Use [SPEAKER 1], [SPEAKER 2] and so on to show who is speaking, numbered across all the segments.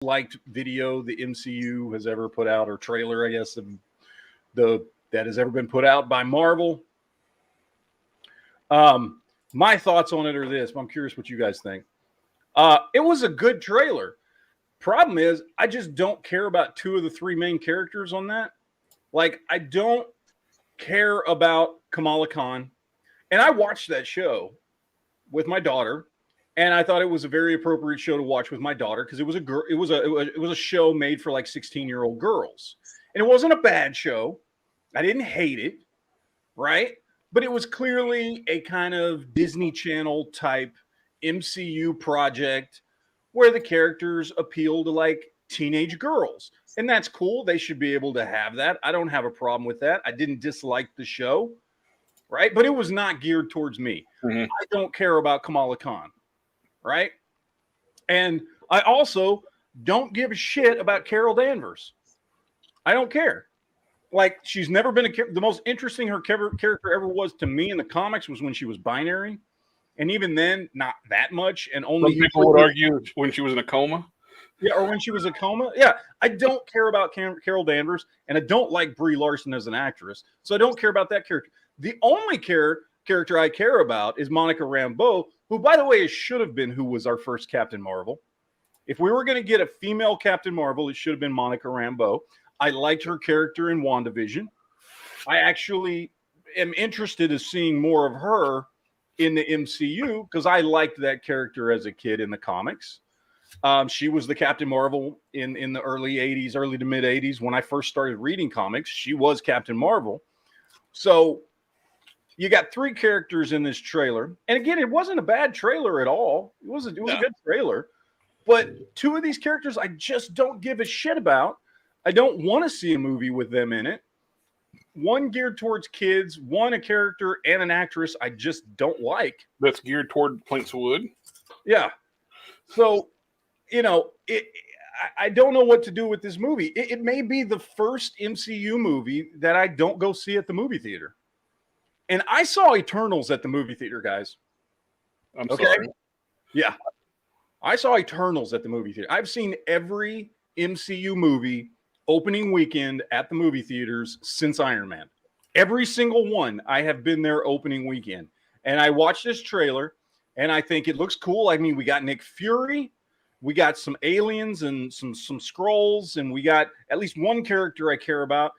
[SPEAKER 1] liked video the MCU has ever put out, or trailer, I guess, that has ever been put out by Marvel. My thoughts on it are this. I'm curious what you guys think. It was a good trailer. Problem is, I just don't care about two of the three main characters on that. Like, I don't care about Kamala Khan. And I watched that show with my daughter, and I thought it was a very appropriate show to watch with my daughter because it was a show made for like 16-year-old girls. And it wasn't a bad show. I didn't hate it, right? But it was clearly a kind of Disney Channel type MCU project where the characters appeal to like teenage girls. And that's cool. They should be able to have that. I don't have a problem with that. I didn't dislike the show, right? But it was not geared towards me. Mm-hmm. I don't care about Kamala Khan, right? And I also don't give a shit about Carol Danvers. I don't care. Like, she's never been the most interesting her character ever was to me in the comics was when she was binary. And even then, not that much. And only
[SPEAKER 2] some people would argue when she was in a coma.
[SPEAKER 1] Yeah, or when she was a coma. Yeah, I don't care about Carol Danvers, and I don't like Brie Larson as an actress. So I don't care about that character. The only character I care about is Monica Rambeau, who, by the way, should have been who was our first Captain Marvel. If we were going to get a female Captain Marvel, it should have been Monica Rambeau. I liked her character in WandaVision. I actually am interested in seeing more of her in the MCU because I liked that character as a kid in the comics. She was the Captain Marvel in the early 80s, early to mid 80s. When I first started reading comics, she was Captain Marvel. So you got three characters in this trailer. And again, it wasn't a bad trailer at all. It was a good trailer. But two of these characters I just don't give a shit about. I don't want to see a movie with them in it. One geared towards kids, one a character and an actress I just don't like.
[SPEAKER 2] That's geared toward planks of wood.
[SPEAKER 1] Yeah. So, you know, I don't know what to do with this movie. It may be the first MCU movie that I don't go see at the movie theater. And I saw Eternals at the movie theater, guys.
[SPEAKER 2] I'm sorry.
[SPEAKER 1] Yeah. I saw Eternals at the movie theater. I've seen every MCU movie opening weekend at the movie theaters since Iron Man. Every single one, I have been there opening weekend. And I watched this trailer, and I think it looks cool. I mean, we got Nick Fury, we got some aliens and some Skrulls, and we got at least one character I care about.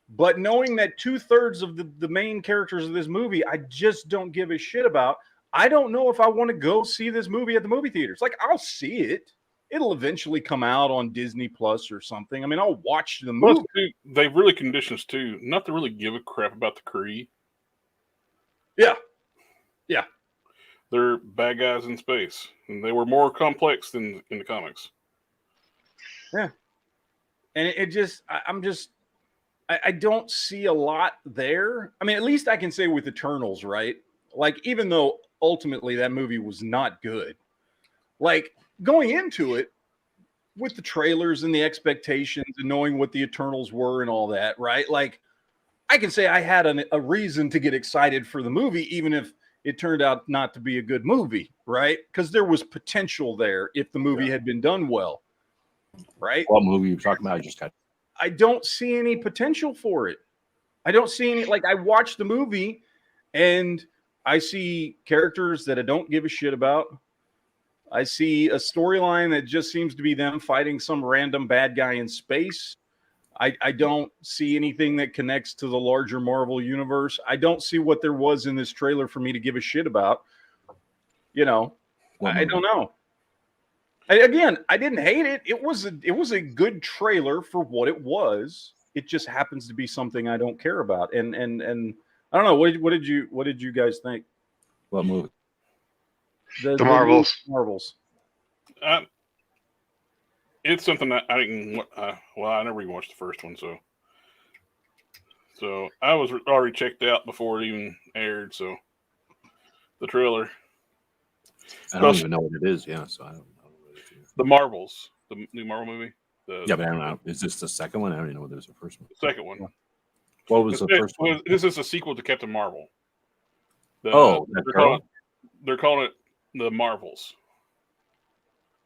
[SPEAKER 1] But knowing that 2/3 of the main characters of this movie, I just don't give a shit about. I don't know if I want to go see this movie at the movie theaters. Like, I'll see it. It'll eventually come out on Disney Plus or something. I mean, I'll watch the movie.
[SPEAKER 2] Plus, they've really conditioned us too not to really give a crap about the Kree.
[SPEAKER 1] Yeah. Yeah.
[SPEAKER 2] They're bad guys in space. And they were more complex than in the comics.
[SPEAKER 1] Yeah. And I don't see a lot there. I mean, at least I can say with Eternals, right? Like, even though ultimately that movie was not good, like, going into it with the trailers and the expectations and knowing what the Eternals were and all that, right? Like, I can say I had a reason to get excited for the movie, even if it turned out not to be a good movie, right? Because there was potential there if the movie had been done well, right?
[SPEAKER 3] What movie you talking about?
[SPEAKER 1] I don't see any potential for it. I don't see any, like, I watched the movie and I see characters that I don't give a shit about. I see a storyline that just seems to be them fighting some random bad guy in space. I don't see anything that connects to the larger Marvel universe. I don't see what there was in this trailer for me to give a shit about. You know, I don't know. Again, I didn't hate it. It was a good trailer for what it was. It just happens to be something I don't care about. And I don't know. What did you guys think?
[SPEAKER 3] What movie?
[SPEAKER 4] The Marvels.
[SPEAKER 1] Marvels.
[SPEAKER 2] It's something that I didn't. Well, I never even watched the first one, so I was already checked out before it even aired. So the trailer.
[SPEAKER 3] I don't even know what it is. Yeah, so I don't know what it is.
[SPEAKER 2] The Marvels, the new Marvel movie.
[SPEAKER 3] Yeah, but I don't know. Is this the second one? I don't even know what there's the first one.
[SPEAKER 2] The second one.
[SPEAKER 3] What was the first one?
[SPEAKER 2] This is a sequel to Captain Marvel. They're calling it the Marvels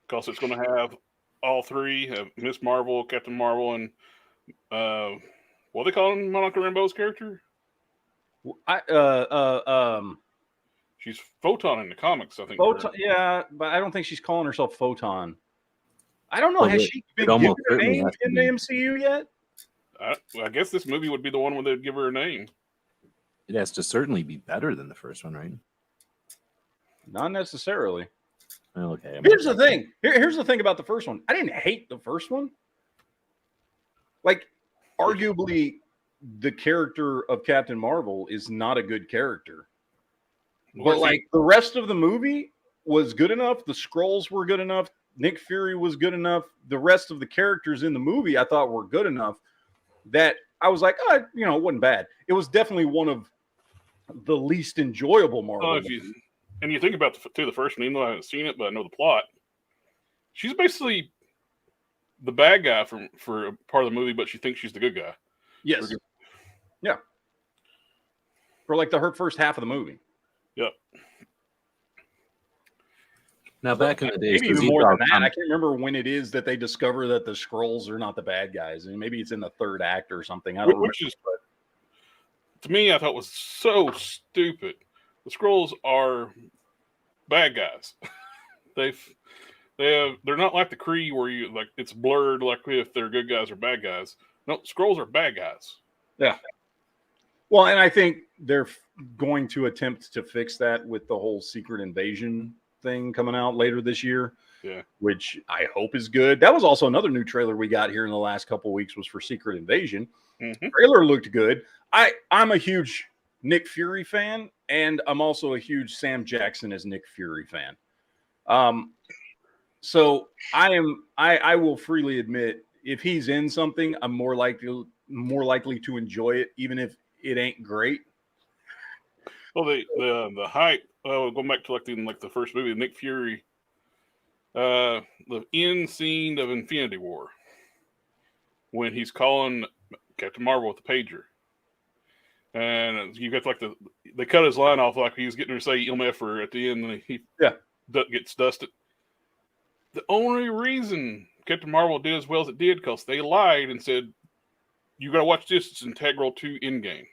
[SPEAKER 2] because it's going to have all three: Miss Marvel, Captain Marvel, and what they call Monica Rambeau's character? She's Photon in the comics, I think.
[SPEAKER 1] Photon, yeah, but I don't think she's calling herself Photon. I don't know. Has she been given a name in the MCU yet?
[SPEAKER 2] I guess this movie would be the one where they'd give her a name.
[SPEAKER 3] It has to certainly be better than the first one, right?
[SPEAKER 1] Not necessarily.
[SPEAKER 3] Okay.
[SPEAKER 1] Here's the thing. Here's the thing about the first one. I didn't hate the first one. Like, arguably, the character of Captain Marvel is not a good character. But, like, the rest of the movie was good enough. The Skrulls were good enough. Nick Fury was good enough. The rest of the characters in the movie I thought were good enough that I was like, oh, you know, it wasn't bad. It was definitely one of the least enjoyable Marvel movies.
[SPEAKER 2] And you think about the first one, even though I haven't seen it, but I know the plot. She's basically the bad guy for a part of the movie, but she thinks she's the good guy.
[SPEAKER 1] Yes. Yeah. For like her first half of the movie.
[SPEAKER 2] Yep.
[SPEAKER 3] Now, back in the days,
[SPEAKER 1] maybe even more than that. I can't remember when it is that they discover that the Skrulls are not the bad guys, and maybe it's in the third act or something. I don't know.
[SPEAKER 2] Which is, to me, I thought was so stupid. The Skrulls are bad guys. They're not like the Kree where you like it's blurred like if they're good guys or bad guys. No, Skrulls are bad guys.
[SPEAKER 1] Yeah. Well, and I think they're going to attempt to fix that with the whole Secret Invasion thing coming out later this year.
[SPEAKER 2] Yeah.
[SPEAKER 1] Which I hope is good. That was also another new trailer we got here in the last couple of weeks was for Secret Invasion. Mm-hmm. Trailer looked good. I'm a huge Nick Fury fan, and I'm also a huge Sam Jackson as Nick Fury fan. So I will freely admit if he's in something, I'm more likely to enjoy it, even if it ain't great.
[SPEAKER 2] Well, the hype. Going back to the first movie, Nick Fury, the end scene of Infinity War, when he's calling Captain Marvel with the pager, and you got they cut his line off like he was getting her to say MFer at the end, and he gets dusted. The only reason Captain Marvel did as well as it did because they lied and said, "You got to watch this; it's integral to Endgame."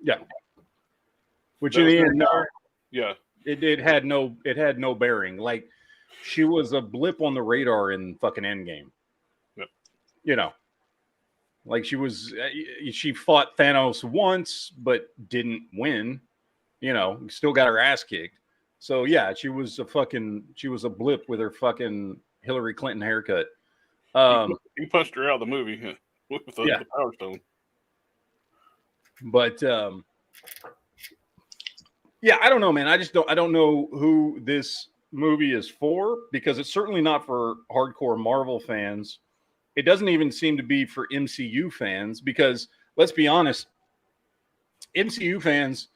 [SPEAKER 1] Yeah. Which in the end,
[SPEAKER 2] yeah,
[SPEAKER 1] it had no bearing. Like she was a blip on the radar in fucking Endgame.
[SPEAKER 2] Yep.
[SPEAKER 1] You know, like she fought Thanos once but didn't win. You know, still got her ass kicked. So yeah, she was a blip with her fucking Hillary Clinton haircut.
[SPEAKER 2] He punched her out of the movie with the Power Stone.
[SPEAKER 1] But yeah, I don't know, man. I don't know who this movie is for because it's certainly not for hardcore Marvel fans. It doesn't even seem to be for MCU fans because let's be honest, MCU fans,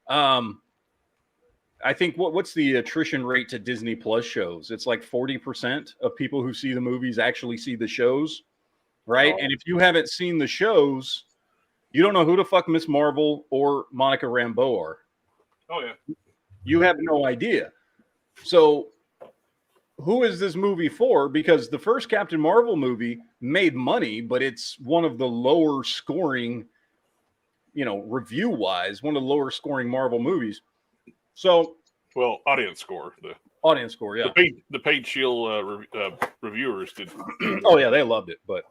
[SPEAKER 1] I think what's the attrition rate to Disney Plus shows? It's like 40% of people who see the movies actually see the shows, right? Oh. And if you haven't seen the shows, you don't know who the fuck Miss Marvel or Monica Rambeau are.
[SPEAKER 2] Oh, yeah.
[SPEAKER 1] You have no idea. So who is this movie for? Because the first Captain Marvel movie made money, but it's one of the lower scoring, review-wise, one of the lower scoring Marvel movies. So,
[SPEAKER 2] audience score.
[SPEAKER 1] Audience score, yeah.
[SPEAKER 2] The paid Shield reviewers did.
[SPEAKER 1] Oh, yeah, they loved it. But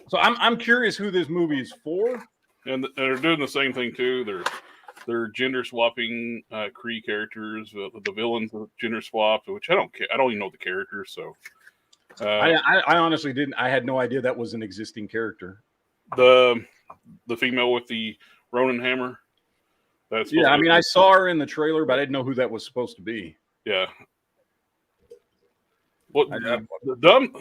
[SPEAKER 1] so I'm curious who this movie is for.
[SPEAKER 2] And they're doing the same thing, too. They're gender swapping Kree characters. The villains are gender swapped, which I don't care. I don't even know the characters. So
[SPEAKER 1] I honestly didn't. I had no idea that was an existing character.
[SPEAKER 2] The female with the Ronin hammer.
[SPEAKER 1] I saw her in the trailer, but I didn't know who that was supposed to be.
[SPEAKER 2] Yeah. What the dumb?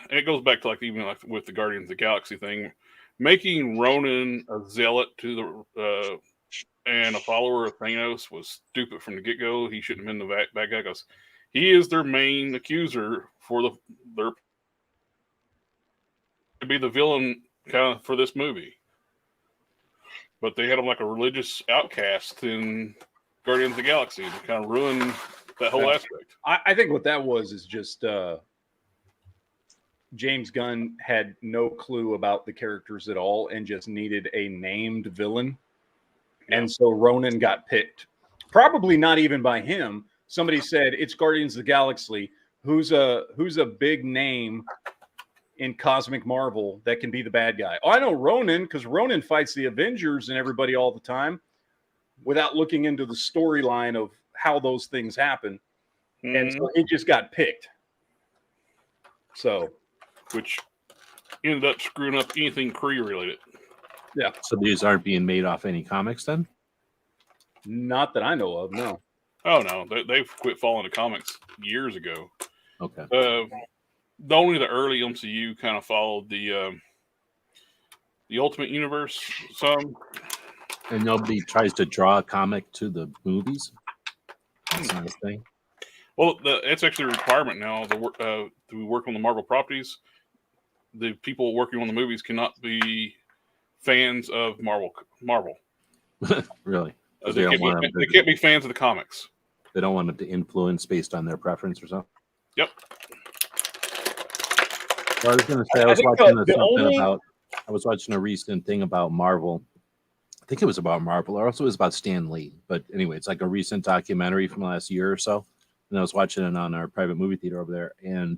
[SPEAKER 2] It goes back to even with the Guardians of the Galaxy thing, making Ronin a zealot to the and a follower of Thanos was stupid from the get go. He shouldn't have been the bad guy because he is their main accuser for their to be the villain kind of for this movie. But they had him like a religious outcast in Guardians of the Galaxy to kind of ruin that whole aspect.
[SPEAKER 1] I think what that was is just James Gunn had no clue about the characters at all and just needed a named villain. Yeah. And so Ronan got picked. Probably not even by him. Somebody said it's Guardians of the Galaxy. Who's a big name in cosmic Marvel that can be the bad guy? Oh, I know Ronan, because Ronan fights the Avengers and everybody all the time without looking into the storyline of how those things happen. Mm-hmm. And so he just got picked. So,
[SPEAKER 2] which ended up screwing up anything Kree related.
[SPEAKER 1] Yeah.
[SPEAKER 3] So these aren't being made off any comics then?
[SPEAKER 1] Not that I know of, no.
[SPEAKER 2] Oh, no. They've quit following the comics years ago.
[SPEAKER 3] Okay.
[SPEAKER 2] Only the early MCU kind of followed the Ultimate Universe some.
[SPEAKER 3] And nobody tries to draw a comic to the movies? That's not a thing.
[SPEAKER 2] Well, it's actually a requirement now to work on the Marvel properties. The people working on the movies cannot be fans of Marvel.
[SPEAKER 3] Really?
[SPEAKER 2] They can't be fans of the comics.
[SPEAKER 3] They don't want it to influence based on their preference or something?
[SPEAKER 2] Yep.
[SPEAKER 3] Well, I was going to say, I was watching a recent thing about Marvel. I think it was about Marvel, or also it was about Stan Lee. But anyway, it's like a recent documentary from the last year or so. And I was watching it on our private movie theater over there. And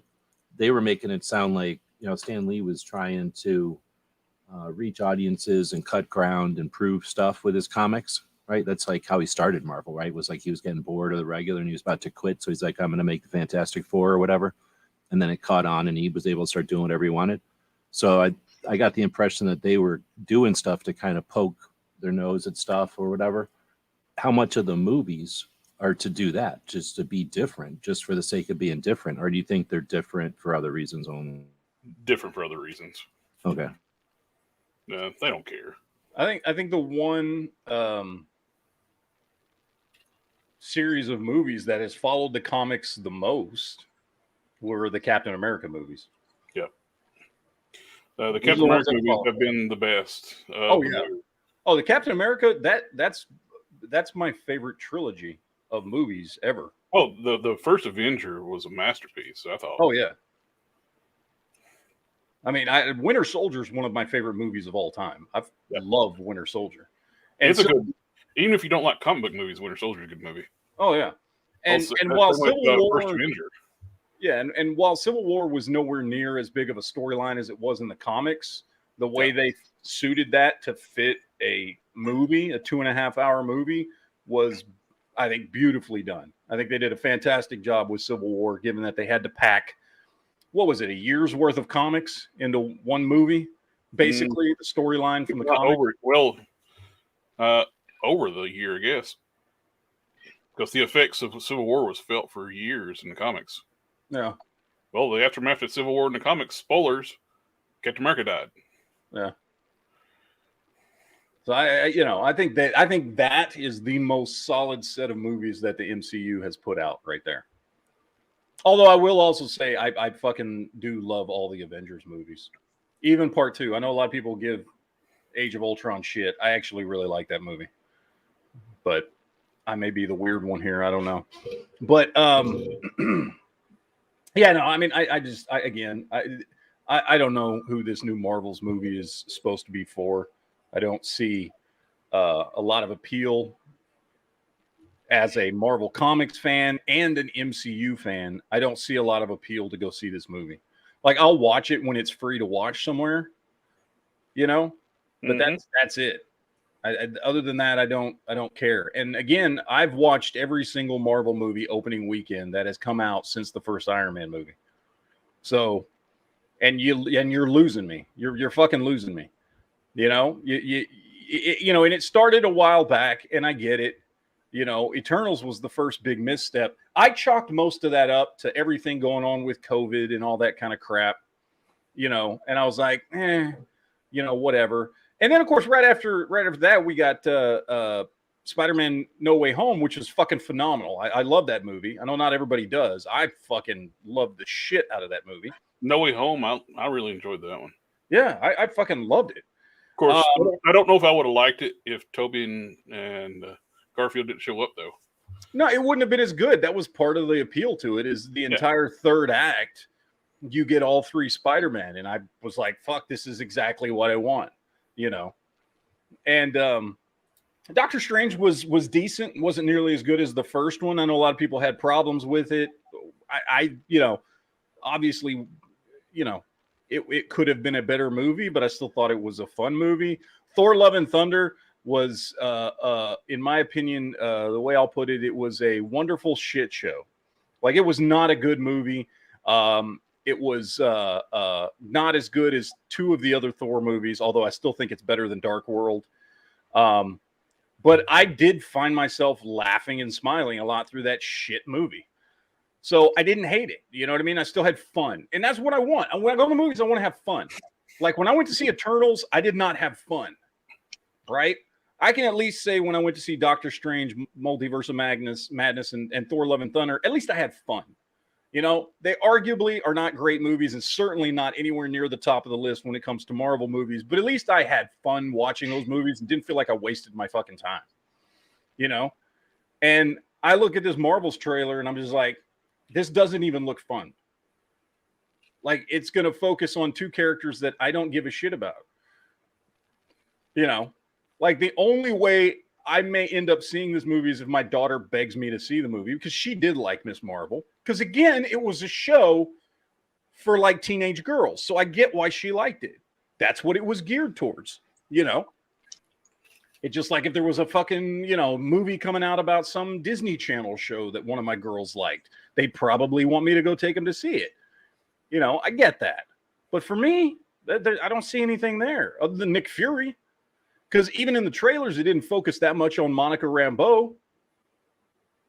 [SPEAKER 3] they were making it sound like, Stan Lee was trying to reach audiences and cut ground and prove stuff with his comics, right? That's like how he started Marvel, right? It was like he was getting bored of the regular and he was about to quit. So he's like, I'm going to make the Fantastic Four or whatever. And then it caught on and he was able to start doing whatever he wanted. So I got the impression that they were doing stuff to kind of poke their nose at stuff or whatever. How much of the movies are to do that, just to be different, just for the sake of being different? Or do you think they're different for other reasons only?
[SPEAKER 2] Different for other reasons.
[SPEAKER 3] Okay.
[SPEAKER 2] No, they don't care.
[SPEAKER 1] I think the one series of movies that has followed the comics the most were the Captain America movies.
[SPEAKER 2] Yep. The Captain America movies have been the best.
[SPEAKER 1] The Captain America, that's my favorite trilogy of movies ever.
[SPEAKER 2] Well, the first Avenger was a masterpiece, I thought.
[SPEAKER 1] Oh, yeah. I mean, Winter Soldier is one of my favorite movies of all time. I love Winter Soldier. And
[SPEAKER 2] it's a good, even if you don't like comic book movies, Winter Soldier is a good movie.
[SPEAKER 1] Oh, yeah. And while Civil War, first Avenger. Yeah, and while Civil War was nowhere near as big of a storyline as it was in the comics, the way they suited that to fit a movie, a 2.5-hour movie, was, I think, beautifully done. I think they did a fantastic job with Civil War, given that they had to pack, what was it, a year's worth of comics into one movie? Basically, the storyline from the comics.
[SPEAKER 2] Over the year, I guess. Because the effects of Civil War was felt for years in the comics.
[SPEAKER 1] Yeah.
[SPEAKER 2] Well, the aftermath of Civil War in the comics, spoilers, Captain America died.
[SPEAKER 1] Yeah. So I think that is the most solid set of movies that the MCU has put out right there. Although I will also say I fucking do love all the Avengers movies, even Part 2. I know a lot of people give Age of Ultron shit. I actually really like that movie, but I may be the weird one here. I don't know, but yeah, no. I mean, I don't know who this new Marvel's movie is supposed to be for. I don't see a lot of appeal as a Marvel Comics fan and an MCU fan. I don't see a lot of appeal to go see this movie. Like, I'll watch it when it's free to watch somewhere, but that's it. Other than that, I don't care. And again, I've watched every single Marvel movie opening weekend that has come out since the first Iron Man movie. So, and you're losing me. You're fucking losing me. And it started a while back, and I get it. Eternals was the first big misstep. I chalked most of that up to everything going on with COVID and all that kind of crap, and I was like, whatever. And then, of course, right after that, we got Spider-Man No Way Home, which is fucking phenomenal. I love that movie. I know not everybody does. I fucking love the shit out of that movie.
[SPEAKER 2] No Way Home, I really enjoyed that one.
[SPEAKER 1] Yeah, I fucking loved it.
[SPEAKER 2] Of course, I don't know if I would have liked it if Tobey and Garfield didn't show up, though.
[SPEAKER 1] No, it wouldn't have been as good. That was part of the appeal to it, is the entire third act you get all 3 Spider-Man, and I was like, fuck, this is exactly what I want, you know. And Doctor Strange was decent, wasn't nearly as good as the first one. I know a lot of people had problems with it. I you know, obviously, you know, it could have been a better movie, but I still thought it was a fun movie. Thor: Love and Thunder was, in my opinion, the way I'll put it, it was a wonderful shit show. Like, it was not a good movie. It was not as good as 2 of the other Thor movies, although I still think it's better than Dark World. But I did find myself laughing and smiling a lot through that shit movie. So I didn't hate it. You know what I mean? I still had fun. And that's what I want. When I go to the movies, I want to have fun. Like, when I went to see Eternals, I did not have fun. Right? I can at least say when I went to see Doctor Strange, Multiverse of Madness and Thor: Love and Thunder, at least I had fun. You know, they arguably are not great movies and certainly not anywhere near the top of the list when it comes to Marvel movies, but at least I had fun watching those movies and didn't feel like I wasted my fucking time. You know? And I look at this Marvel's trailer and I'm just like, this doesn't even look fun. Like, it's going to focus on 2 characters that I don't give a shit about. You know? Like, the only way I may end up seeing this movie is if my daughter begs me to see the movie, because she did like Miss Marvel. Because, again, it was a show for, like, teenage girls. So I get why she liked it. That's what it was geared towards, you know? It's just like if there was a fucking, you know, movie coming out about some Disney Channel show that one of my girls liked, they'd probably want me to go take them to see it. You know, I get that. But for me, I don't see anything there other than Nick Fury. Because even in the trailers, it didn't focus that much on Monica Rambeau.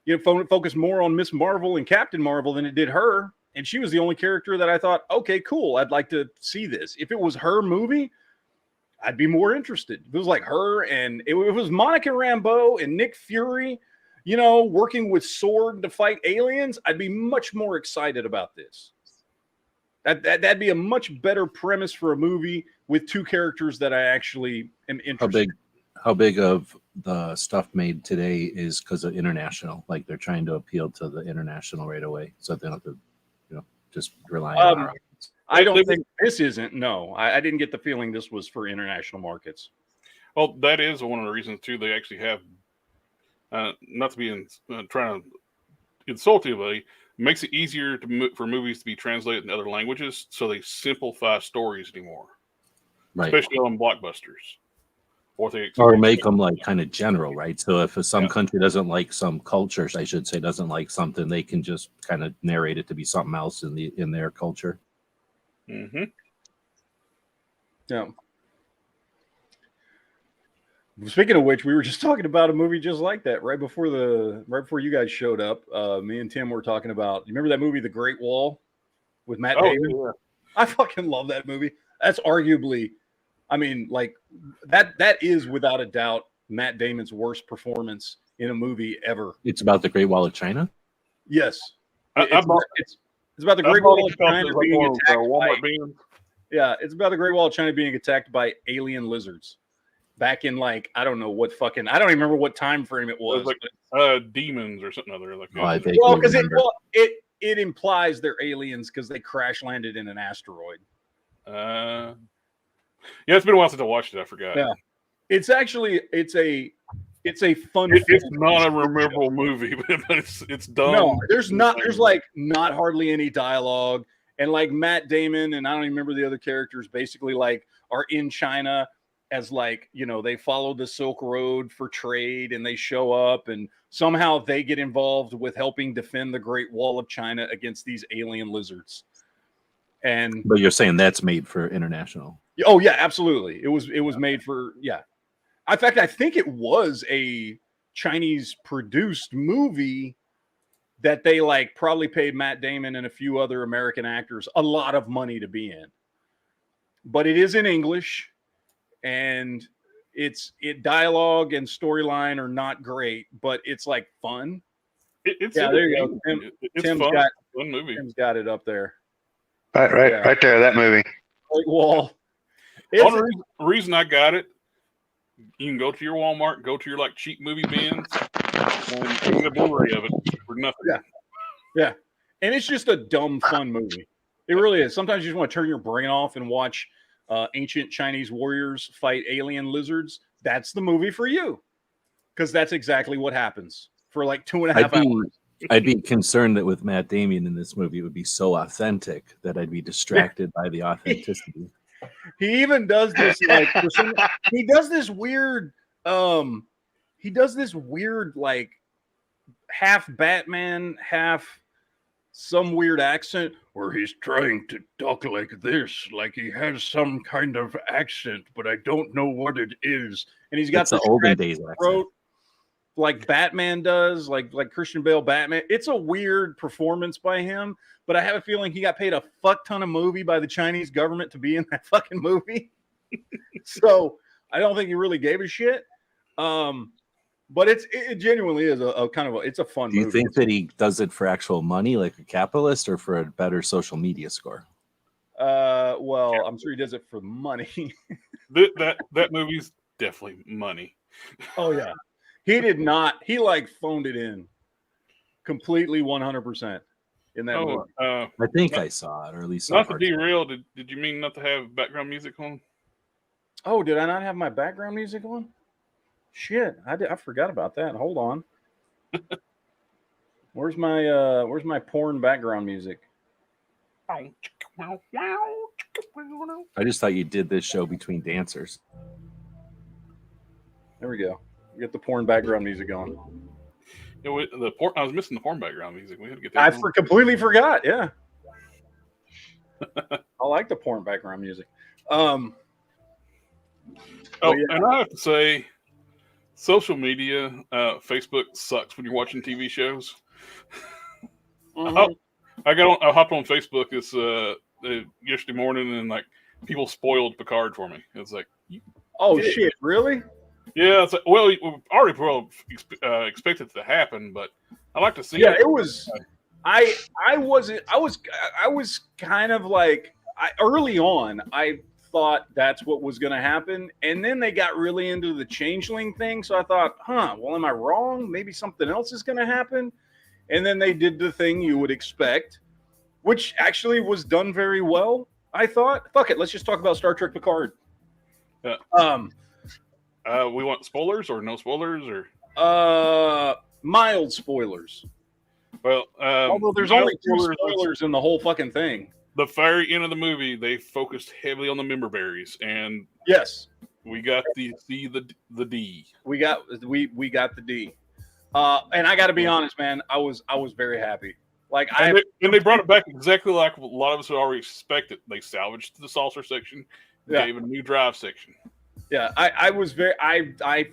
[SPEAKER 1] You know, focused more on Miss Marvel and Captain Marvel than it did her. And she was the only character that I thought, okay, cool, I'd like to see this. If it was her movie, I'd be more interested. If it was like her and it was Monica Rambeau and Nick Fury, you know, working with sword to fight aliens, I'd be much more excited about this. That'd be a much better premise for a movie with 2 characters that I actually am interested in.
[SPEAKER 3] How big of the stuff made today is because of international? Like, they're trying to appeal to the international right away, so they don't have to, you know, just rely on our audience.
[SPEAKER 1] I don't think this isn't. No, I didn't get the feeling this was for international markets.
[SPEAKER 2] Well, that is one of the reasons too. They actually have, not to be trying to insult anybody, makes it easier for movies to be translated in other languages, so they simplify stories anymore,
[SPEAKER 3] right?
[SPEAKER 2] Especially on blockbusters,
[SPEAKER 3] or make them like kind of general, right? So if some country doesn't like some culture, I should say, doesn't like something, they can just kind of narrate it to be something else in their culture.
[SPEAKER 2] Mm-hmm.
[SPEAKER 1] Yeah. Speaking of which, we were just talking about a movie just like that right before you guys showed up. Me and Tim were talking about. You remember that movie, The Great Wall, with Matt Damon?
[SPEAKER 2] Yeah.
[SPEAKER 1] I fucking love that movie. That's arguably, I mean, like that is without a doubt Matt Damon's worst performance in a movie ever.
[SPEAKER 3] It's about the Great Wall of China.
[SPEAKER 1] Yes, it's about the Great Wall of China being attacked. Yeah, it's about the Great Wall of China being attacked by alien lizards. Back in like I don't know what fucking I don't even remember what time frame it was.
[SPEAKER 2] It was like demons or something other like that.
[SPEAKER 1] Well, because it implies they're aliens because they crash landed in an asteroid.
[SPEAKER 2] Yeah, it's been a while since I watched it. I forgot.
[SPEAKER 1] Yeah, it's actually it's a fun.
[SPEAKER 2] It's not a memorable movie, but it's dumb.
[SPEAKER 1] No, there's like not hardly any dialogue, and like Matt Damon and I don't even remember the other characters. Basically, like are in China. As like, you know, they follow the Silk Road for trade and they show up and somehow they get involved with helping defend the Great Wall of China against these alien lizards. But
[SPEAKER 3] you're saying that's made for international.
[SPEAKER 1] Oh yeah, absolutely. It was made for, yeah. In fact, I think it was a Chinese produced movie that they like probably paid Matt Damon and a few other American actors a lot of money to be in. But it is in English. And dialogue and storyline are not great, but it's like fun. There you go. Tim's
[SPEAKER 2] fun.
[SPEAKER 1] Got
[SPEAKER 2] fun movie.
[SPEAKER 1] Tim's got it up there.
[SPEAKER 4] Right there, that movie.
[SPEAKER 1] Great Wall.
[SPEAKER 2] The reason I got it, you can go to your Walmart, go to your like cheap movie bins, and get a Blu-ray of it for nothing.
[SPEAKER 1] Yeah, and it's just a dumb fun movie. It really is. Sometimes you just want to turn your brain off and watch ancient Chinese warriors fight alien lizards. That's the movie for you, because that's exactly what happens for like 2.5 hours.
[SPEAKER 3] I'd be concerned that with Matt Damon in this movie, it would be so authentic that I'd be distracted by the authenticity.
[SPEAKER 1] He even does this like he does this weird like half Batman, half some weird accent where he's trying to talk like this, like he has some kind of accent, but I don't know what it is. And he's got
[SPEAKER 3] the olden days
[SPEAKER 1] throat, like Batman does, like Christian Bale Batman. It's a weird performance by him, but I have a feeling he got paid a fuck ton of movie by the Chinese government to be in that fucking movie. So I don't think he really gave a shit. But it genuinely is a kind of it's a fun movie.
[SPEAKER 3] Do you think that he does it for actual money, like a capitalist, or for a better social media score?
[SPEAKER 1] Well, I'm sure he does it for money.
[SPEAKER 2] that movie's definitely money.
[SPEAKER 1] Oh yeah. He did not. He like phoned it in completely 100% in that movie.
[SPEAKER 3] I think I saw it, or at least
[SPEAKER 2] not to derail. Did you mean not to have background music on?
[SPEAKER 1] Oh, did I not have my background music on? Shit, I forgot about that. Hold on. Where's my porn background music?
[SPEAKER 3] I just thought you did this show between dancers.
[SPEAKER 1] There we go. We get the porn background music on.
[SPEAKER 2] Yeah, I was missing the porn background music. We had to get that.
[SPEAKER 1] Completely forgot. Yeah. I like the porn background music. Yeah.
[SPEAKER 2] And I have to say, social media, Facebook sucks when you're watching TV shows. Mm-hmm. I hopped on Facebook this yesterday morning, and like people spoiled Picard for me. It's like,
[SPEAKER 1] oh shit, really?
[SPEAKER 2] Yeah, it's like, well, we already expected it to happen, but I like to see.
[SPEAKER 1] Yeah, it was. I was kind of like early on. I thought that's what was going to happen, and then they got really into the changeling thing. So I thought, well, am I wrong? Maybe something else is going to happen. And then they did the thing you would expect, which actually was done very well. I thought, fuck it, let's just talk about Star Trek Picard.
[SPEAKER 2] Yeah. We want spoilers or no spoilers or
[SPEAKER 1] mild spoilers.
[SPEAKER 2] Well,
[SPEAKER 1] although there's only 2 spoilers in the whole fucking thing.
[SPEAKER 2] The very end of the movie, they focused heavily on the member berries, and
[SPEAKER 1] yes,
[SPEAKER 2] we got the D.
[SPEAKER 1] We got the D. And I got to be honest, man, I was very happy. Like
[SPEAKER 2] and they brought it back exactly like a lot of us had already expected. They salvaged the saucer section, gave it a new drive section.
[SPEAKER 1] Yeah, I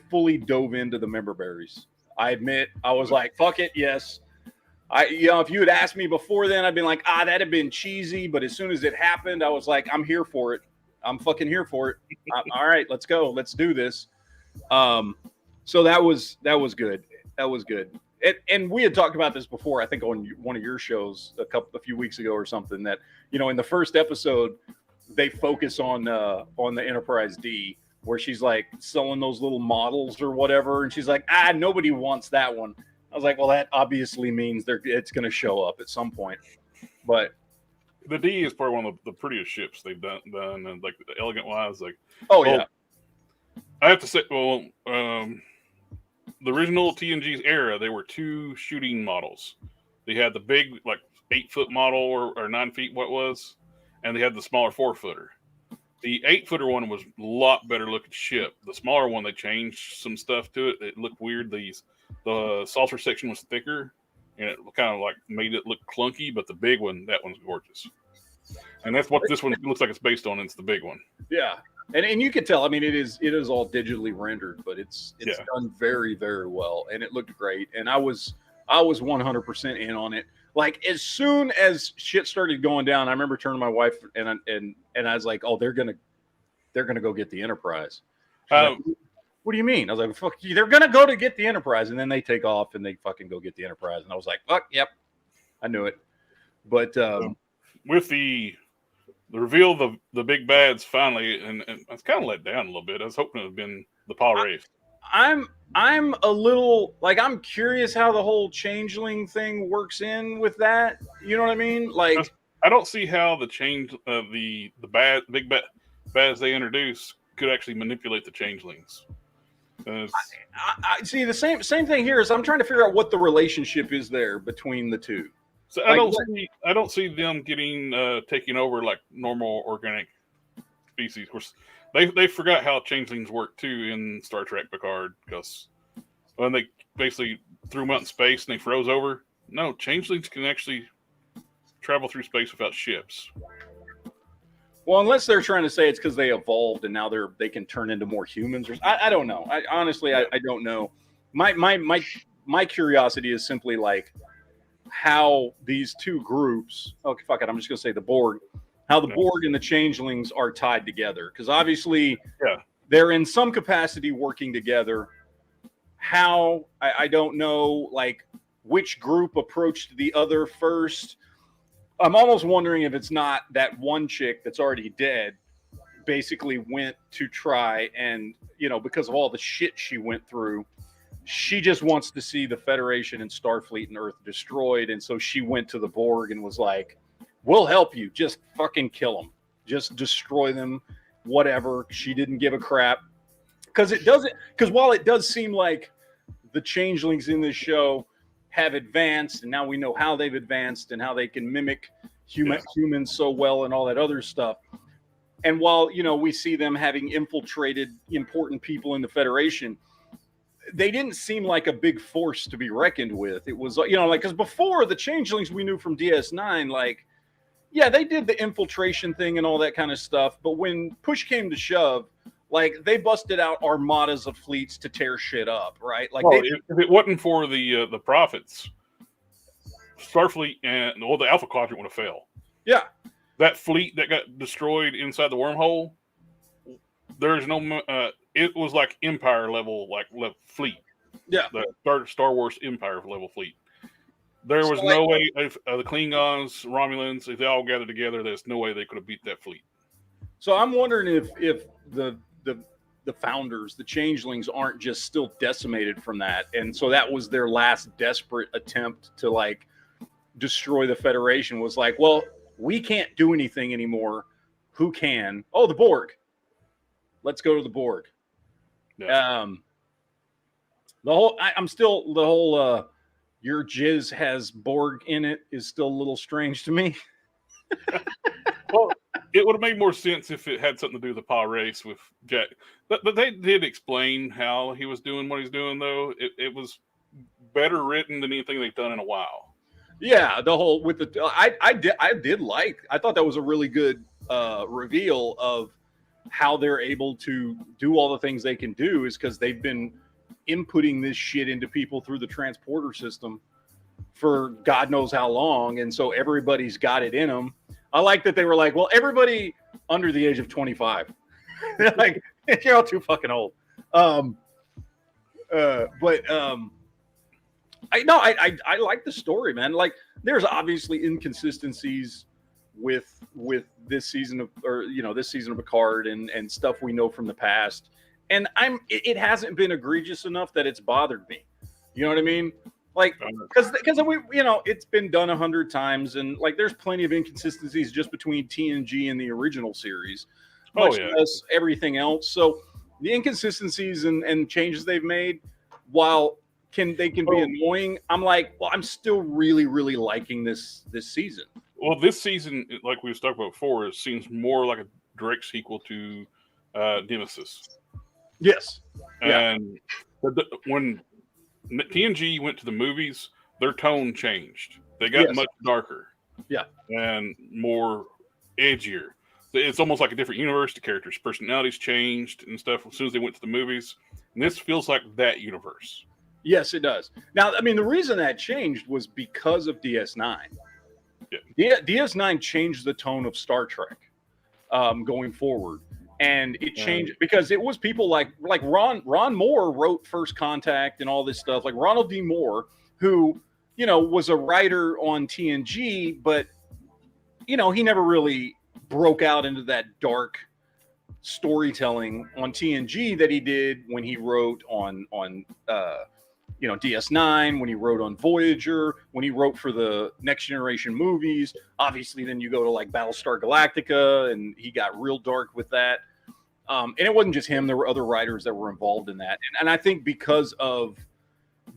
[SPEAKER 1] fully dove into the member berries. I admit, I was like, fuck it, yes. If you had asked me before then, I'd been like, that'd have been cheesy. But as soon as it happened, I was like, I'm here for it. I'm fucking here for it. All right, let's go. Let's do this. So that was good. That was good. And we had talked about this before, I think on one of your shows a few weeks ago or something, that, in the first episode, they focus on the Enterprise D, where she's like selling those little models or whatever. And she's like, nobody wants that one. I was like, well, that obviously means it's going to show up at some point. But
[SPEAKER 2] the D is probably one of the prettiest ships they've done, and like elegant wise. Like,
[SPEAKER 1] yeah.
[SPEAKER 2] I have to say, the original TNG's era, there were 2 shooting models. They had the big, like 8-foot model or 9 feet, what was, and they had the smaller 4-footer. The 8-footer one was a lot better looking ship. The smaller one, they changed some stuff to it. It looked weird. The saucer section was thicker, and it kind of like made it look clunky. But the big one, that one's gorgeous, and that's what this one looks like it's based on. It's the big one.
[SPEAKER 1] Yeah, and you can tell. I mean, it is all digitally rendered, but it's done very, very well, and it looked great. And I was 100% in on it. Like, as soon as shit started going down, I remember turning to my wife and I was like, "Oh, they're gonna go get the Enterprise." Like, what do you mean? I was like, "Fuck you! They're gonna go to get the Enterprise," and then they take off and they fucking go get the Enterprise, and I was like, "Fuck, yep, I knew it." But
[SPEAKER 2] with the reveal of the big bads finally, and I was kind of let down a little bit. I was hoping it would have been the Paul Rafe.
[SPEAKER 1] I'm a little like, I'm curious how the whole changeling thing works in with that. You know what I mean? Like,
[SPEAKER 2] I don't see how the change, the big bads they introduce could actually manipulate the changelings.
[SPEAKER 1] I see the same thing here. Is I'm trying to figure out what the relationship is there between the two.
[SPEAKER 2] So
[SPEAKER 1] Like,
[SPEAKER 2] I don't see them getting taking over like normal organic species. Of course, they forgot how changelings work too in Star Trek Picard, because when they basically threw them out in space and they froze over. No, changelings can actually travel through space without ships.
[SPEAKER 1] Well, unless they're trying to say it's because they evolved and now they can turn into more humans, or I don't know. I honestly I don't know. My curiosity is simply like how these two groups. Okay, fuck it. I'm just gonna say the Borg. How the Borg and the changelings are tied together, because obviously they're in some capacity working together. How I don't know, like which group approached the other first. I'm almost wondering if it's not that one chick that's already dead basically went to try and, because of all the shit she went through, she just wants to see the Federation and Starfleet and Earth destroyed. And so she went to the Borg and was like, we'll help you. Just fucking kill them. Just destroy them. Whatever. She didn't give a crap. Because while it does seem like the changelings in this show have advanced, and now we know how they've advanced and how they can mimic humans so well and all that other stuff. And while, we see them having infiltrated important people in the Federation, they didn't seem like a big force to be reckoned with. It was, because before the changelings we knew from DS9, like, yeah, they did the infiltration thing and all that kind of stuff. But when push came to shove, like, they busted out armadas of fleets to tear shit up, right? Like,
[SPEAKER 2] if it wasn't for the prophets, Starfleet and the Alpha Quadrant would have failed.
[SPEAKER 1] Yeah,
[SPEAKER 2] that fleet that got destroyed inside the wormhole, there's no. It was like Empire level, fleet.
[SPEAKER 1] Yeah,
[SPEAKER 2] the Star Wars Empire level fleet. There was no way if the Klingons, Romulans, if they all gathered together, there's no way they could have beat that fleet.
[SPEAKER 1] So I'm wondering if the founders, the changelings, aren't just still decimated from that, and so that was their last desperate attempt to like destroy the Federation. Was like, well, we can't do anything anymore. Who can? Oh, the Borg. Let's go to the Borg. Yeah. The whole your jizz has Borg in it is still a little strange to me.
[SPEAKER 2] Well, it would have made more sense if it had something to do with the PA race with Jack. But they did explain how he was doing what he's doing, though. It was better written than anything they've done in a while.
[SPEAKER 1] Yeah, the whole with the I thought that was a really good reveal of how they're able to do all the things they can do is because they've been inputting this shit into people through the transporter system for God knows how long, and so everybody's got it in them. I like that they were like, well, everybody under the age of 25, like you're all too fucking old. I like the story, man. Like, there's obviously inconsistencies with this season of, this season of Picard and stuff we know from the past. And it hasn't been egregious enough that it's bothered me. You know what I mean? Like, because we, it's been done 100 times, and like, there's plenty of inconsistencies just between TNG and the original series, much less everything else. So the inconsistencies and changes they've made, while they can be annoying, I'm like, well, I'm still really, really liking this season.
[SPEAKER 2] Well, this season, like we was talking about before, it seems more like a direct sequel to Nemesis.
[SPEAKER 1] Yes.
[SPEAKER 2] And when TNG went to the movies, their tone changed. They got much darker.
[SPEAKER 1] Yeah.
[SPEAKER 2] And more edgier. It's almost like a different universe. The characters' personalities changed and stuff as soon as they went to the movies. And this feels like that universe.
[SPEAKER 1] Yes, it does. Now, I mean, the reason that changed was because of DS9. Yeah. DS9 changed the tone of Star Trek going forward. And it changed because it was people like Ron Moore wrote First Contact and all this stuff. Like Ronald D. Moore, who, was a writer on TNG, but, he never really broke out into that dark storytelling on TNG that he did when he wrote on DS9, when he wrote on Voyager, when he wrote for the Next Generation movies. Obviously, then you go to like Battlestar Galactica, and he got real dark with that. And it wasn't just him. There were other writers that were involved in that. And I think because of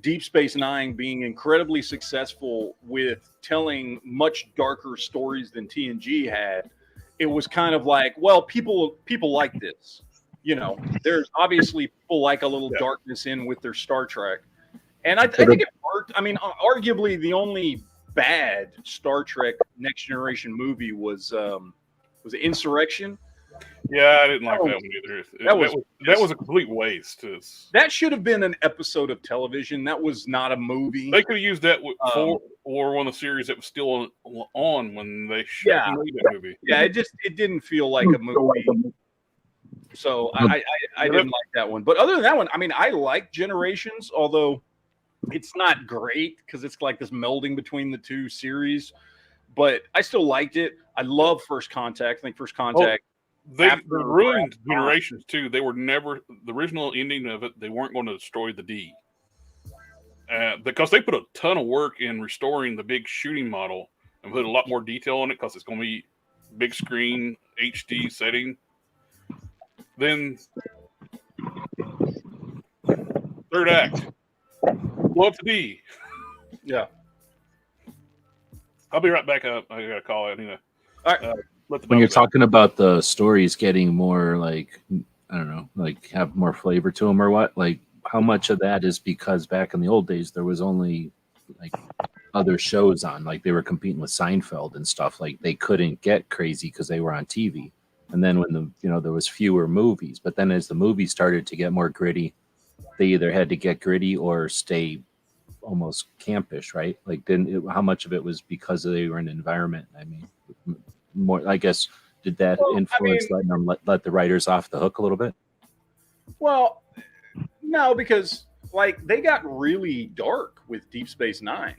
[SPEAKER 1] Deep Space Nine being incredibly successful with telling much darker stories than TNG had, it was kind of like, well, people like this. There's obviously people like a little darkness in with their Star Trek. And I think it worked. I mean, arguably the only bad Star Trek Next Generation movie was Insurrection.
[SPEAKER 2] Yeah, I didn't like that one either. That was a complete waste.
[SPEAKER 1] That should have been an episode of television. That was not a movie.
[SPEAKER 2] They could have used that or one of the series that was still on when they made that movie.
[SPEAKER 1] Yeah, it didn't feel like a movie. So I didn't like that one. But other than that one, I mean, I like Generations, although it's not great because it's like this melding between the two series. But I still liked it. I love First Contact. I think First Contact.
[SPEAKER 2] They ruined Generations too. They were never the original ending of it. They weren't going to destroy the D because they put a ton of work in restoring the big shooting model and put a lot more detail on it because it's going to be big screen HD setting. Then third act, blow up the D.
[SPEAKER 1] Yeah,
[SPEAKER 2] I'll be right back up. I got to call it anyway.
[SPEAKER 1] All right.
[SPEAKER 3] When you're talking about the stories getting more like, I don't know, like have more flavor to them or what, like how much of that is because back in the old days there was only like other shows on, like they were competing with Seinfeld and stuff, like they couldn't get crazy because they were on TV. And then when there was fewer movies, but then as the movies started to get more gritty, they either had to get gritty or stay almost campish, right? Like how much of it was because they were in an environment? I mean, more, I guess, did that influence letting them let the writers off the hook a little bit?
[SPEAKER 1] Well, no, because like they got really dark with Deep Space Nine.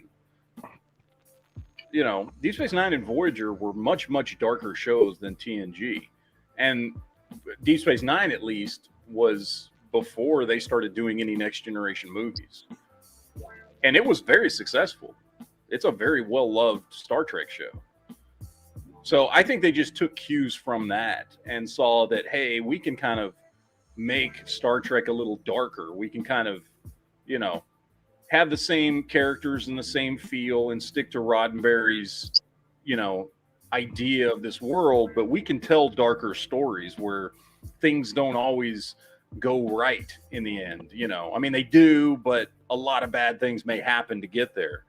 [SPEAKER 1] Deep Space Nine and Voyager were much, much darker shows than TNG. And Deep Space Nine, at least, was before they started doing any Next Generation movies. And it was very successful. It's a very well-loved Star Trek show. So I think they just took cues from that and saw that, hey, we can kind of make Star Trek a little darker. We can kind of, have the same characters and the same feel and stick to Roddenberry's, idea of this world, but we can tell darker stories where things don't always go right in the end. I mean, they do, but a lot of bad things may happen to get there.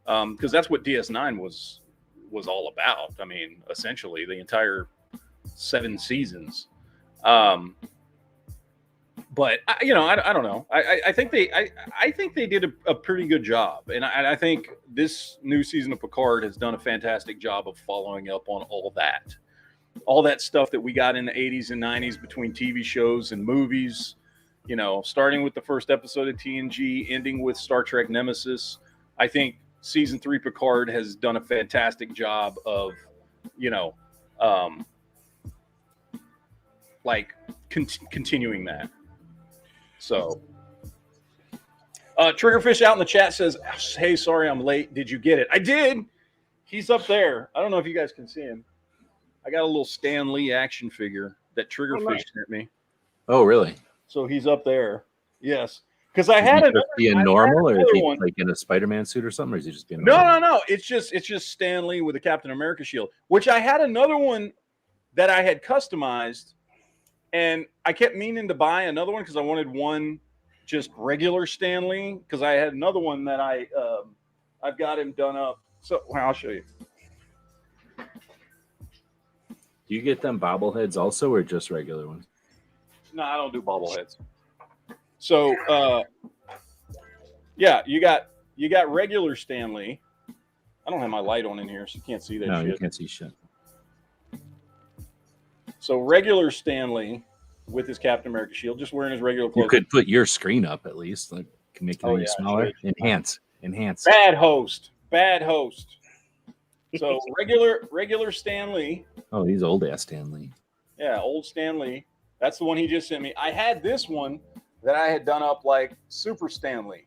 [SPEAKER 1] Because that's what DS9 was all about. I mean, essentially the entire 7 seasons. But I don't know. I think they did a pretty good job, and I think this new season of Picard has done a fantastic job of following up on all that stuff that we got in the 80s and 90s between TV shows and movies. Starting with the first episode of TNG, ending with Star Trek Nemesis. I think Season 3 Picard has done a fantastic job of, continuing that. So, Triggerfish out in the chat says, "Hey, sorry I'm late. Did you get it?" I did. He's up there. I don't know if you guys can see him. I got a little Stan Lee action figure that Triggerfish sent me.
[SPEAKER 3] Oh, really?
[SPEAKER 1] So he's up there. Yes. Because I had another.
[SPEAKER 3] Being normal, or is he like in a Spider-Man suit or something, or is he just being
[SPEAKER 1] normal? No. It's just Stan Lee with a Captain America shield, which I had another one that I had customized, and I kept meaning to buy another one because I wanted one just regular Stan Lee, because I had another one that I've got him done up. So I'll show you.
[SPEAKER 3] Do you get them bobbleheads also, or just regular ones?
[SPEAKER 1] No, I don't do bobbleheads. So, yeah, you got regular Stan Lee. I don't have my light on in here, so you can't see that.
[SPEAKER 3] No,
[SPEAKER 1] shit.
[SPEAKER 3] You can't see shit.
[SPEAKER 1] So regular Stan Lee with his Captain America shield, just wearing his regular clothes.
[SPEAKER 3] You could put your screen up at least, like can make it any smaller. Enhance.
[SPEAKER 1] Bad host. So regular Stan Lee.
[SPEAKER 3] Oh, he's old ass Stan Lee.
[SPEAKER 1] Yeah, old Stan Lee. That's the one he just sent me. I had this one that I had done up like Super Stan Lee.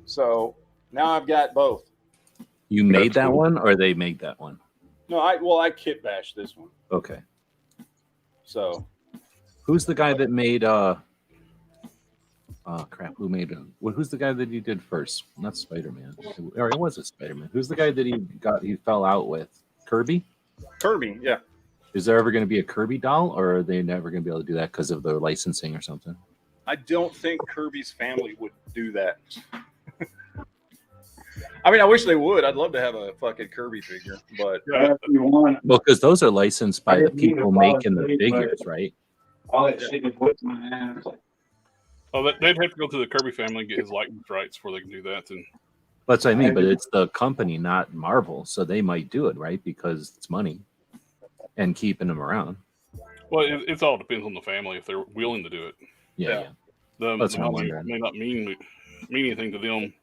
[SPEAKER 1] So now I've got both.
[SPEAKER 3] You made that one, or they made that one?
[SPEAKER 1] No, I kit bashed this one.
[SPEAKER 3] Okay.
[SPEAKER 1] So
[SPEAKER 3] who's the guy that made crap, who made him? Who's the guy that he did first? Not Spider-Man. Or it was a Spider-Man. Who's the guy that he fell out with? Kirby?
[SPEAKER 1] Kirby, yeah.
[SPEAKER 3] Is there ever going to be a Kirby doll, or are they never going to be able to do that because of their licensing or something?
[SPEAKER 1] I don't think Kirby's family would do that. I mean, I wish they would. I'd love to have a fucking Kirby figure, but
[SPEAKER 3] well, because those are licensed by the people making the figures, right?
[SPEAKER 5] All that shit was whipped my ass.
[SPEAKER 2] Oh, they'd have to go to the Kirby family and get his likeness rights before they can do that. And
[SPEAKER 3] that's what I mean, but it's the company, not Marvel, so they might do it, right? Because it's money and keeping them around.
[SPEAKER 2] Well, it all depends on the family if they're willing to do it.
[SPEAKER 3] Yeah.
[SPEAKER 2] The
[SPEAKER 3] That's what I'm
[SPEAKER 2] money
[SPEAKER 3] wondering.
[SPEAKER 2] may not mean anything to them.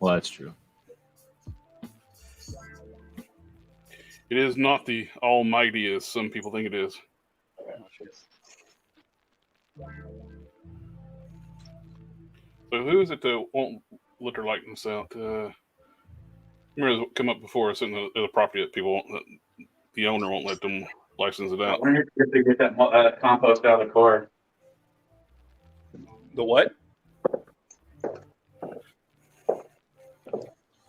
[SPEAKER 3] Well, that's true.
[SPEAKER 2] It is not the almighty as some people think it is. So who is it that won't let their likeness out? Remember it's come up before, it's in the property that people won't, that the owner won't let them license it out.
[SPEAKER 5] I wonder if they get that compost out of the core.
[SPEAKER 1] the what?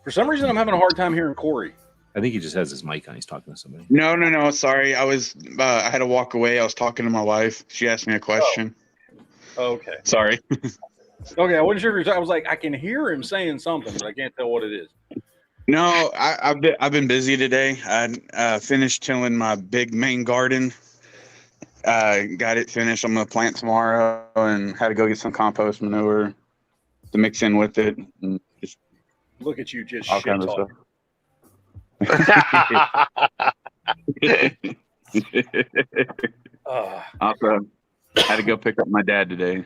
[SPEAKER 1] For some reason, I'm having a hard time hearing Corey.
[SPEAKER 3] I think he just has his mic on. He's talking to somebody.
[SPEAKER 6] No. Sorry, I had to walk away. I was talking to my wife. She asked me a question.
[SPEAKER 1] Oh, okay.
[SPEAKER 6] Sorry.
[SPEAKER 1] Okay, I wasn't sure if you were talking. I was like, I can hear him saying something, but I can't tell what it is.
[SPEAKER 6] No, I've been busy today. I finished tilling my big main garden. Got it finished. I'm gonna plant tomorrow, and had to go get some compost manure to mix in with it, and just
[SPEAKER 1] Look at you, just
[SPEAKER 6] all
[SPEAKER 1] shit
[SPEAKER 6] kinds of
[SPEAKER 1] talking.
[SPEAKER 6] stuff. Also, had to go pick up my dad today.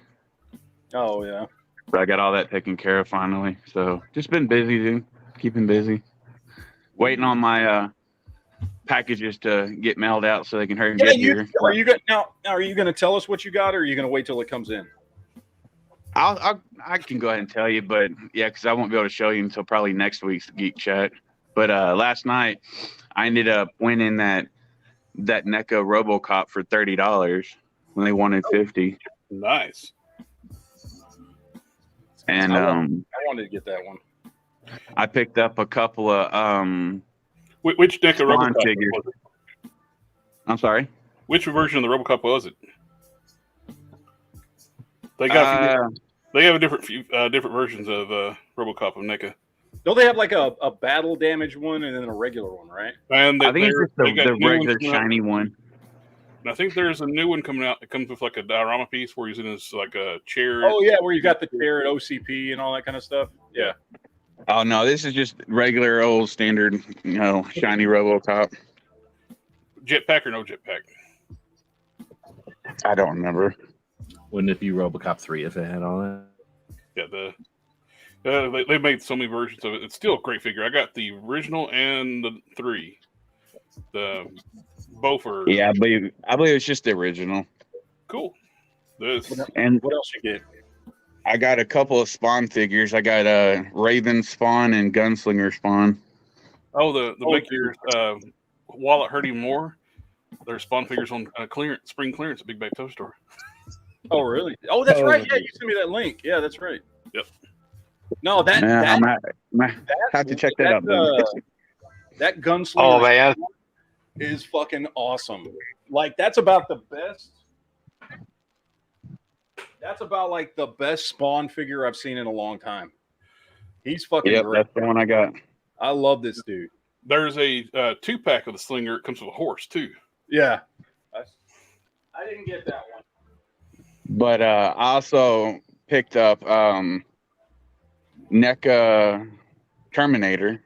[SPEAKER 1] Oh yeah.
[SPEAKER 6] But I got all that taken care of finally. So just been busy, dude. Keeping busy. Waiting on my packages to get mailed out so they can hurry and get here.
[SPEAKER 1] Are you going to tell us what you got, or are you going to wait till it comes in?
[SPEAKER 6] I can go ahead and tell you, but yeah, because I won't be able to show you until probably next week's Geek Chat. But last night I ended up winning that NECA RoboCop for $30 when they wanted $50.
[SPEAKER 2] Nice.
[SPEAKER 6] And
[SPEAKER 1] I wanted to get that one.
[SPEAKER 6] I picked up a couple of
[SPEAKER 2] Which deck of
[SPEAKER 6] Spawn
[SPEAKER 2] RoboCop
[SPEAKER 6] figures.
[SPEAKER 2] was it?
[SPEAKER 6] I'm sorry.
[SPEAKER 2] Which version of the RoboCop was it? They got they have a different versions of RoboCop of NECA.
[SPEAKER 1] Don't they have like a battle damage one and then a regular one, right?
[SPEAKER 2] And
[SPEAKER 6] I think it's just
[SPEAKER 2] they got
[SPEAKER 6] the
[SPEAKER 2] new ones
[SPEAKER 6] regular
[SPEAKER 2] coming out.
[SPEAKER 6] shiny one.
[SPEAKER 2] And I think there's a new one coming out. It comes with like a diorama piece where he's in his like a chair.
[SPEAKER 1] Oh yeah, where you got the chair at OCP and all that kind of stuff. Yeah.
[SPEAKER 6] Oh no, this is just regular old standard, shiny RoboCop.
[SPEAKER 2] Jetpack or no jetpack?
[SPEAKER 6] I don't remember.
[SPEAKER 3] Wouldn't it be RoboCop 3 if it had all that?
[SPEAKER 2] Yeah, they made so many versions of it. It's still a great figure. I got the original and the 3. Both are
[SPEAKER 6] Yeah, I believe it's just the original.
[SPEAKER 2] cool. This
[SPEAKER 6] And
[SPEAKER 1] What else you get?
[SPEAKER 6] I got a couple of Spawn figures. I got a Raven Spawn and Gunslinger Spawn.
[SPEAKER 2] the big figures. Wallet hurt even more. There's Spawn figures on spring clearance at Big Bag Toy Store.
[SPEAKER 1] Oh really? Oh, that's right. Yeah, you sent me that link. Yeah, that's right.
[SPEAKER 2] Yep.
[SPEAKER 1] No,
[SPEAKER 6] I have to check that out.
[SPEAKER 1] That gunslinger
[SPEAKER 4] Oh man,
[SPEAKER 1] is fucking awesome. Like that's about the best. That's about like the best Spawn figure I've seen in a long time. He's fucking
[SPEAKER 6] Yep,
[SPEAKER 1] great.
[SPEAKER 6] that's the one I got.
[SPEAKER 1] I love this dude.
[SPEAKER 2] There's a 2-pack of the Slinger. It comes with a horse too.
[SPEAKER 1] Yeah. I didn't get that one.
[SPEAKER 6] But I also picked up NECA Terminator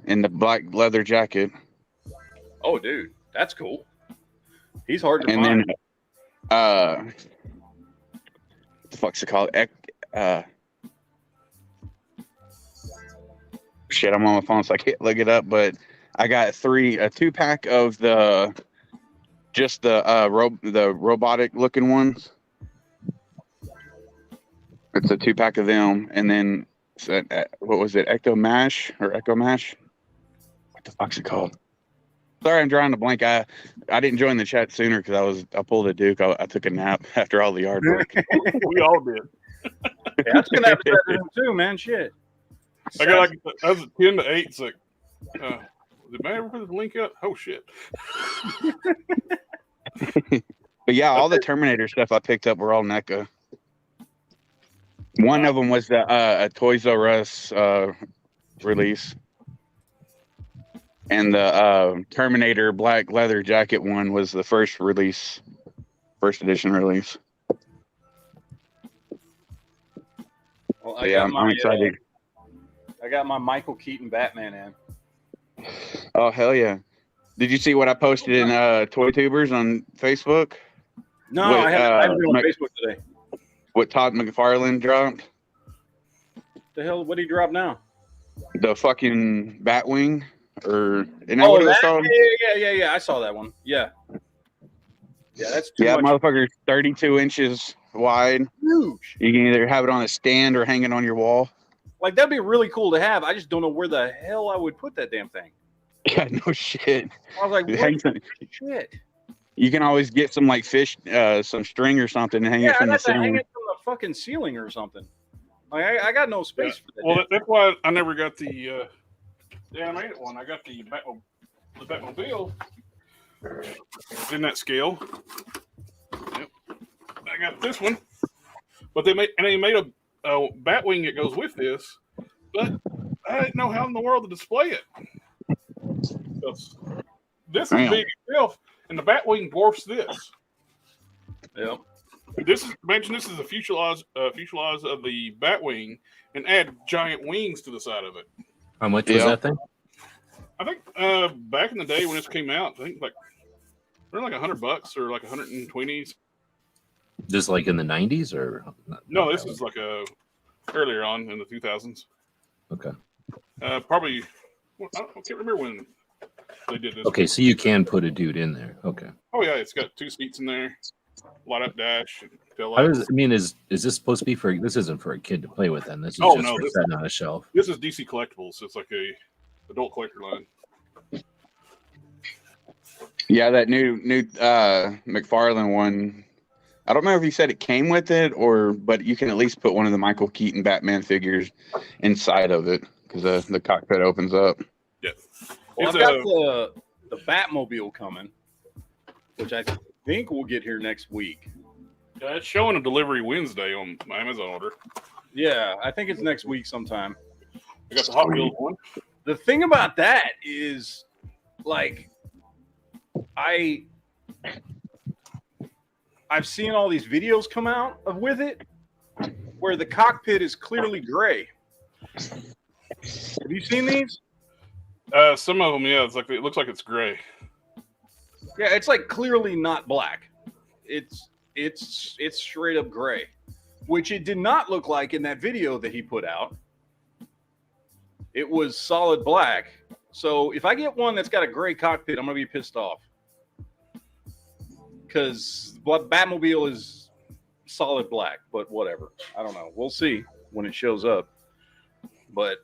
[SPEAKER 6] in the black leather jacket.
[SPEAKER 1] Oh, dude, that's cool. He's hard to
[SPEAKER 6] And
[SPEAKER 1] find.
[SPEAKER 6] then what the fuck's it called? Shit, I'm on my phone, so I can't look it up. But I got a 2-pack of the robotic looking ones. It's a 2-pack of them, and then what was it? Echo Mash or Echo Mash? What the fuck's it called? Sorry, I'm drawing a blank. I didn't join the chat sooner because I pulled a Duke. I took a nap after all the yard work.
[SPEAKER 2] We all did.
[SPEAKER 1] Yeah, that's gonna happen to him too, man. Shit.
[SPEAKER 2] I got like I was 10 to 8. It's like, did I ever put the link up? Oh shit.
[SPEAKER 6] But yeah, all the Terminator stuff I picked up were all NECA. One of them was a Toys R Us release, and the Terminator black leather jacket one was the first edition release.
[SPEAKER 1] Well,
[SPEAKER 6] I'm excited.
[SPEAKER 1] I got my Michael Keaton Batman in.
[SPEAKER 6] Oh hell yeah! Did you see what I posted in Toy Tubers on Facebook?
[SPEAKER 1] No, I haven't been on Facebook today.
[SPEAKER 6] What Todd McFarlane dropped?
[SPEAKER 1] The hell? What did he drop now?
[SPEAKER 6] The fucking Batwing, or isn't that what it was called?
[SPEAKER 1] Yeah. I saw that one. Yeah, that's too much.
[SPEAKER 6] Motherfucker, 32 inches wide.
[SPEAKER 1] Huge.
[SPEAKER 6] You can either have it on a stand or hang it on your wall.
[SPEAKER 1] Like that'd be really cool to have. I just don't know where the hell I would put that damn thing.
[SPEAKER 6] Yeah, no shit.
[SPEAKER 1] I was like, what shit?
[SPEAKER 6] You can always get some like fish, some string or something, and hang it from the ceiling.
[SPEAKER 1] Hang it from the fucking ceiling or something. Like I got no space for that.
[SPEAKER 2] Well, that's why I never got the animated one. I got the Batmobile in that scale. Yep. I got this one, but they made a Batwing that goes with this, but I didn't know how in the world to display it. This is big itself, and the Batwing dwarfs this.
[SPEAKER 1] Yep.
[SPEAKER 2] Imagine this is a fuselage of the Batwing, and add giant wings to the side of it.
[SPEAKER 3] How much was that thing?
[SPEAKER 2] I think back in the day when this came out, I think like $100 or like 120.
[SPEAKER 3] Just like in the 90s or
[SPEAKER 2] no? This is like earlier on in the 2000s.
[SPEAKER 3] Okay.
[SPEAKER 2] Probably. Well, I can't remember when they did this.
[SPEAKER 3] Okay, so you can put a dude in there. Okay.
[SPEAKER 2] Oh yeah, it's got 2 seats in there, light up dash.
[SPEAKER 3] Is this supposed to be for? This isn't for a kid to play with. Then this is just for setting on a shelf.
[SPEAKER 2] This is DC Collectibles. It's like a adult collector line.
[SPEAKER 6] Yeah, that new McFarlane one. I don't know if he said it came with it but you can at least put one of the Michael Keaton Batman figures inside of it because the cockpit opens up.
[SPEAKER 2] Yeah.
[SPEAKER 1] Well, I've got the Batmobile coming, which I think we'll get here next week.
[SPEAKER 2] Yeah, it's showing a delivery Wednesday on my Amazon order.
[SPEAKER 1] Yeah, I think it's next week sometime.
[SPEAKER 2] I got the Hot Wheels one.
[SPEAKER 1] The thing about that is, like, I've seen all these videos come out with it where the cockpit is clearly gray. Have you seen these?
[SPEAKER 2] Some of them, yeah. It looks like it's gray.
[SPEAKER 1] Yeah, it's like clearly not black. It's straight up gray, which it did not look like in that video that he put out. It was solid black. So if I get one that's got a gray cockpit, I'm gonna be pissed off. Because Batmobile is solid black, but whatever. I don't know. We'll see when it shows up. But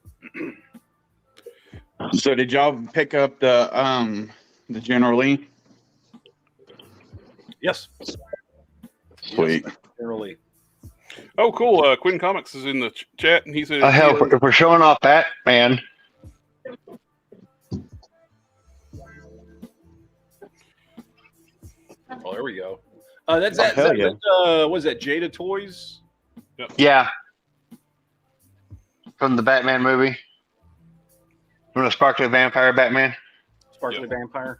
[SPEAKER 6] so did y'all pick up the General Lee?
[SPEAKER 1] Yes.
[SPEAKER 6] Sweet.
[SPEAKER 1] Yes, General Lee.
[SPEAKER 2] Oh, cool. Quinn Comics is in the chat, and he said,
[SPEAKER 4] hell, if we're showing off Batman,
[SPEAKER 1] Oh, there we go. That's that. Was that Jada Toys?
[SPEAKER 2] Yep.
[SPEAKER 4] yeah, from the Batman movie, from the Sparkly Vampire Batman.
[SPEAKER 1] Sparkly Vampire.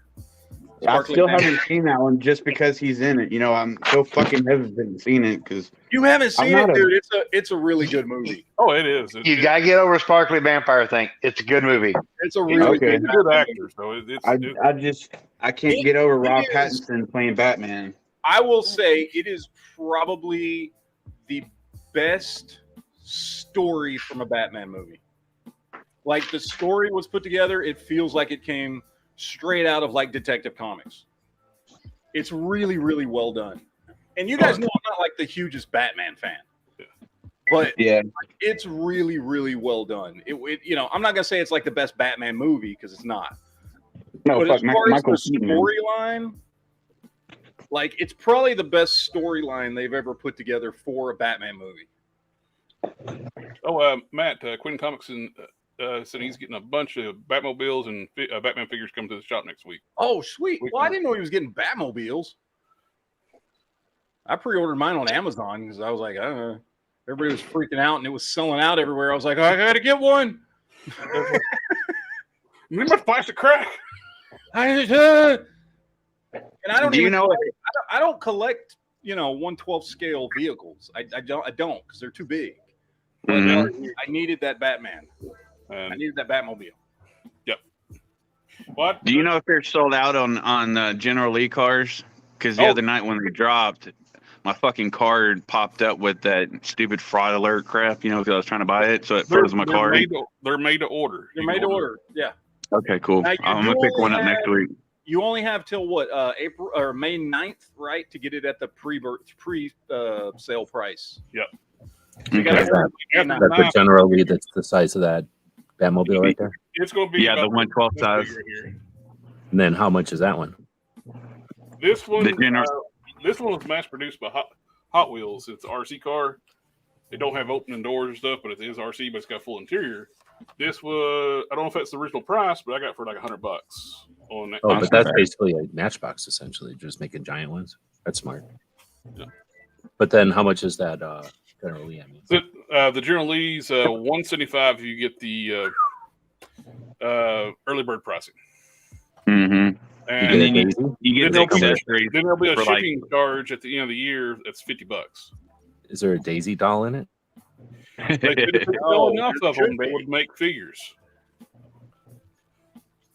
[SPEAKER 6] I still haven't seen that one just because he's in it. You know, I'm so fucking hesitant seeing it because
[SPEAKER 1] you haven't seen it, dude. It's a really good movie.
[SPEAKER 2] Oh, it is.
[SPEAKER 4] You gotta get over a Sparkly Vampire thing. It's a good movie.
[SPEAKER 1] It's a really
[SPEAKER 6] Okay.
[SPEAKER 2] He's a good actor, so
[SPEAKER 6] I can't get over Rob Pattinson playing Batman.
[SPEAKER 1] I will say it is probably the best story from a Batman movie. Like the story was put together, it feels like it came straight out of like Detective Comics. It's really, really well done. And you guys know I'm not like the hugest Batman fan, but
[SPEAKER 6] Yeah.
[SPEAKER 1] it's really, really well done. You know, I'm not gonna say it's like the best Batman movie because it's not.
[SPEAKER 6] No,
[SPEAKER 1] But
[SPEAKER 6] fuck,
[SPEAKER 1] as far as
[SPEAKER 6] Michael
[SPEAKER 1] the
[SPEAKER 6] Keaton, man.
[SPEAKER 1] storyline, like it's probably the best storyline they've ever put together for a Batman movie.
[SPEAKER 2] Oh, Matt, Quinn Comics said he's getting a bunch of Batmobiles and Batman figures coming to the shop next week.
[SPEAKER 1] Oh, sweet. Well, I didn't know he was getting Batmobiles. I pre-ordered mine on Amazon because I was like, I don't know. Everybody was freaking out and it was selling out everywhere. I was like, oh, I gotta get one.
[SPEAKER 2] You must plastic crack.
[SPEAKER 1] And I don't
[SPEAKER 6] Do you
[SPEAKER 1] even
[SPEAKER 6] know?
[SPEAKER 1] I don't collect, you know, 1/12 scale vehicles. I don't because they're too big. But I needed that Batman. I needed that Batmobile.
[SPEAKER 2] Yep. What?
[SPEAKER 6] Do you know if they're sold out on General Lee cars? Because the other night when they dropped, my fucking card popped up with that stupid fraud alert crap. You know, because I was trying to buy it, so it froze my card.
[SPEAKER 2] They're made to order.
[SPEAKER 1] They're made to order. Yeah.
[SPEAKER 6] Okay, cool.
[SPEAKER 1] Now,
[SPEAKER 6] I'm gonna pick one up next week.
[SPEAKER 1] You only have till what April or May 9th, right, to get it at the pre-sale price.
[SPEAKER 2] Yep.
[SPEAKER 1] So you gotta
[SPEAKER 3] That's the General Lee. That's the size of that Batmobile right there.
[SPEAKER 2] It's going to be
[SPEAKER 6] the 1/12 size.
[SPEAKER 3] And then how much is that one?
[SPEAKER 2] This one, this one was mass produced by Hot Wheels. It's an RC car. They don't have opening doors and stuff, but it is RC, but it's got full interior. This was, I don't know if that's the original price, but I got it for like $100 on that.
[SPEAKER 3] Oh, but that's basically a Matchbox essentially, just making giant ones. That's smart.
[SPEAKER 2] Yeah.
[SPEAKER 3] But then how much is that General Lee? I mean,
[SPEAKER 2] the General Lee's $175 if you get the early bird pricing.
[SPEAKER 6] Mm-hmm.
[SPEAKER 2] And
[SPEAKER 6] then you get the accessories.
[SPEAKER 2] Then there'll be a shipping charge at the end of the year. That's $50.
[SPEAKER 3] Is there a Daisy doll in it?
[SPEAKER 2] They couldn't sell enough of them. They would make figures.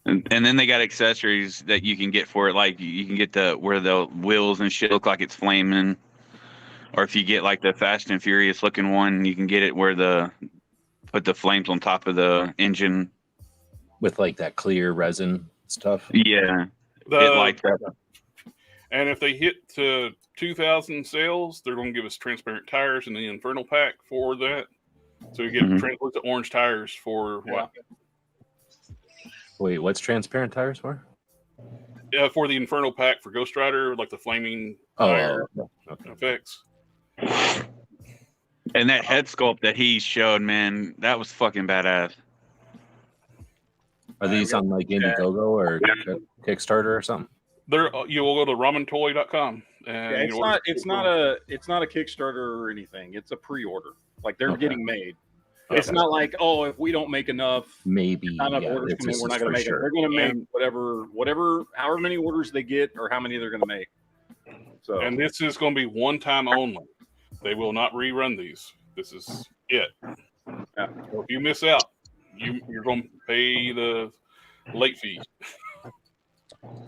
[SPEAKER 6] And then they got accessories that you can get for it, like you can get where the wheels and shit look like it's flaming, or if you get like the Fast and Furious looking one, you can get it where put the flames on top of the engine
[SPEAKER 3] with like that clear resin stuff.
[SPEAKER 6] Yeah, it lights up.
[SPEAKER 2] And if they hit 2,000 sales, they're going to give us transparent tires in the Infernal Pack for that. So you get translucent orange tires for what?
[SPEAKER 3] Wait, what's transparent tires for?
[SPEAKER 2] For the Infernal Pack for Ghost Rider, like the flaming tire effects.
[SPEAKER 6] And that head sculpt that he showed, man, that was fucking badass.
[SPEAKER 3] Are these on like Indiegogo or Kickstarter or something?
[SPEAKER 2] You will go to ramentoy.com. And
[SPEAKER 1] it's not a Kickstarter or anything. It's a pre-order. Like they're getting made. Okay. It's not like, oh, if we don't make enough,
[SPEAKER 3] maybe
[SPEAKER 1] not enough orders come in, we're not going to make it. They're going to make whatever, however many orders they get or how many they're going to make. So,
[SPEAKER 2] and this is going to be one time only. They will not rerun these. This is it.
[SPEAKER 1] Yeah.
[SPEAKER 2] So if you miss out, you're going to pay the late fee.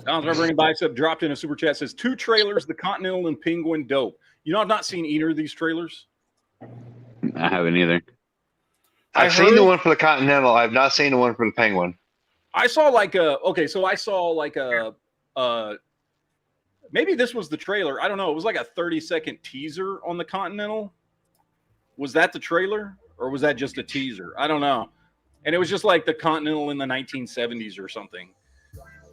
[SPEAKER 1] Don's Reverend Bicep dropped in a super chat, says 2 trailers, the Continental and Penguin, dope. You know, I've not seen either of these trailers.
[SPEAKER 6] I haven't either.
[SPEAKER 4] I've seen the one for the Continental. I've not seen the one for the Penguin.
[SPEAKER 1] I saw maybe this was the trailer. I don't know. It was like a 30-second teaser on the Continental. Was that the trailer or was that just a teaser? I don't know. And it was just like the Continental in the 1970s or something.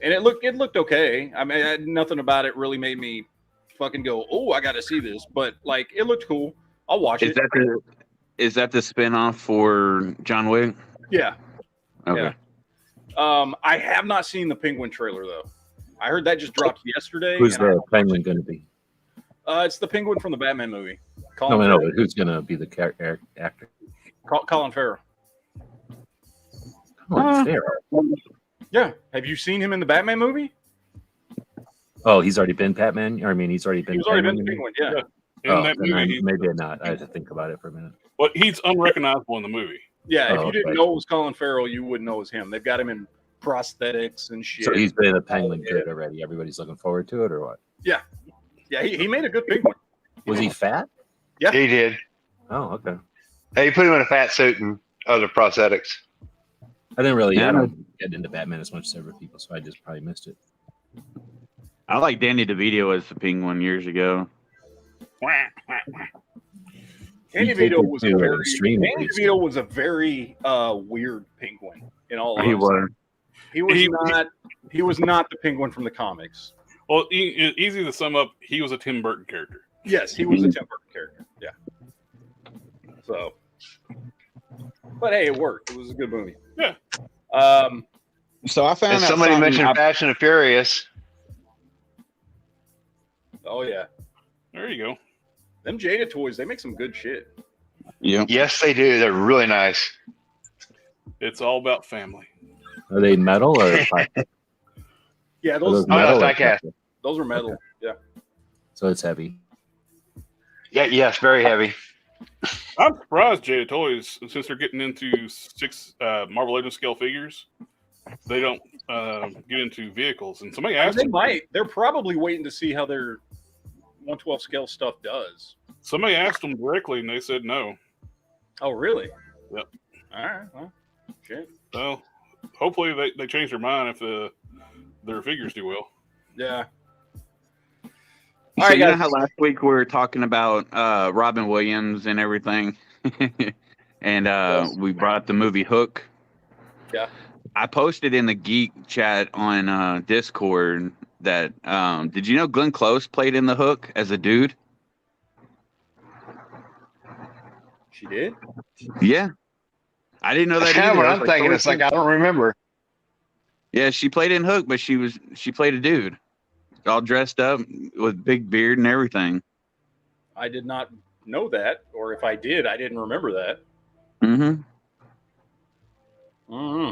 [SPEAKER 1] And it looked okay. I mean, nothing about it really made me fucking go, oh, I got to see this. But like, it looked cool. I'll watch it.
[SPEAKER 6] Is that the spinoff for John Wick?
[SPEAKER 1] Yeah.
[SPEAKER 6] Okay.
[SPEAKER 1] Yeah. I have not seen the Penguin trailer though. I heard that just dropped yesterday.
[SPEAKER 3] Who's the Penguin going to be?
[SPEAKER 1] It's the Penguin from the Batman movie.
[SPEAKER 3] No, but who's going to be the actor?
[SPEAKER 1] Colin Farrell.
[SPEAKER 3] Colin Farrell.
[SPEAKER 1] Yeah. Have you seen him in the Batman movie?
[SPEAKER 3] Oh, he's already been Batman? I mean, he's already been
[SPEAKER 1] the Penguin, yeah.
[SPEAKER 2] In that movie,
[SPEAKER 3] maybe not. I had to think about it for a minute.
[SPEAKER 2] But he's unrecognizable in the movie.
[SPEAKER 1] Yeah, if you didn't know it was Colin Farrell, you wouldn't know it was him. They've got him in prosthetics and shit.
[SPEAKER 3] So he's been a Penguin good already. Everybody's looking forward to it, or what?
[SPEAKER 1] Yeah. Yeah, he made a good Penguin.
[SPEAKER 3] Was he fat?
[SPEAKER 1] Yeah.
[SPEAKER 4] He did.
[SPEAKER 3] Oh, okay.
[SPEAKER 4] Hey, you put him in a fat suit and other prosthetics.
[SPEAKER 3] I didn't really I don't get into Batman as much as other people, so I just probably missed it.
[SPEAKER 6] I like Danny DeVito as the Penguin years ago.
[SPEAKER 1] Andy
[SPEAKER 3] He
[SPEAKER 1] Vito
[SPEAKER 3] took it
[SPEAKER 1] was
[SPEAKER 3] to
[SPEAKER 1] a
[SPEAKER 3] an
[SPEAKER 1] very
[SPEAKER 3] extreme,
[SPEAKER 1] Andy
[SPEAKER 3] basically.
[SPEAKER 1] Vito was a very weird penguin. In all
[SPEAKER 6] He
[SPEAKER 1] honesty.
[SPEAKER 6] was.
[SPEAKER 1] He was not the penguin from the comics.
[SPEAKER 2] Well, easy to sum up. He was a Tim Burton character.
[SPEAKER 1] Yes, he was a Tim Burton character. Yeah. So, but hey, it worked. It was a good movie.
[SPEAKER 2] Yeah.
[SPEAKER 6] So I found
[SPEAKER 4] And
[SPEAKER 6] out
[SPEAKER 4] somebody
[SPEAKER 6] something
[SPEAKER 4] mentioned Fast and the Furious.
[SPEAKER 1] Oh yeah.
[SPEAKER 2] There you go.
[SPEAKER 1] Them Jada toys, they make some good shit.
[SPEAKER 6] Yeah.
[SPEAKER 4] Yes, they do. They're really nice.
[SPEAKER 2] It's all about family.
[SPEAKER 3] Are they metal or plastic?
[SPEAKER 1] Yeah,
[SPEAKER 3] Are
[SPEAKER 1] those
[SPEAKER 3] those metal
[SPEAKER 4] it's
[SPEAKER 3] or
[SPEAKER 4] like that.
[SPEAKER 3] plastic?
[SPEAKER 1] those are metal.
[SPEAKER 3] Okay.
[SPEAKER 1] Yeah.
[SPEAKER 3] So it's heavy.
[SPEAKER 4] Yeah, yes, very heavy.
[SPEAKER 2] I'm surprised Jada Toys, since they're getting into 6 Marvel Legends scale figures, they don't get into vehicles. And somebody asked
[SPEAKER 1] They
[SPEAKER 2] them,
[SPEAKER 1] might. They're probably waiting to see how their 112 scale stuff does.
[SPEAKER 2] somebody asked them directly, and they said no.
[SPEAKER 1] Oh, really?
[SPEAKER 2] Yep.
[SPEAKER 1] All right. Well, shit.
[SPEAKER 2] So hopefully they change their mind if their figures do well.
[SPEAKER 1] Yeah.
[SPEAKER 6] So
[SPEAKER 1] All right,
[SPEAKER 6] you know
[SPEAKER 1] guys.
[SPEAKER 6] how last week we were talking about Robin Williams and everything, and
[SPEAKER 1] Yes.
[SPEAKER 6] we brought up the movie Hook.
[SPEAKER 1] Yeah.
[SPEAKER 6] I posted in the Geek chat on Discord that did you know Glenn Close played in the Hook as a dude?
[SPEAKER 1] She did?
[SPEAKER 6] Yeah, I didn't know
[SPEAKER 4] That's
[SPEAKER 6] that
[SPEAKER 4] kind of
[SPEAKER 6] either.
[SPEAKER 4] what
[SPEAKER 6] I
[SPEAKER 4] I'm
[SPEAKER 6] was like,
[SPEAKER 4] thinking.
[SPEAKER 6] holy
[SPEAKER 4] It's like
[SPEAKER 6] shit.
[SPEAKER 4] I don't remember.
[SPEAKER 6] Yeah, she played in Hook, but she played a dude, all dressed up with big beard and everything.
[SPEAKER 1] I did not know that, or if I did, I didn't remember that.
[SPEAKER 6] Mm-hmm.
[SPEAKER 1] Mm-hmm.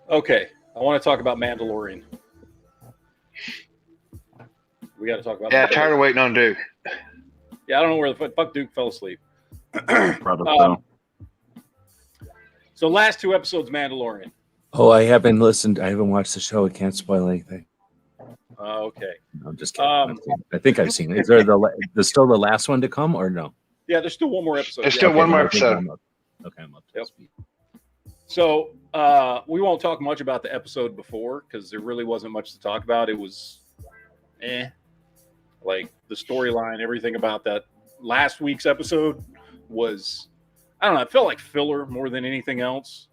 [SPEAKER 1] Okay, I want to talk about Mandalorian. We got to talk about.
[SPEAKER 4] Yeah,
[SPEAKER 1] Mandalorian.
[SPEAKER 4] tired of waiting on Duke.
[SPEAKER 1] Yeah, I don't know where the fuck Duke fell asleep.
[SPEAKER 6] Probably
[SPEAKER 1] Um, So last 2 episodes, Mandalorian.
[SPEAKER 3] Oh, I haven't listened. I haven't watched the show. I can't spoil anything.
[SPEAKER 1] Okay.
[SPEAKER 3] No, I'm just kidding.
[SPEAKER 1] Um,
[SPEAKER 3] I think I've seen it. Is there there's still the last one to come or no?
[SPEAKER 1] Yeah, there's still one more episode.
[SPEAKER 4] There's
[SPEAKER 1] yeah.
[SPEAKER 4] still one more
[SPEAKER 3] I think
[SPEAKER 4] episode.
[SPEAKER 3] I'm up. Okay, I'm up to
[SPEAKER 1] Yep.
[SPEAKER 3] speed.
[SPEAKER 1] So we won't talk much about the episode before because there really wasn't much to talk about. It was, like the storyline, everything about that last week's episode was, I don't know. It felt like filler more than anything else.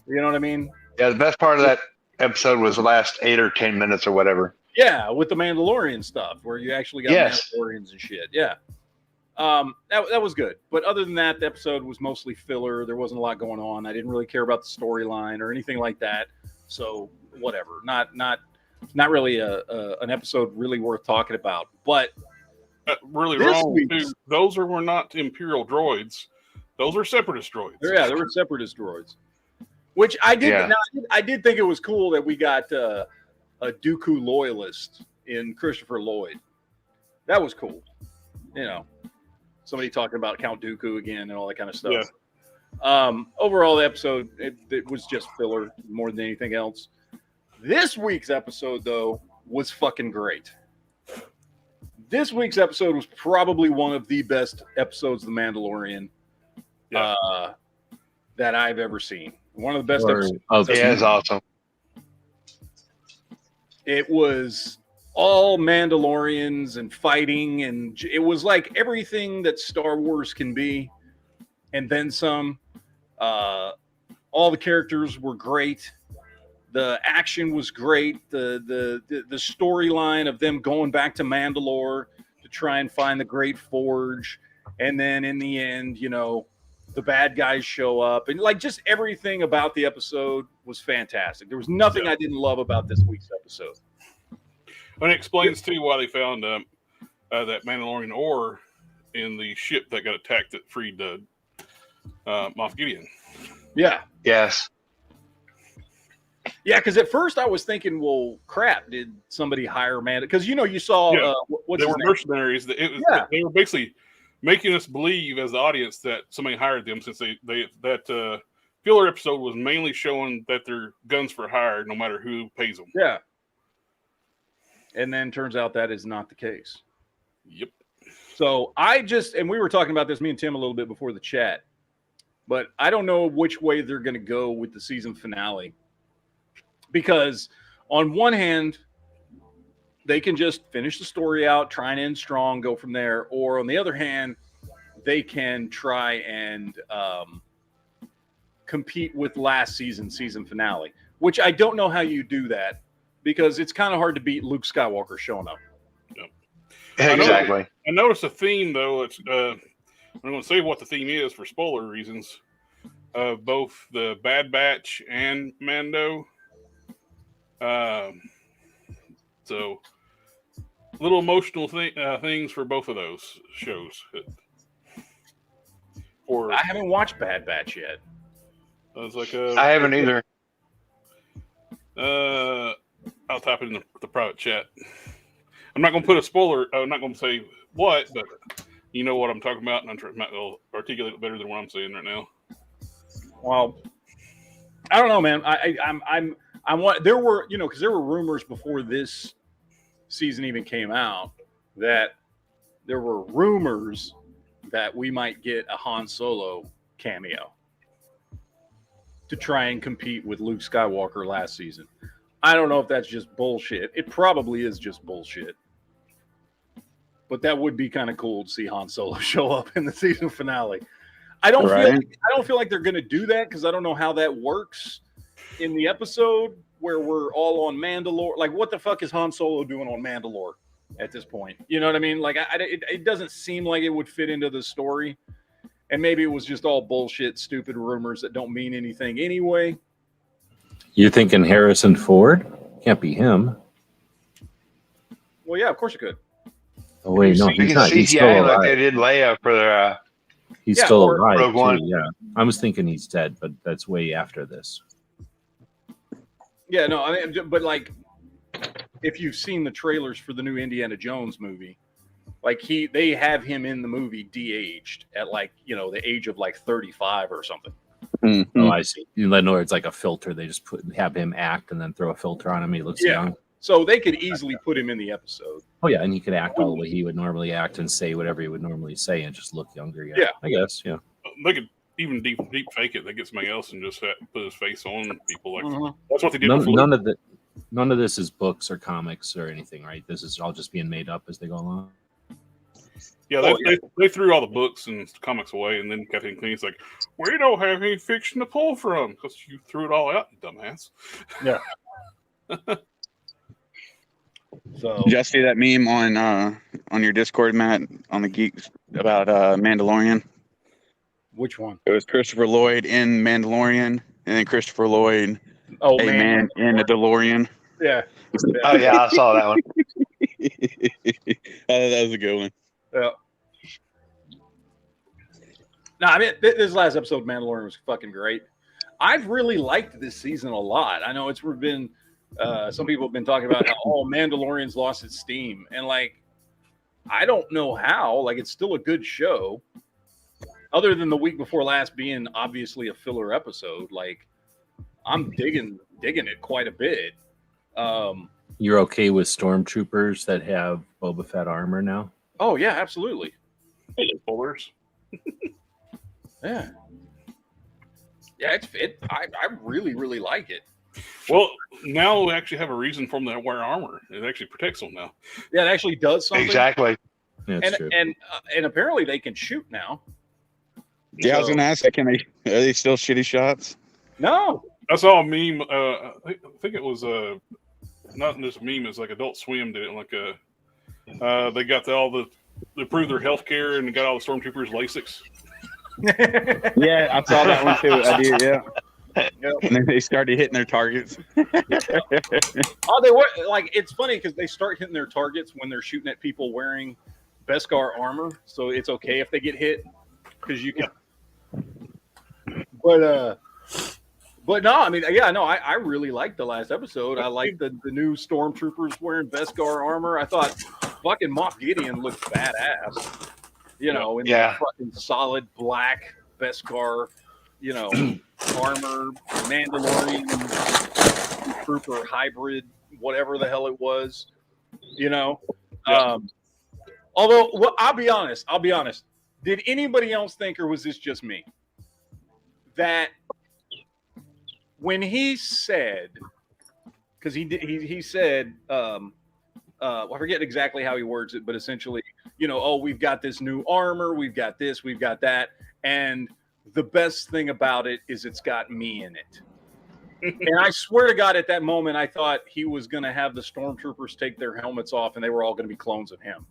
[SPEAKER 1] You know what I mean?
[SPEAKER 4] Yeah, the best part of that episode was the last 8 or 10 minutes or whatever.
[SPEAKER 1] Yeah, with the Mandalorian stuff where you actually got
[SPEAKER 4] Yes.
[SPEAKER 1] Mandalorians and shit. Yeah. That was good. But other than that, the episode was mostly filler. There wasn't a lot going on. I didn't really care about the storyline or anything like that. So whatever. Not really an episode really worth talking about. But
[SPEAKER 2] Really
[SPEAKER 1] This
[SPEAKER 2] wrong.
[SPEAKER 1] week's-
[SPEAKER 2] Too. Those were not Imperial droids. Those were Separatist droids.
[SPEAKER 1] yeah, there were separatist droids. Which I did.
[SPEAKER 4] Yeah.
[SPEAKER 1] Now, I did think it was cool that we got a Dooku loyalist in Christopher Lloyd. That was cool. You know, somebody talking about Count Dooku again and all that kind of stuff.
[SPEAKER 2] Yeah.
[SPEAKER 1] Overall, the episode it was just filler more than anything else. This week's episode, though, was fucking great. This week's episode was probably one of the best episodes of The Mandalorian that I've ever seen. One of the best episodes.
[SPEAKER 4] Yeah, it's awesome.
[SPEAKER 1] It was all Mandalorians and fighting, and it was like everything that Star Wars can be, and then some. All the characters were great. The action was great. The storyline of them going back to Mandalore to try and find the Great Forge, and then in the end, you know, the bad guys show up, and like just everything about the episode was fantastic. There was nothing I didn't love about this week's episode.
[SPEAKER 2] And it explains too why they found that Mandalorian ore in the ship that got attacked that freed Moff Gideon.
[SPEAKER 1] Yeah.
[SPEAKER 4] Yes.
[SPEAKER 1] Yeah, because at first I was thinking, well, crap, did somebody hire Mando? Because, you know, you saw
[SPEAKER 2] Yeah.
[SPEAKER 1] what's
[SPEAKER 2] They
[SPEAKER 1] his
[SPEAKER 2] were
[SPEAKER 1] name?
[SPEAKER 2] mercenaries.
[SPEAKER 1] Yeah.
[SPEAKER 2] They were basically making us believe as the audience that somebody hired them, since that filler episode was mainly showing that they're guns for hire no matter who pays them.
[SPEAKER 1] Yeah. And then turns out that is not the case.
[SPEAKER 2] Yep.
[SPEAKER 1] So and we were talking about this, me and Tim, a little bit before the chat, but I don't know which way they're going to go with the season finale. Because on one hand, they can just finish the story out, try and end strong, go from there. Or on the other hand, they can try and compete with last season finale, which I don't know how you do that because it's kind of hard to beat Luke Skywalker showing up.
[SPEAKER 4] Exactly.
[SPEAKER 2] I noticed a theme though. It's I'm going to say what the theme is for spoiler reasons. Both the Bad Batch and Mando. So little emotional things for both of those shows.
[SPEAKER 1] I haven't watched Bad Batch yet.
[SPEAKER 2] It's like
[SPEAKER 4] I haven't either.
[SPEAKER 2] I'll type it in the private chat. I'm not going to put a spoiler. I'm not going to say what, but you know what I'm talking about, and I'm trying to articulate it better than what I'm saying right now.
[SPEAKER 1] Well, I don't know, man. I want. There were, because there were rumors before this season even came out that there were rumors that we might get a Han Solo cameo to try and compete with Luke Skywalker last season. I don't know if that's just bullshit. It probably is just bullshit. But that would be kind of cool to see Han Solo show up in the season finale. I don't feel like they're going to do that because I don't know how that works in the episode where we're all on Mandalore. Like, what the fuck is Han Solo doing on Mandalore at this point? You know what I mean? Like, it doesn't seem like it would fit into the story. And maybe it was just all bullshit, stupid rumors that don't mean anything anyway.
[SPEAKER 3] You're thinking Harrison Ford? Can't be him.
[SPEAKER 1] Well, yeah, of course it could.
[SPEAKER 3] Oh wait, no, he's not. He's still
[SPEAKER 4] CGI like
[SPEAKER 3] alive.
[SPEAKER 4] they did Leia for their.
[SPEAKER 3] He's still alive.
[SPEAKER 4] Rogue One.
[SPEAKER 3] Too, yeah, I was thinking he's dead, but that's way after this.
[SPEAKER 1] Yeah, no, I mean, but like, if you've seen the trailers for the new Indiana Jones movie, like they have him in the movie de-aged at like, the age of like 35 or something.
[SPEAKER 3] Mm-hmm. Oh, I see. In other words, like a filter. They just have him act and then throw a filter on him. He looks young.
[SPEAKER 1] So they could easily put him in the episode.
[SPEAKER 3] Oh yeah, and he could act all the way he would normally act and say whatever he would normally say and just look younger. Yeah, I guess. Yeah,
[SPEAKER 2] they could even deep fake it. They get somebody else and just put his face on people. Like that's what they did.
[SPEAKER 3] None of this is books or comics or anything, right? This is all just being made up as they go along.
[SPEAKER 2] Yeah, they threw all the books and comics away, and then Kathleen Keenan's like, "We don't have any fiction to pull from because you threw it all out, you dumbass."
[SPEAKER 1] Yeah. So,
[SPEAKER 6] did you see that meme on your Discord, Matt, on the Geeks about Mandalorian?
[SPEAKER 1] Which one?
[SPEAKER 6] It was Christopher Lloyd in Mandalorian, and then Christopher Lloyd, man in a DeLorean.
[SPEAKER 1] Yeah.
[SPEAKER 4] Oh yeah, I saw that one.
[SPEAKER 6] That was a good one.
[SPEAKER 1] Yeah. No, I mean, this last episode of Mandalorian was fucking great. I've really liked this season a lot. I know it's been some people have been talking about how Mandalorian's lost its steam, and like, I don't know how. Like, it's still a good show, other than the week before last being obviously a filler episode. Like, I'm digging it quite a bit.
[SPEAKER 3] You're okay with stormtroopers that have Boba Fett armor now?
[SPEAKER 1] Oh yeah, absolutely.
[SPEAKER 2] Spoilers.
[SPEAKER 1] Yeah. Yeah, I really, really like it.
[SPEAKER 2] Well, now we actually have a reason for them to wear armor. It actually protects them now.
[SPEAKER 1] Yeah, it actually does something.
[SPEAKER 4] Exactly.
[SPEAKER 3] Yeah, that's true.
[SPEAKER 1] And apparently they can shoot now.
[SPEAKER 6] Yeah, I was gonna ask, are they still shitty shots?
[SPEAKER 1] No.
[SPEAKER 2] I saw a meme. I think it was not just a meme. It's like Adult Swim did it. Like they got they proved their health care and got all the stormtroopers LASIKs.
[SPEAKER 6] Yeah, I saw that one too. I did. Yeah. Yep. And then they started hitting their targets.
[SPEAKER 1] Oh, they were like, it's funny because they start hitting their targets when they're shooting at people wearing Beskar armor, so it's okay if they get hit because you can. But no, I mean, yeah, no, I really liked the last episode. I liked the new stormtroopers wearing Beskar armor. I thought fucking Moff Gideon looked badass, in the fucking solid black Beskar, armor, Mandalorian trooper hybrid, whatever the hell it was, Although, I'll be honest. Did anybody else think, or was this just me, that when he said, because he said, I forget exactly how he words it, but essentially, oh, we've got this new armor, we've got this, we've got that, and the best thing about it is it's got me in it. And I swear to God, at that moment, I thought he was going to have the stormtroopers take their helmets off, and they were all going to be clones of him.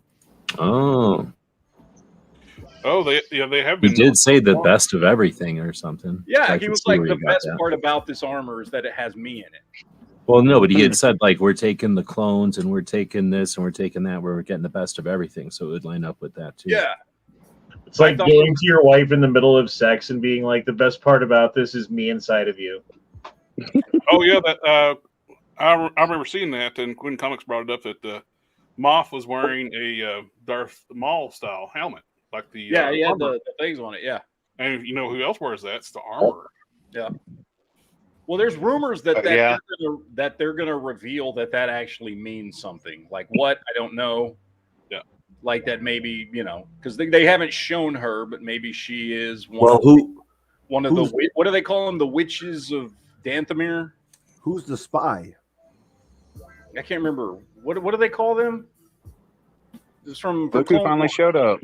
[SPEAKER 3] Oh,
[SPEAKER 2] they have
[SPEAKER 3] he
[SPEAKER 2] been.
[SPEAKER 3] did say the best of everything or something.
[SPEAKER 1] Yeah,
[SPEAKER 3] I
[SPEAKER 1] he
[SPEAKER 3] can
[SPEAKER 1] was
[SPEAKER 3] see
[SPEAKER 1] like,
[SPEAKER 3] where
[SPEAKER 1] the
[SPEAKER 3] you got
[SPEAKER 1] best
[SPEAKER 3] that.
[SPEAKER 1] part about this armor is that it has me in it.
[SPEAKER 3] Well, no, but he had said like we're taking the clones and we're taking this and we're taking that. Where we're getting the best of everything, so it would line up with that too.
[SPEAKER 1] Yeah.
[SPEAKER 7] It's like going to your wife in the middle of sex and being like, the best part about this is me inside of you.
[SPEAKER 2] Oh yeah, that I remember seeing that, and Quinn Comics brought it up that Moff was wearing a Darth Maul style helmet, like the
[SPEAKER 1] He had
[SPEAKER 2] armor.
[SPEAKER 1] the things on it. Yeah.
[SPEAKER 2] And you know who else wears that? It's the armor.
[SPEAKER 1] Yeah. Well, there's rumors that
[SPEAKER 4] Yeah.
[SPEAKER 1] they're gonna reveal that actually means something. Like what? I don't know.
[SPEAKER 2] Yeah.
[SPEAKER 1] Like that maybe, because they haven't shown her, but maybe she is one
[SPEAKER 8] Well,
[SPEAKER 1] of the what do they call them? The witches of Danthamir?
[SPEAKER 8] who's the spy?
[SPEAKER 1] I can't remember. What do they call them? It's from
[SPEAKER 6] Look who finally showed up.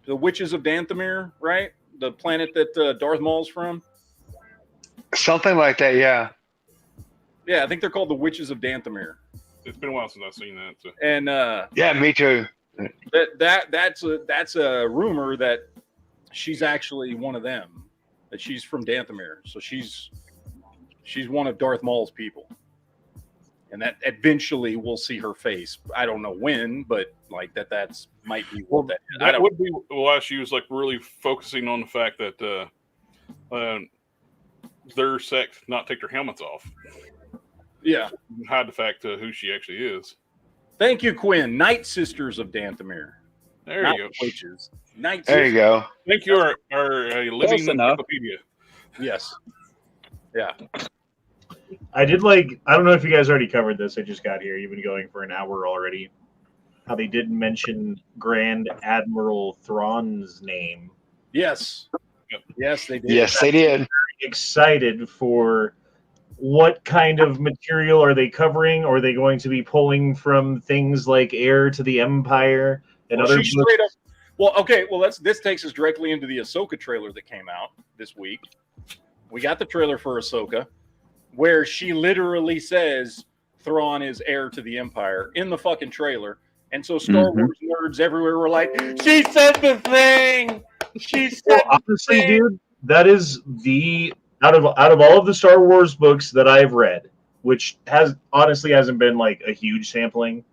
[SPEAKER 1] the witches of Danthamir, right? The planet that Darth Maul's from.
[SPEAKER 4] Something like that, yeah.
[SPEAKER 1] Yeah, I think they're called the witches of Danthamir.
[SPEAKER 2] It's been a while since I've seen that. So.
[SPEAKER 1] And
[SPEAKER 4] Yeah, me too.
[SPEAKER 1] that's a rumor that she's actually one of them. That she's from Danthamir, so she's one of Darth Maul's people, and that eventually we'll see her face. I don't know when, but like that's might be what that.
[SPEAKER 2] That would be why she was like really focusing on the fact that their sect not take their helmets off.
[SPEAKER 1] Yeah,
[SPEAKER 2] hide the fact who she actually is.
[SPEAKER 1] Thank you, Quinn. Night Sisters of Danthamir.
[SPEAKER 2] There
[SPEAKER 1] Not
[SPEAKER 2] you go.
[SPEAKER 1] witches. Night
[SPEAKER 4] There you
[SPEAKER 1] Sisters.
[SPEAKER 4] go.
[SPEAKER 2] Thank you, our living
[SPEAKER 6] enough.
[SPEAKER 2] encyclopedia.
[SPEAKER 1] Yes. Yeah.
[SPEAKER 7] I don't know if you guys already covered this. I just got here. You've been going for an hour already. How they didn't mention Grand Admiral Thrawn's name.
[SPEAKER 1] Yes. Yes, they did.
[SPEAKER 4] Yes, they did.
[SPEAKER 7] Excited for what kind of material are they covering? Or are they going to be pulling from things like Heir to the Empire and
[SPEAKER 1] Well,
[SPEAKER 7] other
[SPEAKER 1] she
[SPEAKER 7] books?
[SPEAKER 1] straight up. Well, okay. Well, this takes us directly into the Ahsoka trailer that came out this week. We got the trailer for Ahsoka, where she literally says Thrawn is heir to the Empire in the fucking trailer. And so Star Wars nerds everywhere were like, "She said the thing. She said."
[SPEAKER 7] Honestly, dude, that is the out of all of the Star Wars books that I've read, which hasn't been like a huge sampling.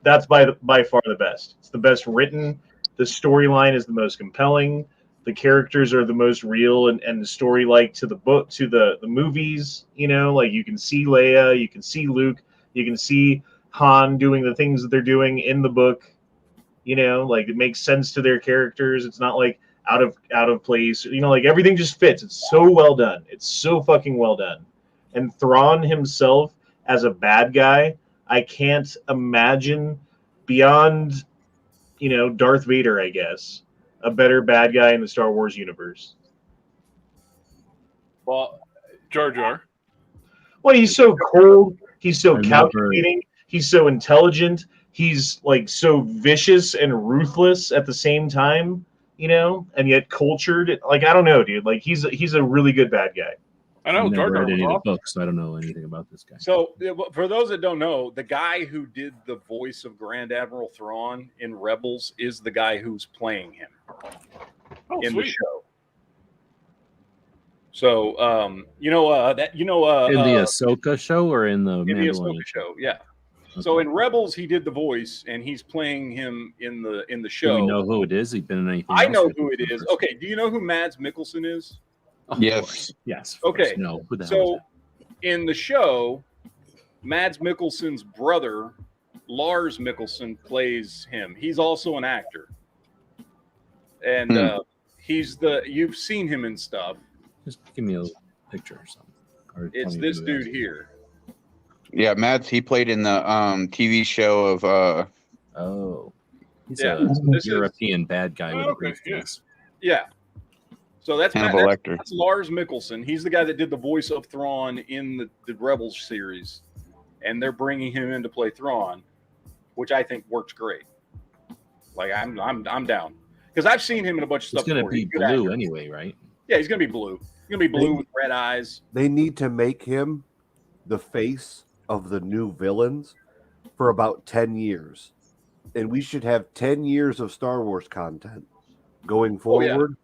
[SPEAKER 7] That's by far the best. It's the best written. The storyline is the most compelling. The characters are the most real and the story like to the book, to the movies. Like you can see Leia, you can see Luke, you can see Han doing the things that they're doing in the book. Like it makes sense to their characters. It's not like out of place. Like everything just fits. It's so well done. It's so fucking well done. And Thrawn himself as a bad guy, I can't imagine beyond, Darth Vader, I guess, a better bad guy in the Star Wars universe.
[SPEAKER 1] Well,
[SPEAKER 2] Jar Jar.
[SPEAKER 7] Well, he's so cold. He's so calculating. He's so intelligent. He's like so vicious and ruthless at the same time, and yet cultured. Like, I don't know, dude. Like he's a really good bad guy.
[SPEAKER 2] I know
[SPEAKER 3] I've
[SPEAKER 2] Jar
[SPEAKER 3] never
[SPEAKER 2] Jar
[SPEAKER 3] read
[SPEAKER 2] was
[SPEAKER 3] any of
[SPEAKER 2] awesome.
[SPEAKER 3] the books, so I don't know anything about this guy.
[SPEAKER 1] So for those that don't know, the guy who did the voice of Grand Admiral Thrawn in Rebels is the guy who's playing him in the show. So
[SPEAKER 3] in the Ahsoka show or in the Mandalorian
[SPEAKER 1] show, yeah. So in Rebels, he did the voice, and he's playing him in the show.
[SPEAKER 3] Do we know who it is? He's been in anything?
[SPEAKER 1] I
[SPEAKER 3] else?
[SPEAKER 1] know who it is. Okay, do you know who Mads Mikkelsen is?
[SPEAKER 3] Of
[SPEAKER 6] Yes.
[SPEAKER 3] course. Yes.
[SPEAKER 1] Okay.
[SPEAKER 3] No. Who the hell is
[SPEAKER 1] So in the show, Mads Mikkelsen's brother, Lars Mikkelsen, plays him. He's also an actor, and you've seen him in stuff.
[SPEAKER 3] that? Just give me a picture or something. Or
[SPEAKER 1] It's
[SPEAKER 3] tell me
[SPEAKER 1] this
[SPEAKER 3] who it
[SPEAKER 1] dude
[SPEAKER 3] is.
[SPEAKER 1] here.
[SPEAKER 6] Yeah, Mads, he played in the TV show of
[SPEAKER 3] Oh. He's
[SPEAKER 1] Yeah,
[SPEAKER 3] a
[SPEAKER 1] so this is-
[SPEAKER 3] European bad guy with a
[SPEAKER 2] Okay,
[SPEAKER 3] briefcase.
[SPEAKER 2] yes.
[SPEAKER 1] Yeah. So that's
[SPEAKER 6] Hannibal Lecter.
[SPEAKER 1] that's Lars Mikkelsen. He's the guy that did the voice of Thrawn in the Rebels series. and they're bringing him in to play Thrawn, which I think works great. Like I'm down because I've seen him in a bunch of
[SPEAKER 3] It's
[SPEAKER 1] stuff.
[SPEAKER 3] going to
[SPEAKER 1] before.
[SPEAKER 3] be
[SPEAKER 1] He's a good
[SPEAKER 3] blue
[SPEAKER 1] actor.
[SPEAKER 3] anyway, right?
[SPEAKER 1] Yeah, he's gonna be blue. He's gonna be blue with red eyes.
[SPEAKER 8] They need to make him the face of the new villains for about 10 years. And we should have 10 years of Star Wars content going forward.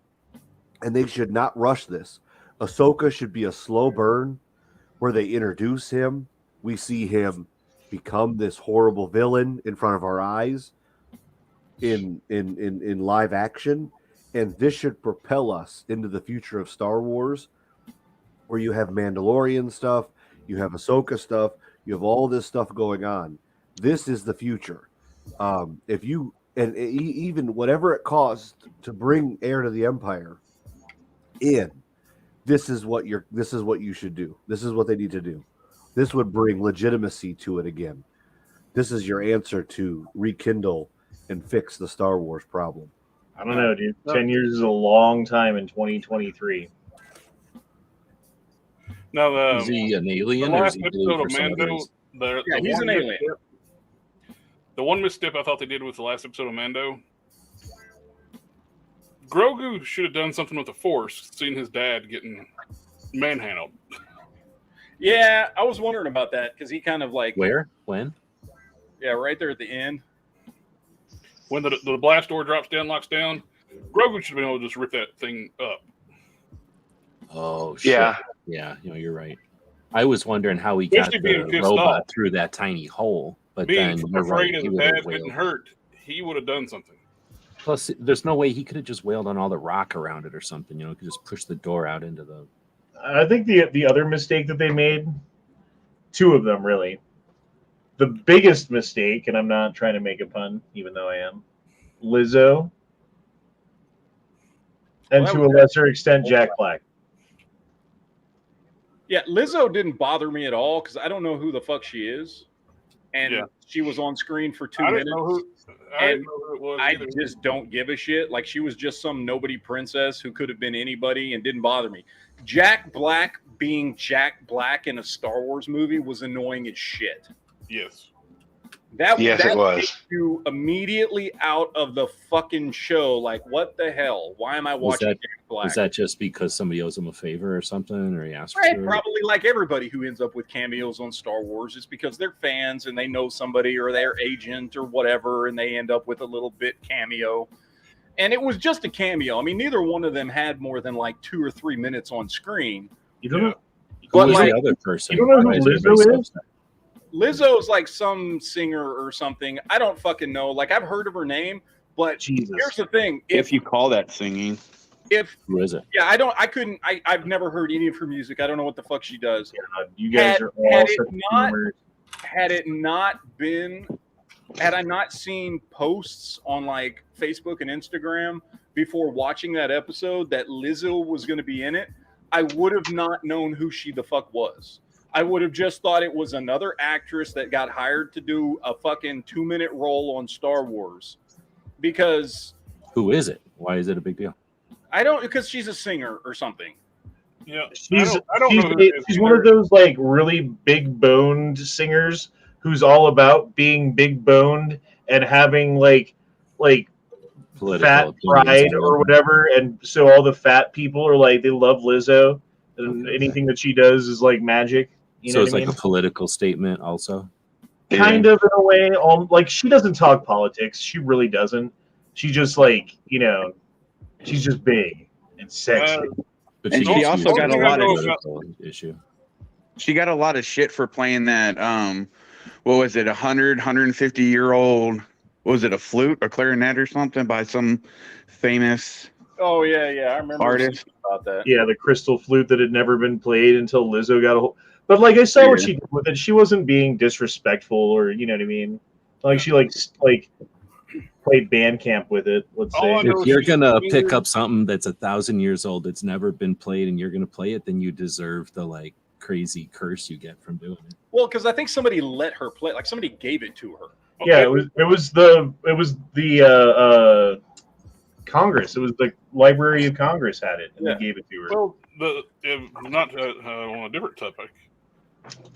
[SPEAKER 8] And they should not rush this. Ahsoka should be a slow burn where they introduce him. We see him become this horrible villain in front of our eyes in live action. And this should propel us into the future of Star Wars, where you have Mandalorian stuff, you have Ahsoka stuff, you have all this stuff going on. This is the future. If you even whatever it costs to bring Heir to the Empire in, this is what you should do. This is what they need to do. This would bring legitimacy to it again. This is your answer to rekindle and fix the Star Wars problem.
[SPEAKER 7] I don't know, dude. 10 years is a long time in 2023.
[SPEAKER 2] Now,
[SPEAKER 3] Is he an
[SPEAKER 2] the
[SPEAKER 3] alien or is
[SPEAKER 2] last
[SPEAKER 3] he blue
[SPEAKER 2] episode
[SPEAKER 3] for
[SPEAKER 2] of
[SPEAKER 3] some other
[SPEAKER 2] Mando,
[SPEAKER 3] reason?
[SPEAKER 1] He's an alien.
[SPEAKER 2] The one misstep I thought they did with the last episode of Mando, Grogu should have done something with the Force, seeing his dad getting manhandled.
[SPEAKER 1] Yeah, I was wondering about that because he kind of like
[SPEAKER 3] Where? When?
[SPEAKER 1] Yeah, right there at the end.
[SPEAKER 2] When the blast door drops down, locks down, Grogu should have been able to just rip that thing up.
[SPEAKER 3] Oh, shit.
[SPEAKER 4] Yeah.
[SPEAKER 3] Yeah, you're right. I was wondering how he got
[SPEAKER 2] Especially being
[SPEAKER 3] the
[SPEAKER 2] pissed
[SPEAKER 3] robot
[SPEAKER 2] off.
[SPEAKER 3] through that tiny hole. But
[SPEAKER 2] Being
[SPEAKER 3] then you're
[SPEAKER 2] afraid
[SPEAKER 3] right.
[SPEAKER 2] of
[SPEAKER 3] He
[SPEAKER 2] his
[SPEAKER 3] would have
[SPEAKER 2] dad getting
[SPEAKER 3] wailed.
[SPEAKER 2] hurt, he would have done something.
[SPEAKER 3] Plus, there's no way he could have just wailed on all the rock around it or something. He could just push the door out into the.
[SPEAKER 7] I think the other mistake that they made, two of them really. The biggest mistake, and I'm not trying to make a pun, even though I am, Lizzo, and
[SPEAKER 1] Well,
[SPEAKER 7] to a lesser extent, Jack Black.
[SPEAKER 1] Yeah, Lizzo didn't bother me at all because I don't know who the fuck she is, and
[SPEAKER 2] Yeah.
[SPEAKER 1] she was on screen for 2
[SPEAKER 2] I
[SPEAKER 1] minutes.
[SPEAKER 2] didn't know who it was
[SPEAKER 1] I
[SPEAKER 2] either.
[SPEAKER 1] just don't give a shit. Like she was just some nobody princess who could have been anybody and didn't bother me. Jack Black being Jack Black in a Star Wars movie was annoying as shit.
[SPEAKER 2] Yes.
[SPEAKER 4] Yes, it was.
[SPEAKER 1] Takes you immediately out of the fucking show. Like, what the hell? Why am I watching Jack Black?
[SPEAKER 3] Is that just because somebody owes him a favor or something, or he asked
[SPEAKER 1] Right,
[SPEAKER 3] for it?
[SPEAKER 1] probably like everybody who ends up with cameos on Star Wars. It's because they're fans and they know somebody or their agent or whatever, and they end up with a little bit cameo. And it was just a cameo. I mean, neither one of them had more than like 2 or 3 minutes on screen.
[SPEAKER 7] You don't know.
[SPEAKER 3] Who
[SPEAKER 1] But
[SPEAKER 3] was
[SPEAKER 1] like,
[SPEAKER 3] the other person?
[SPEAKER 7] you don't know
[SPEAKER 3] Why
[SPEAKER 7] who
[SPEAKER 3] everybody
[SPEAKER 7] Lizzo
[SPEAKER 3] so
[SPEAKER 7] is?
[SPEAKER 3] upset?
[SPEAKER 1] Lizzo's like some singer or something. I don't fucking know. Like I've heard of her name, but
[SPEAKER 7] Jesus.
[SPEAKER 1] here's the thing:
[SPEAKER 6] If you call that singing,
[SPEAKER 3] Who is it?
[SPEAKER 1] yeah, I've never heard any of her music. I don't know what the fuck she does.
[SPEAKER 7] God, you guys are all
[SPEAKER 1] had it
[SPEAKER 7] such
[SPEAKER 1] not-
[SPEAKER 7] boomers.
[SPEAKER 1] Had I not seen posts on like Facebook and Instagram before watching that episode that Lizzo was going to be in it, I would have not known who she the fuck was. I would have just thought it was another actress that got hired to do a fucking 2-minute role on Star Wars. Because
[SPEAKER 3] Who is it? Why is it a big deal?
[SPEAKER 1] because she's a singer or something.
[SPEAKER 2] Yeah.
[SPEAKER 7] She's
[SPEAKER 2] I don't know who it is
[SPEAKER 7] she's one
[SPEAKER 2] either.
[SPEAKER 7] of those like really big boned singers who's all about being big boned and having like
[SPEAKER 3] Political
[SPEAKER 7] fat
[SPEAKER 3] opinions
[SPEAKER 7] pride
[SPEAKER 3] and
[SPEAKER 7] or whatever, and so all the fat people are like they love Lizzo, and anything that she does is like magic. You
[SPEAKER 3] so
[SPEAKER 7] know
[SPEAKER 3] it's
[SPEAKER 7] what I
[SPEAKER 3] like
[SPEAKER 7] mean?
[SPEAKER 3] a political statement, also.
[SPEAKER 7] Kind of in a way. Like she doesn't talk politics. She really doesn't. She just like she's just big and sexy.
[SPEAKER 3] But
[SPEAKER 6] And she also
[SPEAKER 3] used
[SPEAKER 6] got
[SPEAKER 3] to
[SPEAKER 6] a lot of-
[SPEAKER 3] political issue.
[SPEAKER 6] she got a lot of shit for playing that. What was it? 150-year-old. What was it? A flute, a clarinet, or something by some famous
[SPEAKER 1] Oh yeah, I remember
[SPEAKER 6] artist.
[SPEAKER 1] about that.
[SPEAKER 7] Yeah, the crystal flute that had never been played until Lizzo got a hold. But like I saw what she did with it. She wasn't being disrespectful, or you know what I mean. Like she like played band camp with it. Let's
[SPEAKER 2] All
[SPEAKER 7] say.
[SPEAKER 2] I know
[SPEAKER 3] If you're
[SPEAKER 2] she's
[SPEAKER 3] gonna
[SPEAKER 2] weird.
[SPEAKER 3] pick up something that's 1,000 years old that's never been played and you're gonna play it, then you deserve the like crazy curse you get from doing it.
[SPEAKER 1] Well, because I think somebody let her play, like somebody gave it to her.
[SPEAKER 7] Yeah, it was the Congress. It was the Library of Congress had it, and
[SPEAKER 1] Yeah.
[SPEAKER 7] they gave it to her.
[SPEAKER 2] Well, not on a different topic.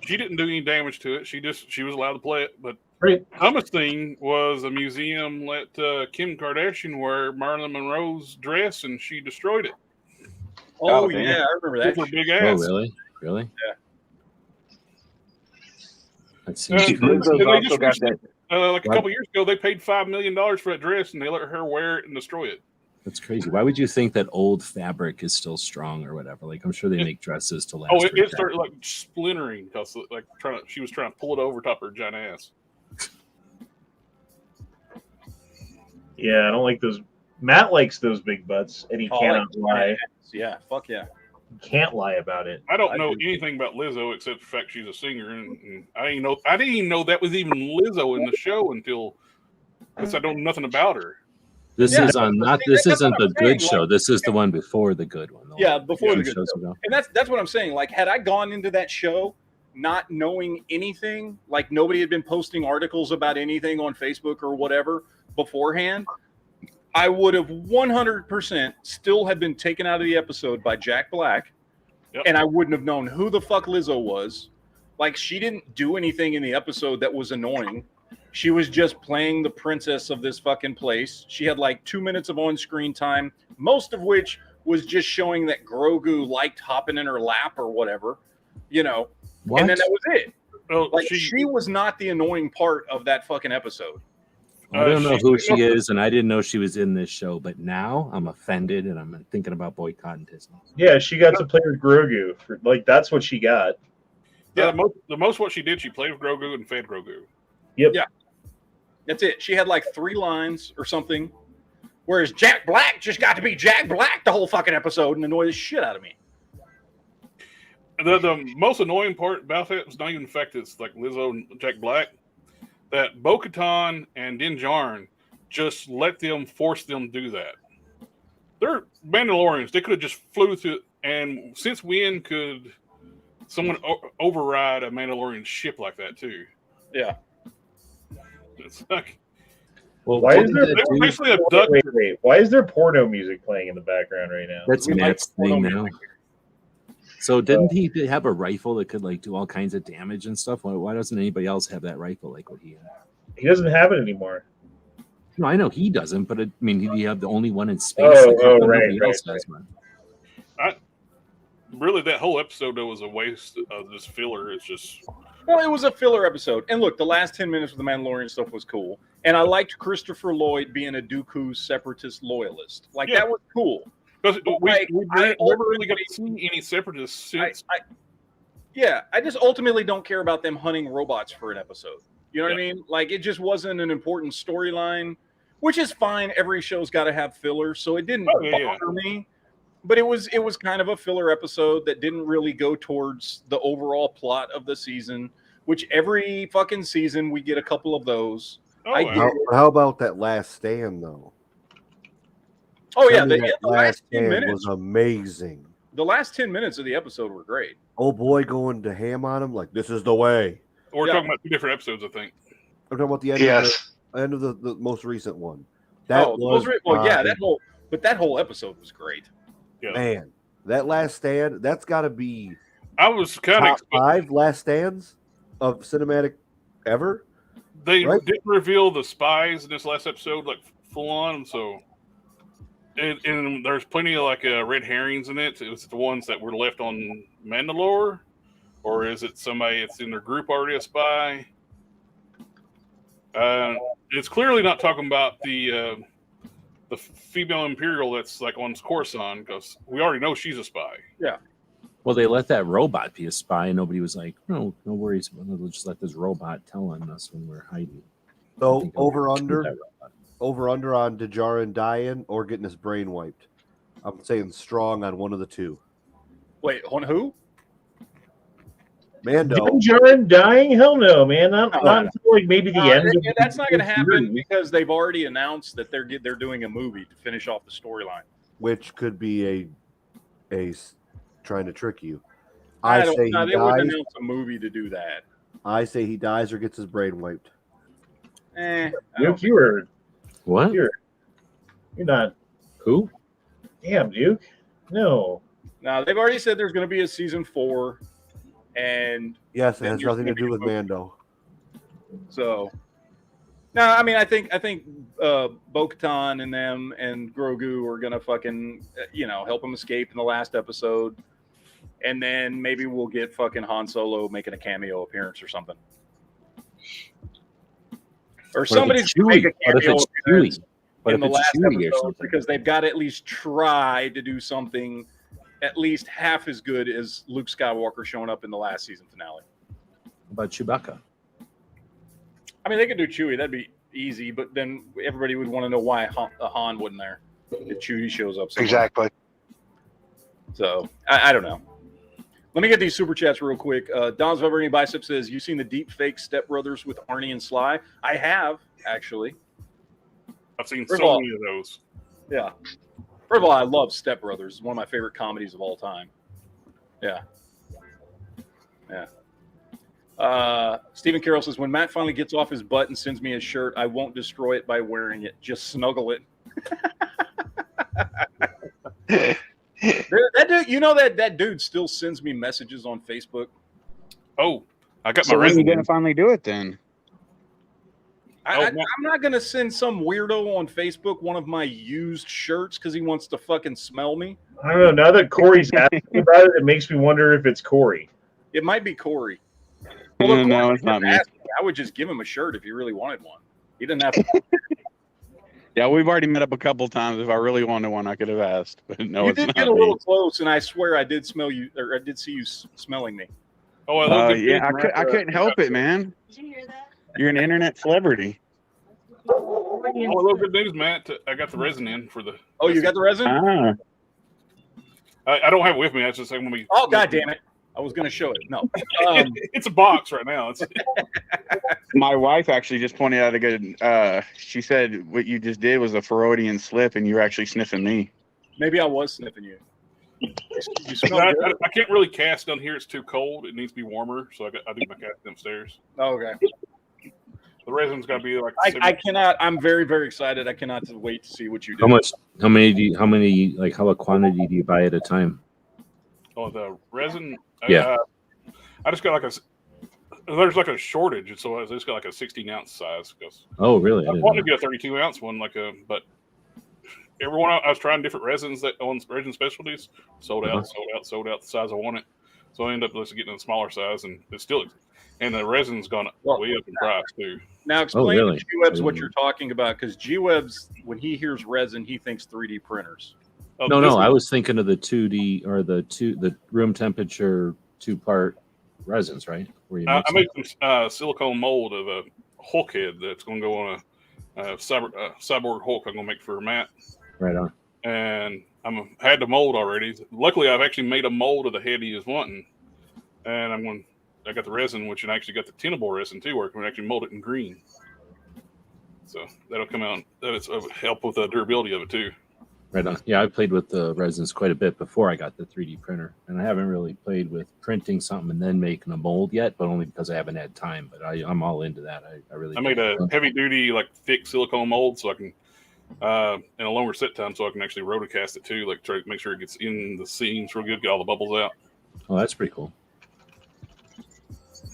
[SPEAKER 2] She didn't do any damage to it. She was allowed to play it. But
[SPEAKER 7] Right.
[SPEAKER 2] the dumbest thing was a museum let Kim Kardashian wear Marilyn Monroe's dress, and she destroyed it.
[SPEAKER 1] Oh,
[SPEAKER 5] damn.
[SPEAKER 1] yeah, I remember that.
[SPEAKER 2] With her big
[SPEAKER 3] Oh,
[SPEAKER 2] ass.
[SPEAKER 3] really? Really?
[SPEAKER 1] Yeah.
[SPEAKER 3] Let's see.
[SPEAKER 2] And
[SPEAKER 5] Lizzo's
[SPEAKER 2] they
[SPEAKER 5] also
[SPEAKER 2] just
[SPEAKER 5] got that.
[SPEAKER 2] like a couple years ago, they paid $5 million for that dress, and they let her wear it and destroy it.
[SPEAKER 3] That's crazy. Why would you think that old fabric is still strong or whatever? Like, I'm sure they make dresses to last.
[SPEAKER 2] Oh,
[SPEAKER 3] for
[SPEAKER 2] it started like splintering because like she was trying to pull it over top of her giant ass.
[SPEAKER 7] Yeah, I don't like those. Matt likes those big butts, and he
[SPEAKER 1] Oh,
[SPEAKER 7] cannot lie.
[SPEAKER 1] Yeah, fuck yeah.
[SPEAKER 7] He can't lie about it.
[SPEAKER 2] I don't
[SPEAKER 1] I
[SPEAKER 2] know
[SPEAKER 1] do.
[SPEAKER 2] anything about Lizzo except the fact she's a singer, and I didn't even know that was even Lizzo in the show until because I don't know nothing about her.
[SPEAKER 3] This
[SPEAKER 1] Yeah,
[SPEAKER 3] is on not.
[SPEAKER 1] see,
[SPEAKER 3] This
[SPEAKER 1] that's
[SPEAKER 3] isn't
[SPEAKER 1] what
[SPEAKER 3] the
[SPEAKER 1] I'm saying,
[SPEAKER 3] good show.
[SPEAKER 1] like-
[SPEAKER 3] This is the one before the good one.
[SPEAKER 1] Yeah, before the
[SPEAKER 3] Two
[SPEAKER 1] good
[SPEAKER 3] shows
[SPEAKER 1] show.
[SPEAKER 3] ago.
[SPEAKER 1] And that's what I'm saying. Like, had I gone into that show not knowing anything, like nobody had been posting articles about anything on Facebook or whatever beforehand, I would have 100% still have been taken out of the episode by Jack Black,
[SPEAKER 2] Yep.
[SPEAKER 1] and I wouldn't have known who the fuck Lizzo was. Like, she didn't do anything in the episode that was annoying. She was just playing the princess of this fucking place. She had like 2 minutes of on-screen time, most of which was just showing that Grogu liked hopping in her lap or whatever, you know.
[SPEAKER 3] What?
[SPEAKER 1] And then that was it.
[SPEAKER 2] Well,
[SPEAKER 1] Like, she was not the annoying part of that fucking episode.
[SPEAKER 3] I don't know who she
[SPEAKER 2] she's-
[SPEAKER 3] is, and I didn't know she was in this show. But now I'm offended, and I'm thinking about boycotting Disney.
[SPEAKER 7] Yeah, she got to play with Grogu. Like, that's what she got.
[SPEAKER 2] Yeah, the most what she did, she played with Grogu and fed Grogu.
[SPEAKER 7] Yep.
[SPEAKER 1] Yeah. That's it. She had like 3 lines or something, whereas Jack Black just got to be Jack Black the whole fucking episode and annoy the shit out of me.
[SPEAKER 2] The most annoying part about that was not even the fact that it's like Lizzo and Jack Black, that Bo-Katan and Din Djarin just force them to do that. They're Mandalorians. They could have just flew through, and since when could someone override a Mandalorian ship like that too?
[SPEAKER 1] Yeah.
[SPEAKER 2] It's like
[SPEAKER 3] Well,
[SPEAKER 7] Why is
[SPEAKER 3] didn't
[SPEAKER 7] there-
[SPEAKER 3] that
[SPEAKER 2] they were
[SPEAKER 3] dude-
[SPEAKER 2] basically abducted.
[SPEAKER 7] Wait. Why is there porno music playing in the background right now?
[SPEAKER 3] That's
[SPEAKER 1] We like
[SPEAKER 3] Matt's thing
[SPEAKER 1] porno
[SPEAKER 3] now.
[SPEAKER 1] music.
[SPEAKER 3] So didn't he have a rifle that could like do all kinds of damage and stuff? Why doesn't anybody else have that rifle like what he had?
[SPEAKER 7] He doesn't have it anymore.
[SPEAKER 3] No, I know he doesn't, but I mean, he have the only one in space.
[SPEAKER 7] Oh,
[SPEAKER 3] like,
[SPEAKER 7] oh,
[SPEAKER 3] nobody
[SPEAKER 7] right,
[SPEAKER 3] else has one.
[SPEAKER 2] Really, that whole episode though was a waste of this filler. It's just
[SPEAKER 1] Well, it was a filler episode. And look, the last 10 minutes of the Mandalorian stuff was cool. And I liked Christopher Lloyd being a Dooku separatist loyalist. Like,
[SPEAKER 2] Yeah.
[SPEAKER 1] that was cool.
[SPEAKER 2] because
[SPEAKER 1] Like,
[SPEAKER 2] we
[SPEAKER 1] I
[SPEAKER 2] never really got to see any separatists since.
[SPEAKER 1] I just ultimately don't care about them hunting robots for an episode. You know what I mean? Like, it just wasn't an important storyline, which is fine. Every show's got to have filler, so it didn't
[SPEAKER 2] Oh, yeah.
[SPEAKER 1] bother me. But it was kind of a filler episode that didn't really go towards the overall plot of the season. Which every fucking season we get a couple of those.
[SPEAKER 2] Oh,
[SPEAKER 1] I
[SPEAKER 2] wow.
[SPEAKER 1] get
[SPEAKER 8] How about that last stand though?
[SPEAKER 1] Oh yeah,
[SPEAKER 8] Tell me
[SPEAKER 1] the
[SPEAKER 8] that
[SPEAKER 1] last 10
[SPEAKER 8] stand
[SPEAKER 1] minutes.
[SPEAKER 8] was amazing.
[SPEAKER 1] The last 10 minutes of the episode were great.
[SPEAKER 8] Oh boy, going to ham on him like this is the way.
[SPEAKER 2] We're
[SPEAKER 1] Yeah.
[SPEAKER 2] talking about 2 different episodes, I think.
[SPEAKER 8] I'm talking about the end
[SPEAKER 4] Yes.
[SPEAKER 8] of the most recent one. That
[SPEAKER 1] Oh,
[SPEAKER 8] was
[SPEAKER 1] that whole episode was great.
[SPEAKER 2] Yeah.
[SPEAKER 8] man. That last stand, that's got to be
[SPEAKER 2] I was kind
[SPEAKER 8] top
[SPEAKER 2] of
[SPEAKER 8] 5 last stands of cinematic ever.
[SPEAKER 2] they
[SPEAKER 8] right?
[SPEAKER 2] didn't reveal the spies in this last episode like full on, so and there's plenty of like red herrings in it. It was the ones that were left on Mandalore, or is it somebody that's in their group already a spy? It's clearly not talking about the female Imperial that's like on Coruscant, because we already know she's a spy.
[SPEAKER 3] Well, they let that robot be a spy, and nobody was like, "No worries. We'll just let this robot tell on us when we're hiding." I
[SPEAKER 8] So
[SPEAKER 3] think they'll
[SPEAKER 8] over
[SPEAKER 3] shoot
[SPEAKER 8] under
[SPEAKER 3] that robot.
[SPEAKER 8] on Djarin dying or getting his brain wiped. I'm saying strong on one of the two.
[SPEAKER 1] Wait, on who?
[SPEAKER 8] Mando.
[SPEAKER 7] Din Djarin dying? Hell no, man. Not until like maybe the end.
[SPEAKER 1] Yeah, that's not going to happen
[SPEAKER 7] series.
[SPEAKER 1] because they've already announced that they're doing a movie to finish off the storyline.
[SPEAKER 8] Which could be a trying to trick you.
[SPEAKER 1] They
[SPEAKER 8] I say
[SPEAKER 1] wouldn't
[SPEAKER 8] he dies.
[SPEAKER 1] announce a movie to do that.
[SPEAKER 8] I say he dies or gets his brain wiped.
[SPEAKER 1] I
[SPEAKER 7] Duke,
[SPEAKER 1] don't-
[SPEAKER 7] you were
[SPEAKER 3] What?
[SPEAKER 7] you're not.
[SPEAKER 3] Who?
[SPEAKER 7] Damn, Duke. No.
[SPEAKER 1] No, they've already said there's going to be a season 4. and
[SPEAKER 8] Yes, it
[SPEAKER 1] then
[SPEAKER 8] has
[SPEAKER 1] there's
[SPEAKER 8] nothing to
[SPEAKER 1] gonna be
[SPEAKER 8] do with
[SPEAKER 1] movie.
[SPEAKER 8] Mando.
[SPEAKER 1] So, no, I mean, I think Bo-Katan and them and Grogu are gonna fucking help him escape in the last episode, and then maybe we'll get fucking Han Solo making a cameo appearance or something, or somebody's gonna make a cameo appearance in the last episode because they've got to at least try to do something at least half as good as Luke Skywalker showing up in the last season finale.
[SPEAKER 3] About Chewbacca.
[SPEAKER 1] I mean, they could do Chewie. That'd be easy, but then everybody would want to know why Han wasn't there if Chewie shows up somewhere.
[SPEAKER 4] Exactly.
[SPEAKER 1] So, I don't know. Let me get these super chats real quick. Don's Vibrating Bicep says, "You seen the deep fake Step Brothers with Arnie and Sly?" I have, actually.
[SPEAKER 2] I've seen
[SPEAKER 1] First
[SPEAKER 2] so
[SPEAKER 1] of all-
[SPEAKER 2] many of those.
[SPEAKER 1] Yeah. First of all, I love Step Brothers. It's one of my favorite comedies of all time. Yeah. Stephen Carroll says, "When Matt finally gets off his butt and sends me his shirt, I won't destroy it by wearing it. Just snuggle it." That dude, that dude still sends me messages on Facebook.
[SPEAKER 2] Oh, I got
[SPEAKER 6] So
[SPEAKER 2] my
[SPEAKER 6] when are you
[SPEAKER 2] resume.
[SPEAKER 6] gonna finally do it then?
[SPEAKER 1] I'm not going to send some weirdo on Facebook one of my used shirts because he wants to fucking smell me.
[SPEAKER 7] I don't know. Now that Corey's asking about it, it makes me wonder if it's Corey.
[SPEAKER 1] It might be Corey.
[SPEAKER 6] No, it's not me.
[SPEAKER 1] I would just give him a shirt if he really wanted one. He didn't have to.
[SPEAKER 6] Yeah, we've already met up a couple times. If I really wanted one, I could have asked. But no,
[SPEAKER 1] You
[SPEAKER 6] it's
[SPEAKER 1] did
[SPEAKER 6] not
[SPEAKER 1] get a
[SPEAKER 6] me.
[SPEAKER 1] little close, and I swear I did smell you, or I did see you smelling me.
[SPEAKER 2] Oh, I love good
[SPEAKER 6] yeah,
[SPEAKER 2] food,
[SPEAKER 6] I couldn't help it, man.
[SPEAKER 9] Did you hear that?
[SPEAKER 6] You're an internet celebrity.
[SPEAKER 2] Oh, I love good news, Matt. I got the resin in for the.
[SPEAKER 1] Oh, you got the resin?
[SPEAKER 6] Ah,
[SPEAKER 2] I don't have it with me. I just I'm gonna be.
[SPEAKER 1] Oh, god damn it! I was going to show it. No,
[SPEAKER 2] It's a box right now. It's,
[SPEAKER 6] my wife actually just pointed out a good. She said what you just did was a Freudian slip, and you were actually sniffing me.
[SPEAKER 1] maybe I was sniffing you. You smell
[SPEAKER 2] I,
[SPEAKER 1] good.
[SPEAKER 2] I can't really cast down here. It's too cold. It needs to be warmer. So I do my casting upstairs.
[SPEAKER 1] Oh, okay.
[SPEAKER 2] The resin's got to be like.
[SPEAKER 1] I cannot. I'm very, very excited. I cannot wait to see what you do.
[SPEAKER 3] How much? How many? Like, how a quantity do you buy at a time?
[SPEAKER 2] Oh, the resin.
[SPEAKER 3] Yeah.
[SPEAKER 2] I just got like a. There's like a shortage, so I just got like a 16-ounce size. Because
[SPEAKER 3] Oh, really?
[SPEAKER 2] I wanted to get a 32-ounce one, but everyone I was trying different resins that on resin specialties sold out the size I wanted. So I ended up just getting a smaller size, and it's still, and the resin's gone way up in price too.
[SPEAKER 1] Now explain
[SPEAKER 3] really?
[SPEAKER 1] to G-Webs what you're talking about, because G-Webs, when he hears resin, he thinks 3D printers.
[SPEAKER 2] Oh,
[SPEAKER 3] No,
[SPEAKER 2] this
[SPEAKER 3] no.
[SPEAKER 2] is-
[SPEAKER 3] I was thinking of the 2D or the room temperature 2-part resins, right? Where you
[SPEAKER 2] I
[SPEAKER 3] mix
[SPEAKER 2] made some silicone mold of a Hulk head that's going to go on a cyborg Hulk. I'm going to make for Matt,
[SPEAKER 3] right on.
[SPEAKER 2] and had the mold already. Luckily, I've actually made a mold of the head he is wanting, and I got the resin, which I actually got the tinnable resin too, where I can actually mold it in green. So that'll come out. That'll help with the durability of it too.
[SPEAKER 3] Right on. Yeah, I played with the resins quite a bit before I got the 3D printer, and I haven't really played with printing something and then making a mold yet, but only because I haven't had time. But I'm all into that. I really.
[SPEAKER 2] I made a heavy duty, like thick silicone mold, so I can, in a longer set time, so I can actually rotocast it too, like try to make sure it gets in the seams real good, get all the bubbles out.
[SPEAKER 3] Oh, that's pretty cool.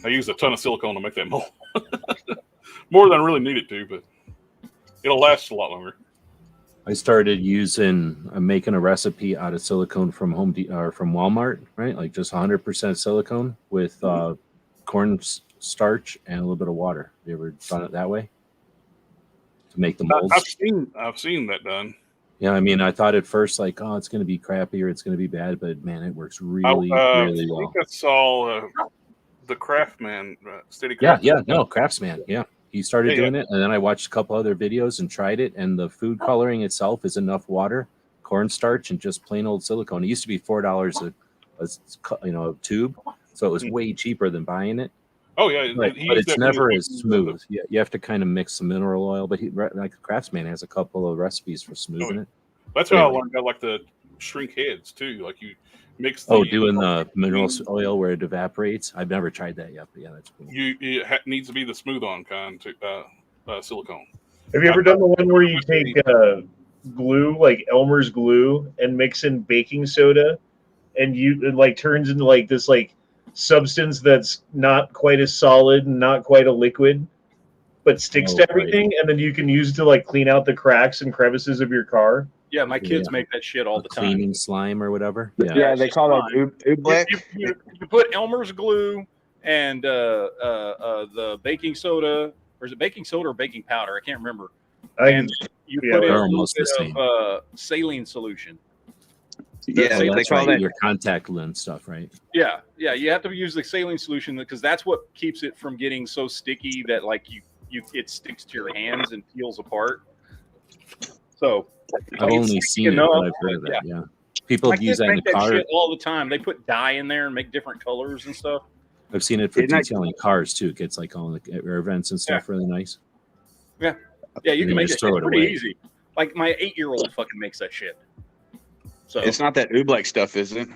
[SPEAKER 2] I used a ton of silicone to make that mold, more than I really needed to, but it'll last a lot longer.
[SPEAKER 3] I started making a recipe out of silicone from from Walmart, right? Like just 100% silicone with corn starch and a little bit of water. Have you ever done it that way to make the molds?
[SPEAKER 2] I've seen that done.
[SPEAKER 3] Yeah, I mean, I thought at first like, oh, it's going to be crappy or it's going to be bad, but man, it works really, really well.
[SPEAKER 2] I think I saw the Craftman Steady.
[SPEAKER 3] Craftsman. Yeah. He started doing it, and then I watched a couple other videos and tried it. And the food coloring itself is enough water, cornstarch, and just plain old silicone. It used to be $4 a tube, so it was way cheaper than buying it.
[SPEAKER 2] Oh yeah,
[SPEAKER 3] but it's never as smooth. Yeah, you have to kind of mix some mineral oil. But like Craftsman has a couple of recipes for smoothing it.
[SPEAKER 2] That's how I learned. I like the shrink heads too. Like you mix.
[SPEAKER 3] Doing the mineral oil where it evaporates. I've never tried that yet, but yeah, that's cool.
[SPEAKER 2] It needs to be the smooth on kind silicone.
[SPEAKER 7] Have you ever done the one where you take glue, like Elmer's glue, and mix in baking soda, and it like turns into like this like substance that's not quite as solid and not quite a liquid, but sticks to everything, and then you can use it to like clean out the cracks and crevices of your car.
[SPEAKER 1] Yeah, my kids make that shit all the time.
[SPEAKER 3] Cleaning slime or whatever.
[SPEAKER 9] Yeah, they call that oobleck.
[SPEAKER 1] You put Elmer's glue and the baking soda, or is it baking soda or baking powder? I can't remember. And you put in a little bit of saline solution.
[SPEAKER 3] Yeah, they call that your contact lens stuff, right?
[SPEAKER 1] Yeah, you have to use the saline solution because that's what keeps it from getting so sticky that like it sticks to your hands and peels apart. So
[SPEAKER 3] I've only seen it, but I've heard of it. Yeah, people use that in the car
[SPEAKER 1] all the time. They put dye in there and make different colors and stuff.
[SPEAKER 3] I've seen it for detailing cars too. It gets like all the air vents and stuff really nice.
[SPEAKER 1] Yeah, you can make it pretty easy. Like my 8-year-old fucking makes that shit. So
[SPEAKER 6] it's not that oobleck stuff, is it?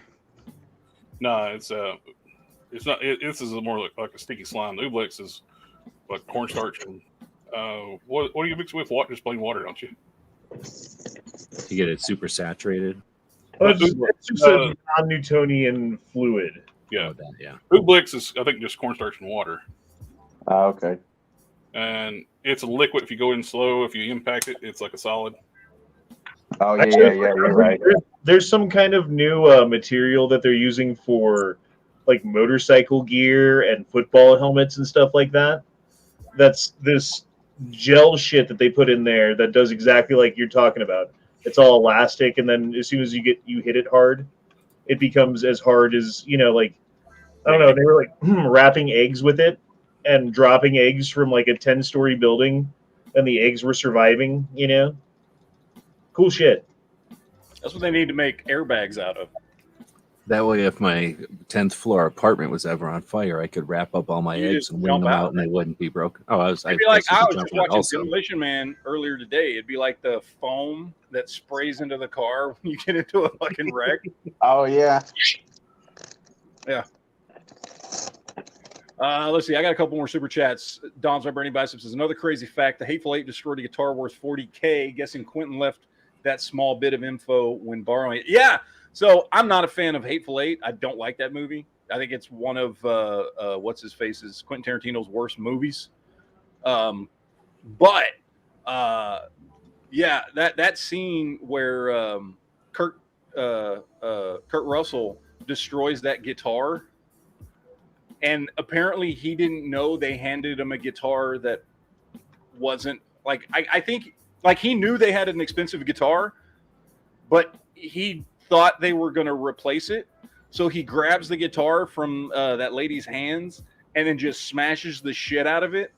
[SPEAKER 2] No, it's not. This is more like a sticky slime. The ooblex is like cornstarch and what do you mix it with? Water, just plain water, don't you?
[SPEAKER 3] To get it super saturated.
[SPEAKER 7] It's just a non-Newtonian fluid.
[SPEAKER 2] Yeah,
[SPEAKER 3] yeah.
[SPEAKER 2] Ooblex is, I think, just cornstarch and water.
[SPEAKER 9] Oh, okay.
[SPEAKER 2] And it's a liquid. If you go in slow, if you impact it, it's like a solid.
[SPEAKER 9] Oh yeah,
[SPEAKER 7] Actually,
[SPEAKER 9] you're right.
[SPEAKER 7] There's some kind of new material that they're using for like motorcycle gear and football helmets and stuff like that. That's this gel shit that they put in there that does exactly like you're talking about. It's all elastic, and then as soon as you hit it hard, it becomes as hard as, like, I don't know, they were like wrapping eggs with it and dropping eggs from like a 10-story building, and the eggs were surviving, Cool shit.
[SPEAKER 1] That's what they need to make airbags out of.
[SPEAKER 3] That way, if my 10th floor apartment was ever on fire, I could wrap up all my eggs and wing them out, and they wouldn't be broken. Oh, I was just
[SPEAKER 1] watching Demolition Man earlier today. It'd be like the foam that sprays into the car when you get into a fucking wreck.
[SPEAKER 9] Oh yeah.
[SPEAKER 1] Yeah. Let's see. I got a couple more super chats. Don's my Bernie Biceps says another crazy fact: the Hateful Eight destroyed a guitar worth $40,000. Guessing Quentin left that small bit of info when borrowing it. Yeah. So I'm not a fan of Hateful Eight. I don't like that movie. I think it's one of what's his face's Quentin Tarantino's worst movies. But that scene where Kurt Russell destroys that guitar, and apparently he didn't know they handed him a guitar that wasn't like I think like he knew they had an expensive guitar, but he thought they were going to replace it. So he grabs the guitar from that lady's hands and then just smashes the shit out of it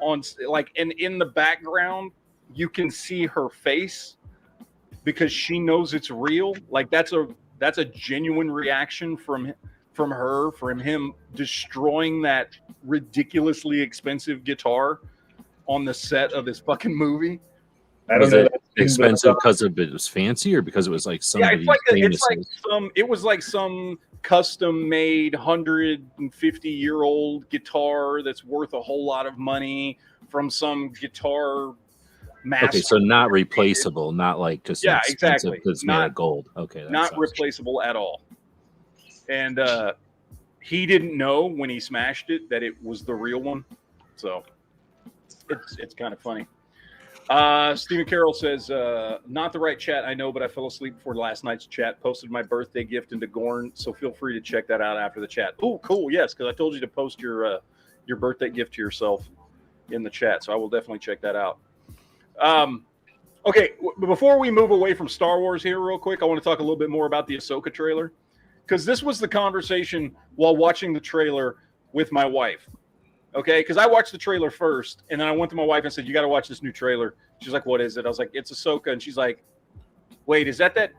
[SPEAKER 1] and in the background, you can see her face because she knows it's real. Like that's a genuine reaction from him destroying that ridiculously expensive guitar on the set of this fucking movie.
[SPEAKER 7] I don't know.
[SPEAKER 3] Expensive because it was fancy or because it was like somebody
[SPEAKER 1] it was like some custom made 150-year-old guitar that's worth a whole lot of money from some guitar master.
[SPEAKER 3] Okay, so not replaceable, not like just expensive
[SPEAKER 1] exactly.
[SPEAKER 3] because it's made of gold. Okay,
[SPEAKER 1] not replaceable at all. And he didn't know when he smashed it that it was the real one. So it's kind of funny. Stephen Carroll says, not the right chat, I know, but I fell asleep before last night's chat. Posted my birthday gift into Gorn, so feel free to check that out after the chat. Oh, cool. Yes, because I told you to post your birthday gift to yourself in the chat, so I will definitely check that out. Okay, before we move away from Star Wars here real quick, I want to talk a little bit more about the Ahsoka trailer, because this was the conversation while watching the trailer with my wife. Okay, because I watched the trailer first, and then I went to my wife and said, "You got to watch this new trailer." She's like, "What is it?" I was like, "It's Ahsoka," and she's like, "Wait, is that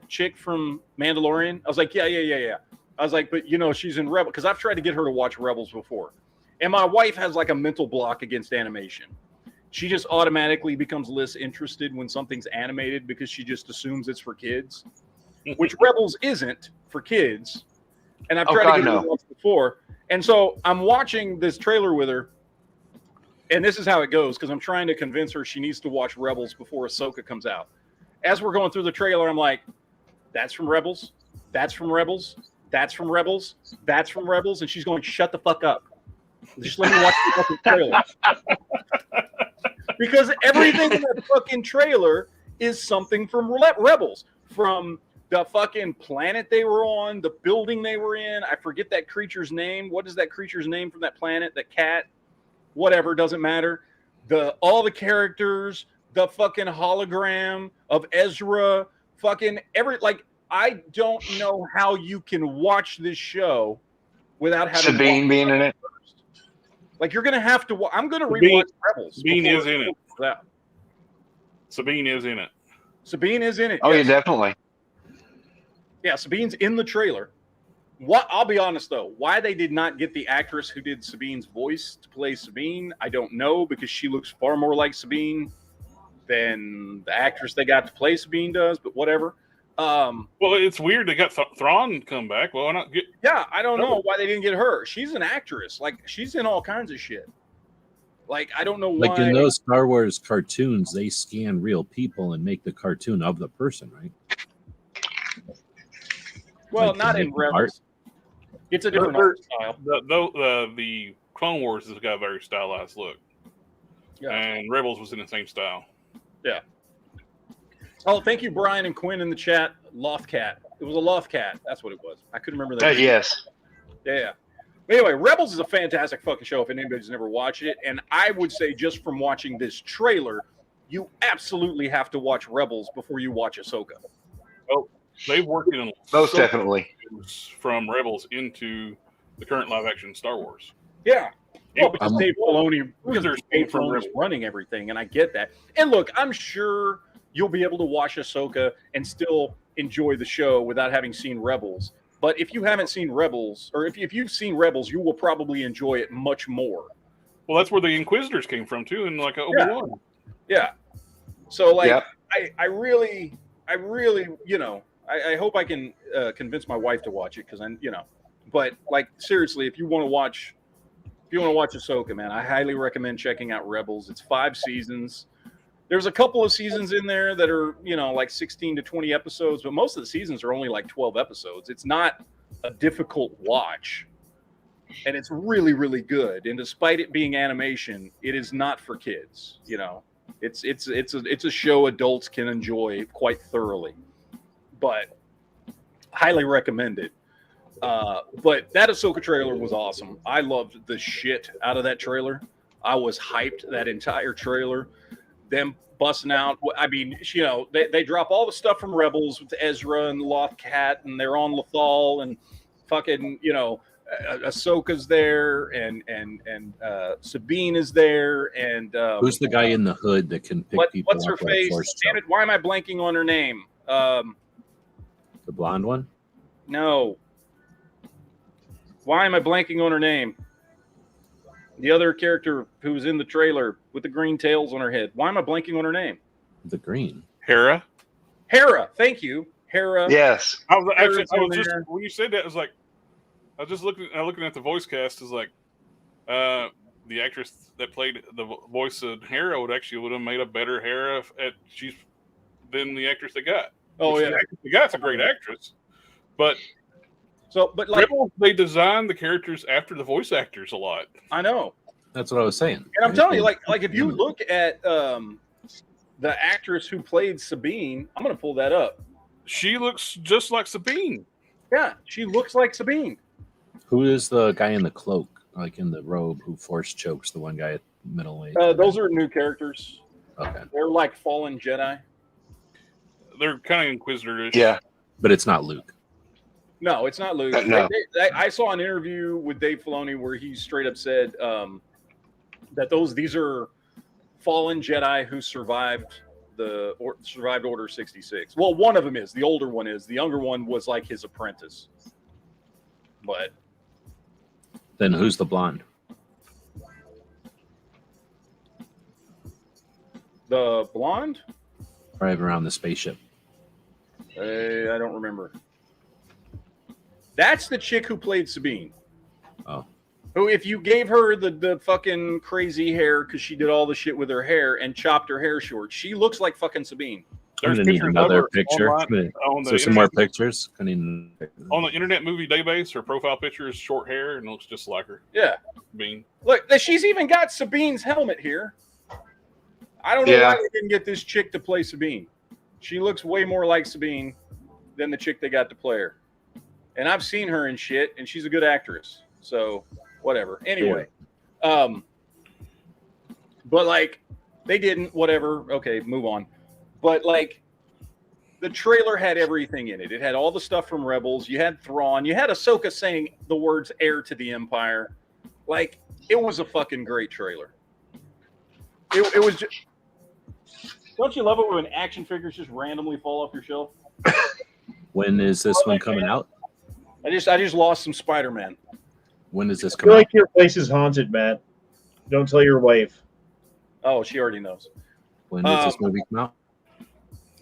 [SPEAKER 1] chick from Mandalorian?" I was like, "Yeah." I was like, "But she's in Rebels," because I've tried to get her to watch Rebels before, and my wife has like a mental block against animation. She just automatically becomes less interested when something's animated because she just assumes it's for kids, which Rebels isn't for kids. And I've tried to get her to watch before. And so I'm watching this trailer with her, and this is how it goes, because I'm trying to convince her she needs to watch Rebels before Ahsoka comes out. As we're going through the trailer, I'm like, that's from Rebels. That's from Rebels. That's from Rebels. That's from Rebels. And she's going, shut the fuck up. Just let me watch the fucking trailer. Because everything in that fucking trailer is something from Rebels. From the fucking planet they were on, the building they were in. I forget that creature's name. What is that creature's name from that planet? That cat? Whatever, doesn't matter. All the characters, the fucking hologram of Ezra, fucking I don't know how you can watch this show without having
[SPEAKER 4] Sabine being in it.
[SPEAKER 1] first. Like you're gonna have to. I'm gonna rewatch Rebels.
[SPEAKER 2] Sabine
[SPEAKER 1] before
[SPEAKER 2] is in it.
[SPEAKER 1] that.
[SPEAKER 2] Sabine is in it.
[SPEAKER 1] Sabine is in it.
[SPEAKER 4] Oh,
[SPEAKER 1] yes.
[SPEAKER 4] yeah, definitely.
[SPEAKER 1] Yeah, Sabine's in the trailer. What I'll be honest though, why they did not get the actress who did Sabine's voice to play Sabine, I don't know, because she looks far more like Sabine than the actress they got to play Sabine does. But whatever.
[SPEAKER 2] Well, it's weird they got Thrawn come back. Well, why not get?
[SPEAKER 1] Yeah, I don't know why they didn't get her. She's an actress. Like she's in all kinds of shit. Like I don't know why.
[SPEAKER 3] Like in those Star Wars cartoons, they scan real people and make the cartoon of the person, right?
[SPEAKER 1] Well,
[SPEAKER 3] like,
[SPEAKER 1] not
[SPEAKER 3] they
[SPEAKER 1] in
[SPEAKER 3] make
[SPEAKER 1] Rebels.
[SPEAKER 3] art.
[SPEAKER 1] It's a different art style.
[SPEAKER 2] The Clone Wars has got a very stylized look,
[SPEAKER 1] Yeah.
[SPEAKER 2] and Rebels was in the same style.
[SPEAKER 1] Yeah. Oh, thank you, Brian and Quinn in the chat. Lothcat. It was a Lothcat. That's what it was. I couldn't remember that.
[SPEAKER 4] Yes.
[SPEAKER 1] Yeah. But anyway, Rebels is a fantastic fucking show if anybody's never watched it. And I would say just from watching this trailer, you absolutely have to watch Rebels before you watch Ahsoka.
[SPEAKER 2] Oh, they've worked in
[SPEAKER 4] Most definitely.
[SPEAKER 2] from Rebels into the current live action Star Wars.
[SPEAKER 1] Yeah. Well, because
[SPEAKER 3] I'm-
[SPEAKER 1] Dave Filoni,
[SPEAKER 2] There's
[SPEAKER 1] Dave
[SPEAKER 2] from
[SPEAKER 1] Filoni's
[SPEAKER 2] Rebels.
[SPEAKER 1] running everything, and I get that. And look, I'm sure you'll be able to watch Ahsoka and still enjoy the show without having seen Rebels. But if you haven't seen Rebels, or if you've seen Rebels, you will probably enjoy it much more.
[SPEAKER 2] Well, that's where the Inquisitors came from too, and like Obi-Wan.
[SPEAKER 1] Yeah. So like,
[SPEAKER 4] Yep.
[SPEAKER 1] I really, you know, I hope I can convince my wife to watch it because but like seriously, if you want to watch Ahsoka, man, I highly recommend checking out Rebels. It's 5 seasons. There's a couple of seasons in there that are, like 16 to 20 episodes, but most of the seasons are only like 12 episodes. It's not a difficult watch. And it's really, really good. And despite it being animation, it is not for kids. It's a show adults can enjoy quite thoroughly. But highly recommend it. But that Ahsoka trailer was awesome. I loved the shit out of that trailer. I was hyped that entire trailer. Them busting out. I mean, they drop all the stuff from Rebels with Ezra and Lothcat, and they're on Lothal, and fucking, Ahsoka's there, and Sabine is there, and
[SPEAKER 3] Who's the guy in the hood that can pick people
[SPEAKER 1] what's her
[SPEAKER 3] up like
[SPEAKER 1] face?
[SPEAKER 3] Force
[SPEAKER 1] Damn it! Why am I blanking on her name?
[SPEAKER 3] The blonde one?
[SPEAKER 1] No. Why am I blanking on her name? The other character who was in the trailer with the green tails on her head. Why am I blanking on her name?
[SPEAKER 3] The green.
[SPEAKER 2] Hera.
[SPEAKER 1] Hera. Thank you. Hera.
[SPEAKER 4] Yes.
[SPEAKER 2] I was
[SPEAKER 1] Hera's in
[SPEAKER 2] just
[SPEAKER 1] there.
[SPEAKER 2] when you said that, I was like, I was just looking at the voice cast. Is like, the actress that played the voice of Hera would have made a better Hera than the actress they got.
[SPEAKER 1] Oh, yeah.
[SPEAKER 2] The actress they got's a great actress, but
[SPEAKER 1] But like,
[SPEAKER 2] Rebels, they designed the characters after the voice actors a lot.
[SPEAKER 1] I know.
[SPEAKER 3] That's what I was saying.
[SPEAKER 1] And I'm telling you, like if you look at the actress who played Sabine, I'm going to pull that up.
[SPEAKER 2] She looks just like Sabine.
[SPEAKER 1] Yeah, she looks like Sabine.
[SPEAKER 3] Who is the guy in the cloak, like in the robe, who force chokes the one guy at middle age?
[SPEAKER 1] Those are new characters.
[SPEAKER 3] Okay.
[SPEAKER 1] They're like fallen Jedi.
[SPEAKER 2] They're kind of Inquisitor-ish.
[SPEAKER 4] Yeah.
[SPEAKER 3] But it's not Luke.
[SPEAKER 1] No, it's not Luke.
[SPEAKER 4] No.
[SPEAKER 1] I saw an interview with Dave Filoni where he straight up said that these are fallen Jedi who survived survived Order 66. Well, one of them is. The older one is. The younger one was like his apprentice. But
[SPEAKER 3] Then who's the blonde?
[SPEAKER 1] the blonde,
[SPEAKER 3] Driving around the spaceship.
[SPEAKER 1] I don't remember. That's the chick who played Sabine.
[SPEAKER 3] Oh.
[SPEAKER 1] Who, if you gave her the fucking crazy hair because she did all the shit with her hair and chopped her hair short, she looks like fucking Sabine.
[SPEAKER 2] There's
[SPEAKER 3] I'm gonna need
[SPEAKER 2] pictures of
[SPEAKER 3] another
[SPEAKER 2] her
[SPEAKER 3] picture.
[SPEAKER 2] online on
[SPEAKER 3] Is
[SPEAKER 2] the
[SPEAKER 3] there some more
[SPEAKER 2] internet.
[SPEAKER 3] pictures? I need...
[SPEAKER 2] On the Internet Movie Database, her profile picture is short hair and looks just like her.
[SPEAKER 1] Yeah.
[SPEAKER 2] Bean.
[SPEAKER 1] Look, she's even got Sabine's helmet here. I don't know why they didn't get this chick to play Sabine. She looks way more like Sabine than the chick they got to play her. And I've seen her in shit, and she's a good actress. So, whatever. Anyway. But, like, they didn't. Whatever. Okay, move on. But, like, the trailer had everything in it. It had all the stuff from Rebels. You had Thrawn. You had Ahsoka saying the words heir to the Empire. Like, it was a fucking great trailer. It was just... Don't you love it when action figures just randomly fall off your shelf?
[SPEAKER 3] When is this one coming out?
[SPEAKER 1] I just lost some Spider-Man.
[SPEAKER 3] When does this
[SPEAKER 7] I
[SPEAKER 3] come
[SPEAKER 7] feel
[SPEAKER 3] out?
[SPEAKER 7] like your place is haunted, Matt. Don't tell your wife.
[SPEAKER 1] Oh, she already knows.
[SPEAKER 3] When does this movie come out?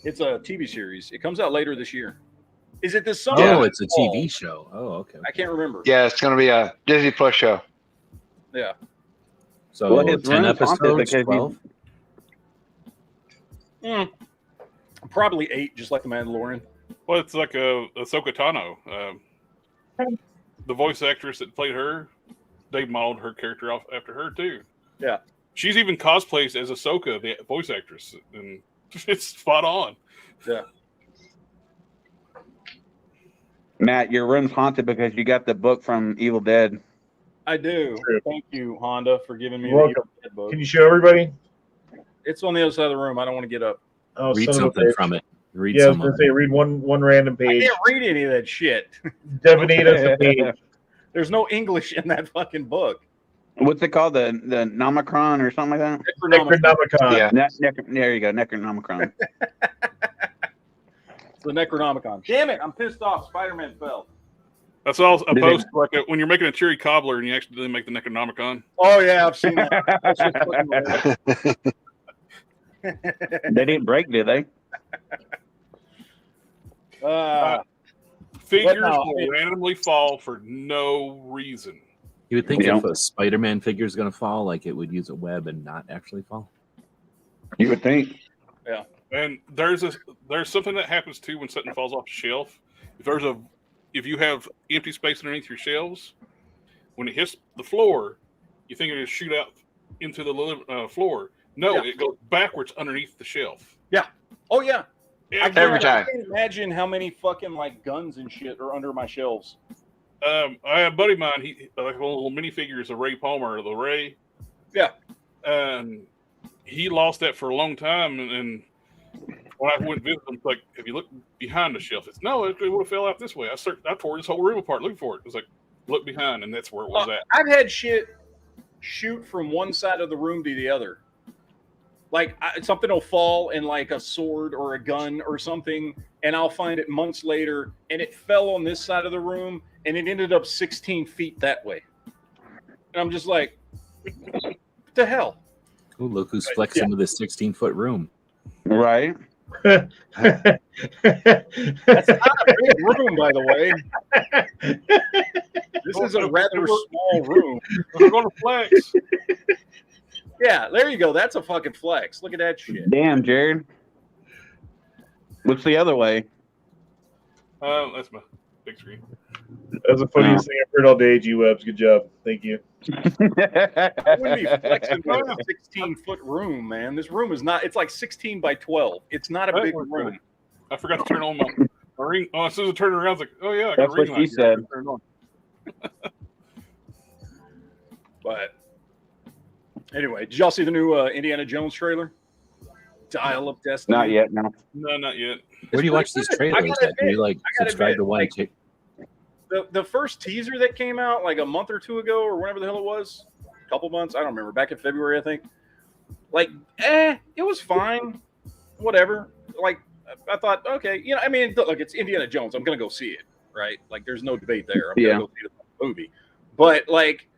[SPEAKER 1] It's a TV series. It comes out later this year. Is it this summer?
[SPEAKER 3] Oh, it's a TV show. Oh, okay.
[SPEAKER 1] I can't remember.
[SPEAKER 4] Yeah, it's going to be a Disney Plus show.
[SPEAKER 1] Yeah.
[SPEAKER 3] So
[SPEAKER 6] Well, his
[SPEAKER 3] 10
[SPEAKER 6] room's haunted
[SPEAKER 3] episodes,
[SPEAKER 6] because
[SPEAKER 3] 12?
[SPEAKER 1] Probably 8, just like The Mandalorian.
[SPEAKER 2] Well, it's like Ahsoka Tano. The voice actress that played her, they modeled her character off after her, too.
[SPEAKER 1] Yeah.
[SPEAKER 2] She's even cosplays as Ahsoka, the voice actress. And it's spot on.
[SPEAKER 1] Yeah.
[SPEAKER 6] Matt, your room's haunted because you got the book from Evil Dead.
[SPEAKER 1] I do.
[SPEAKER 7] True.
[SPEAKER 1] Thank you, Honda, for giving me
[SPEAKER 7] You're welcome.
[SPEAKER 1] the Evil Dead book.
[SPEAKER 7] Can you show everybody?
[SPEAKER 1] It's on the other side of the room. I don't want to get up.
[SPEAKER 7] Oh,
[SPEAKER 3] Read
[SPEAKER 7] son of a
[SPEAKER 3] something
[SPEAKER 7] bitch.
[SPEAKER 3] from it. Read
[SPEAKER 7] Yeah, I was
[SPEAKER 3] some
[SPEAKER 7] going
[SPEAKER 3] of
[SPEAKER 7] to say,
[SPEAKER 3] it.
[SPEAKER 7] read one random
[SPEAKER 1] I
[SPEAKER 7] page.
[SPEAKER 1] can't read any of that shit.
[SPEAKER 7] Devanate us a page.
[SPEAKER 1] There's no English in that fucking book.
[SPEAKER 6] What's it called? The Nomicron or something like that?
[SPEAKER 1] Necronomicon.
[SPEAKER 7] Necronomicon.
[SPEAKER 4] Yeah.
[SPEAKER 6] There you go, Necronomicron.
[SPEAKER 1] It's the Necronomicon. Damn it, I'm pissed off. Spider-Man fell.
[SPEAKER 2] That's all opposed to like when you're making a cherry cobbler and you actually make the Necronomicon.
[SPEAKER 1] Oh, yeah, I've seen that. That's just fucking
[SPEAKER 6] They didn't break, did they?
[SPEAKER 2] Figures
[SPEAKER 1] no,
[SPEAKER 2] will randomly fall for no reason.
[SPEAKER 3] You would think
[SPEAKER 6] Yeah.
[SPEAKER 3] if a Spider-Man figure is going to fall, like it would use a web and not actually fall.
[SPEAKER 6] You would think.
[SPEAKER 2] And there's something that happens too when something falls off the shelf. If you have empty space underneath your shelves, when it hits the floor, you think it'll shoot out into the floor. No, It goes backwards underneath the shelf.
[SPEAKER 1] Oh, yeah.
[SPEAKER 4] Every time.
[SPEAKER 1] I can't imagine how many fucking like guns and shit are under my shelves.
[SPEAKER 2] I have a buddy of mine. He like one little minifigures of Ray Palmer, the Ray.
[SPEAKER 1] Yeah.
[SPEAKER 2] And he lost that for a long time. And when I went visit him, it's like, have you looked behind the shelf? It's no, it would have fell out this way. I tore this whole room apart looking for it. It was like, look behind, and that's where it was at.
[SPEAKER 1] I've had shit shoot from one side of the room to the other. Like something will fall in like a sword or a gun or something, and I'll find it months later, and it fell on this side of the room, and it ended up 16 feet that way. And I'm just like, what the hell?
[SPEAKER 3] Ooh, look who's flexing into this 16-foot room.
[SPEAKER 6] Right.
[SPEAKER 1] That's not a big room, by the way. This is a rather small room.
[SPEAKER 2] We're going to flex.
[SPEAKER 1] Yeah, there you go. That's a fucking flex. Look at that shit.
[SPEAKER 6] Damn, Jared. What's the other way?
[SPEAKER 2] That's my big screen.
[SPEAKER 7] That's the funniest thing I've heard all day, G-Webs. Good job. Thank you.
[SPEAKER 1] I wouldn't be flexing with a 16-foot room, man. This room is not, it's like 16 by 12. It's not a big room.
[SPEAKER 2] I forgot to turn on my ring. Oh, as soon as I turned around, I was like, oh, yeah. I got
[SPEAKER 6] That's
[SPEAKER 2] a ring
[SPEAKER 6] what she
[SPEAKER 2] light.
[SPEAKER 6] said.
[SPEAKER 2] Turn it on.
[SPEAKER 1] But anyway, did y'all see the new Indiana Jones trailer? Dial of Destiny?
[SPEAKER 6] Not yet, no.
[SPEAKER 2] No, not yet.
[SPEAKER 3] Where do you watch these trailers at? Do you like subscribe to one?
[SPEAKER 1] The first teaser that came out like a month or two ago or whenever the hell it was, a couple months, I don't remember, back in February, I think. Like, it was fine. Whatever. Like, I thought, okay, I mean, look, it's Indiana Jones. I'm going to go see it, right? Like, there's no debate there. I'm going to go see the movie. But, like,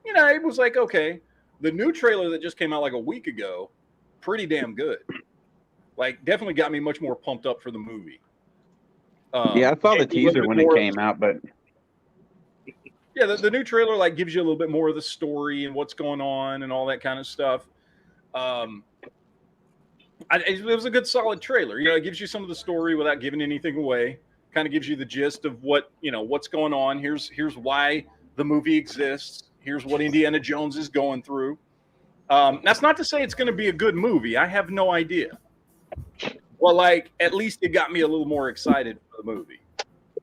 [SPEAKER 1] it was like, okay. The new trailer that just came out like a week ago, pretty damn good. Like, definitely got me much more pumped up for the movie.
[SPEAKER 6] Yeah, I saw the teaser when it came out, but
[SPEAKER 1] yeah, the new trailer like gives you a little bit more of the story and what's going on and all that kind of stuff. It was a good, solid trailer. You know, it gives you some of the story without giving anything away. Kind of gives you the gist of what's going on. Here's why the movie exists. Here's what Indiana Jones is going through. That's not to say it's going to be a good movie. I have no idea. Well, like, at least it got me a little more excited for the movie.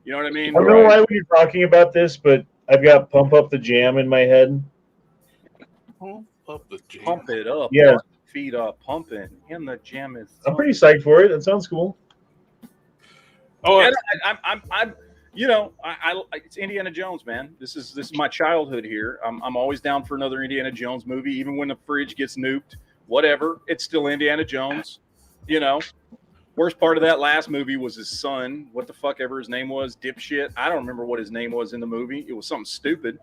[SPEAKER 1] You know what I mean?
[SPEAKER 7] I don't know why we're talking about this, but I've got "Pump Up the Jam" in my head.
[SPEAKER 2] Pump up the jam.
[SPEAKER 1] Pump it up.
[SPEAKER 7] Yeah.
[SPEAKER 1] Feet up, pumping, and the jam is.
[SPEAKER 7] I'm pretty psyched for it. That sounds cool.
[SPEAKER 2] Oh,
[SPEAKER 1] Yeah, I'm. You know, it's Indiana Jones, man. This is my childhood here. I'm always down for another Indiana Jones movie, even when the fridge gets nuked. Whatever, it's still Indiana Jones. You know, worst part of that last movie was his son. What the fuck ever his name was, dipshit. I don't remember what his name was in the movie. It was something stupid.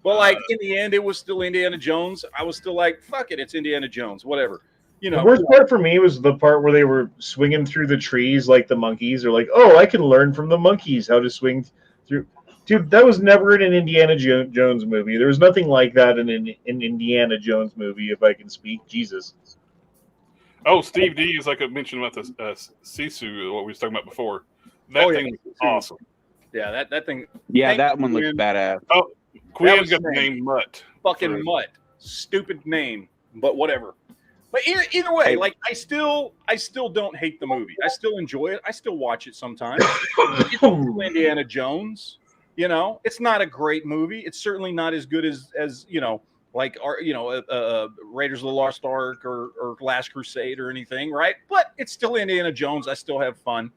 [SPEAKER 1] But like in the end, it was still Indiana Jones. I was still like, fuck it, it's Indiana Jones. Whatever. You know,
[SPEAKER 7] the worst part for me was the part where they were swinging through the trees like the monkeys. They're like, "Oh, I can learn from the monkeys how to swing through." Dude, that was never in an Indiana Jones movie. There was nothing like that in an Indiana Jones movie. If I can speak, Jesus.
[SPEAKER 2] Oh, Steve D is like I mentioned about the Sisu, what we was talking about before. That thing was awesome.
[SPEAKER 1] Yeah, that thing.
[SPEAKER 6] Yeah, that one looks badass.
[SPEAKER 2] Oh, Quinn's got the name Mutt.
[SPEAKER 1] Fucking Mutt. Stupid name, but whatever. But either way, like I still don't hate the movie. I still enjoy it. I still watch it sometimes. It's still Indiana Jones. You know, it's not a great movie. It's certainly not as good as you know, like Raiders of the Lost Ark or Last Crusade or anything, right? But it's still Indiana Jones. I still have fun.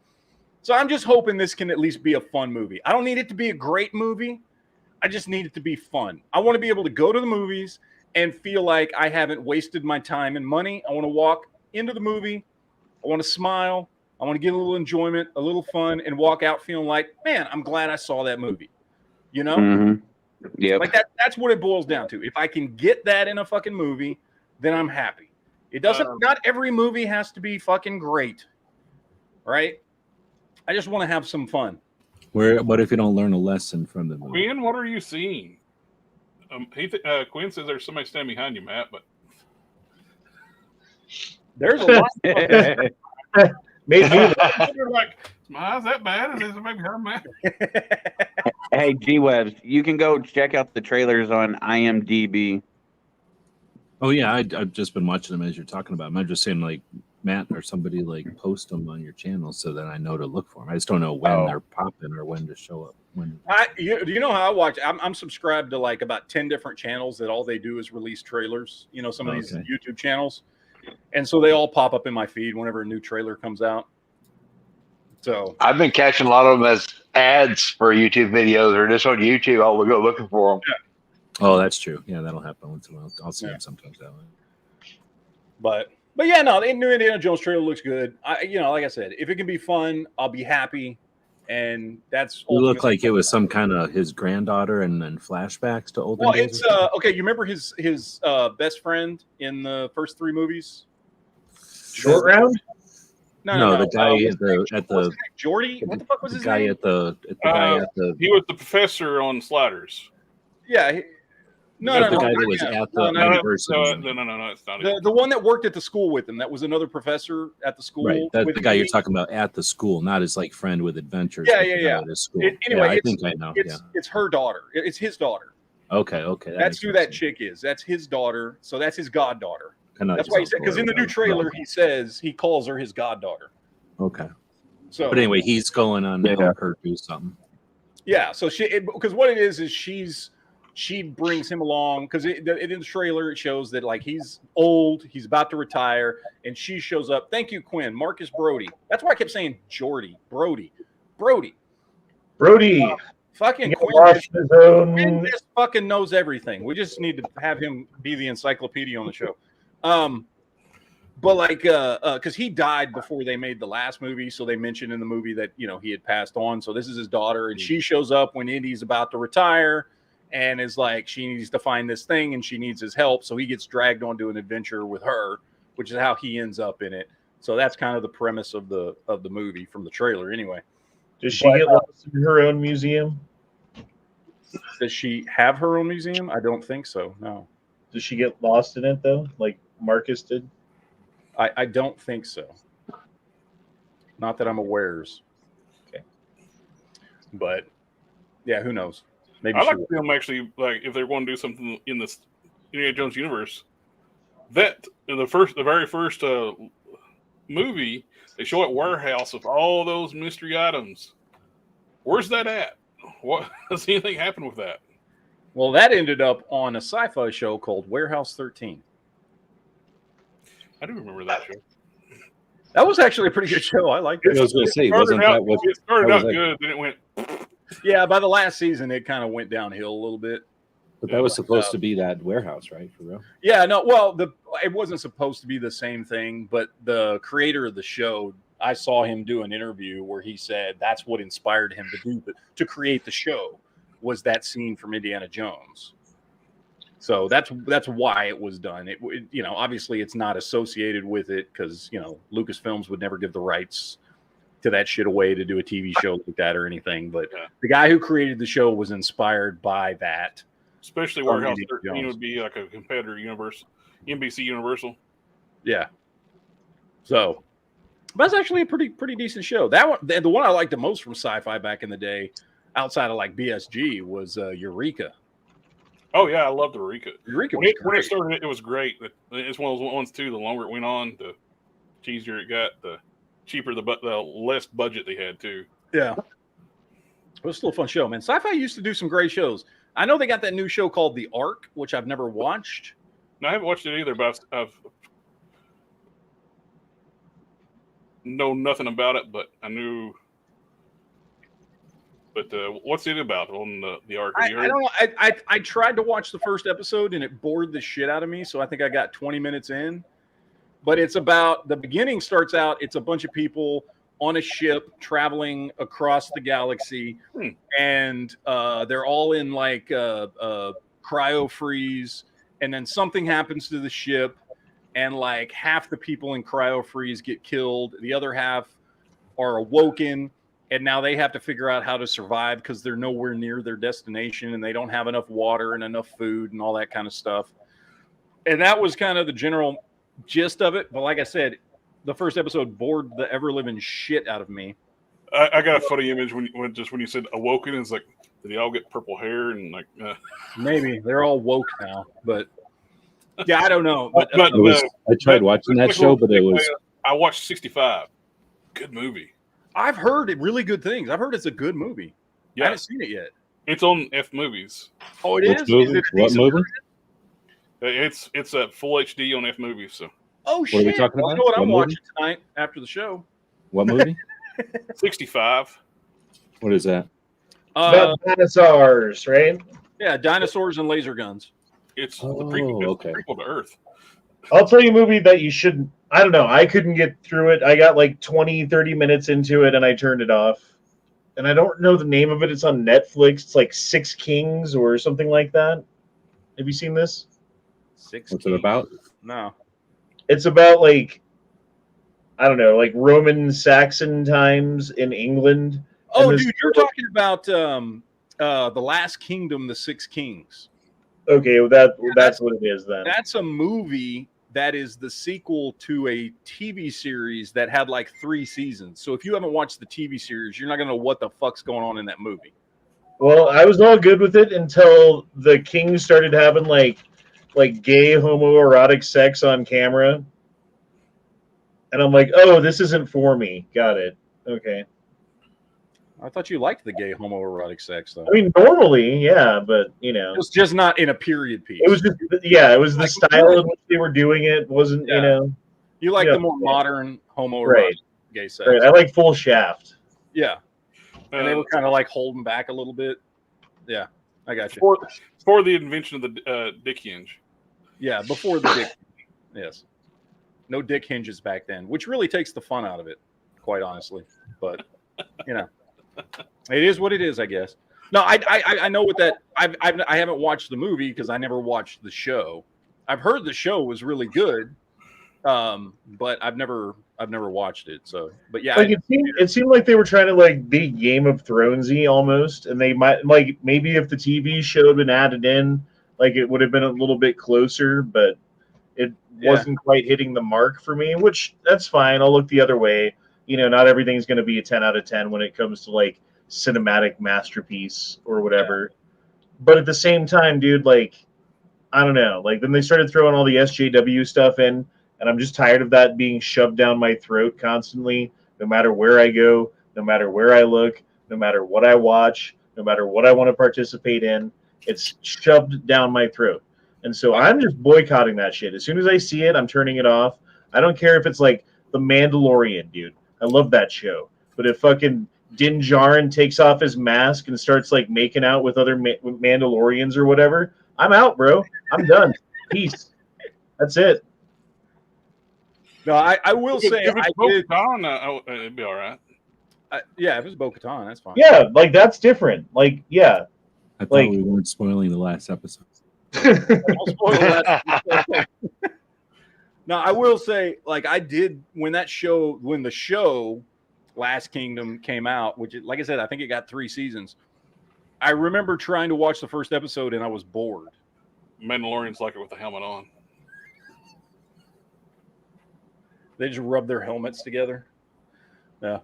[SPEAKER 1] So I'm just hoping this can at least be a fun movie. I don't need it to be a great movie. I just need it to be fun. I want to be able to go to the movies and feel like I haven't wasted my time and money. I want to walk into the movie. I want to smile. I want to get a little enjoyment, a little fun, and walk out feeling like, man, I'm glad I saw that movie. You know?
[SPEAKER 6] Mm-hmm. Yeah.
[SPEAKER 1] Like that's what it boils down to. If I can get that in a fucking movie, then I'm happy. It doesn't, not every movie has to be fucking great. Right? I just want to have some fun.
[SPEAKER 3] What if you don't learn a lesson from the movie?
[SPEAKER 2] Quinn, what are you seeing? Quinn says there's somebody standing behind you, Matt, but
[SPEAKER 1] there's a lot.
[SPEAKER 7] Maybe
[SPEAKER 2] you're like, my eyes that bad? Is there somebody behind Matt?
[SPEAKER 6] Hey, G-Webs, you can go check out the trailers on IMDb.
[SPEAKER 3] Oh yeah, I've just been watching them as you're talking about them. I'm just saying, like Matt or somebody like post them on your channel so that I know to look for them. I just don't know when they're popping or when to show up.
[SPEAKER 1] Do you know how I watch? I'm subscribed to like about 10 different channels that all they do is release trailers. You know, some of these YouTube channels, and so they all pop up in my feed whenever a new trailer comes out. So
[SPEAKER 4] I've been catching a lot of them as ads for YouTube videos or just on YouTube. I'll go looking for them.
[SPEAKER 1] Yeah.
[SPEAKER 3] Oh, that's true. Yeah, that'll happen once in a while. I'll see them sometimes that way.
[SPEAKER 1] But yeah, no, the new Indiana Jones trailer looks good. Like I said, if it can be fun, I'll be happy. And that's
[SPEAKER 3] it looked like it was some kind of his granddaughter and then flashbacks to older days.
[SPEAKER 1] It's okay. You remember his best friend in the first 3 movies?
[SPEAKER 7] Short Round?
[SPEAKER 1] No,
[SPEAKER 3] the guy at the
[SPEAKER 1] Jordy. What the fuck was his
[SPEAKER 3] guy
[SPEAKER 1] name?
[SPEAKER 3] At the guy at the.
[SPEAKER 2] He was the professor on Sliders.
[SPEAKER 1] Yeah.
[SPEAKER 3] The guy that was at the university.
[SPEAKER 2] No, it's not.
[SPEAKER 1] The one that worked at the school with him. That was another professor at the school.
[SPEAKER 3] Right, that's the guy you're talking about at the school, not his like friend with adventures.
[SPEAKER 1] Yeah.
[SPEAKER 3] At his school.
[SPEAKER 1] Anyway,
[SPEAKER 3] I think I know.
[SPEAKER 1] It's her daughter. It's his daughter.
[SPEAKER 3] Okay.
[SPEAKER 1] That's who that chick is. That's his daughter. So that's his goddaughter. That's why he said, because in the new trailer he says he calls her his goddaughter.
[SPEAKER 3] Okay.
[SPEAKER 1] So,
[SPEAKER 3] but anyway, he's going on to help her do something.
[SPEAKER 1] Yeah. So because what it is she brings him along because in the trailer it shows that like he's old, he's about to retire, and she shows up. Thank you, Quinn. Marcus Brody. That's why I kept saying Jordy. Brody. Fucking Quinn just fucking knows everything. We just need to have him be the encyclopedia on the show. But like, because he died before they made the last movie, so they mentioned in the movie that he had passed on. So this is his daughter, and she shows up when Indy's about to retire, and is like she needs to find this thing, and she needs his help. So he gets dragged onto an adventure with her, which is how he ends up in it. So that's kind of the premise of the movie from the trailer, anyway.
[SPEAKER 7] Does she get lost in her own museum?
[SPEAKER 1] Does she have her own museum? I don't think so. No.
[SPEAKER 7] Does she get lost in it though, like Marcus did?
[SPEAKER 1] I don't think so. Not that I'm awares.
[SPEAKER 7] Okay.
[SPEAKER 1] But yeah, who knows? Maybe
[SPEAKER 2] I
[SPEAKER 1] she
[SPEAKER 2] like
[SPEAKER 1] will.
[SPEAKER 2] them actually. Like if they're going to do something in this Indiana Jones universe, that in the very first movie, they show a warehouse of all those mystery items. Where's that at? What does anything happen with that?
[SPEAKER 1] Well, that ended up on a sci-fi show called Warehouse 13.
[SPEAKER 2] I do remember that show.
[SPEAKER 1] That was actually a pretty good show. I liked it.
[SPEAKER 3] I was going to say, wasn't
[SPEAKER 2] out,
[SPEAKER 3] that what
[SPEAKER 2] it started
[SPEAKER 3] that
[SPEAKER 2] out
[SPEAKER 3] was
[SPEAKER 2] good, then it went.
[SPEAKER 1] Yeah, by the last season, it kind of went downhill a little bit.
[SPEAKER 3] But that was supposed to be that warehouse, right? For real?
[SPEAKER 1] Yeah, no, well, it wasn't supposed to be the same thing, but the creator of the show, I saw him do an interview where he said that's what inspired him to create the show was that scene from Indiana Jones. So that's why it was done. It obviously it's not associated with it because Lucasfilms would never give the rights to that shit away to do a TV show like that or anything. But the guy who created the show was inspired by that.
[SPEAKER 2] Especially Warehouse 13 would be like a competitor universe, NBC Universal.
[SPEAKER 1] Yeah. So that's actually a pretty decent show. That one, the one I liked the most from sci-fi back in the day, outside of like BSG, was Eureka.
[SPEAKER 2] Oh yeah, I loved Eureka.
[SPEAKER 1] Eureka
[SPEAKER 2] when it started, it was great. It's one of those ones too. The longer it went on, the cheesier it got, the cheaper the less budget they had too.
[SPEAKER 1] Yeah, it was still a fun show, man. Sci-Fi used to do some great shows. I know they got that new show called The Ark, which I've never watched.
[SPEAKER 2] No, I haven't watched it either, but I've know nothing about it, but I knew. But what's it about on the Ark?
[SPEAKER 1] I don't know. I tried to watch the first episode and it bored the shit out of me. So I think I got 20 minutes in. But it's about the beginning starts out. It's a bunch of people on a ship traveling across the galaxy, and they're all in like cryo freeze. And then something happens to the ship, and like half the people in cryo freeze get killed. The other half are awoken. And now they have to figure out how to survive because they're nowhere near their destination and they don't have enough water and enough food and all that kind of stuff. And that was kind of the general gist of it. But like I said, the first episode bored the ever-living shit out of me.
[SPEAKER 2] I got a funny image when you said awoken. It's like, did they all get purple hair and like?
[SPEAKER 1] Maybe they're all woke now, but yeah, I don't know. But
[SPEAKER 3] I tried watching that show, but it was.
[SPEAKER 2] I watched 65. Good movie.
[SPEAKER 1] I've heard really good things. I've heard it's a good movie. Yeah. I haven't seen it yet.
[SPEAKER 2] It's on F Movies.
[SPEAKER 1] Oh, it is?
[SPEAKER 3] Movie? What movie?
[SPEAKER 2] It's a full HD on F Movies. So.
[SPEAKER 1] Oh shit!
[SPEAKER 3] What are we talking about?
[SPEAKER 1] I know what I'm
[SPEAKER 3] movie?
[SPEAKER 1] watching tonight after the show.
[SPEAKER 3] What movie?
[SPEAKER 2] 65.
[SPEAKER 3] What is that?
[SPEAKER 7] About dinosaurs, right?
[SPEAKER 1] Yeah, dinosaurs and laser guns.
[SPEAKER 2] It's the prequel to Earth.
[SPEAKER 7] I'll tell you a movie that you shouldn't. I don't know. I couldn't get through it. I got like 20, 30 minutes into it and I turned it off. And I don't know the name of it. It's on Netflix. It's like Six Kings or something like that. Have you seen this?
[SPEAKER 3] What's it about?
[SPEAKER 1] No.
[SPEAKER 7] It's about like, I don't know, like Roman Saxon times in England.
[SPEAKER 1] Oh, dude, you're talking about The Last Kingdom, The Six Kings.
[SPEAKER 7] Okay, well, that's what it is then.
[SPEAKER 1] That's a movie that is the sequel to a TV series that had like 3 seasons. So if you haven't watched the TV series, you're not going to know what the fuck's going on in that movie.
[SPEAKER 7] Well, I was all good with it until the king started having like gay homoerotic sex on camera. And I'm like, oh, this isn't for me. Got it. Okay.
[SPEAKER 1] I thought you liked the gay homoerotic sex, though.
[SPEAKER 7] I mean, normally, yeah, but
[SPEAKER 1] it was just not in a period piece.
[SPEAKER 7] It was just, it was the style in which they were doing it. Wasn't
[SPEAKER 1] you like the more modern homoerotic gay sex?
[SPEAKER 7] Right. I like Full Shaft.
[SPEAKER 1] Yeah, and they were kind of like holding back a little bit. Yeah, I got you.
[SPEAKER 2] For the invention of the dick hinge.
[SPEAKER 1] Yeah, before the dick. Yes, no dick hinges back then, which really takes the fun out of it, quite honestly. But it is what it is, I guess. No, I know what that. I haven't watched the movie because I never watched the show. I've heard the show was really good, but I've never watched it. So, but yeah,
[SPEAKER 7] like it seemed like they were trying to like be Game of Thronesy almost, and they might like maybe if the TV show had been added in, like it would have been a little bit closer. But It wasn't quite hitting the mark for me, which that's fine. I'll look the other way. You know, not everything's going to be a 10 out of 10 when it comes to like cinematic masterpiece or whatever. But at the same time, dude, like, I don't know. Like, then they started throwing all the SJW stuff in, and I'm just tired of that being shoved down my throat constantly, no matter where I go, no matter where I look, no matter what I watch, no matter what I want to participate in. It's shoved down my throat. And so I'm just boycotting that shit. As soon as I see it, I'm turning it off. I don't care if it's like The Mandalorian, dude. I love that show. But if fucking Din Djarin takes off his mask and starts like making out with other Mandalorians or whatever, I'm out, bro. I'm done. Peace. That's it.
[SPEAKER 1] No, I will say
[SPEAKER 2] if it's
[SPEAKER 1] I did.
[SPEAKER 2] Bo-Katan, it'd be all right.
[SPEAKER 1] Yeah, if it's Bo-Katan, that's fine.
[SPEAKER 7] Yeah, like that's different. Like, yeah.
[SPEAKER 3] I thought
[SPEAKER 7] Like-
[SPEAKER 3] we weren't spoiling the last episode.
[SPEAKER 1] Don't spoil that. No, I will say, like I did when the show Last Kingdom came out, which, like I said, I think it got 3 seasons. I remember trying to watch the first episode and I was bored.
[SPEAKER 2] Mandalorians like it with the helmet on.
[SPEAKER 1] They just rub their helmets together. Yeah.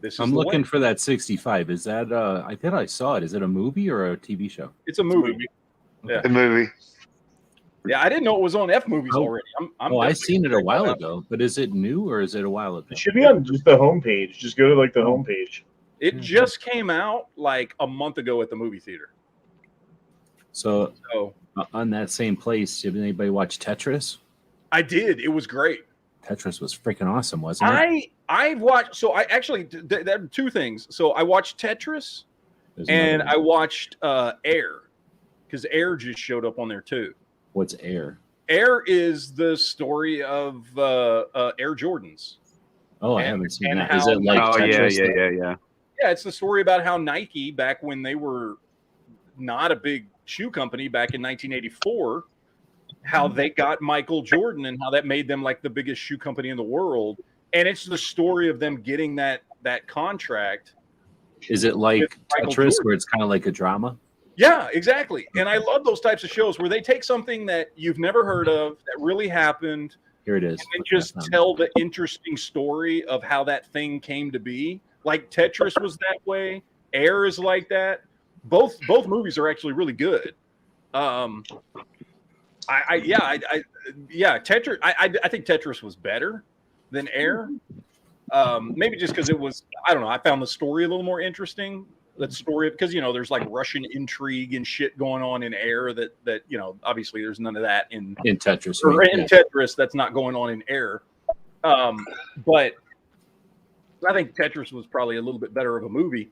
[SPEAKER 1] This is
[SPEAKER 3] I'm
[SPEAKER 1] the
[SPEAKER 3] looking
[SPEAKER 1] one.
[SPEAKER 3] for that 65. Is that I think I saw it. Is it a movie or a TV show?
[SPEAKER 1] It's a movie. Yeah.
[SPEAKER 4] The movie.
[SPEAKER 1] Yeah, I didn't know it was on F movies
[SPEAKER 3] Oh.
[SPEAKER 1] already. I'm
[SPEAKER 3] I
[SPEAKER 1] definitely
[SPEAKER 3] seen it a
[SPEAKER 1] gonna check
[SPEAKER 3] while
[SPEAKER 1] that out.
[SPEAKER 3] ago, but is it new or is it a while ago?
[SPEAKER 7] It should be on just the homepage. Just go to like the homepage.
[SPEAKER 1] It just came out like a month ago at the movie theater.
[SPEAKER 3] So
[SPEAKER 1] So
[SPEAKER 3] on that same place, did anybody watch Tetris?
[SPEAKER 1] I did. It was great.
[SPEAKER 3] Tetris was freaking awesome, wasn't it?
[SPEAKER 1] I've watched. So I actually there are 2 things. So I watched Tetris
[SPEAKER 3] There's
[SPEAKER 1] and
[SPEAKER 3] another
[SPEAKER 1] I
[SPEAKER 3] one.
[SPEAKER 1] watched Air, because Air just showed up on there too.
[SPEAKER 3] What's Air?
[SPEAKER 1] Air is the story of Air Jordans.
[SPEAKER 3] Oh, I
[SPEAKER 1] And-
[SPEAKER 3] haven't seen
[SPEAKER 1] and
[SPEAKER 3] that. Is
[SPEAKER 1] how-
[SPEAKER 3] it like
[SPEAKER 6] Oh yeah,
[SPEAKER 3] Tetris?
[SPEAKER 6] yeah.
[SPEAKER 1] Yeah, it's the story about how Nike, back when they were not a big shoe company back in 1984, how they got Michael Jordan and how that made them like the biggest shoe company in the world. And it's the story of them getting that contract.
[SPEAKER 3] Is it like
[SPEAKER 1] With Michael
[SPEAKER 3] Tetris,
[SPEAKER 1] Jordan.
[SPEAKER 3] where it's kind of like a drama?
[SPEAKER 1] Yeah, exactly. And I love those types of shows where they take something that you've never heard of that really happened
[SPEAKER 3] Here it is.
[SPEAKER 1] and just tell the interesting story of how that thing came to be. Like Tetris was that way. Air is like that. Both movies are actually really good. Tetris. I think Tetris was better than Air. Maybe just because it was. I don't know. I found the story a little more interesting. That story, because there's like Russian intrigue and shit going on in Air. That obviously there's none of that in
[SPEAKER 3] Tetris.
[SPEAKER 1] or
[SPEAKER 3] right?
[SPEAKER 1] in
[SPEAKER 3] Yeah.
[SPEAKER 1] Tetris. That's not going on in Air. But I think Tetris was probably a little bit better of a movie.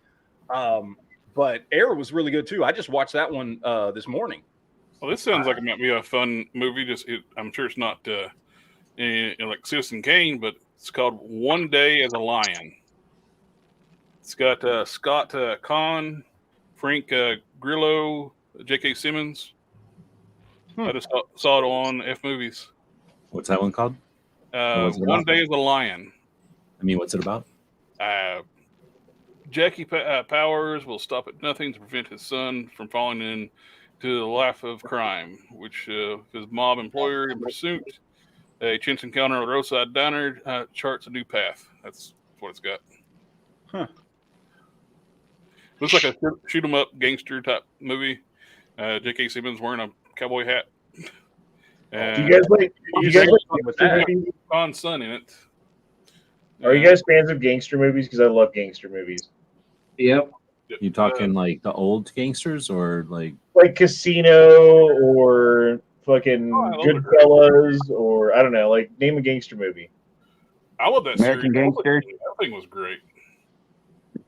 [SPEAKER 1] But Air was really good too. I just watched that one this morning.
[SPEAKER 2] Well, this sounds like it might be a fun movie. I'm sure it's not like Citizen Kane, but it's called One Day as a Lion. It's got Scott Conn, Frank Grillo, J.K. Simmons. I just saw it on F Movies.
[SPEAKER 3] What's that one called? What's it
[SPEAKER 2] One
[SPEAKER 3] about?
[SPEAKER 2] Day as a Lion.
[SPEAKER 3] I mean, what's it about?
[SPEAKER 2] Jackie Powers will stop at nothing to prevent his son from falling into the life of crime, which his mob employer in pursuit. A chance encounter at a roadside diner charts a new path. That's what it's got.
[SPEAKER 1] Huh.
[SPEAKER 2] Looks like a shoot 'em up gangster type movie. J.K. Simmons wearing a cowboy hat.
[SPEAKER 7] Do you guys like? Do you guys like
[SPEAKER 1] with
[SPEAKER 7] gangster
[SPEAKER 1] that?
[SPEAKER 7] movies?
[SPEAKER 2] Con's son in it.
[SPEAKER 7] Are you guys fans of gangster movies? Because I love gangster movies.
[SPEAKER 5] Yep.
[SPEAKER 3] You talking like the old gangsters or like?
[SPEAKER 7] Like Casino or fucking
[SPEAKER 2] Oh, I love
[SPEAKER 7] Goodfellas or I don't know. Like name a gangster movie.
[SPEAKER 2] I love that
[SPEAKER 6] American
[SPEAKER 2] series.
[SPEAKER 6] Gangster.
[SPEAKER 2] That thing was great.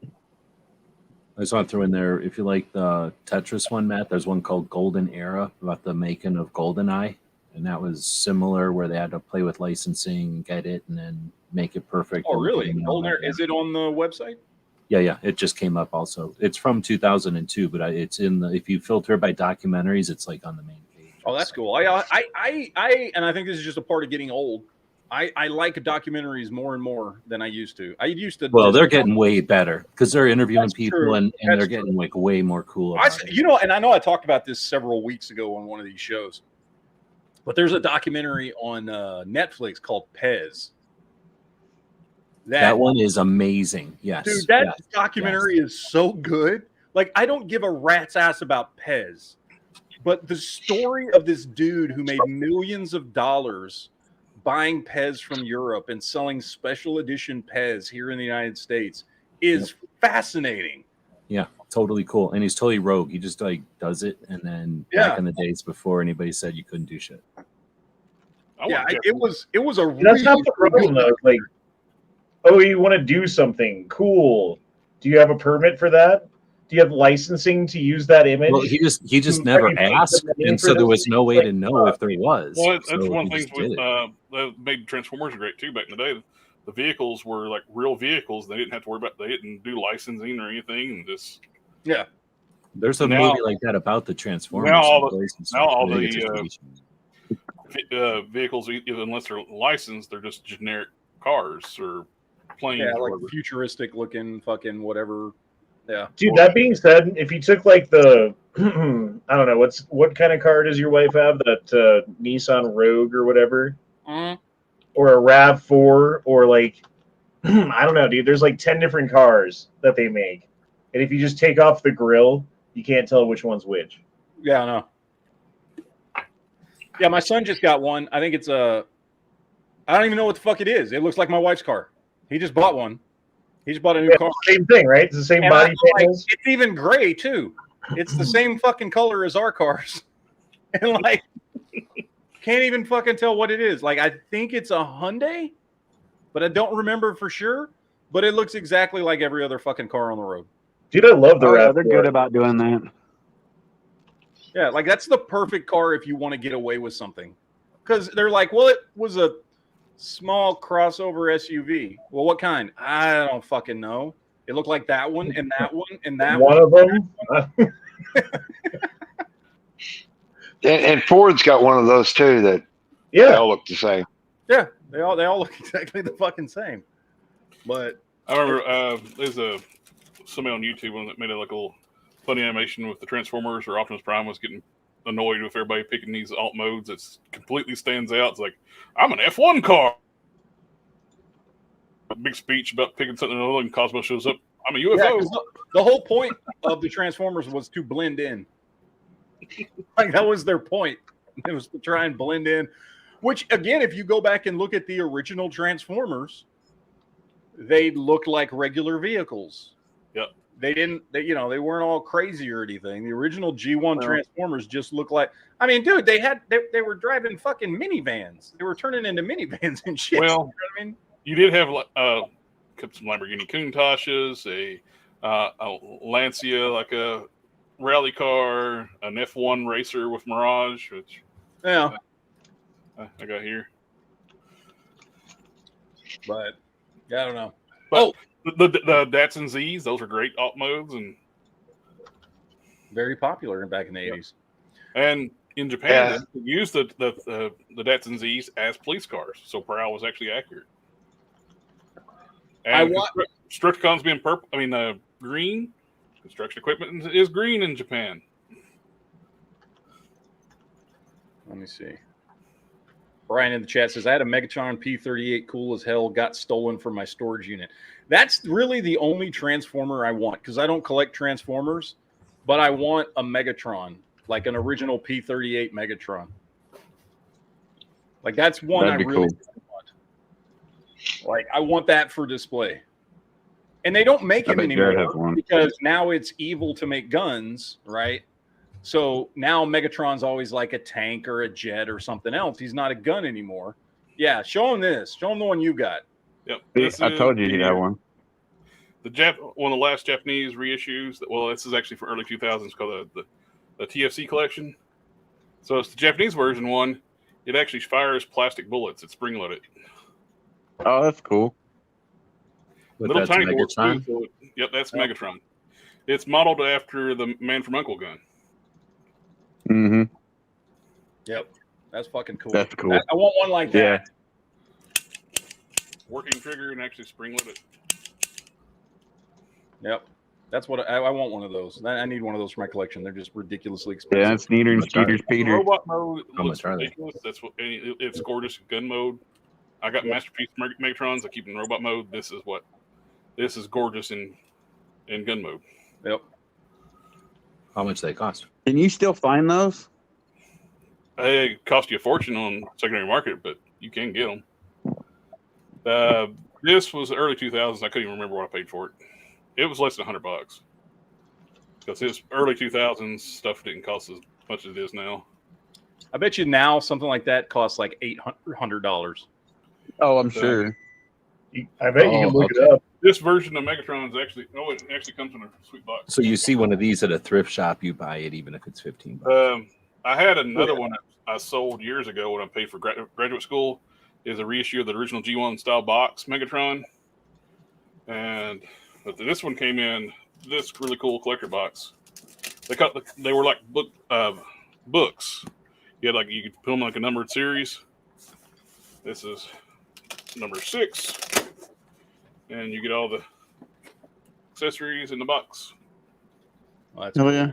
[SPEAKER 3] I just want to throw in there, if you like the Tetris one, Matt, there's one called Golden Era about the making of GoldenEye. And that was similar, where they had to play with licensing, get it, and then make it perfect.
[SPEAKER 1] Oh,
[SPEAKER 3] and
[SPEAKER 1] really?
[SPEAKER 3] everything
[SPEAKER 1] Golden
[SPEAKER 3] else.
[SPEAKER 1] Air, is it on the website?
[SPEAKER 3] Yeah. It just came up also. It's from 2002, but it's in the, if you filter by documentaries, it's like on the main page.
[SPEAKER 1] Oh, that's cool. I think this is just a part of getting old. I like documentaries more and more than I used to. I used to.
[SPEAKER 3] Well, they're getting way better because they're interviewing
[SPEAKER 1] That's
[SPEAKER 3] people
[SPEAKER 1] true.
[SPEAKER 3] and
[SPEAKER 1] That's
[SPEAKER 3] they're getting like way more cool. About it.
[SPEAKER 1] You know, and I know I talked about this several weeks ago on one of these shows, but there's a documentary on Netflix called Pez.
[SPEAKER 3] That one is amazing. Yes,
[SPEAKER 1] dude, that documentary is so good. Like, I don't give a rat's ass about Pez, but the story of this dude who made millions of dollars buying Pez from Europe and selling special edition Pez here in the United States is fascinating.
[SPEAKER 3] Yeah, totally cool. And he's totally rogue. He just like does it. And then back in the days before anybody said you couldn't do shit.
[SPEAKER 1] Yeah, it was a really
[SPEAKER 7] That's not the problem though. Like, oh, you want to do something cool. Do you have a permit for that? Do you have licensing to use that image?
[SPEAKER 3] Well, he just never asked, and so there was no way to know if there was.
[SPEAKER 2] Well, that's
[SPEAKER 3] so
[SPEAKER 2] one of the things with that made Transformers great too back in the day. The vehicles were like real vehicles. They didn't have to worry about, they didn't do licensing or anything, and just
[SPEAKER 3] There's a movie like that about the Transformers.
[SPEAKER 2] Now all the vehicles, unless they're licensed, they're just generic cars or planes.
[SPEAKER 1] Yeah,
[SPEAKER 2] or
[SPEAKER 1] like futuristic looking fucking whatever. Yeah.
[SPEAKER 7] Dude, that being said, if you took like the I don't know, what kind of car does your wife have? That Nissan Rogue or whatever? Or a RAV4 or like I don't know, dude. There's like 10 different cars that they make. And if you just take off the grill, you can't tell which one's which.
[SPEAKER 1] Yeah, I know. Yeah, my son just got one. I think it's I don't even know what the fuck it is. It looks like my wife's car. He just bought one. He just bought a new car.
[SPEAKER 7] Same thing, right? It's the same
[SPEAKER 1] And
[SPEAKER 7] body panels.
[SPEAKER 1] it's even gray too. It's the same fucking color as our cars. And like can't even fucking tell what it is. Like, I think it's a Hyundai, but I don't remember for sure. But it looks exactly like every other fucking car on the road.
[SPEAKER 7] Dude, I love the RAV4.
[SPEAKER 6] They're good about doing that.
[SPEAKER 1] Yeah, like that's the perfect car if you want to get away with something. Because they're like, well, it was a small crossover SUV. Well, what kind? I don't fucking know. It looked like that one and that one and that
[SPEAKER 7] one. One of them?
[SPEAKER 4] And Ford's got one of those too that they all look the same.
[SPEAKER 1] Yeah, they all look exactly the fucking same. But
[SPEAKER 2] I remember there's somebody on YouTube that made a little funny animation with the Transformers or Optimus Prime was getting annoyed with everybody picking these alt modes. It completely stands out. It's like, I'm an F1 car. A big speech about picking something other, and Cosmo shows up. I'm a UFO.
[SPEAKER 1] Yeah, the whole point of the Transformers was to blend in. Like, that was their point. It was to try and blend in. Which, again, if you go back and look at the original Transformers, they looked like regular vehicles.
[SPEAKER 2] Yep.
[SPEAKER 1] They weren't all crazy or anything. The original G1 Transformers just looked like, I mean, dude, they were driving fucking minivans. They were turning into minivans and shit.
[SPEAKER 2] Well,
[SPEAKER 1] you know what I mean?
[SPEAKER 2] You did have some Lamborghini Countachs, a Lancia, like a rally car, an F1 racer with Mirage, which I got here.
[SPEAKER 1] But yeah, I don't know.
[SPEAKER 2] But the Datsun Zs, those are great alt modes and
[SPEAKER 1] very popular back in the 80s.
[SPEAKER 2] And in Japan, they used the Datsun Zs as police cars, so Prowl was actually accurate. And Constructicon's being purple. I mean, green. Construction equipment is green in Japan.
[SPEAKER 1] Let me see. Brian in the chat says, I had a Megatron P-38, cool as hell, got stolen from my storage unit. That's really the only Transformer I want, because I don't collect Transformers, but I want a Megatron, like an original P-38 Megatron. Like, that's one I really want. Like, I want that for display. And they don't make him anymore because now it's evil to make guns, right? So now Megatron's always like a tank or a jet or something else. He's not a gun anymore. Yeah, show him this. Show him the one you got.
[SPEAKER 2] Yep.
[SPEAKER 6] I told you he had one.
[SPEAKER 2] One of the last Japanese reissues. Well, this is actually for early 2000s called the TFC collection. So it's the Japanese version one. It actually fires plastic bullets. It's spring loaded.
[SPEAKER 6] Oh, that's cool.
[SPEAKER 2] Little tiny bullets. Yep, that's Megatron. It's modeled after the Man from U.N.C.L.E. gun.
[SPEAKER 6] Mm-hmm.
[SPEAKER 1] Yep, that's fucking cool.
[SPEAKER 6] That's cool.
[SPEAKER 1] I want one like that.
[SPEAKER 2] working trigger and actually spring-load it.
[SPEAKER 1] Yep. That's what I want one of those. I need one of those for my collection. They're just ridiculously expensive.
[SPEAKER 6] Yeah, it's Neater and Skeeter's Peter.
[SPEAKER 2] Robot mode
[SPEAKER 3] How
[SPEAKER 2] looks
[SPEAKER 3] much are they?
[SPEAKER 2] ridiculous. That's what it's gorgeous. Gun mode. I got Masterpiece Megatrons. I keep in robot mode. This is gorgeous in gun mode.
[SPEAKER 1] Yep.
[SPEAKER 3] How much they cost?
[SPEAKER 6] Can you still find those?
[SPEAKER 2] It cost you a fortune on secondary market, but you can get them. This was the early 2000s. I couldn't even remember what I paid for it. It was less than $100 because his early 2000s stuff didn't cost as much as it is now.
[SPEAKER 1] I bet you now something like that costs like $800.
[SPEAKER 6] Oh, I'm sure.
[SPEAKER 7] I bet you can look it up.
[SPEAKER 2] This version of Megatron is actually it actually comes in a sweet box.
[SPEAKER 3] So you see one of these at a thrift shop, you buy it even if it's $15.
[SPEAKER 2] I had another one I sold years ago when I paid for graduate school. Is a reissue of the original G1 style box Megatron, but this one came in this really cool collector box. They were like books. You could put them like a numbered series. This is number 6, and you get all the accessories in the box.
[SPEAKER 1] Well,
[SPEAKER 6] Oh yeah.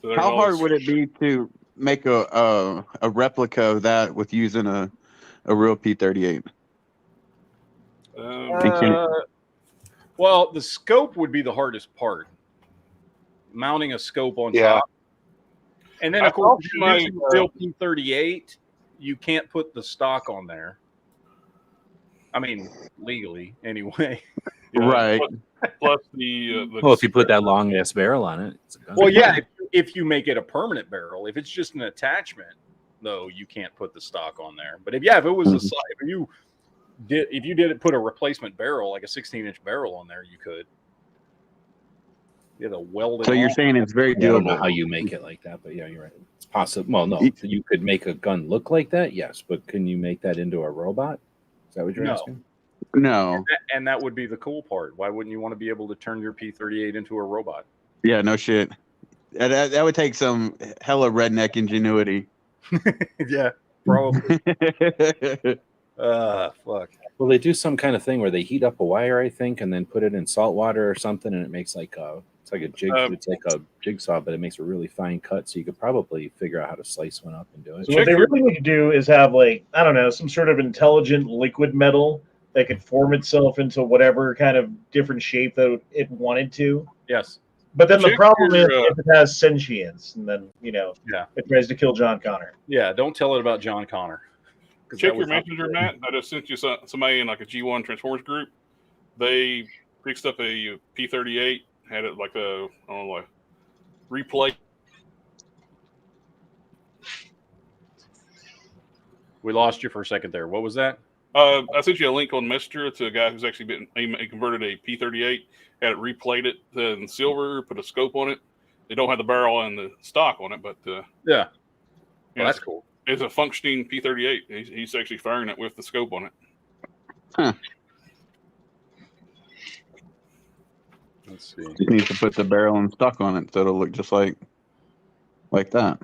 [SPEAKER 2] So
[SPEAKER 6] How hard would it be to make a replica of that with using a real P-38?
[SPEAKER 1] Well, the scope would be the hardest part. Mounting a scope on top. And then, of course, if you're using a real P-38, you can't put the stock on there. I mean, legally, anyway.
[SPEAKER 6] Right.
[SPEAKER 2] Plus the
[SPEAKER 3] well, if you put that long ass barrel on it, it's a gun.
[SPEAKER 1] Well, yeah, if you make it a permanent barrel. If it's just an attachment, though, you can't put the stock on there. But if it was a side, if you did put a replacement barrel, like a 16-inch barrel on there, you could. You had to weld it.
[SPEAKER 6] So you're saying it's very
[SPEAKER 3] I don't know
[SPEAKER 6] doable.
[SPEAKER 3] how you make it like that, but yeah, you're right. It's possible. Well, no, you could make a gun look like that, yes, but can you make that into a robot? Is that what you're asking?
[SPEAKER 6] No.
[SPEAKER 1] And that would be the cool part. Why wouldn't you want to be able to turn your P-38 into a robot?
[SPEAKER 6] Yeah, no shit. That would take some hella redneck ingenuity.
[SPEAKER 1] Yeah, probably. Fuck.
[SPEAKER 3] Well, they do some kind of thing where they heat up a wire, I think, and then put it in salt water or something, and it makes it's like a jigsaw, but it makes a really fine cut. So you could probably figure out how to slice one up and do it.
[SPEAKER 7] So what they really need to do is have some sort of intelligent liquid metal that could form itself into whatever kind of different shape that it wanted to.
[SPEAKER 1] Yes.
[SPEAKER 7] But then the problem is if it has sentience, and then it tries to kill John Connor.
[SPEAKER 1] Yeah, don't tell it about John Connor.
[SPEAKER 2] Check your messenger, Matt. I just sent you somebody in like a G1 Transformers group. They fixed up a P-38, had it like a replay.
[SPEAKER 1] We lost you for a second there. What was that?
[SPEAKER 2] I sent you a link on Messenger to a guy who's actually he converted a P-38, had it replated in silver, put a scope on it. They don't have the barrel and the stock on it, but
[SPEAKER 1] well, that's cool.
[SPEAKER 2] It's a functioning P-38. He's actually firing it with the scope on it.
[SPEAKER 6] Huh.
[SPEAKER 1] Let's see.
[SPEAKER 6] You need to put the barrel and stock on it so it'll look just like that.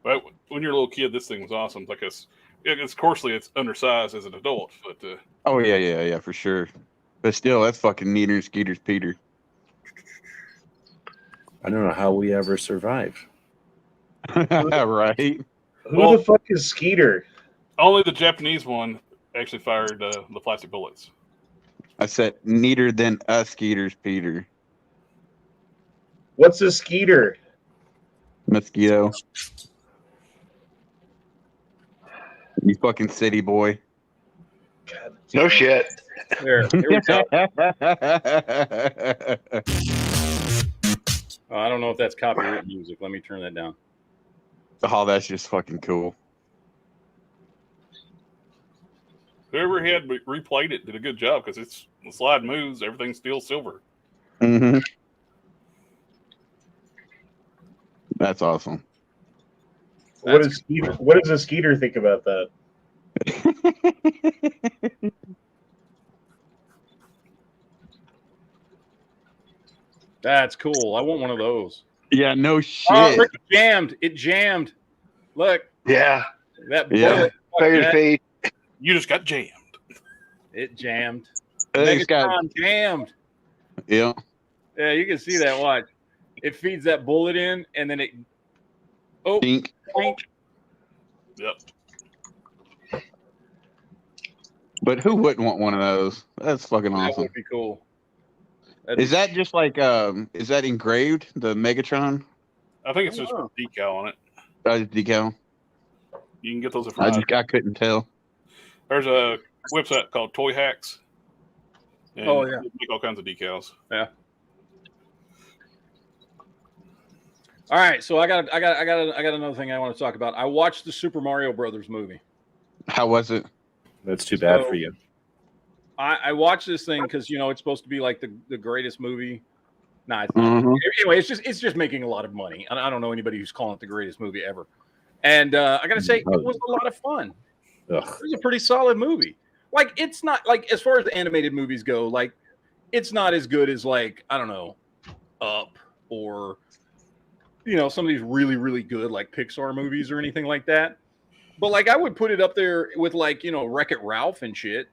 [SPEAKER 2] But when you're a little kid, this thing was awesome. Like it's coarsely, undersized as an adult, but
[SPEAKER 6] oh yeah, for sure. But still, that's fucking Neater and Skeeter's Peter.
[SPEAKER 3] I don't know how we ever survived.
[SPEAKER 6] Right.
[SPEAKER 7] Who the fuck is Skeeter?
[SPEAKER 2] Only the Japanese one actually fired the plastic bullets.
[SPEAKER 6] I said neater than a Skeeter's Peter.
[SPEAKER 7] What's a Skeeter?
[SPEAKER 6] Mosquito. You fucking city boy.
[SPEAKER 7] God.
[SPEAKER 4] No shit.
[SPEAKER 1] Here we go. I don't know if that's copyright music. Let me turn that down.
[SPEAKER 6] Oh, that's just fucking cool.
[SPEAKER 2] Whoever had replayed it did a good job because the slide moves, everything's still silver.
[SPEAKER 6] Mm-hmm. That's awesome.
[SPEAKER 7] What does a Skeeter think about that?
[SPEAKER 1] That's cool. I want one of those.
[SPEAKER 6] Yeah, no shit.
[SPEAKER 1] Oh, look, it jammed. It jammed. Look.
[SPEAKER 4] Yeah.
[SPEAKER 1] That
[SPEAKER 6] Yeah.
[SPEAKER 1] bullet.
[SPEAKER 4] Figure feet.
[SPEAKER 2] You just got jammed.
[SPEAKER 1] It jammed.
[SPEAKER 6] It's got-
[SPEAKER 1] Megatron jammed.
[SPEAKER 6] Yeah.
[SPEAKER 1] Yeah, you can see that. Watch. It feeds that bullet in, and then it. Oh,
[SPEAKER 6] Dink.
[SPEAKER 1] clink.
[SPEAKER 2] Yep.
[SPEAKER 6] But who wouldn't want one of those? That's fucking
[SPEAKER 1] That
[SPEAKER 6] awesome.
[SPEAKER 1] would be cool. That'd
[SPEAKER 6] Is
[SPEAKER 1] be
[SPEAKER 6] that just like is that engraved, the Megatron
[SPEAKER 2] I think it's just a decal on it.
[SPEAKER 6] decal?
[SPEAKER 2] You can get those at
[SPEAKER 6] I couldn't tell.
[SPEAKER 2] There's a website called Toy Hacks. And
[SPEAKER 1] Oh, yeah.
[SPEAKER 2] they make all kinds of decals.
[SPEAKER 1] Yeah. All right, so I got another thing I want to talk about. I watched the Super Mario Brothers movie.
[SPEAKER 6] How was it?
[SPEAKER 3] That's too bad
[SPEAKER 1] So-
[SPEAKER 3] for you.
[SPEAKER 1] I watched this thing because it's supposed to be like the greatest movie. Nah, it's not.
[SPEAKER 6] Mhm.
[SPEAKER 1] Anyway, it's just making a lot of money. I don't know anybody who's calling it the greatest movie ever. And I gotta say, it was a lot of fun.
[SPEAKER 3] Ugh.
[SPEAKER 1] It was a pretty solid movie. Like, it's not like, as far as the animated movies go, like, it's not as good as, like, I don't know, Up or some of these really, really good like Pixar movies or anything like that. But like, I would put it up there with like Wreck-It Ralph and shit.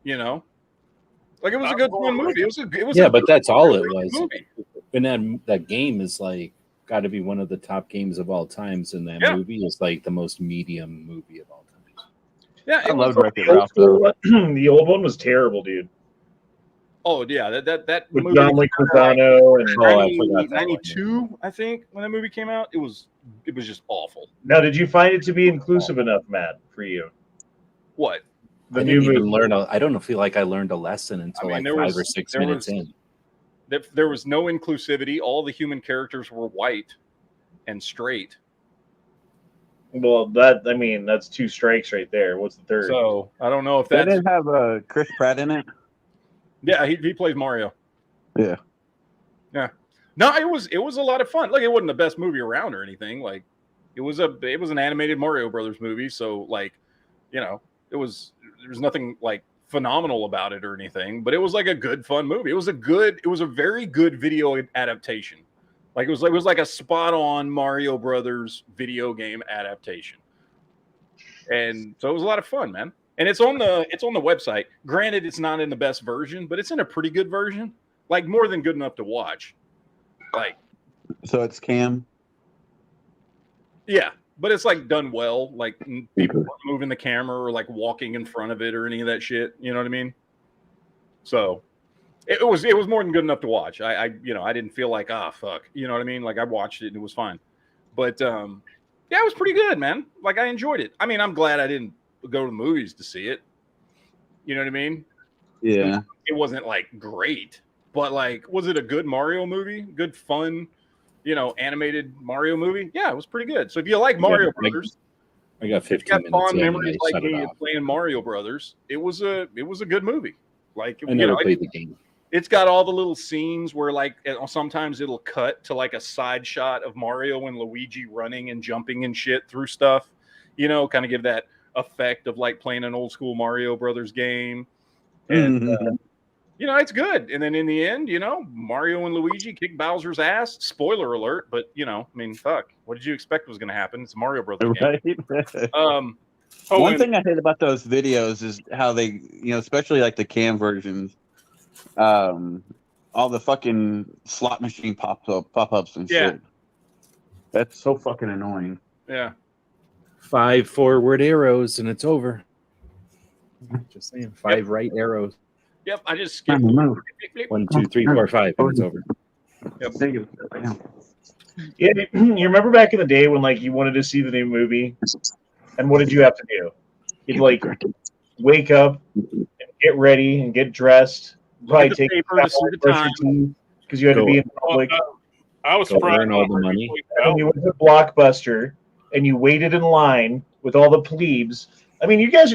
[SPEAKER 1] Like, it was a good fun movie. It was
[SPEAKER 3] Yeah,
[SPEAKER 1] a
[SPEAKER 3] but
[SPEAKER 1] good,
[SPEAKER 3] that's all it
[SPEAKER 1] really
[SPEAKER 3] was.
[SPEAKER 1] movie.
[SPEAKER 3] And that game is like got to be one of the top games of all times. And that movie is like the most medium movie of all time.
[SPEAKER 1] Yeah,
[SPEAKER 6] I loved Wreck-It
[SPEAKER 7] The
[SPEAKER 6] Ralph though.
[SPEAKER 7] the old one was terrible, dude.
[SPEAKER 1] Oh yeah, that
[SPEAKER 7] With
[SPEAKER 1] movie
[SPEAKER 7] John Leguizamo and
[SPEAKER 3] Oh, I forgot that one.
[SPEAKER 1] 92, I think, when that movie came out. It was just awful.
[SPEAKER 7] now, did you find it to be inclusive enough, Matt, for you?
[SPEAKER 1] What?
[SPEAKER 7] The
[SPEAKER 3] I
[SPEAKER 7] new
[SPEAKER 3] didn't even
[SPEAKER 7] movie.
[SPEAKER 3] learn. I don't feel like I learned a lesson until like
[SPEAKER 1] there
[SPEAKER 3] 5
[SPEAKER 1] was-
[SPEAKER 3] or 6
[SPEAKER 1] there
[SPEAKER 3] minutes
[SPEAKER 1] was-
[SPEAKER 3] in.
[SPEAKER 1] There was no inclusivity. All the human characters were white and straight.
[SPEAKER 7] Well, that's 2 strikes right there. What's the third?
[SPEAKER 1] So I don't know if
[SPEAKER 6] They
[SPEAKER 1] that's
[SPEAKER 6] didn't have Chris Pratt in it.
[SPEAKER 1] yeah. He plays Mario.
[SPEAKER 6] Yeah.
[SPEAKER 1] Yeah. No, it was a lot of fun. Like, it wasn't the best movie around or anything. Like, it was an animated Mario Brothers movie. So like, there was nothing like phenomenal about it or anything, but it was like a good fun movie. It was a very good video adaptation. Like, it was like a spot on Mario Brothers video game adaptation. And so it was a lot of fun, man. And it's on the website. Granted, it's not in the best version, but it's in a pretty good version. Like, more than good enough to watch. Like,
[SPEAKER 6] So it's Cam.
[SPEAKER 1] yeah, but it's like done well. Like, people weren't moving the camera or like walking in front of it or any of that shit. You know what I mean? So it was more than good enough to watch. I didn't feel like, fuck. You know what I mean? Like, I watched it and it was fine. But yeah, it was pretty good, man. Like, I enjoyed it. I mean, I'm glad I didn't go to the movies to see it. You know what I mean?
[SPEAKER 6] Yeah.
[SPEAKER 1] It wasn't like great, but like, was it a good Mario movie? Good fun, animated Mario movie? Yeah, it was pretty good. So if you like Mario Brothers,
[SPEAKER 3] I got
[SPEAKER 1] if you
[SPEAKER 3] 15
[SPEAKER 1] got
[SPEAKER 3] minutes
[SPEAKER 1] fond
[SPEAKER 3] in and
[SPEAKER 1] memories
[SPEAKER 3] I
[SPEAKER 1] like
[SPEAKER 3] shut it
[SPEAKER 1] me
[SPEAKER 3] off.
[SPEAKER 1] of playing Mario Brothers, it was a good movie. Like,
[SPEAKER 3] I never played the game.
[SPEAKER 1] it's got all the little scenes where like sometimes it'll cut to like a side shot of Mario and Luigi running and jumping and shit through stuff, kind of give that effect of like playing an old school Mario Brothers game. And it's good. And then in the end, Mario and Luigi kick Bowser's ass. Spoiler alert, but fuck. What did you expect was going to happen? It's a Mario Brothers game.
[SPEAKER 6] Right.
[SPEAKER 2] Oh,
[SPEAKER 6] One
[SPEAKER 2] and
[SPEAKER 6] thing I hate about those videos is how they, especially like the cam versions, all the fucking slot machine pop-ups and
[SPEAKER 1] Yeah.
[SPEAKER 6] shit. That's so fucking annoying.
[SPEAKER 1] Yeah.
[SPEAKER 3] 5 forward arrows and it's over. Just saying, 5 right arrows.
[SPEAKER 1] Yep. I just skipped.
[SPEAKER 3] 1, 2, 3, 4, 5, and it's over.
[SPEAKER 6] Thank you.
[SPEAKER 7] Yeah, you remember back in the day when like you wanted to see the new movie, and what did you have to do? You'd like wake up and get ready and get dressed. Probably
[SPEAKER 1] the
[SPEAKER 7] take
[SPEAKER 1] paper to see the time.
[SPEAKER 7] because you had to be in public.
[SPEAKER 2] I was
[SPEAKER 3] Go
[SPEAKER 2] surprised.
[SPEAKER 3] earn all the money.
[SPEAKER 7] And you went to Blockbuster and you waited in line with all the plebes. I mean, you guys,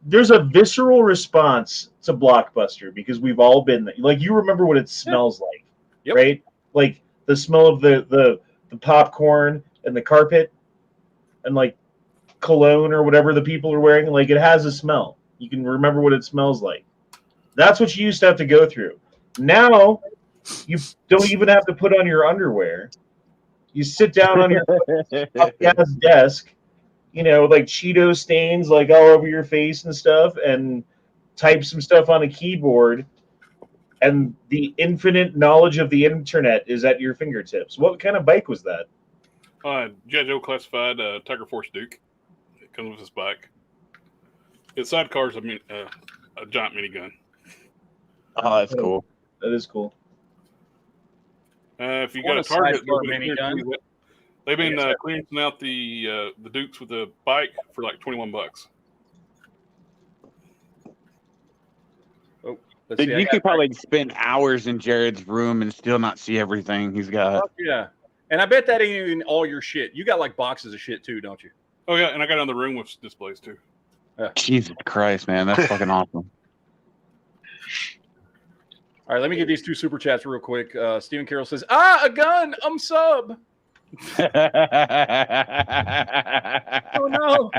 [SPEAKER 7] there's a visceral response to Blockbuster because we've all been there. Like, you remember what it smells like,
[SPEAKER 1] Yep.
[SPEAKER 7] right? Like the smell of the popcorn and the carpet and like cologne or whatever the people are wearing. Like, it has a smell. You can remember what it smells like. That's what you used to have to go through. Now you don't even have to put on your underwear. You sit down on your guy's desk, like Cheeto stains like all over your face and stuff, and type some stuff on a keyboard, and the infinite knowledge of the internet is at your fingertips. What kind of bike was that?
[SPEAKER 2] G.I. Joe classified Tiger Force Duke. It comes with this bike. Its sidecar's a giant minigun.
[SPEAKER 6] Oh, that's cool.
[SPEAKER 7] That is cool.
[SPEAKER 2] If you got a Target, they've been clearancing out the Dukes with the bike for like $21.
[SPEAKER 1] Oh,
[SPEAKER 6] You could probably spend hours in Jared's room and still not see everything he's got.
[SPEAKER 1] Oh, yeah, and I bet that ain't even all your shit. You got like boxes of shit too, don't you?
[SPEAKER 2] Oh yeah, and I got another room with displays too.
[SPEAKER 6] Jesus Christ, man, that's fucking awesome.
[SPEAKER 1] All right, let me get these 2 super chats real quick. Stephen Carroll says, a gun, sub. Oh, no.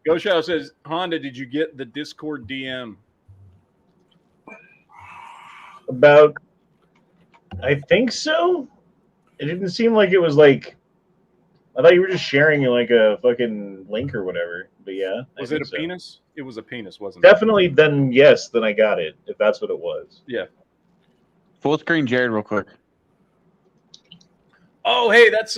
[SPEAKER 1] Go Shadow says, Honda, did you get the Discord DM?
[SPEAKER 7] About, I think so. It didn't seem like it was like, I thought you were just sharing like a fucking link or whatever. But yeah.
[SPEAKER 1] Was it a penis? It was a penis, wasn't it?
[SPEAKER 7] Definitely, then yes, then I got it, if that's what it was.
[SPEAKER 1] Yeah.
[SPEAKER 6] Full screen Jared real quick.
[SPEAKER 1] Oh, hey, that's,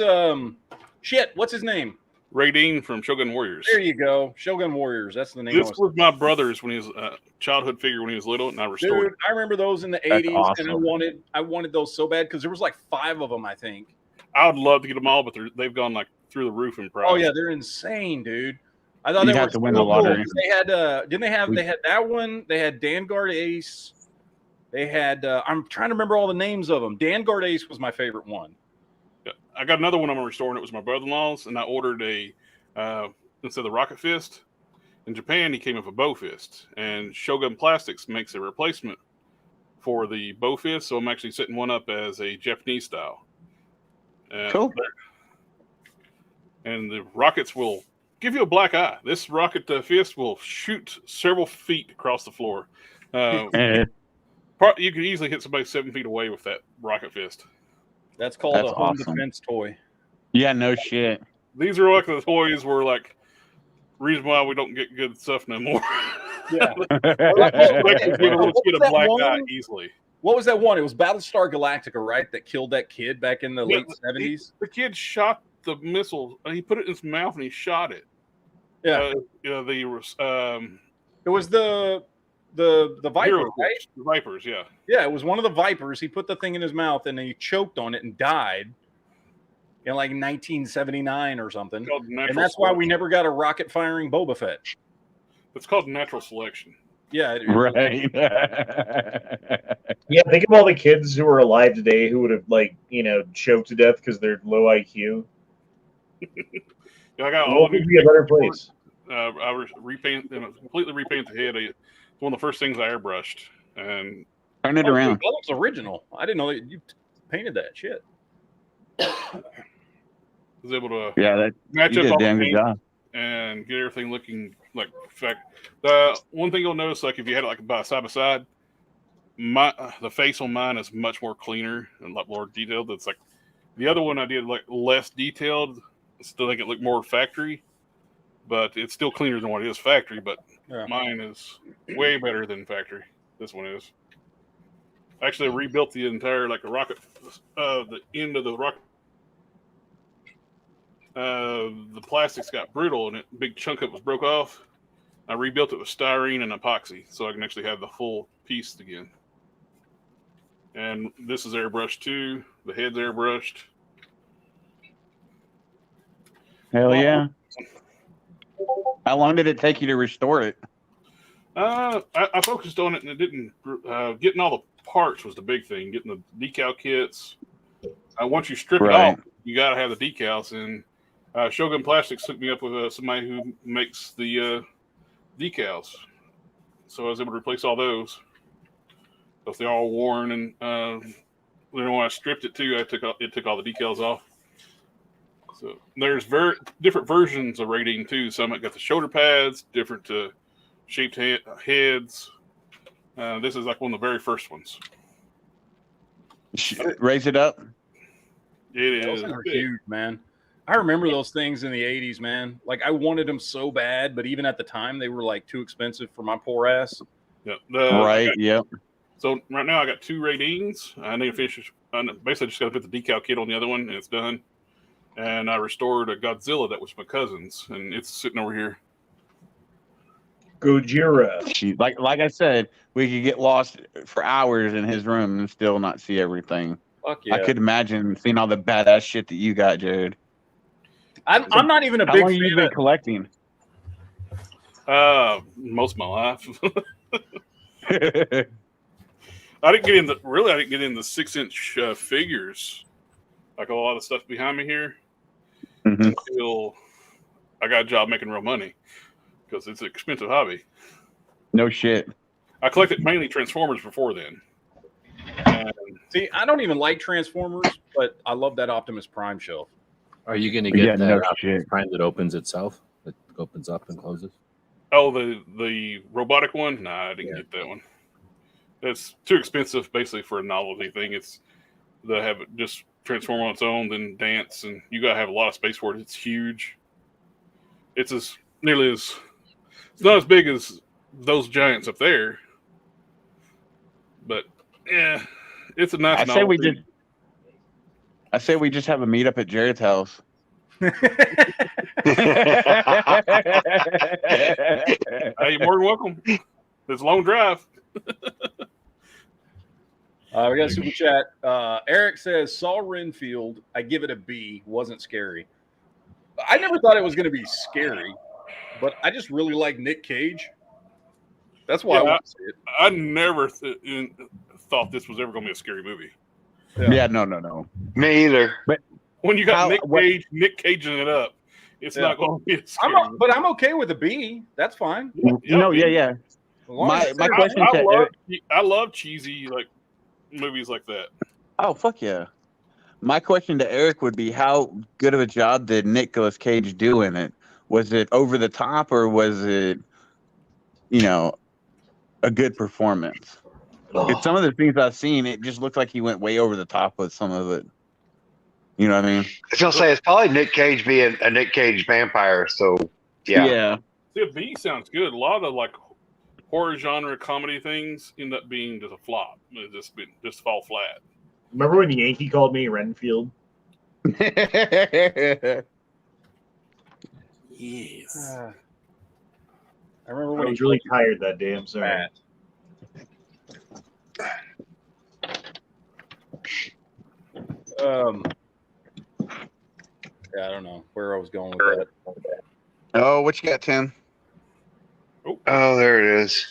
[SPEAKER 1] shit, what's his name?
[SPEAKER 2] Ray Dean from Shogun Warriors.
[SPEAKER 1] There you go. Shogun Warriors. That's the name.
[SPEAKER 2] This was my brother's when he was a childhood figure when he was little, and I restored
[SPEAKER 1] Dude, I remember those in the 80s, awesome. And I wanted those so bad because there was like 5 of them, I think.
[SPEAKER 2] I would love to get them all, but they've gone like through the roof in price.
[SPEAKER 1] Oh yeah, they're insane, dude. I thought
[SPEAKER 6] they were to win the lottery.
[SPEAKER 1] They had they had that one. They had Vanguard Ace. They had I'm trying to remember all the names of them. Vanguard Ace was my favorite one.
[SPEAKER 2] Yeah, I got another one I'm restoring. It was my brother-in-law's, and I ordered a instead of the Rocket Fist. In Japan, he came with a Bow Fist, and Shogun Plastics makes a replacement for the Bow Fist. So I'm actually setting one up as a Japanese style.
[SPEAKER 6] Cool.
[SPEAKER 2] And the rockets will give you a black eye. This rocket fist will shoot several feet across the floor. You can easily hit somebody 7 feet away with that rocket fist.
[SPEAKER 1] That's called a home defense toy.
[SPEAKER 6] Yeah, no shit.
[SPEAKER 2] These are like the toys where like reason why we don't get good stuff no more.
[SPEAKER 1] Yeah.
[SPEAKER 2] Give a little kid a black eye easily.
[SPEAKER 1] What was that one? It was Battlestar Galactica, right? That killed that kid back in the late 70s.
[SPEAKER 2] The kid shot the missile. He put it in his mouth and he shot it.
[SPEAKER 1] Yeah. It was the Viper, right?
[SPEAKER 2] The Vipers, yeah.
[SPEAKER 1] Yeah, it was one of the Vipers. He put the thing in his mouth and then he choked on it and died in like 1979 or something. And that's why we never got a rocket firing Boba Fett.
[SPEAKER 2] It's called natural selection.
[SPEAKER 1] Yeah.
[SPEAKER 6] Right.
[SPEAKER 7] Yeah, think of all the kids who are alive today who would have choked to death because they're low IQ.
[SPEAKER 2] Yeah, I got
[SPEAKER 7] all. Would be a better place.
[SPEAKER 2] I completely repaint the head. It's one of the first things I airbrushed and
[SPEAKER 6] turn it around.
[SPEAKER 1] That looks original. I didn't know that you painted that shit.
[SPEAKER 2] Was able to
[SPEAKER 6] match up all the paint
[SPEAKER 2] and get everything looking like perfect. The one thing you'll notice, like if you had it like side by side, the face on mine is much more cleaner and a lot more detailed. It's like the other one I did like less detailed, still make it look more factory, but it's still cleaner than what it is factory. But mine is way better than factory. This one is. Actually, I rebuilt the entire like a rocket, the end of the rocket. The plastics got brittle and a big chunk of it was broke off. I rebuilt it with styrene and epoxy so I can actually have the full piece again. And this is airbrushed too. The head's airbrushed.
[SPEAKER 6] Hell yeah. How long did it take you to restore it?
[SPEAKER 2] I focused on it and it didn't. Getting all the parts was the big thing. Getting the decal kits. Once you strip it off, you got to have the decals. And Shogun Plastics hooked me up with somebody who makes the decals. So I was able to replace all those. So if they're all worn and when I stripped it too, it took all the decals off. So there's very different versions of rating too. Some got the shoulder pads, different shaped heads. This is like one of the very first ones.
[SPEAKER 6] Raise it up.
[SPEAKER 2] It is.
[SPEAKER 1] Those are huge, man. I remember those things in the 80s, man. Like, I wanted them so bad, but even at the time, they were like too expensive for my poor ass.
[SPEAKER 2] Yeah.
[SPEAKER 6] Right. Yep.
[SPEAKER 2] So right now I got 2 ratings. I need to finish. Basically, just got to put the decal kit on the other one, and it's done. And I restored a Godzilla that was my cousin's, and it's sitting over here.
[SPEAKER 7] Gojira.
[SPEAKER 6] Like I said, we could get lost for hours in his room and still not see everything.
[SPEAKER 1] Fuck yeah.
[SPEAKER 6] I could imagine seeing all the badass shit that you got, Jared.
[SPEAKER 1] I'm not even a
[SPEAKER 6] How
[SPEAKER 1] big
[SPEAKER 6] long
[SPEAKER 1] fan
[SPEAKER 6] you been
[SPEAKER 1] of
[SPEAKER 6] collecting?
[SPEAKER 2] Most of my life. I didn't get in the 6-inch figures, like a lot of stuff behind me here, until I got a job making real money, because it's an expensive hobby.
[SPEAKER 6] No shit.
[SPEAKER 2] I collected mainly Transformers before then. And
[SPEAKER 1] See, I don't even like Transformers, but I love that Optimus Prime shelf.
[SPEAKER 3] Are you going to get that
[SPEAKER 6] no
[SPEAKER 3] Optimus
[SPEAKER 6] shit.
[SPEAKER 3] Prime that opens itself? That opens up and closes?
[SPEAKER 2] oh, the robotic one? Nah, I didn't get that one. That's too expensive, basically, for a novelty thing. It's they have it just transform on its own, then dance, and you gotta have a lot of space for it. It's huge. It's it's not as big as those giants up there, but yeah, it's a nice.
[SPEAKER 6] I say we just have a meetup at Jared's house.
[SPEAKER 2] Hey, you're more than welcome. It's a long drive.
[SPEAKER 1] We got a super chat. Eric says, Saul Renfield, I give it a B. Wasn't scary. I never thought it was going to be scary, but I just really like Nick Cage. That's why I want to see it.
[SPEAKER 2] I never thought this was ever going to be a scary movie.
[SPEAKER 6] Yeah, no.
[SPEAKER 4] Me either.
[SPEAKER 6] But
[SPEAKER 2] when you got Nick Caging it up, it's not going to be a scary movie.
[SPEAKER 1] But I'm okay with a B. That's fine.
[SPEAKER 6] Yeah. My question to Eric,
[SPEAKER 2] I love cheesy like movies like that.
[SPEAKER 6] Oh, fuck yeah. My question to Eric would be, how good of a job did Nicolas Cage do in it? Was it over the top, or was it, a good performance? Because some of the things I've seen, it just looked like he went way over the top with some of it. You know what I mean?
[SPEAKER 4] I was gonna say it's probably Nick Cage being a Nick Cage vampire. So yeah.
[SPEAKER 2] See, a B sounds good. A lot of like horror genre comedy things end up being just a flop. It just fall flat.
[SPEAKER 7] Remember when Yankee called me Renfield?
[SPEAKER 2] Yes.
[SPEAKER 1] I remember
[SPEAKER 7] I
[SPEAKER 1] when
[SPEAKER 7] was really tired that day. I'm sorry.
[SPEAKER 1] I don't know where I was going with that.
[SPEAKER 6] Oh, what you got, Tim?
[SPEAKER 4] Oh, there it is.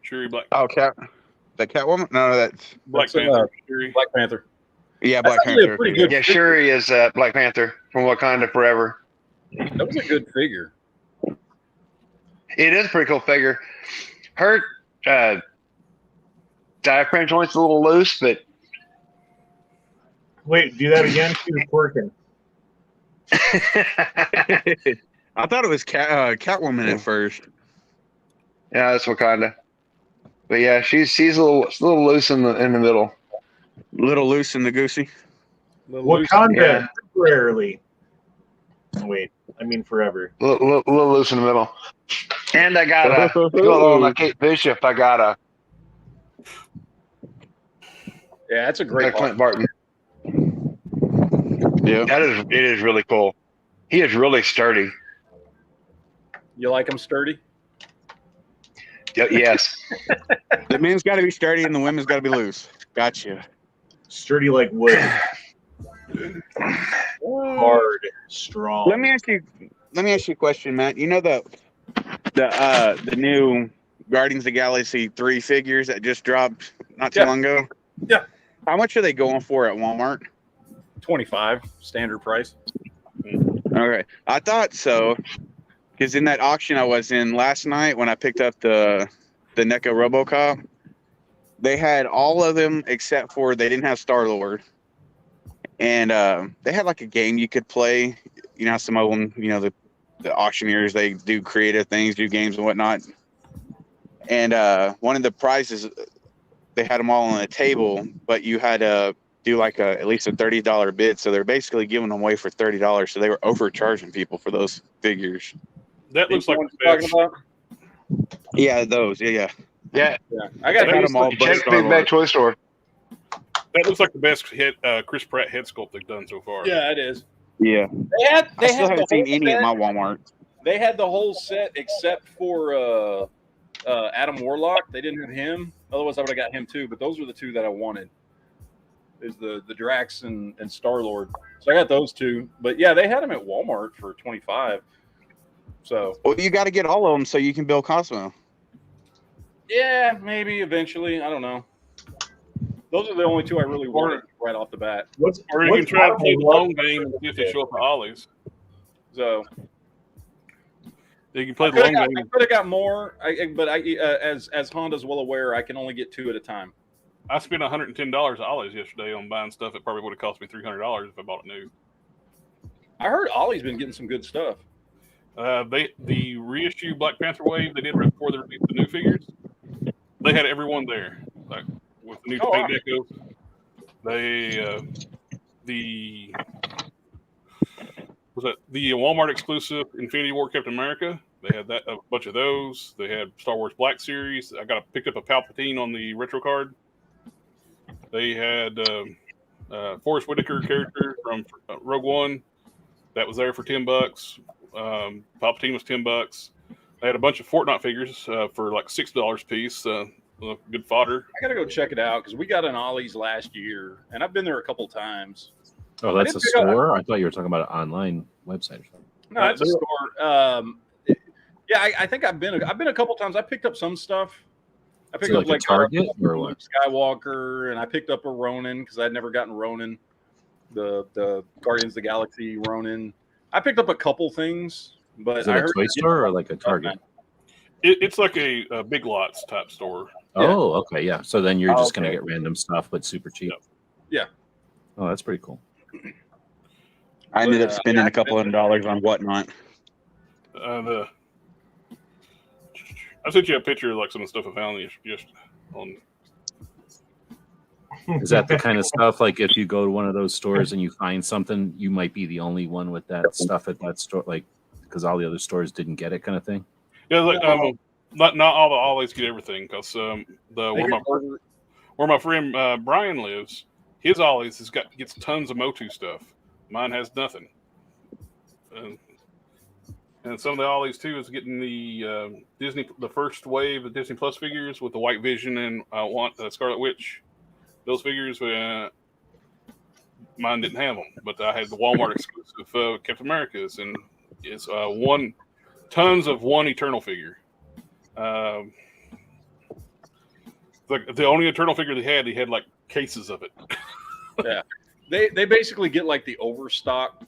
[SPEAKER 2] Shuri Black.
[SPEAKER 6] Oh, the Catwoman? No, that's
[SPEAKER 2] Black Panther.
[SPEAKER 1] Black Panther.
[SPEAKER 6] Yeah,
[SPEAKER 1] That's
[SPEAKER 6] Black Panther.
[SPEAKER 1] Pretty good.
[SPEAKER 4] Yeah, Shuri is Black Panther from Wakanda Forever.
[SPEAKER 1] That was a good figure.
[SPEAKER 4] It is a pretty cool figure. Her diaphragm joint's a little loose, but
[SPEAKER 7] Wait, do that again? She was twerking.
[SPEAKER 6] I thought it was Catwoman at first.
[SPEAKER 4] Yeah, that's Wakanda. But yeah, she's a little loose in the middle.
[SPEAKER 6] Little loose in the goosey.
[SPEAKER 7] Wakanda temporarily. Wait, I mean forever.
[SPEAKER 4] Little loose in the middle. And I got a go on Kate Bishop. I got a
[SPEAKER 1] that's a great
[SPEAKER 4] Clint Barton.
[SPEAKER 6] Yeah,
[SPEAKER 4] it is really cool. He is really sturdy.
[SPEAKER 1] You like him sturdy?
[SPEAKER 4] Yes.
[SPEAKER 6] the men's got to be sturdy and the women's got to be loose. Gotcha.
[SPEAKER 7] Sturdy like wood. Hard, strong.
[SPEAKER 6] Let me ask you a question, Matt. You know the new Guardians of the Galaxy 3 figures that just dropped not too long ago?
[SPEAKER 1] Yeah.
[SPEAKER 6] How much are they going for at Walmart?
[SPEAKER 1] $25 standard price.
[SPEAKER 6] Okay, I thought so, because in that auction I was in last night when I picked up the NECA RoboCop, they had all of them except for they didn't have Star-Lord, and they had like a game you could play. You know, some of them, the auctioneers, they do creative things, do games and whatnot. And one of the prizes, they had them all on a table, but you had to do like at least a $30 bid. So they're basically giving them away for $30. So they were overcharging people for those figures.
[SPEAKER 2] That looks like
[SPEAKER 1] what
[SPEAKER 2] the
[SPEAKER 1] you're talking
[SPEAKER 2] best.
[SPEAKER 1] about?
[SPEAKER 6] Yeah, those. Yeah.
[SPEAKER 4] Yeah,
[SPEAKER 1] Yeah, I got
[SPEAKER 6] They had
[SPEAKER 1] these.
[SPEAKER 6] them all.
[SPEAKER 4] check Big Bad Toy Store.
[SPEAKER 2] That looks like the best Chris Pratt head sculpt they've done so far.
[SPEAKER 1] Yeah, it is.
[SPEAKER 6] Yeah.
[SPEAKER 1] I
[SPEAKER 6] I still
[SPEAKER 1] had
[SPEAKER 6] haven't
[SPEAKER 1] the
[SPEAKER 6] seen
[SPEAKER 1] whole
[SPEAKER 6] any at
[SPEAKER 1] set.
[SPEAKER 6] my Walmart.
[SPEAKER 1] They had the whole set except for Adam Warlock. They didn't have him. Otherwise, I would have got him too. But those were the two that I wanted. Is the Drax and Star Lord. So I got those two. But yeah, they had them at Walmart for $25. So
[SPEAKER 6] Well, you got to get all of them so you can build Cosmo.
[SPEAKER 1] yeah, maybe eventually. I don't know. Those are the only two I really wanted right off the bat.
[SPEAKER 2] Or you can try to play the long game and see if they show up at Ollie's.
[SPEAKER 1] So
[SPEAKER 2] you can play
[SPEAKER 1] I
[SPEAKER 2] the long
[SPEAKER 1] could
[SPEAKER 2] game.
[SPEAKER 1] have got more, but as Honda's well aware, I can only get two at a time.
[SPEAKER 2] I spent $110 at Ollie's yesterday on buying stuff that probably would have cost me $300 if I bought it new.
[SPEAKER 1] I heard Ollie's been getting some good stuff.
[SPEAKER 2] The reissue Black Panther wave they did right before they released the new figures. They had everyone there, like with the new paint decos. They was that the Walmart exclusive Infinity War Captain America. They had a bunch of those. They had Star Wars Black Series. I picked up a Palpatine on the retro card. They had Forrest Whitaker character from Rogue One that was there for $10. Palpatine was $10. They had a bunch of Fortnite figures for like $6 a piece. Good fodder.
[SPEAKER 1] I gotta go check it out because we got an Ollie's last year, and I've been there a couple times.
[SPEAKER 3] Oh, that's a store? I thought you were talking about an online website or something.
[SPEAKER 1] No, it's a store. Yeah, I think I've been a couple times. I picked up some stuff. I picked up like
[SPEAKER 3] Target or what?
[SPEAKER 1] Skywalker, and I picked up a Ronin because I'd never gotten Ronin, the Guardians of the Galaxy Ronin. I picked up a couple things, but
[SPEAKER 3] is it a toy store or like a Target?
[SPEAKER 2] It's like a Big Lots type store.
[SPEAKER 3] Oh, okay, yeah. So then you're just gonna get random stuff, but super cheap.
[SPEAKER 1] Yeah.
[SPEAKER 3] Oh, that's pretty cool.
[SPEAKER 6] I ended up spending a couple $100 on Whatnot.
[SPEAKER 2] I sent you a picture of like some of the stuff I found just on.
[SPEAKER 3] Is that the kind of stuff like if you go to one of those stores and you find something, you might be the only one with that stuff at that store, like because all the other stores didn't get it, kind of thing?
[SPEAKER 2] Yeah, like not all the Ollie's get everything because where my friend Brian lives, his Ollie's gets tons of Motu stuff. Mine has nothing. And some of the Ollie's too is getting the the first wave of Disney Plus figures with the White Vision and Scarlet Witch. Those figures, mine didn't have them, but I had the Walmart exclusive Captain America's, and it's tons of one Eternal figure. The only Eternal figure they had like cases of it.
[SPEAKER 1] Yeah, they basically get like the overstock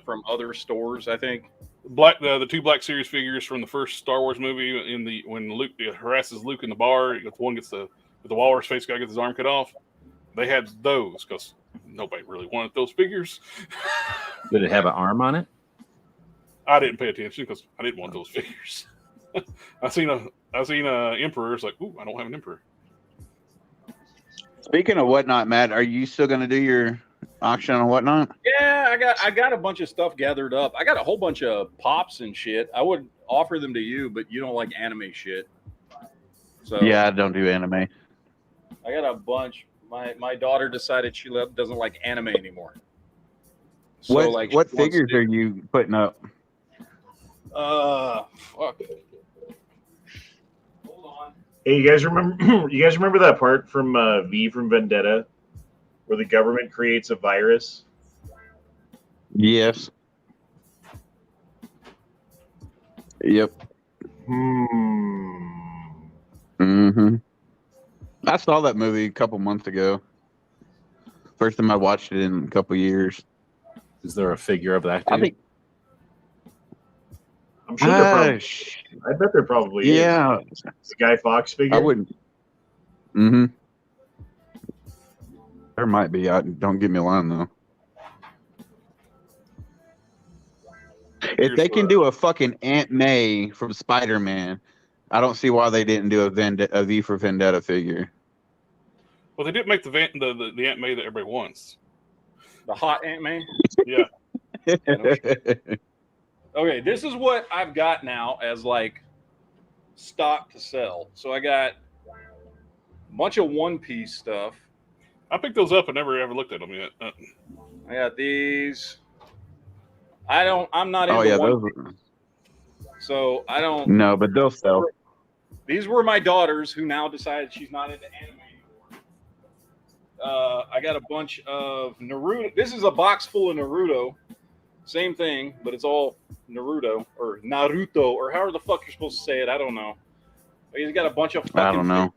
[SPEAKER 1] from other stores, I think.
[SPEAKER 2] The two Black Series figures from the first Star Wars movie when Luke harasses Luke in the bar, one gets the walrus face guy gets his arm cut off. They had those because nobody really wanted those figures.
[SPEAKER 3] Did it have an arm on it?
[SPEAKER 2] I didn't pay attention because I didn't want those figures. I seen a Emperor. It's like, ooh, I don't have an Emperor.
[SPEAKER 6] Speaking of Whatnot, Matt, are you still going to do your auction on Whatnot?
[SPEAKER 1] Yeah, I got a bunch of stuff gathered up. I got a whole bunch of pops and shit. I would offer them to you, but you don't like anime shit. So
[SPEAKER 6] yeah, I don't do anime.
[SPEAKER 1] I got a bunch. My daughter decided she doesn't like anime anymore. So
[SPEAKER 6] what figures are you putting up?
[SPEAKER 1] Fuck. Hold on.
[SPEAKER 7] Hey, you guys remember that part from V from Vendetta where the government creates a virus?
[SPEAKER 6] Yes. Yep. Mm-hmm. I saw that movie a couple months ago. First time I watched it in a couple years.
[SPEAKER 3] Is there a figure of that dude?
[SPEAKER 7] I'm sure I bet there probably is.
[SPEAKER 6] Yeah.
[SPEAKER 7] The Guy Fawkes figure?
[SPEAKER 6] I wouldn't. Mm-hmm. There might be. Don't give me a line, though. If they can do a fucking Aunt May from Spider-Man, I don't see why they didn't do a V for Vendetta figure.
[SPEAKER 2] Well, they did make the Aunt May that everybody wants.
[SPEAKER 1] The hot Aunt May.
[SPEAKER 2] Yeah.
[SPEAKER 1] Okay, this is what I've got now as like stock to sell. So I got a bunch of One Piece stuff.
[SPEAKER 2] I picked those up. I never ever looked at them yet.
[SPEAKER 1] I got these. I'm not into
[SPEAKER 6] Oh yeah,
[SPEAKER 1] One
[SPEAKER 6] those.
[SPEAKER 1] Piece, so I don't.
[SPEAKER 6] No, but they'll sell.
[SPEAKER 1] These were my daughters who now decided she's not into anime anymore. I got a bunch of Naruto. This is a box full of Naruto. Same thing, but it's all Naruto or however the fuck you're supposed to say it. I don't know. But he's got a bunch of fucking
[SPEAKER 6] I don't know.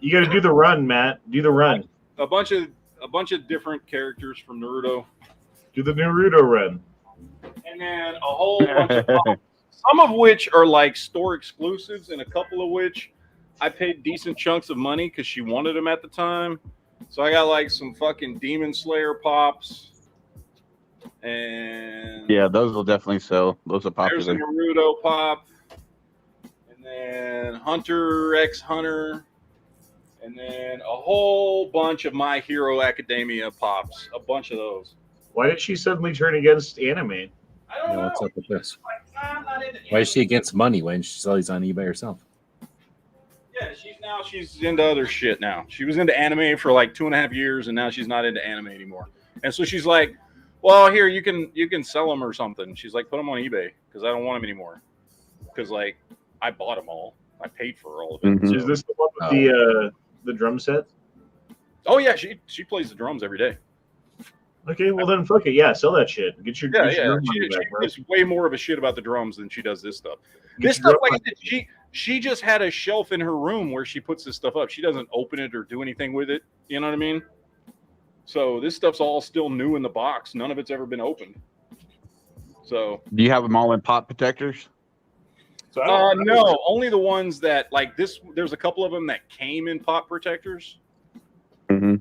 [SPEAKER 7] You got to do the run, Matt. Do the run.
[SPEAKER 1] a bunch of different characters from Naruto.
[SPEAKER 7] Do the Naruto run.
[SPEAKER 1] And then a whole bunch of some of which are like store exclusives, and a couple of which I paid decent chunks of money because she wanted them at the time. So I got like some fucking Demon Slayer pops, and
[SPEAKER 6] Yeah, those will definitely sell. Those are
[SPEAKER 1] there's a
[SPEAKER 6] popular.
[SPEAKER 1] Naruto pop, and then Hunter x Hunter, and then a whole bunch of My Hero Academia pops. A bunch of those.
[SPEAKER 7] Why did she suddenly turn against anime?
[SPEAKER 1] I don't know.
[SPEAKER 3] What's up with this?
[SPEAKER 1] I'm not into
[SPEAKER 3] Why is she
[SPEAKER 1] anime.
[SPEAKER 3] against money when she sells on eBay herself?
[SPEAKER 1] Yeah, she's into other shit now. She was into anime for like 2.5 years, and now she's not into anime anymore. And so she's like, "Well, here you can sell them or something." She's like, "Put them on eBay because I don't want them anymore." Because like I bought them all, I paid for all of it.
[SPEAKER 6] Mhm.
[SPEAKER 1] So-
[SPEAKER 7] Is this the one with the drum set?
[SPEAKER 1] Oh yeah, she plays the drums every day.
[SPEAKER 7] Okay, well then fuck it. Yeah, sell that shit. Get your
[SPEAKER 1] Yeah,
[SPEAKER 7] get your
[SPEAKER 1] yeah.
[SPEAKER 7] drum money back, bro.
[SPEAKER 1] She gives way more of a shit about the drums than she does this stuff.
[SPEAKER 7] Get
[SPEAKER 1] This
[SPEAKER 7] your
[SPEAKER 1] stuff,
[SPEAKER 7] drum
[SPEAKER 1] like
[SPEAKER 7] money.
[SPEAKER 1] she just had a shelf in her room where she puts this stuff up. She doesn't open it or do anything with it. You know what I mean? So this stuff's all still new in the box. None of it's ever been opened. So
[SPEAKER 6] Do you have them all in pot protectors?
[SPEAKER 2] So I don't-
[SPEAKER 1] no, only the ones that like this. There's a couple of them that came in pop protectors.
[SPEAKER 6] Mm-hmm.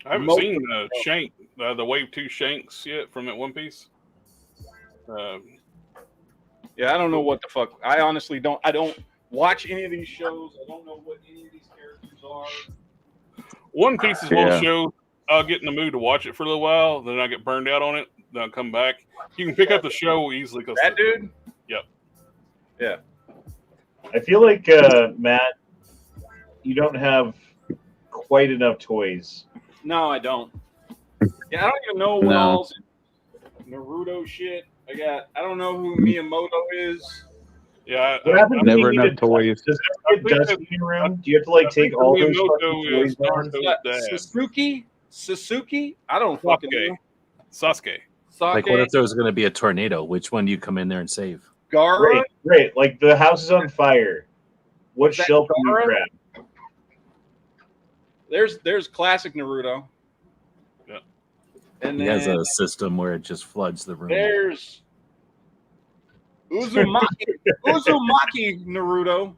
[SPEAKER 2] I haven't
[SPEAKER 1] most
[SPEAKER 2] seen
[SPEAKER 1] of
[SPEAKER 2] Shank, the Wave 2 Shanks yet from that One Piece.
[SPEAKER 1] Yeah, I don't know what the fuck. I honestly don't. I don't watch any of these shows. I don't know what any of these characters are.
[SPEAKER 2] One Piece is one
[SPEAKER 6] Yeah.
[SPEAKER 2] show I'll get in the mood to watch it for a little while, then I get burned out on it, then I'll come back. You can pick up the show easily because
[SPEAKER 1] That dude.
[SPEAKER 2] Yep.
[SPEAKER 1] Yeah.
[SPEAKER 7] I feel like Matt, you don't have quite enough toys.
[SPEAKER 1] No, I don't. Yeah, I don't even know what
[SPEAKER 6] No.
[SPEAKER 1] all's in Naruto shit. I don't know who Miyamoto is.
[SPEAKER 2] yeah,
[SPEAKER 7] What happens when
[SPEAKER 6] Never
[SPEAKER 7] you need
[SPEAKER 6] enough
[SPEAKER 7] a-
[SPEAKER 6] toys.
[SPEAKER 7] Does
[SPEAKER 2] I
[SPEAKER 7] it
[SPEAKER 2] think
[SPEAKER 7] get dust
[SPEAKER 2] that-
[SPEAKER 7] in your room? Do you have to like take all those fucking
[SPEAKER 2] Miyamoto is
[SPEAKER 7] toys down?
[SPEAKER 2] Naruto's dad.
[SPEAKER 1] Suzuki? I don't fucking know.
[SPEAKER 2] Sasuke.
[SPEAKER 3] Like, what
[SPEAKER 1] Sake,
[SPEAKER 3] if there was going to be a tornado? Which one do you come in there and save?
[SPEAKER 1] Gaara?
[SPEAKER 7] Great, great. Like the house is on fire. What
[SPEAKER 1] Is that
[SPEAKER 7] shelf do you
[SPEAKER 1] Gaara?
[SPEAKER 7] grab?
[SPEAKER 1] There's classic Naruto.
[SPEAKER 2] Yeah.
[SPEAKER 1] And
[SPEAKER 3] He
[SPEAKER 1] then
[SPEAKER 3] has a system where it just floods the room.
[SPEAKER 1] there's Uzumaki Naruto.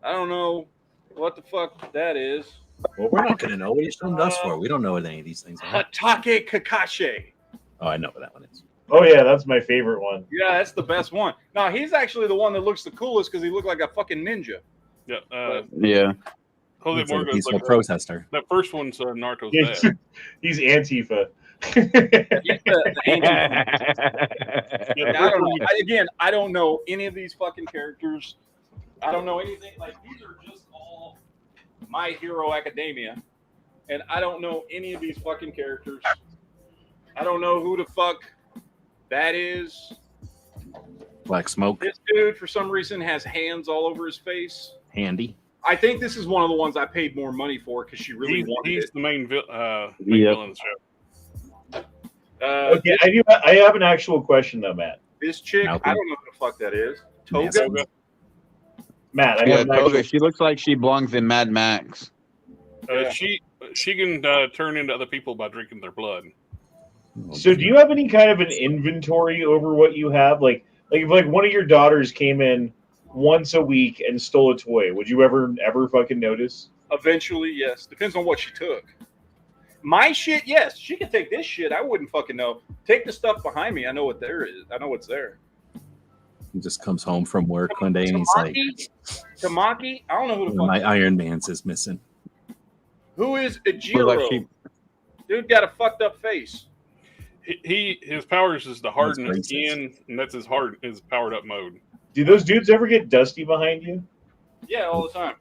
[SPEAKER 1] I don't know what the fuck that is.
[SPEAKER 3] Well, we're not going to know. What are you showing us for? We don't know what any of these things are.
[SPEAKER 1] Hatake Kakashi.
[SPEAKER 3] Oh, I know what that one is.
[SPEAKER 7] Oh yeah, that's my favorite one.
[SPEAKER 1] Yeah, that's the best one. Now he's actually the one that looks the coolest because he looked like a fucking ninja.
[SPEAKER 2] Yeah.
[SPEAKER 6] Yeah.
[SPEAKER 2] Jose
[SPEAKER 3] It's like a
[SPEAKER 2] Morgan's
[SPEAKER 3] peaceful
[SPEAKER 2] like
[SPEAKER 3] protester.
[SPEAKER 2] that first one's Naruto's
[SPEAKER 7] He's,
[SPEAKER 2] dad.
[SPEAKER 7] he's Antifa.
[SPEAKER 1] He's the ancient.
[SPEAKER 2] Yeah,
[SPEAKER 1] I don't know. I don't know any of these fucking characters. I don't know anything. Like these are just all My Hero Academia, and I don't know any of these fucking characters. I don't know who the fuck that is.
[SPEAKER 3] Black smoke,
[SPEAKER 1] This dude, for some reason, has hands all over his face.
[SPEAKER 3] handy.
[SPEAKER 1] I think this is one of the ones I paid more money for because she really wanted
[SPEAKER 2] He's
[SPEAKER 1] it.
[SPEAKER 2] the main
[SPEAKER 6] Yep.
[SPEAKER 2] villain of the show.
[SPEAKER 7] Okay, I have an actual question though, Matt.
[SPEAKER 1] This chick,
[SPEAKER 3] Malcolm.
[SPEAKER 1] I don't know who the fuck that is. Toga?
[SPEAKER 3] Massive.
[SPEAKER 7] Matt, I
[SPEAKER 6] Yeah,
[SPEAKER 7] have an actual.
[SPEAKER 6] Toga. She looks like she belongs in Mad Max.
[SPEAKER 1] Yeah.
[SPEAKER 2] She can turn into other people by drinking their blood.
[SPEAKER 7] So, do you have any kind of an inventory over what you have? Like if like one of your daughters came in once a week and stole a toy, would you ever fucking notice?
[SPEAKER 1] Eventually, yes. Depends on what she took. My shit, yes. She could take this shit. I wouldn't fucking know. Take the stuff behind me. I know what there is. I know what's there.
[SPEAKER 3] He just comes home from work one day and he's like,
[SPEAKER 1] Tamaki? I don't know who the fuck.
[SPEAKER 3] my Iron Man's is missing.
[SPEAKER 1] Who is
[SPEAKER 6] Look
[SPEAKER 1] Ejiro?
[SPEAKER 6] like she-
[SPEAKER 1] Dude got a fucked up face.
[SPEAKER 2] His powers is to harden his
[SPEAKER 3] racist.
[SPEAKER 2] skin, and that's his powered up mode.
[SPEAKER 7] Do those dudes ever get dusty behind you?
[SPEAKER 1] Yeah, all the time.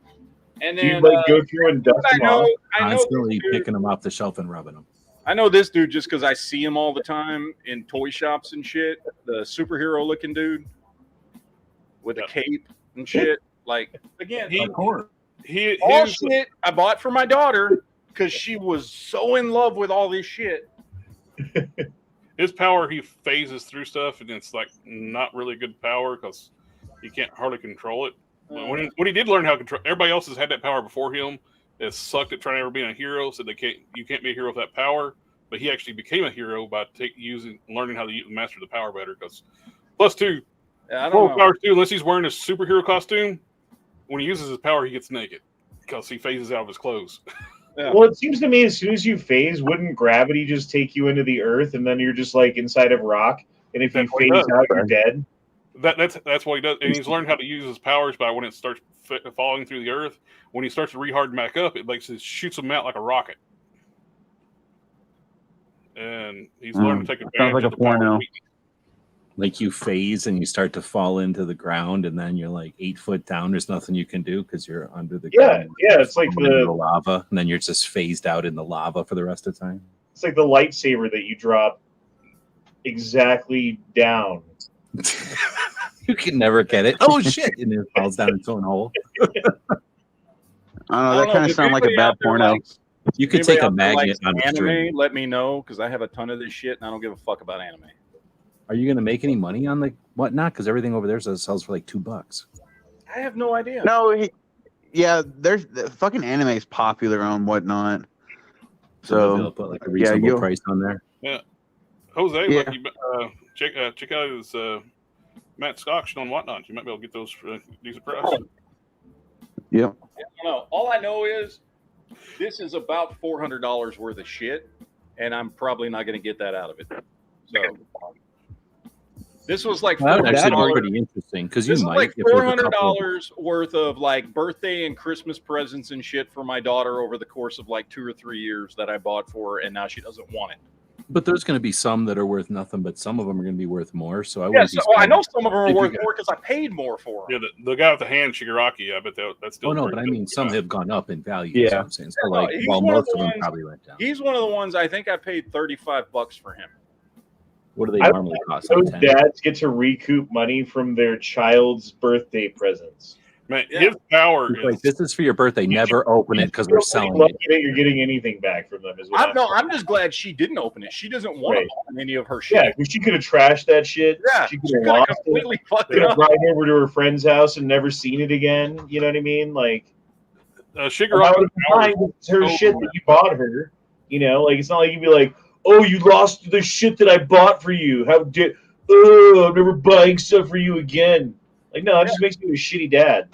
[SPEAKER 1] And
[SPEAKER 7] Do you
[SPEAKER 1] then
[SPEAKER 7] like go through and dust
[SPEAKER 1] I
[SPEAKER 7] them off?
[SPEAKER 1] know
[SPEAKER 3] Constantly
[SPEAKER 1] this dude,
[SPEAKER 3] picking them off the shelf and rubbing them.
[SPEAKER 1] I know this dude just because I see him all the time in toy shops and shit. The superhero looking dude with a cape and shit. Like again, all shit I bought for my daughter because she was so in love with all this shit.
[SPEAKER 2] His power, he phases through stuff, and it's like not really good power because he can't hardly control it. But when he did learn how to control, everybody else has had that power before him. Has sucked at trying to ever be a hero, so you can't be a hero with that power. But he actually became a hero by learning how to master the power better. Because plus two,
[SPEAKER 1] I don't know.
[SPEAKER 2] power two, unless he's wearing a superhero costume, when he uses his power, he gets naked because he phases out of his clothes.
[SPEAKER 1] Yeah.
[SPEAKER 7] Well, it seems to me as soon as you phase, wouldn't gravity just take you into the earth and then you're just like inside of rock? And if
[SPEAKER 2] That's
[SPEAKER 7] you
[SPEAKER 2] what he
[SPEAKER 7] phase
[SPEAKER 2] does.
[SPEAKER 7] out, you're dead.
[SPEAKER 2] That's what he does, and he's learned how to use his powers by when it starts falling through the earth. When he starts to reharden back up, it shoots him out like a rocket, and he's learned to take advantage.
[SPEAKER 6] Sounds like
[SPEAKER 2] of
[SPEAKER 6] a
[SPEAKER 2] the power
[SPEAKER 6] porno.
[SPEAKER 3] Like you phase and you start to fall into the ground, and then you're like 8 foot down. There's nothing you can do because you're under the ground.
[SPEAKER 7] Yeah, it's like
[SPEAKER 3] Falling into
[SPEAKER 7] the
[SPEAKER 3] lava, and then you're just phased out in the lava for the rest of the time.
[SPEAKER 7] it's like the lightsaber that you drop exactly down.
[SPEAKER 3] You can never get it. Oh shit! And it falls down its own hole.
[SPEAKER 6] I don't know. That kind of
[SPEAKER 1] If
[SPEAKER 6] sounds like a
[SPEAKER 1] anybody
[SPEAKER 6] bad
[SPEAKER 1] out there
[SPEAKER 6] porno.
[SPEAKER 1] likes-
[SPEAKER 3] You could
[SPEAKER 1] anybody
[SPEAKER 3] take a
[SPEAKER 1] out there
[SPEAKER 3] magnet
[SPEAKER 1] likes
[SPEAKER 3] on a
[SPEAKER 1] anime,
[SPEAKER 3] string.
[SPEAKER 1] let me know because I have a ton of this shit and I don't give a fuck about anime.
[SPEAKER 3] Are you going to make any money on the whatnot? Because everything over there sells for like $2.
[SPEAKER 1] I have no idea.
[SPEAKER 6] No, there's the fucking anime is popular on whatnot.
[SPEAKER 3] So
[SPEAKER 6] So
[SPEAKER 3] they'll put like a reasonable price on there.
[SPEAKER 2] Yeah, Jose,
[SPEAKER 6] Yeah.
[SPEAKER 2] like check out his Matt's auction on Whatnot. You might be able to get those for a decent price.
[SPEAKER 6] yep.
[SPEAKER 1] I don't know. All I know is this is about $400 worth of shit, and I'm probably not going to get that out of it. So this was like
[SPEAKER 3] Well, that would actually be
[SPEAKER 1] $400.
[SPEAKER 3] pretty interesting because you
[SPEAKER 1] This is
[SPEAKER 3] might
[SPEAKER 1] like
[SPEAKER 3] if there's a couple of-
[SPEAKER 1] $400 worth of like birthday and Christmas presents and shit for my daughter over the course of like 2 or 3 years that I bought for her, and now she doesn't want it.
[SPEAKER 3] But there's going to be some that are worth nothing, but some of them are going to be worth more. So I
[SPEAKER 1] Yeah,
[SPEAKER 3] wouldn't
[SPEAKER 1] so,
[SPEAKER 3] be
[SPEAKER 1] I
[SPEAKER 3] surprised
[SPEAKER 1] know some of them are
[SPEAKER 3] if you
[SPEAKER 1] worth
[SPEAKER 3] got-
[SPEAKER 1] more because I paid more for them.
[SPEAKER 2] Yeah, the guy with the hand, Shigaraki. I bet that's still.
[SPEAKER 3] Oh no,
[SPEAKER 2] pretty
[SPEAKER 3] but I
[SPEAKER 2] good.
[SPEAKER 3] mean some have gone up in value.
[SPEAKER 6] Yeah.
[SPEAKER 3] Is what I'm saying. So
[SPEAKER 1] Yeah, no,
[SPEAKER 3] like,
[SPEAKER 1] he's
[SPEAKER 3] well,
[SPEAKER 1] one of
[SPEAKER 3] most
[SPEAKER 1] the
[SPEAKER 3] of them
[SPEAKER 1] ones-
[SPEAKER 3] probably went down.
[SPEAKER 1] He's one of the ones I think I paid $35 for him.
[SPEAKER 3] What do they
[SPEAKER 7] I
[SPEAKER 3] normally cost? Like
[SPEAKER 7] Those
[SPEAKER 3] 10?
[SPEAKER 7] dads get to recoup money from their child's birthday presents.
[SPEAKER 2] Man,
[SPEAKER 1] Yeah.
[SPEAKER 2] his power
[SPEAKER 3] It's
[SPEAKER 2] is.
[SPEAKER 3] like, this is for your birthday. Never open it because we're selling
[SPEAKER 7] Lucky
[SPEAKER 3] it.
[SPEAKER 7] that you're getting anything back from them. Is what
[SPEAKER 1] I'm just glad she didn't open it. She doesn't want
[SPEAKER 7] Right.
[SPEAKER 1] to open any of her shit.
[SPEAKER 7] Yeah, because she could have trashed that shit.
[SPEAKER 1] Yeah,
[SPEAKER 7] she
[SPEAKER 1] she
[SPEAKER 7] could
[SPEAKER 1] could
[SPEAKER 7] have
[SPEAKER 1] have
[SPEAKER 7] lost it.
[SPEAKER 1] completely fucked
[SPEAKER 7] Could
[SPEAKER 1] it
[SPEAKER 7] have
[SPEAKER 1] up.
[SPEAKER 7] brought it over to her friend's house and never seen it again. You know what I mean? Like, that
[SPEAKER 2] Shigaraki
[SPEAKER 7] would be fine. It's her shit that you bought her. You know, like it's not like you'd be like, "Oh, you lost the shit that I bought for you. How did? Oh, I'm never buying stuff for you again." Like, no, it just makes me a shitty dad.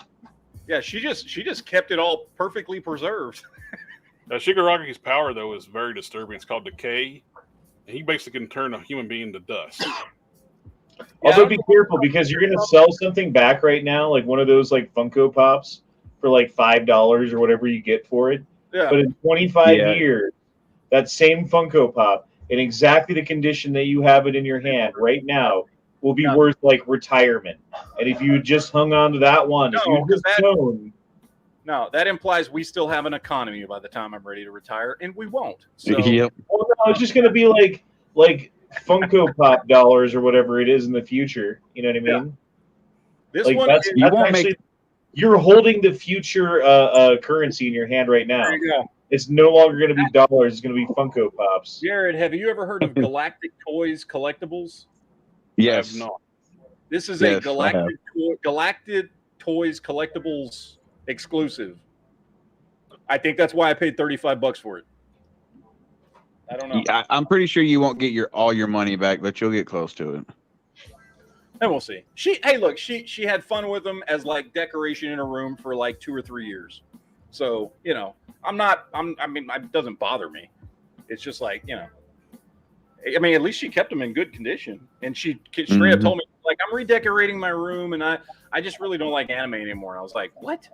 [SPEAKER 1] Yeah, she just kept it all perfectly preserved.
[SPEAKER 2] Shigaraki's power though is very disturbing. It's called decay. And he basically can turn a human being to dust.
[SPEAKER 7] Also, be careful because you're gonna sell something back right now, like one of those like Funko Pops for like $5 or whatever you get for it.
[SPEAKER 1] Yeah.
[SPEAKER 7] But in 25
[SPEAKER 6] Yeah.
[SPEAKER 7] years, that same Funko Pop in exactly the condition that you have it in your hand right now will be worth like retirement. And if you had just hung on to that one, if
[SPEAKER 1] No,
[SPEAKER 7] you had just known,
[SPEAKER 1] No, that implies we still have an economy by the time I'm ready to retire, and we won't. So
[SPEAKER 6] Yep.
[SPEAKER 7] well, no, it's just gonna be like Funko Pop dollars or whatever it is in the future. You know what I mean?
[SPEAKER 1] this
[SPEAKER 7] Like
[SPEAKER 1] one
[SPEAKER 7] that's,
[SPEAKER 1] is,
[SPEAKER 7] that's
[SPEAKER 6] won't
[SPEAKER 7] actually, you're holding the future currency in your hand right now.
[SPEAKER 1] there you go.
[SPEAKER 7] It's no longer going to be dollars. It's going to be Funko Pops.
[SPEAKER 1] Jared, have you ever heard of Galactic Toys Collectibles?
[SPEAKER 6] Yes.
[SPEAKER 2] No.
[SPEAKER 1] This is
[SPEAKER 6] Yes,
[SPEAKER 1] a
[SPEAKER 6] I have.
[SPEAKER 1] Galactic Toys Collectibles exclusive. I think that's why I paid $35 for it. I don't know.
[SPEAKER 6] I'm pretty sure you won't get all your money back, but you'll get close to it.
[SPEAKER 1] And we'll see. She had fun with them as like decoration in her room for like 2 or 3 years. So, you know, it doesn't bother me. It's just like, you know, I mean, at least she kept them in good condition. And she straight up told me, like, I'm redecorating my room, and I just really don't like anime anymore. I was like, what?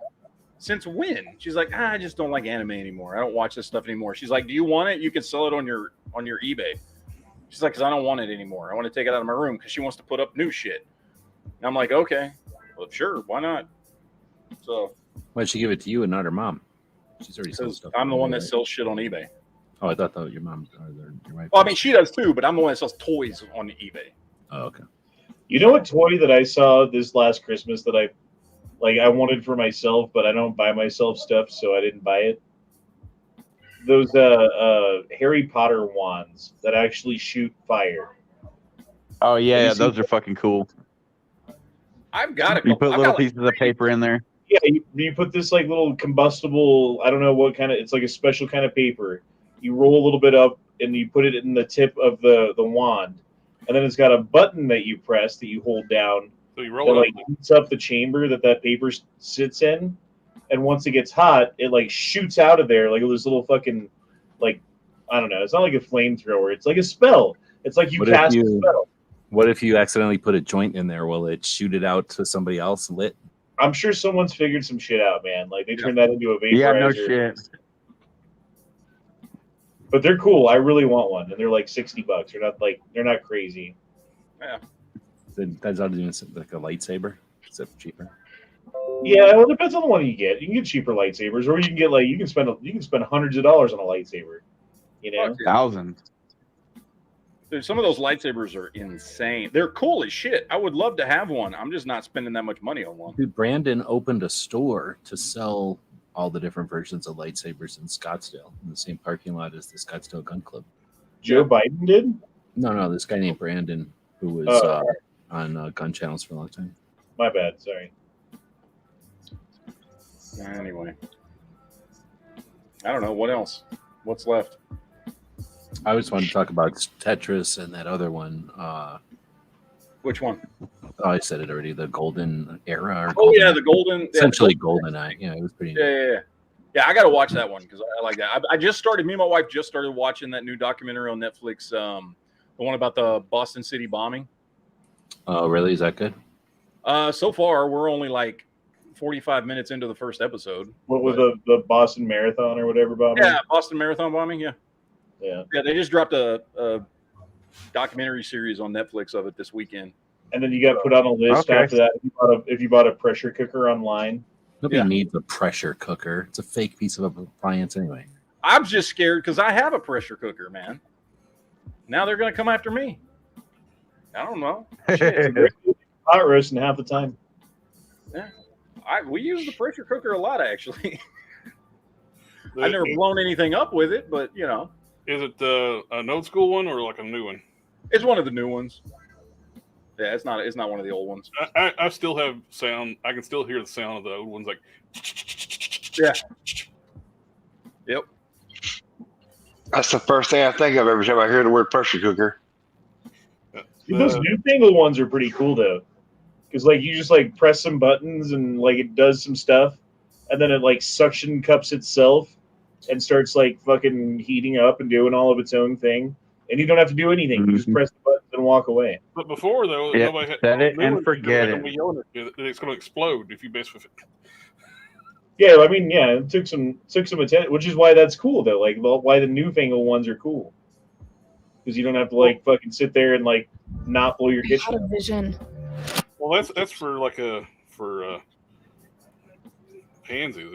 [SPEAKER 1] Since when? She's like, I just don't like anime anymore. I don't watch this stuff anymore. She's like, do you want it? You can sell it on your eBay. She's like, because I don't want it anymore. I want to take it out of my room because she wants to put up new shit. And I'm like, okay, well, sure, why not? So
[SPEAKER 3] Why'd she give it to you and not her mom? She's already sold stuff.
[SPEAKER 1] I'm the one that
[SPEAKER 3] right?
[SPEAKER 1] sells shit on eBay.
[SPEAKER 3] Oh, I thought that was your mom or your wife.
[SPEAKER 1] Well, I mean, she does too, but I'm the one that sells toys on eBay.
[SPEAKER 3] Oh, okay.
[SPEAKER 7] You know what toy that I saw this last Christmas that I wanted for myself, but I don't buy myself stuff, so I didn't buy it. Those Harry Potter wands that actually shoot fire.
[SPEAKER 6] Oh yeah, those are fucking cool.
[SPEAKER 1] I've got a
[SPEAKER 6] You put little pieces of paper in there.
[SPEAKER 7] Yeah, you put this like little combustible, I don't know what kind of, it's like a special kind of paper. You roll a little bit up and you put it in the tip of the wand. And then it's got a button that you press that you hold down.
[SPEAKER 2] So you roll
[SPEAKER 7] that
[SPEAKER 2] it
[SPEAKER 7] like heats up the chamber that paper sits in. And once it gets hot, it like shoots out of there like this little fucking, like, I don't know. It's not like a flamethrower. It's like a spell. It's like you cast a spell.
[SPEAKER 3] What if you accidentally put a joint in there? Will it shoot it out to somebody else lit?
[SPEAKER 7] I'm sure someone's figured some shit out, man. Like they turned that into a vaporizer.
[SPEAKER 6] Yeah, no shit.
[SPEAKER 7] But they're cool. I really want one, and they're like $60. They're not crazy.
[SPEAKER 1] Yeah.
[SPEAKER 3] That's not even like a lightsaber. Is it cheaper?
[SPEAKER 7] Yeah, well, it depends on the one you get. You can get cheaper lightsabers, or you can get you can spend hundreds of dollars on a lightsaber. You know,
[SPEAKER 6] Thousands.
[SPEAKER 1] Dude, some of those lightsabers are insane. They're cool as shit. I would love to have one. I'm just not spending that much money on one.
[SPEAKER 3] Dude, Brandon opened a store to sell all the different versions of lightsabers in Scottsdale, in the same parking lot as the Scottsdale Gun Club.
[SPEAKER 7] Joe Biden did?
[SPEAKER 3] No, this guy named Brandon, who was on gun channels for a long time.
[SPEAKER 7] My bad, sorry.
[SPEAKER 1] Anyway, I don't know what else. What's left?
[SPEAKER 3] I just wanted to talk about Tetris and that other one.
[SPEAKER 1] Which one?
[SPEAKER 3] Oh, I said it already. The Golden Era.
[SPEAKER 1] Yeah, the Golden.
[SPEAKER 3] Essentially, Golden Eye. Yeah, it was pretty.
[SPEAKER 1] Yeah. I got to watch that one because I like that. I just started. Me and my wife just started watching that new documentary on Netflix. The one about the Boston City bombing.
[SPEAKER 3] Oh, really? Is that good?
[SPEAKER 1] So far, we're only like 45 minutes into the first episode.
[SPEAKER 7] What was the Boston Marathon or whatever bombing?
[SPEAKER 1] Yeah, Boston Marathon bombing. Yeah. They just dropped a documentary series on Netflix of it this weekend.
[SPEAKER 7] And then you got put on a list after that if you bought a pressure cooker online.
[SPEAKER 3] Nobody needs a pressure cooker. It's a fake piece of appliance anyway.
[SPEAKER 1] I'm just scared because I have a pressure cooker, man. Now they're going to come after me. I don't know.
[SPEAKER 7] Hot roasting half the time.
[SPEAKER 1] Yeah, we use the pressure cooker a lot, actually. I've never blown anything up with it, but you know.
[SPEAKER 2] Is it an old school one or like a new one?
[SPEAKER 1] It's one of the new ones. Yeah, it's not one of the old ones.
[SPEAKER 2] I still have sound. I can still hear the sound of the old ones, like.
[SPEAKER 1] Yeah. Yep.
[SPEAKER 4] That's the first thing I think of every time I hear the word pressure cooker.
[SPEAKER 7] Those newfangled ones are pretty cool though, because like you just like press some buttons and like it does some stuff, and then it like suction cups itself and starts like fucking heating up and doing all of its own thing, and you don't have to do anything. You just press the buttons and walk away.
[SPEAKER 2] But before though, nobody had
[SPEAKER 6] set it and forget it.
[SPEAKER 2] It's going to explode if you mess with it.
[SPEAKER 7] Yeah, I mean, yeah, it took some attention, which is why that's cool though. Like, why the newfangled ones are cool, because you don't have to like fucking sit there and like not blow your kitchen up.
[SPEAKER 10] Vision.
[SPEAKER 2] Well, that's for like for pansies.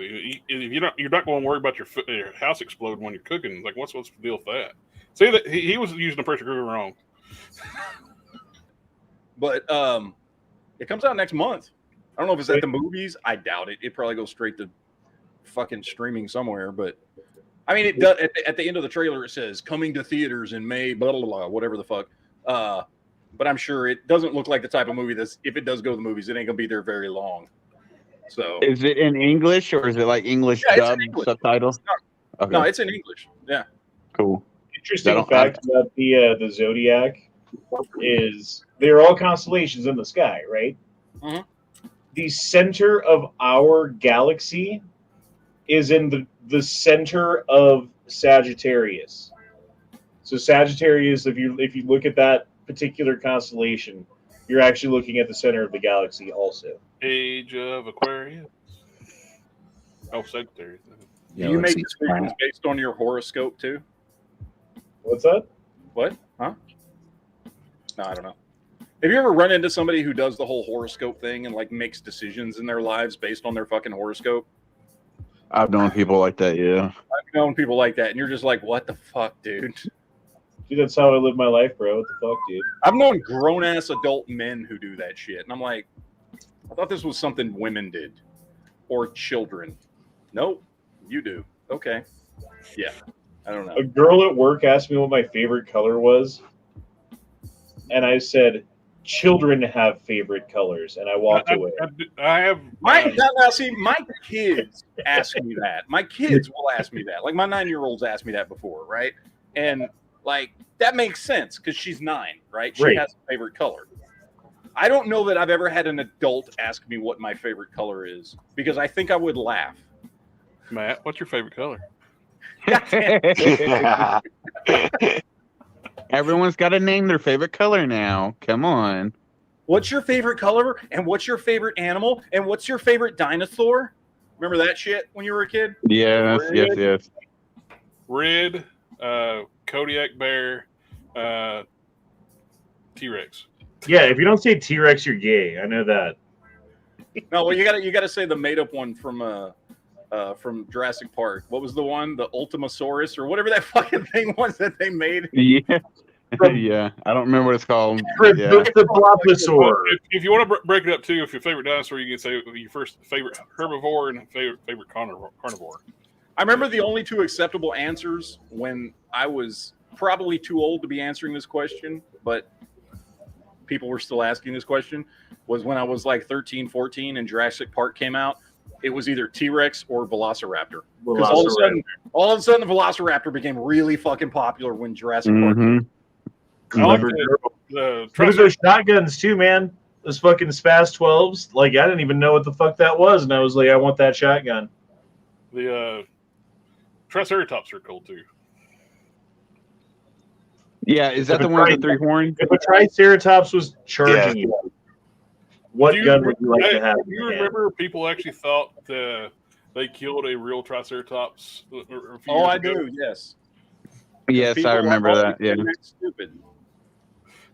[SPEAKER 2] If you're not going to worry about your house exploding when you're cooking, like what's the deal with that? See that he was using the pressure cooker wrong.
[SPEAKER 1] But it comes out next month. I don't know if it's at the movies. I doubt it. It probably goes straight to fucking streaming somewhere. But I mean, it does. At the end of the trailer, it says coming to theaters in May, blah blah blah, whatever the fuck. But I'm sure it doesn't look like the type of movie that's, if it does go to the movies, it ain't gonna be there very long. So
[SPEAKER 6] is it in English or is it like English dub subtitles?
[SPEAKER 1] No, okay. No, it's in English. Yeah.
[SPEAKER 6] Cool.
[SPEAKER 7] Interesting fact about the Zodiac is they're all constellations in the sky, right?
[SPEAKER 1] Mm-hmm.
[SPEAKER 7] The center of our galaxy is in the center of Sagittarius. So Sagittarius, if you look at that particular constellation, you're actually looking at the center of the galaxy also.
[SPEAKER 2] Age of Aquarius. Oh, Sagittarius.
[SPEAKER 1] Do you make decisions based on your horoscope too?
[SPEAKER 7] What's that?
[SPEAKER 1] What? Huh? No, I don't know. Have you ever run into somebody who does the whole horoscope thing and like makes decisions in their lives based on their fucking horoscope?
[SPEAKER 6] I've known people like that, yeah.
[SPEAKER 1] I've known people like that, and you're just like, what the fuck, dude?
[SPEAKER 7] Dude, that's how I live my life, bro. What the fuck, dude?
[SPEAKER 1] I've known grown-ass adult men who do that shit, and I'm like, I thought this was something women did. Or children. Nope, you do. Okay. Yeah, I don't know.
[SPEAKER 7] A girl at work asked me what my favorite color was, and I said, children have favorite colors, and I walked away.
[SPEAKER 2] I have...
[SPEAKER 1] My kids ask me that. My kids will ask me that. Like, my 9-year-old's asked me that before, right? And, like, that makes sense, because she's 9, right? She has a favorite color. I don't know that I've ever had an adult ask me what my favorite color is, because I think I would laugh.
[SPEAKER 2] Matt, what's your favorite color?
[SPEAKER 6] Everyone's got to name their favorite color now. Come on.
[SPEAKER 1] What's your favorite color? And what's your favorite animal? And what's your favorite dinosaur? Remember that shit when you were a kid?
[SPEAKER 6] Yes, yes.
[SPEAKER 2] Red, Kodiak bear, T-Rex.
[SPEAKER 7] Yeah, if you don't say T-Rex, you're gay. I know that.
[SPEAKER 1] No, well, you gotta say the made-up one from Jurassic Park. What was the one? The Ultimasaurus or whatever that fucking thing was that they made.
[SPEAKER 6] Yeah. Yeah, I don't remember what it's called.
[SPEAKER 7] The Brontosaur.
[SPEAKER 2] If you want to break it up too, if your favorite dinosaur, you can say your first favorite herbivore and favorite carnivore.
[SPEAKER 1] I remember the only two acceptable answers when I was probably too old to be answering this question, but people were still asking this question, was when I was like 13, 14 and Jurassic Park came out. It was either T-Rex or Velociraptor. Because all of a sudden, the Velociraptor became really fucking popular when Jurassic Park came out.
[SPEAKER 2] I like
[SPEAKER 7] those shotguns too, man. Those fucking Spaz 12s. Like, I didn't even know what the fuck that was, and I was like, I want that shotgun.
[SPEAKER 2] The Triceratops are cool too.
[SPEAKER 6] Yeah, is that the one with the 3 horns?
[SPEAKER 7] If a Triceratops was charging you, what gun would you like to have?
[SPEAKER 2] Do you remember people actually thought they killed a real Triceratops?
[SPEAKER 1] Oh, I do. Yes.
[SPEAKER 6] Yes,
[SPEAKER 1] people
[SPEAKER 6] I remember that. Yeah.
[SPEAKER 1] Stupid.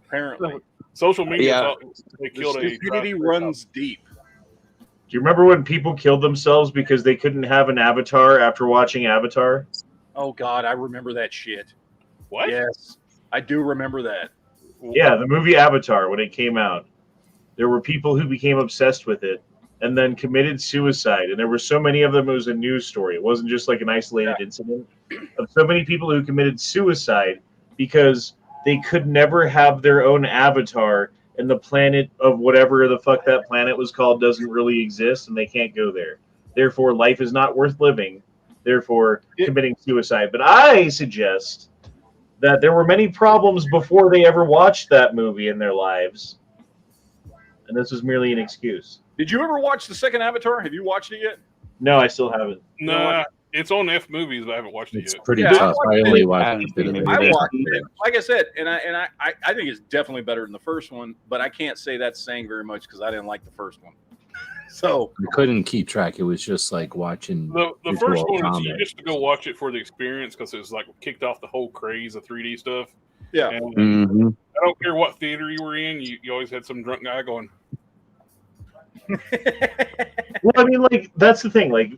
[SPEAKER 1] Apparently,
[SPEAKER 2] social media thought they killed
[SPEAKER 1] the stupidity runs deep.
[SPEAKER 7] Do you remember when people killed themselves because they couldn't have an avatar after watching Avatar?
[SPEAKER 1] Oh God, I remember that shit.
[SPEAKER 2] What?
[SPEAKER 1] Yes, I do remember that.
[SPEAKER 7] Yeah, the movie Avatar, when it came out, there were people who became obsessed with it and then committed suicide. And there were so many of them, it was a news story. It wasn't just like an isolated incident of so many people who committed suicide because they could never have their own avatar, and the planet of whatever the fuck that planet was called doesn't really exist, and they can't go there. Therefore, life is not worth living. Therefore, committing suicide. But I suggest that there were many problems before they ever watched that movie in their lives, and this was merely an excuse.
[SPEAKER 1] Did you ever watch the second Avatar? Have you watched it yet?
[SPEAKER 7] No, I still haven't.
[SPEAKER 2] Nah, it's on F Movies, but I haven't watched it yet.
[SPEAKER 3] It's pretty tough. I only watched it.
[SPEAKER 1] I watched it. Like I said, and I think it's definitely better than the first one, but I can't say that's saying very much because I didn't like the first one. So
[SPEAKER 3] I couldn't keep track. It was just like watching
[SPEAKER 2] the first one. You just to go watch it for the experience because it was like kicked off the whole craze of 3D stuff.
[SPEAKER 1] Yeah,
[SPEAKER 2] and I don't care what theater you were in. You always had some drunk guy going.
[SPEAKER 7] Well, I mean, like, that's the thing. Like,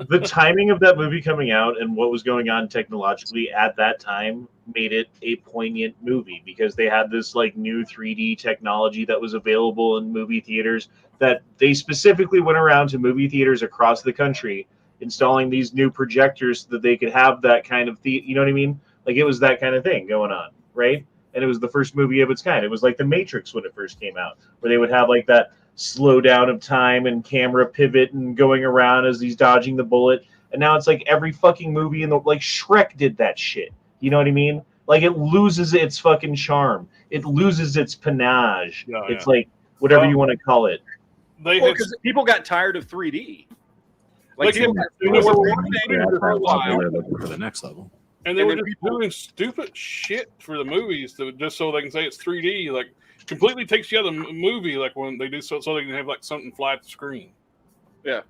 [SPEAKER 7] the timing of that movie coming out and what was going on technologically at that time made it a poignant movie because they had this like new 3D technology that was available in movie theaters that they specifically went around to movie theaters across the country installing these new projectors so that they could have that kind of you know what I mean? Like, it was that kind of thing going on, right? And it was the first movie of its kind. It was like The Matrix when it first came out, where they would have like that slow down of time and camera pivot and going around as he's dodging the bullet. And now it's like every fucking movie in the like Shrek did that shit. You know what I mean? Like, it loses its fucking charm. It loses its panache.
[SPEAKER 2] Yeah,
[SPEAKER 7] it's like whatever you want to call it.
[SPEAKER 1] Because people got tired of 3D. Like,
[SPEAKER 3] for the next level.
[SPEAKER 2] And they
[SPEAKER 1] And
[SPEAKER 2] were
[SPEAKER 1] then
[SPEAKER 2] just doing stupid shit for the movies just so they can say it's 3D. Like, completely takes you out of the movie. Like when they do so they can have like something fly at the screen.
[SPEAKER 1] Yeah.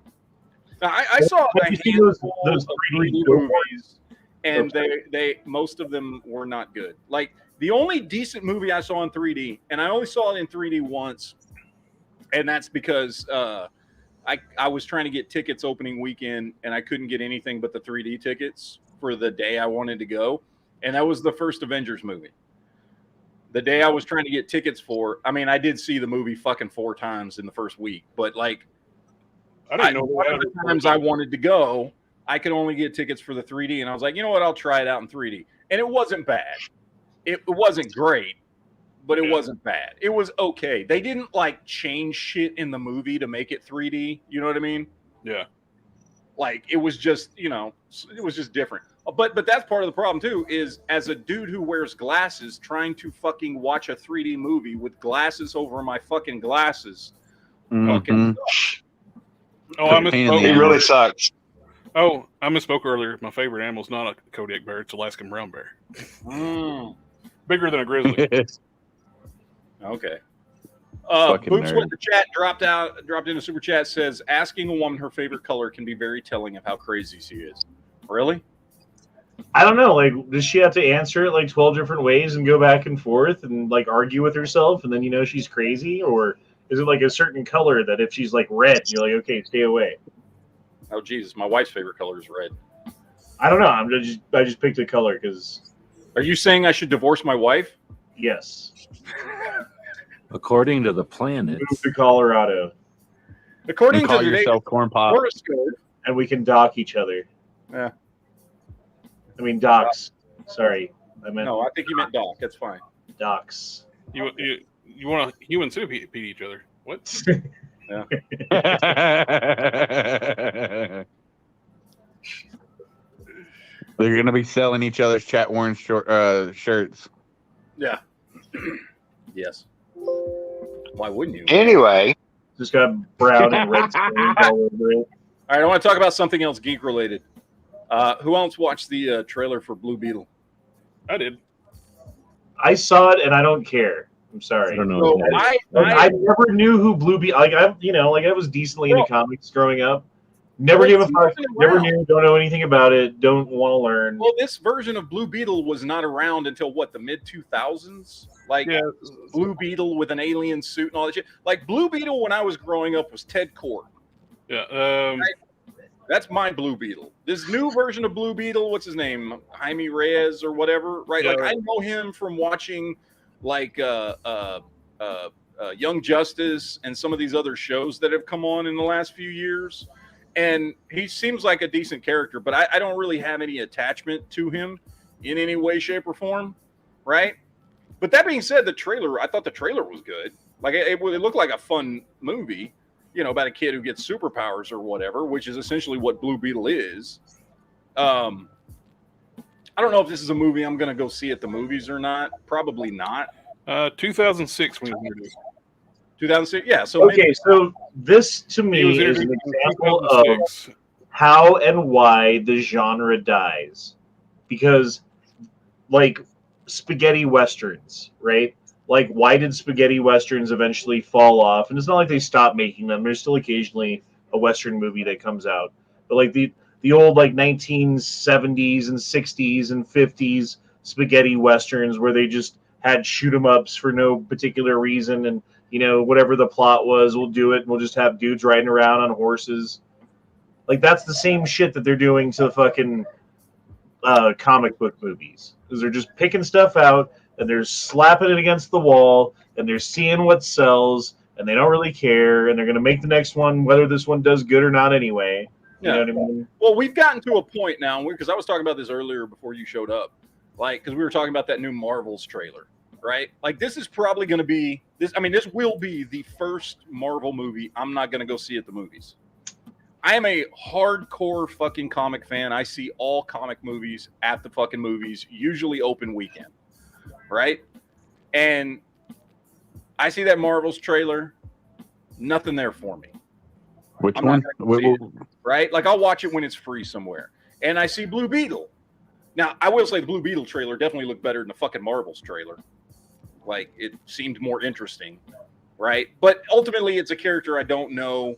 [SPEAKER 1] Now, I saw
[SPEAKER 7] Have
[SPEAKER 1] a
[SPEAKER 7] you seen
[SPEAKER 1] handful
[SPEAKER 7] those
[SPEAKER 1] of
[SPEAKER 7] 3D
[SPEAKER 1] 3D
[SPEAKER 7] billboards?
[SPEAKER 1] movies, and they most of them were not good. Like the only decent movie I saw in 3D, and I only saw it in 3D once, and that's because I was trying to get tickets opening weekend, and I couldn't get anything but the 3D tickets for the day I wanted to go, and that was the first Avengers movie. The day I was trying to get tickets for, I mean, I did see the movie fucking 4 times in the first week, but like,
[SPEAKER 2] I didn't know
[SPEAKER 1] one of the times I wanted to go, I could only get tickets for the 3D, and I was like, you know what, I'll try it out in 3D, and it wasn't bad. It wasn't great, but it wasn't bad. It was okay. They didn't like change shit in the movie to make it 3D. You know what I mean?
[SPEAKER 2] Yeah.
[SPEAKER 1] Like it was just, it was just different. But that's part of the problem too, is as a dude who wears glasses trying to fucking watch a 3D movie with glasses over my fucking glasses. Fucking
[SPEAKER 2] Oh, I misspoke.
[SPEAKER 4] It really sucks.
[SPEAKER 2] Oh, I misspoke earlier. My favorite animal is not a Kodiak bear; it's Alaskan brown bear. Bigger than a grizzly.
[SPEAKER 1] Okay.
[SPEAKER 9] Fucking
[SPEAKER 1] Boots
[SPEAKER 9] nerd.
[SPEAKER 1] with the chat dropped in a super chat, says asking a woman her favorite color can be very telling of how crazy she is. Really?
[SPEAKER 7] I don't know. Like, does she have to answer it like 12 different ways and go back and forth and like argue with herself, and then she's crazy? Or is it like a certain color that if she's like red, you're like, okay, stay away?
[SPEAKER 1] Oh Jesus, my wife's favorite color is red.
[SPEAKER 7] I don't know. I just picked a color because.
[SPEAKER 1] Are you saying I should divorce my wife?
[SPEAKER 7] Yes.
[SPEAKER 3] According to the planet,
[SPEAKER 7] Move to Colorado.
[SPEAKER 1] According
[SPEAKER 9] call
[SPEAKER 1] to today's
[SPEAKER 9] yourself corn pop.
[SPEAKER 1] horoscope,
[SPEAKER 7] and we can dock each other.
[SPEAKER 1] Yeah.
[SPEAKER 7] I mean docks. Sorry, I meant
[SPEAKER 1] no, I think you meant Doc. That's fine.
[SPEAKER 7] docks.
[SPEAKER 2] You want to human centipede each other? What?
[SPEAKER 1] Yeah.
[SPEAKER 9] They're gonna be selling each other's chat worn shirts.
[SPEAKER 1] Yeah. Yes. Why wouldn't you?
[SPEAKER 4] Anyway,
[SPEAKER 7] Just got brown and red stains all over it.
[SPEAKER 1] All right, I want to talk about something else geek related. Who else watched the trailer for Blue Beetle?
[SPEAKER 2] I did.
[SPEAKER 7] I saw it and I don't care. I'm sorry.
[SPEAKER 3] I don't know.
[SPEAKER 1] So
[SPEAKER 3] what that is.
[SPEAKER 7] I never knew who Blue Beetle. Like I was decently into comics growing up. Never gave a fuck. Never knew. Don't know anything about it. Don't want to learn.
[SPEAKER 1] Well, this version of Blue Beetle was not around until what, the mid 2000s? Like Blue Beetle with an alien suit and all that shit. Like Blue Beetle when I was growing up was Ted Kord.
[SPEAKER 2] Yeah.
[SPEAKER 1] That's my Blue Beetle. This new version of Blue Beetle, what's his name? Jaime Reyes or whatever, right?
[SPEAKER 2] Yeah.
[SPEAKER 1] Like I know him from watching like Young Justice and some of these other shows that have come on in the last few years. And he seems like a decent character, but I don't really have any attachment to him in any way, shape, or form, right? But that being said, I thought the trailer was good. Like it looked like a fun movie, about a kid who gets superpowers or whatever, which is essentially what Blue Beetle is. I don't know if this is a movie I'm going to go see at the movies or not. Probably not.
[SPEAKER 2] 2006 when we were doing
[SPEAKER 1] 2006, yeah. So
[SPEAKER 7] okay, so this to me is an example of how and why the genre dies, because like spaghetti westerns, right? Like, why did spaghetti westerns eventually fall off? And it's not like they stopped making them. There's still occasionally a western movie that comes out, but like the old like 1970s and 60s and 50s spaghetti westerns where they just had shoot 'em ups for no particular reason, and whatever the plot was, we'll do it, and we'll just have dudes riding around on horses. Like, that's the same shit that they're doing to fucking comic book movies, because they're just picking stuff out and they're slapping it against the wall and they're seeing what sells and they don't really care, and they're going to make the next one whether this one does good or not anyway. You know what I mean?
[SPEAKER 1] Well, we've gotten to a point now, because I was talking about this earlier before you showed up, like, because we were talking about that new Marvel's trailer, right? Like, this is probably going to be this. I mean, this will be the first Marvel movie I'm not going to go see at the movies. I am a hardcore fucking comic fan. I see all comic movies at the fucking movies, usually open weekend, right? And I see that Marvel's trailer, nothing there for me.
[SPEAKER 9] Which one?
[SPEAKER 1] Right? Like, I'll watch it when it's free somewhere. And I see Blue Beetle. Now, I will say the Blue Beetle trailer definitely looked better than the fucking Marvels trailer. Like, it seemed more interesting, right? But ultimately, it's a character I don't know.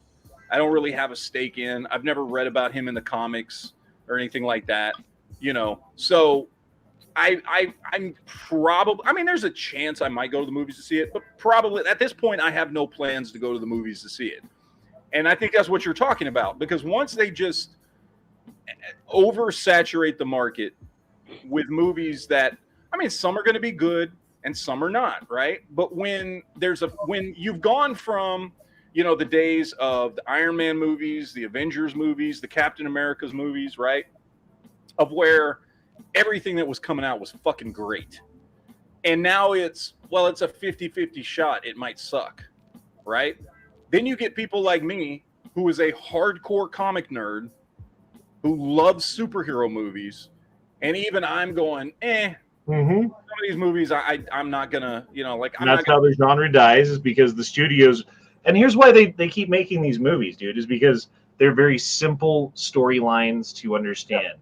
[SPEAKER 1] I don't really have a stake in. I've never read about him in the comics or anything like that, you know. So I'm probably, I mean, there's a chance I might go to the movies to see it, but probably at this point, I have no plans to go to the movies to see it. And I think that's what you're talking about, because once they just oversaturate the market with movies that, I mean, some are going to be good and some are not, right? But when you've gone from, you know, the days of the Iron Man movies, the Avengers movies, the Captain America's movies, right? Of where everything that was coming out was fucking great. And now it's a 50-50 shot. It might suck, right? Then you get people like me, who is a hardcore comic nerd, who loves superhero movies. And even I'm going, some of these movies, I'm not gonna, you know, like.
[SPEAKER 7] And that's how the genre dies, is because the studios. And here's why they keep making these movies, dude, is because they're very simple storylines to understand,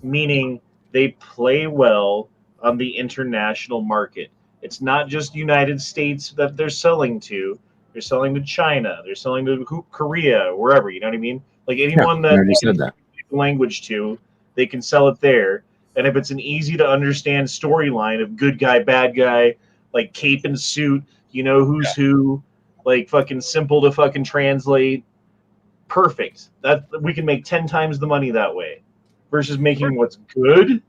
[SPEAKER 7] meaning they play well on the international market. It's not just United States that they're selling to. They're selling to China. They're selling to Korea, wherever. You know what I mean? Like anyone that they can speak the language to, they can sell it there. And if it's an easy to understand storyline of good guy, bad guy, like cape and suit, you know who's who, like fucking simple to fucking translate, perfect. That we can make 10 times the money that way, versus making what's good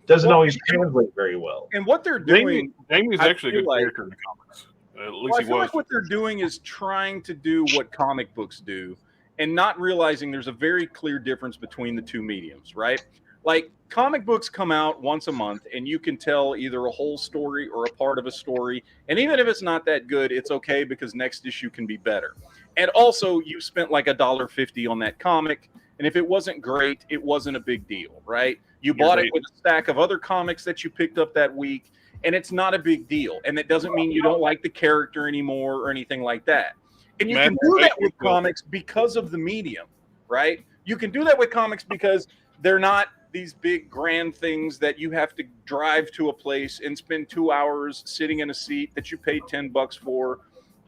[SPEAKER 7] doesn't always translate very well.
[SPEAKER 1] And what they're doing,
[SPEAKER 2] Jamie's actually a good character in the comics. At least
[SPEAKER 1] I feel like what they're doing is trying to do what comic books do, and not realizing there's a very clear difference between the two mediums, right? Like, comic books come out once a month, and you can tell either a whole story or a part of a story. And even if it's not that good, it's okay, because next issue can be better. And also, you spent like $1.50 on that comic, and if it wasn't great, it wasn't a big deal, right? You bought it with a stack of other comics that you picked up that week, and it's not a big deal. And that doesn't mean you don't like the character anymore or anything like that. And you can do that with comics because of the medium, right? You can do that with comics because they're not these big grand things that you have to drive to a place and spend 2 hours sitting in a seat that you paid $10 for,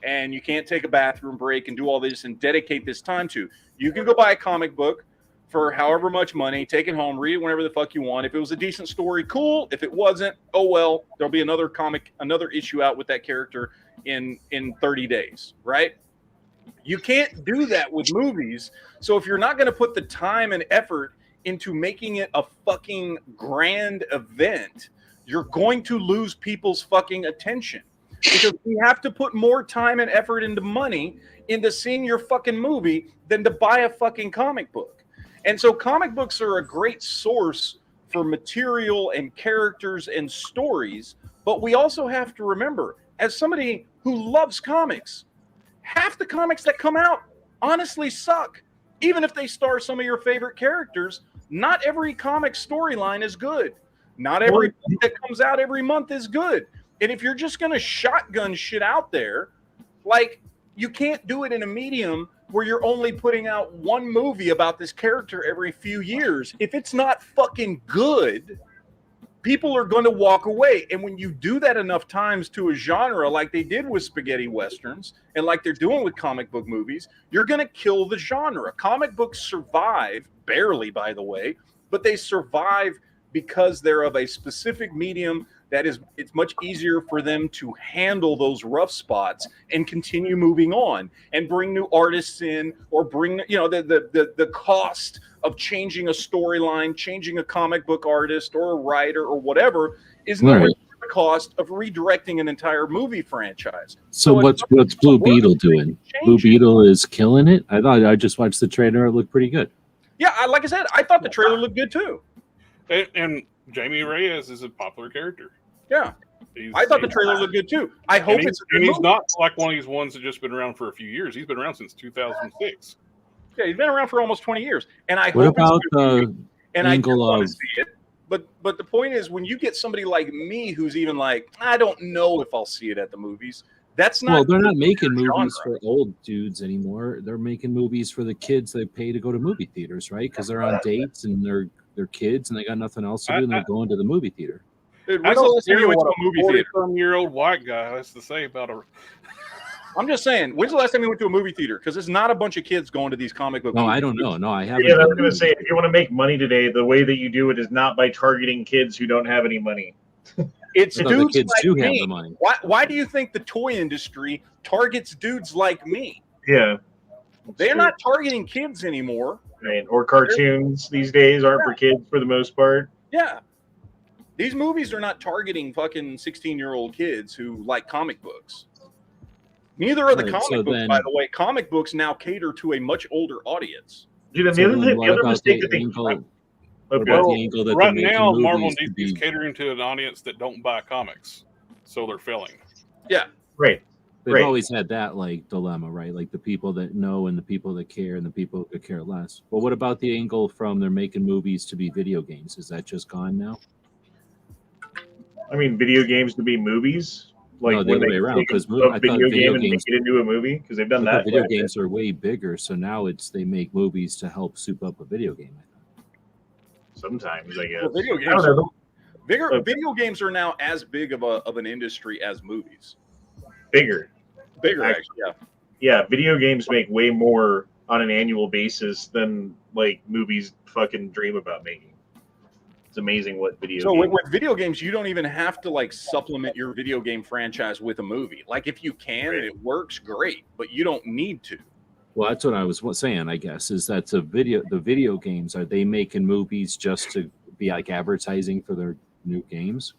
[SPEAKER 1] and you can't take a bathroom break and do all this and dedicate this time to. You can go buy a comic book for however much money, take it home, read it whenever the fuck you want. If it was a decent story, cool. If it wasn't, oh well, there'll be another issue out with that character in 30 days, right? You can't do that with movies. So if you're not going to put the time and effort into making it a fucking grand event, you're going to lose people's fucking attention, because we have to put more time and effort into money into seeing your fucking movie than to buy a fucking comic book. And so comic books are a great source for material and characters and stories, but we also have to remember, as somebody who loves comics, half the comics that come out honestly suck. Even if they star some of your favorite characters, not every comic storyline is good. Not every book that comes out every month is good. And if you're just going to shotgun shit out there, like, you can't do it in a medium where you're only putting out one movie about this character every few years. If it's not fucking good, people are going to walk away. And when you do that enough times to a genre, like they did with spaghetti westerns and like they're doing with comic book movies, you're going to kill the genre. Comic books survive, barely by the way, but they survive because they're of a specific medium that is, it's much easier for them to handle those rough spots and continue moving on and bring new artists in, or bring, you know, the cost of changing a storyline, changing a comic book artist or a writer or whatever is nowhere near the cost of redirecting an entire movie franchise.
[SPEAKER 3] So what's Blue Beetle doing? Blue Beetle is killing it. I just watched the trailer. It looked pretty good.
[SPEAKER 1] Yeah, like I said, I thought the trailer looked good too.
[SPEAKER 2] And Jamie Reyes is a popular character.
[SPEAKER 1] Yeah, I thought the trailer looked good too. I hope it's a good movie.
[SPEAKER 2] He's not like one of these ones that just been around for a few years. He's been around since 2006.
[SPEAKER 1] Yeah, he's been around for almost 20 years. And I
[SPEAKER 3] what
[SPEAKER 1] hope
[SPEAKER 3] about
[SPEAKER 1] it's good. And I do want
[SPEAKER 3] of
[SPEAKER 1] to see it. But the point is, when you get somebody like me who's even like, I don't know if I'll see it at the movies. That's not.
[SPEAKER 3] Well, they're not making movies
[SPEAKER 1] genre.
[SPEAKER 3] for old dudes anymore. They're making movies for the kids that pay to go to movie theaters, right? Because they're on dates and they're they're kids and they got nothing else to do, and they're going to the movie theater.
[SPEAKER 1] Dude,
[SPEAKER 2] I
[SPEAKER 1] when's the
[SPEAKER 2] don't
[SPEAKER 1] last time
[SPEAKER 2] care
[SPEAKER 1] you went
[SPEAKER 2] what
[SPEAKER 1] to
[SPEAKER 2] a
[SPEAKER 1] a movie theater?
[SPEAKER 2] 40-some-year-old white guy has to say about a.
[SPEAKER 1] I'm just saying, when's the last time you went to a movie theater? Because it's not a bunch of kids going to these comic book
[SPEAKER 3] No,
[SPEAKER 1] movies.
[SPEAKER 3] I don't know. No, I haven't.
[SPEAKER 7] Yeah, I was going to say, if you want to make money today, the way that you do it is not by targeting kids who don't have any money.
[SPEAKER 1] It's
[SPEAKER 3] No, the
[SPEAKER 1] dudes
[SPEAKER 3] kids
[SPEAKER 1] like
[SPEAKER 3] do have
[SPEAKER 1] me.
[SPEAKER 3] the money.
[SPEAKER 1] Why do you think the toy industry targets dudes like me?
[SPEAKER 7] Yeah.
[SPEAKER 1] They're
[SPEAKER 7] true.
[SPEAKER 1] not targeting kids anymore.
[SPEAKER 7] Right. Or cartoons these days aren't for kids for the most part.
[SPEAKER 1] Yeah. These movies are not targeting fucking 16-year-old kids who like comic books. Neither are the
[SPEAKER 3] Right,
[SPEAKER 1] comic
[SPEAKER 3] so
[SPEAKER 1] books,
[SPEAKER 3] then-
[SPEAKER 1] by the way. Comic books now cater to a much older audience.
[SPEAKER 7] Dude, and
[SPEAKER 3] So
[SPEAKER 7] the
[SPEAKER 3] then
[SPEAKER 7] other,
[SPEAKER 3] what
[SPEAKER 7] the other
[SPEAKER 3] about
[SPEAKER 7] mistake
[SPEAKER 3] the
[SPEAKER 7] that they
[SPEAKER 3] angle?
[SPEAKER 7] Okay.
[SPEAKER 3] What about
[SPEAKER 2] Well,
[SPEAKER 3] the angle that
[SPEAKER 2] right
[SPEAKER 3] they're making
[SPEAKER 2] now, Marvel
[SPEAKER 3] movies
[SPEAKER 2] and
[SPEAKER 3] to
[SPEAKER 2] DC is
[SPEAKER 3] be?
[SPEAKER 2] catering to an audience that don't buy comics, so they're failing.
[SPEAKER 1] Yeah.
[SPEAKER 7] Right.
[SPEAKER 3] They've
[SPEAKER 7] Right.
[SPEAKER 3] always had that like dilemma, right? Like the people that know and the people that care and the people who could care less. But what about the angle from they're making movies to be video games? Is that just gone now?
[SPEAKER 7] I mean, video games to be movies. Like
[SPEAKER 3] No, the
[SPEAKER 7] when
[SPEAKER 3] other
[SPEAKER 7] they
[SPEAKER 3] way around,
[SPEAKER 7] take
[SPEAKER 3] 'cause
[SPEAKER 7] a
[SPEAKER 3] I thought
[SPEAKER 7] video
[SPEAKER 3] video
[SPEAKER 7] game and
[SPEAKER 3] games-
[SPEAKER 7] make it into a movie because they've done
[SPEAKER 3] But
[SPEAKER 7] that.
[SPEAKER 3] the video
[SPEAKER 7] quite a bit.
[SPEAKER 3] games are way bigger, so now it's they make movies to help soup up a video game.
[SPEAKER 7] Sometimes, I guess.
[SPEAKER 1] Well, video
[SPEAKER 7] I
[SPEAKER 1] games
[SPEAKER 7] don't know.
[SPEAKER 1] video games are now as big of an industry as movies.
[SPEAKER 7] Bigger.
[SPEAKER 1] Bigger, actually, yeah.
[SPEAKER 7] Yeah, video games make way more on an annual basis than like movies fucking dream about making. It's amazing what video
[SPEAKER 1] So
[SPEAKER 7] games.
[SPEAKER 1] with video games, you don't even have to like supplement your video game franchise with a movie. Like if you can and it works, great, but you don't need to.
[SPEAKER 3] Well, that's what I was saying. I guess is that the video games, are they making movies just to be like advertising for their new games?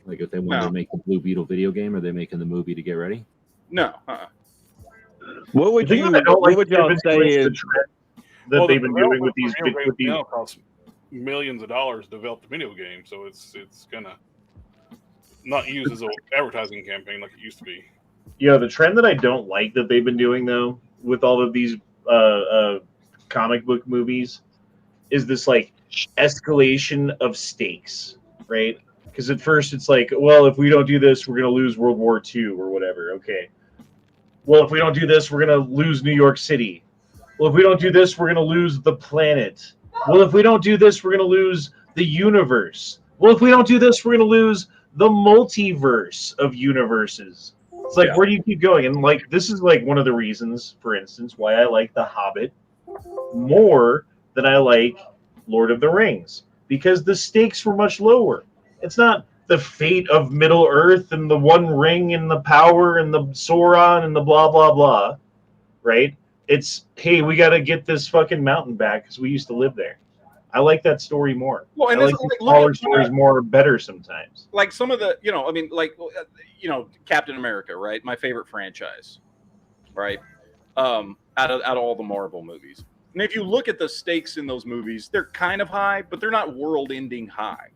[SPEAKER 3] Like if they want to make the Blue Beetle video game, are they making the movie to get ready?
[SPEAKER 1] No.
[SPEAKER 9] What would
[SPEAKER 7] The thing
[SPEAKER 9] you?
[SPEAKER 7] that I don't
[SPEAKER 9] What
[SPEAKER 7] like
[SPEAKER 9] would y'all
[SPEAKER 7] is
[SPEAKER 9] say
[SPEAKER 7] the
[SPEAKER 9] is?
[SPEAKER 7] trend that they've been doing with these
[SPEAKER 2] video games
[SPEAKER 7] these
[SPEAKER 2] now cost millions of dollars to develop the video game, so it's gonna not used as an advertising campaign like it used to be.
[SPEAKER 7] Yeah, the trend that I don't like that they've been doing though with all of these comic book movies is this like escalation of stakes, right? Because at first it's like, well, if we don't do this, we're gonna lose World War II or whatever. Okay. Well, if we don't do this, we're gonna lose New York City. Well, if we don't do this, we're gonna lose the planet. Well, if we don't do this, we're gonna lose the universe. Well, if we don't do this, we're gonna lose the multiverse of universes. It's like, where do you keep going? And like, this is like one of the reasons, for instance, why I like The Hobbit more than I like Lord of the Rings, because the stakes were much lower. It's not the fate of Middle Earth and the One Ring and the power and the Sauron and the blah blah blah, right? It's, hey, we got to get this fucking mountain back because we used to live there. I like that story more.
[SPEAKER 1] Well, and
[SPEAKER 7] I like the smaller stories more better sometimes.
[SPEAKER 1] Like some of the, I mean, like, Captain America, right? My favorite franchise, right? Out of all the Marvel movies. And if you look at the stakes in those movies, they're kind of high, but they're not world-ending high,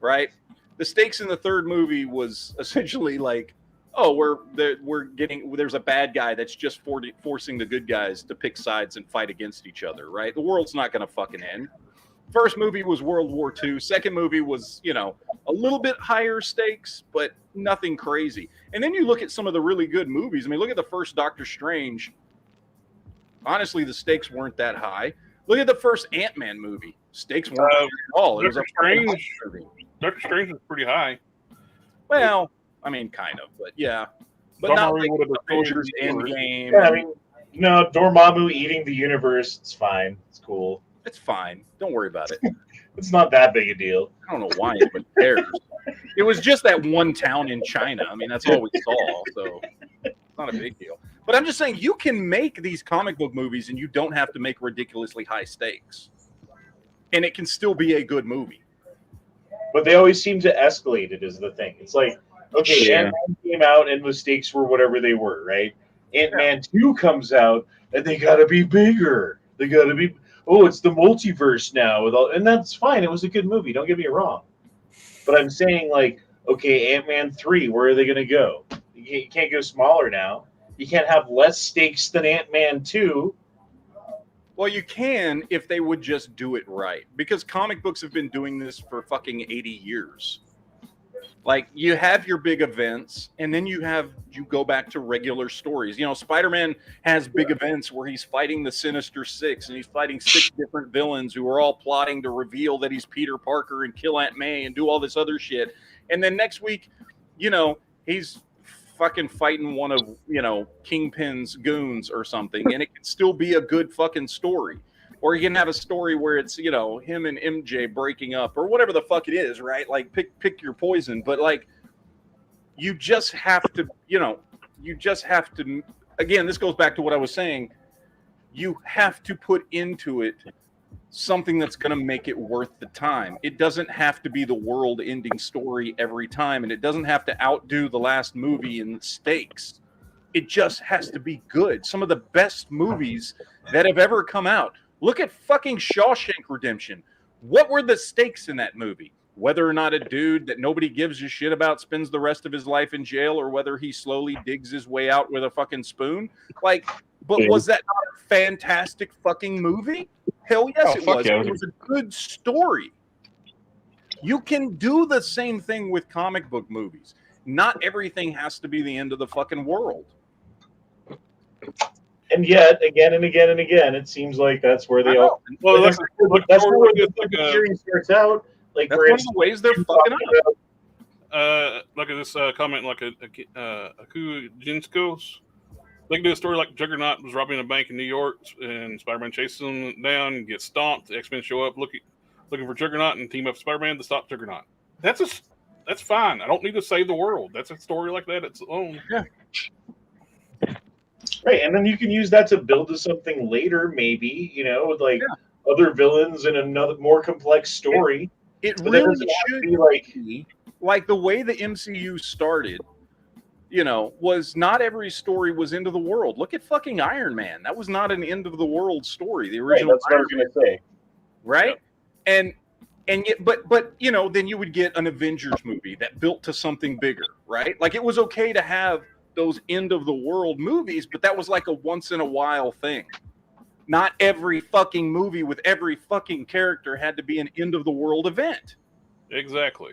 [SPEAKER 1] right? The stakes in the third movie was essentially like, oh, there's a bad guy that's just forcing the good guys to pick sides and fight against each other, right? The world's not going to fucking end. First movie was World War II. Second movie was, a little bit higher stakes, but nothing crazy. And then you look at some of the really good movies. I mean, look at the first Doctor Strange. Honestly, the stakes weren't that high. Look at the first Ant-Man movie. Stakes weren't high at all. It was
[SPEAKER 2] Doctor Strange was pretty high.
[SPEAKER 1] Well, I mean, kind of, but yeah. But not like Avengers Endgame.
[SPEAKER 7] Yeah, I mean, no, Dormammu eating the universe, it's fine. It's cool.
[SPEAKER 1] It's fine. Don't worry about it.
[SPEAKER 7] It's not that big a deal.
[SPEAKER 1] I don't know why anybody cares. It was just that one town in China. I mean, that's all we saw, so it's not a big deal. But I'm just saying, you can make these comic book movies and you don't have to make ridiculously high stakes. And it can still be a good movie.
[SPEAKER 7] But they always seem to escalate it is the thing. It's like, okay, Ant-Man came out and the stakes were whatever they were, right? Ant-Man 2 comes out and they got to be bigger. They got to be, oh, it's the multiverse now. And that's fine. It was a good movie. Don't get me wrong. But I'm saying, like, okay, Ant-Man 3, where are they going to go? You can't go smaller now. You can't have less stakes than Ant-Man 2.
[SPEAKER 1] Well, you can if they would just do it right. Because comic books have been doing this for fucking 80 years. Like you have your big events, and then you go back to regular stories. You know, Spider-Man has big events where he's fighting the Sinister Six, and he's fighting 6 different villains who are all plotting to reveal that he's Peter Parker and kill Aunt May and do all this other shit. And then next week, you know, he's fucking fighting one of, you know, Kingpin's goons or something, and it can still be a good fucking story. Or you can have a story where it's, you know, him and MJ breaking up or whatever the fuck it is, right? Like pick your poison. But like, you just have to, you know, again, this goes back to what I was saying. You have to put into it something that's going to make it worth the time. It doesn't have to be the world ending story every time. And it doesn't have to outdo the last movie in stakes. It just has to be good. Some of the best movies that have ever come out. Look at fucking Shawshank Redemption. What were the stakes in that movie? Whether or not a dude that nobody gives a shit about spends the rest of his life in jail, or whether he slowly digs his way out with a fucking spoon. Like, but was that not a fantastic fucking movie? Hell yes, it was. It was a good story. You can do the same thing with comic book movies. Not everything has to be the end of the fucking world.
[SPEAKER 7] And yet, again and again and again, it seems like that's where they all.
[SPEAKER 2] Well, that's
[SPEAKER 7] where the series starts out. Like
[SPEAKER 1] that's
[SPEAKER 7] where
[SPEAKER 1] one of the ways they're fucking up.
[SPEAKER 2] Look at this comment, like Aku Jinskos. They can do a story like Juggernaut was robbing a bank in New York, and Spider-Man chases him down and gets stomped. The X-Men show up looking for Juggernaut and team up Spider-Man to stop Juggernaut. That's fine. I don't need to save the world. That's a story like that. Its own.
[SPEAKER 1] Yeah.
[SPEAKER 7] Right, and then you can use that to build to something later, maybe, you know, with like other villains and another more complex story.
[SPEAKER 1] It really should be like the way the MCU started, you know, was not every story was end of the world. Look at fucking Iron Man. That was not an end of the world story. The original
[SPEAKER 7] that's what I was going to say.
[SPEAKER 1] Right? Yeah. And yet, but you know, then you would get an Avengers movie that built to something bigger, right? Like it was okay to have those end of the world movies, but that was like a once in a while thing. Not every fucking movie with every fucking character had to be an end of the world event.
[SPEAKER 2] Exactly.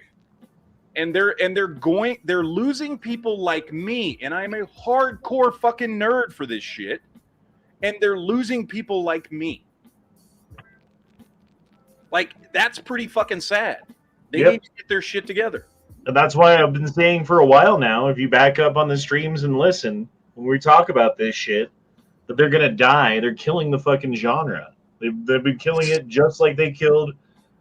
[SPEAKER 1] And they're losing people like me, and I'm a hardcore fucking nerd for this shit. And they're losing people like me. Like, that's pretty fucking sad. They need to get their shit together.
[SPEAKER 7] And that's why I've been saying for a while now, if you back up on the streams and listen, when we talk about this shit, that they're going to die. They're killing the fucking genre. They've been killing it just like they killed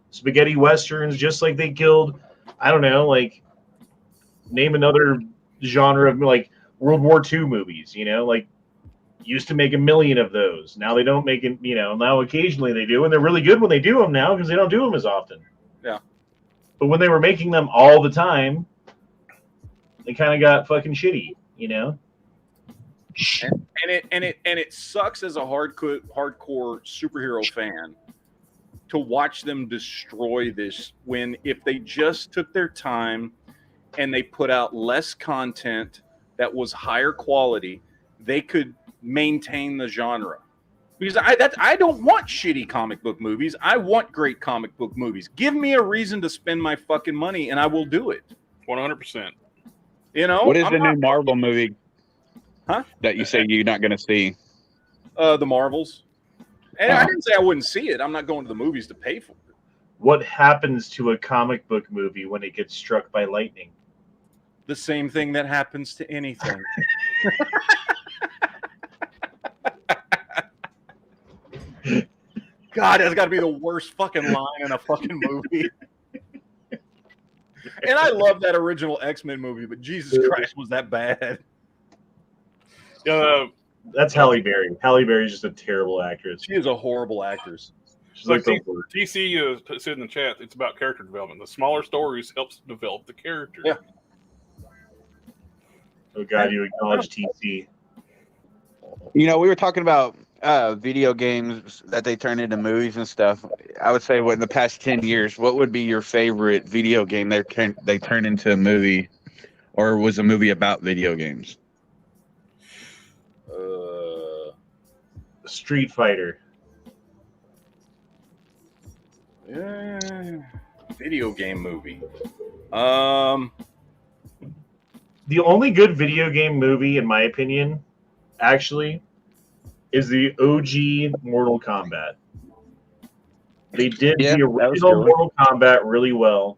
[SPEAKER 7] spaghetti westerns, just like they killed, I don't know, like, name another genre of, like, World War II movies, you know? Like, used to make 1 million of those. Now they don't make it, you know, now occasionally they do, and they're really good when they do them now because they don't do them as often.
[SPEAKER 1] Yeah.
[SPEAKER 7] But when they were making them all the time, they kind of got fucking shitty, you know?
[SPEAKER 1] And it sucks as a hardcore superhero fan to watch them destroy this, when if they just took their time and they put out less content that was higher quality, they could maintain the genre. Because I don't want shitty comic book movies. I want great comic book movies. Give me a reason to spend my fucking money, and I will do it.
[SPEAKER 2] 100%.
[SPEAKER 1] You know,
[SPEAKER 6] what is the new Marvel movie?
[SPEAKER 1] Huh?
[SPEAKER 6] That you say you're not going to see?
[SPEAKER 1] The Marvels. And I didn't say I wouldn't see it. I'm not going to the movies to pay for it.
[SPEAKER 7] What happens to a comic book movie when it gets struck by lightning?
[SPEAKER 1] The same thing that happens to anything. God, that's got to be the worst fucking line in a fucking movie. And I love that original X-Men movie, but Jesus Christ, was that bad?
[SPEAKER 7] That's Halle Berry. Halle Berry's just a terrible actress.
[SPEAKER 1] She is a horrible actress.
[SPEAKER 7] She's like the worst.
[SPEAKER 2] TC said in the chat, it's about character development. The smaller stories helps develop the character.
[SPEAKER 1] Yeah.
[SPEAKER 7] Oh God, you acknowledge TC.
[SPEAKER 6] You know, we were talking about video games that they turn into movies and stuff. I would say, in the past 10 years, what would be your favorite video game they turned into a movie, or was a movie about video games?
[SPEAKER 7] Street Fighter.
[SPEAKER 1] Video game movie.
[SPEAKER 7] The only good video game movie, in my opinion, actually, is the OG Mortal Kombat. They did
[SPEAKER 6] Yeah,
[SPEAKER 7] the
[SPEAKER 6] that was
[SPEAKER 7] original
[SPEAKER 6] good.
[SPEAKER 7] Mortal Kombat really well.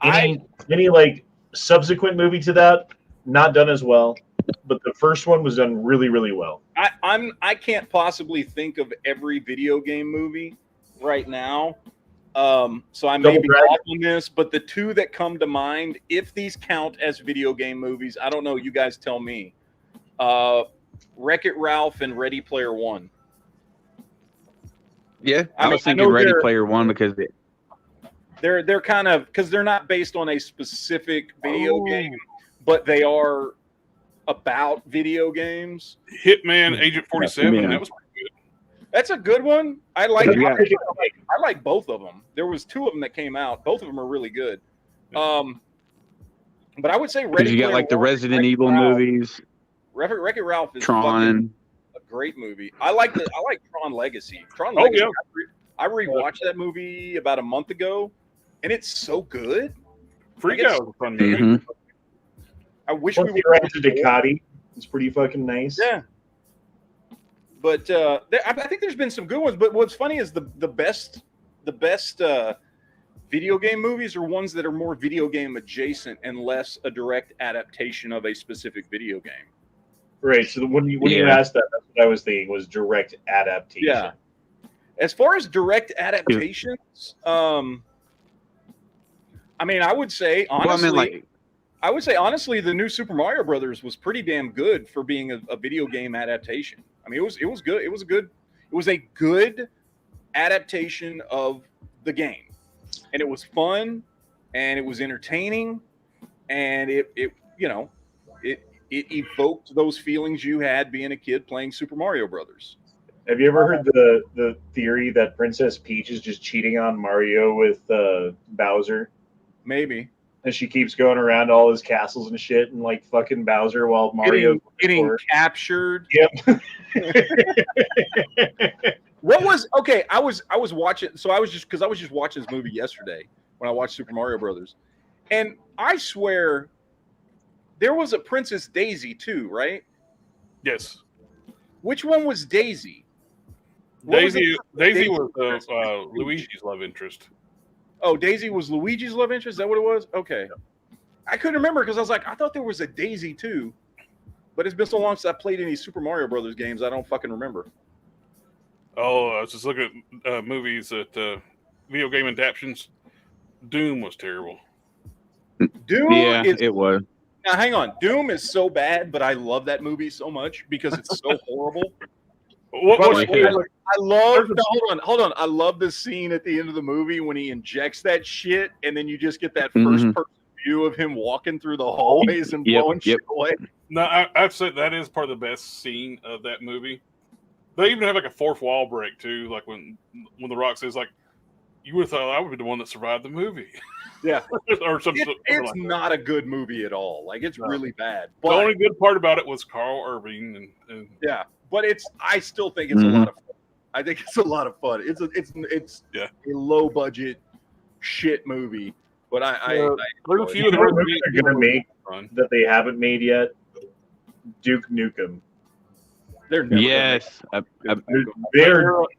[SPEAKER 7] Any like subsequent movie to that, not done as well. But the first one was done really, really well.
[SPEAKER 1] I can't possibly think of every video game movie right now. So I may
[SPEAKER 7] Double
[SPEAKER 1] be
[SPEAKER 7] Dragon.
[SPEAKER 1] off on this, but the two that come to mind, if these count as video game movies, I don't know. You guys tell me. Wreck-It Ralph and Ready Player One.
[SPEAKER 6] Yeah,
[SPEAKER 1] I
[SPEAKER 6] I was
[SPEAKER 1] mean, I
[SPEAKER 6] thinking
[SPEAKER 1] know
[SPEAKER 6] Ready
[SPEAKER 1] they're-
[SPEAKER 6] Player One because
[SPEAKER 1] They're kind of, because they're not based on a specific video game, but they are about video games.
[SPEAKER 2] Hitman Agent 47.
[SPEAKER 6] Yeah.
[SPEAKER 2] That was pretty good.
[SPEAKER 1] That's a good one. I like.
[SPEAKER 6] Yeah.
[SPEAKER 1] I like both of them. There was two of them that came out. Both of them are really good. But I would say
[SPEAKER 6] because
[SPEAKER 1] Ready
[SPEAKER 6] you got
[SPEAKER 1] Player
[SPEAKER 6] like the
[SPEAKER 1] One,
[SPEAKER 6] Resident
[SPEAKER 1] Wreck-It
[SPEAKER 6] Evil
[SPEAKER 1] Ralph.
[SPEAKER 6] movies,
[SPEAKER 1] Wreck-It Ralph is fucking
[SPEAKER 6] Tron.
[SPEAKER 1] a great movie. I like Tron Legacy. Tron
[SPEAKER 2] Oh,
[SPEAKER 1] Legacy.
[SPEAKER 2] yeah.
[SPEAKER 1] I rewatched that movie about a month ago, and it's so good.
[SPEAKER 2] Freak
[SPEAKER 1] I guess-
[SPEAKER 2] Out was a fun movie.
[SPEAKER 6] Mhm.
[SPEAKER 1] I wish
[SPEAKER 7] Once
[SPEAKER 1] we
[SPEAKER 7] you
[SPEAKER 1] would.
[SPEAKER 7] ride to Ducati, it's pretty fucking nice.
[SPEAKER 1] Yeah. But I think there's been some good ones. But what's funny is the best video game movies are ones that are more video game adjacent and less a direct adaptation of a specific video game.
[SPEAKER 7] Right. So when you
[SPEAKER 6] Yeah.
[SPEAKER 7] asked that, that's what I was thinking was direct adaptation.
[SPEAKER 1] Yeah. As far as direct adaptations, I mean, I would say honestly, the new Super Mario Brothers was pretty damn good for being a video game adaptation. I mean, it was good. It was a good adaptation of the game, and it was fun, and it was entertaining, and it evoked those feelings you had being a kid playing Super Mario Brothers.
[SPEAKER 7] Have you ever heard the theory that Princess Peach is just cheating on Mario with Bowser?
[SPEAKER 1] Maybe
[SPEAKER 7] And she keeps going around all his castles and shit and like fucking Bowser while Mario
[SPEAKER 1] getting captured.
[SPEAKER 7] Yep.
[SPEAKER 1] What was okay? I was watching, so I was just watching this movie yesterday when I watched Super Mario Brothers, and I swear there was a Princess Daisy too, right?
[SPEAKER 2] Yes.
[SPEAKER 1] Which one was Daisy? What was
[SPEAKER 2] Daisy
[SPEAKER 1] it?
[SPEAKER 2] was Luigi's love interest.
[SPEAKER 1] Oh, Daisy was Luigi's love interest. Is that what it was? Okay, I couldn't remember because I was like, I thought there was a Daisy too, but it's been so long since I played any Super Mario Brothers games, I don't fucking remember.
[SPEAKER 2] Oh, I was just looking at movies that video game adaptions. Doom was terrible.
[SPEAKER 1] Doom
[SPEAKER 6] Yeah,
[SPEAKER 1] is
[SPEAKER 6] it was.
[SPEAKER 1] now. Hang on, Doom is so bad, but I love that movie so much because it's so horrible.
[SPEAKER 2] What
[SPEAKER 1] But
[SPEAKER 2] was
[SPEAKER 1] I love. No, hold on. I love the scene at the end of the movie when he injects that shit, and then you just get that first person view of him walking through the hallways and blowing shit away.
[SPEAKER 2] No, I've said that is part of the best scene of that movie. They even have like a fourth wall break too, like when The Rock says, "Like you would have thought I would be the one that survived the movie."
[SPEAKER 1] Yeah,
[SPEAKER 2] or something.
[SPEAKER 1] It's
[SPEAKER 2] like
[SPEAKER 1] not a good movie at all. Like it's really bad.
[SPEAKER 2] The
[SPEAKER 1] But,
[SPEAKER 2] only good part about it was Carl Urban, and
[SPEAKER 1] yeah, but I still think it's a lot of fun. I think it's a lot of fun. It's a low budget shit movie, but I
[SPEAKER 2] there's a few of
[SPEAKER 7] You know what
[SPEAKER 2] the
[SPEAKER 7] movie they're gonna make that they haven't made yet? Duke Nukem.
[SPEAKER 1] They're never
[SPEAKER 6] Yes.
[SPEAKER 7] They're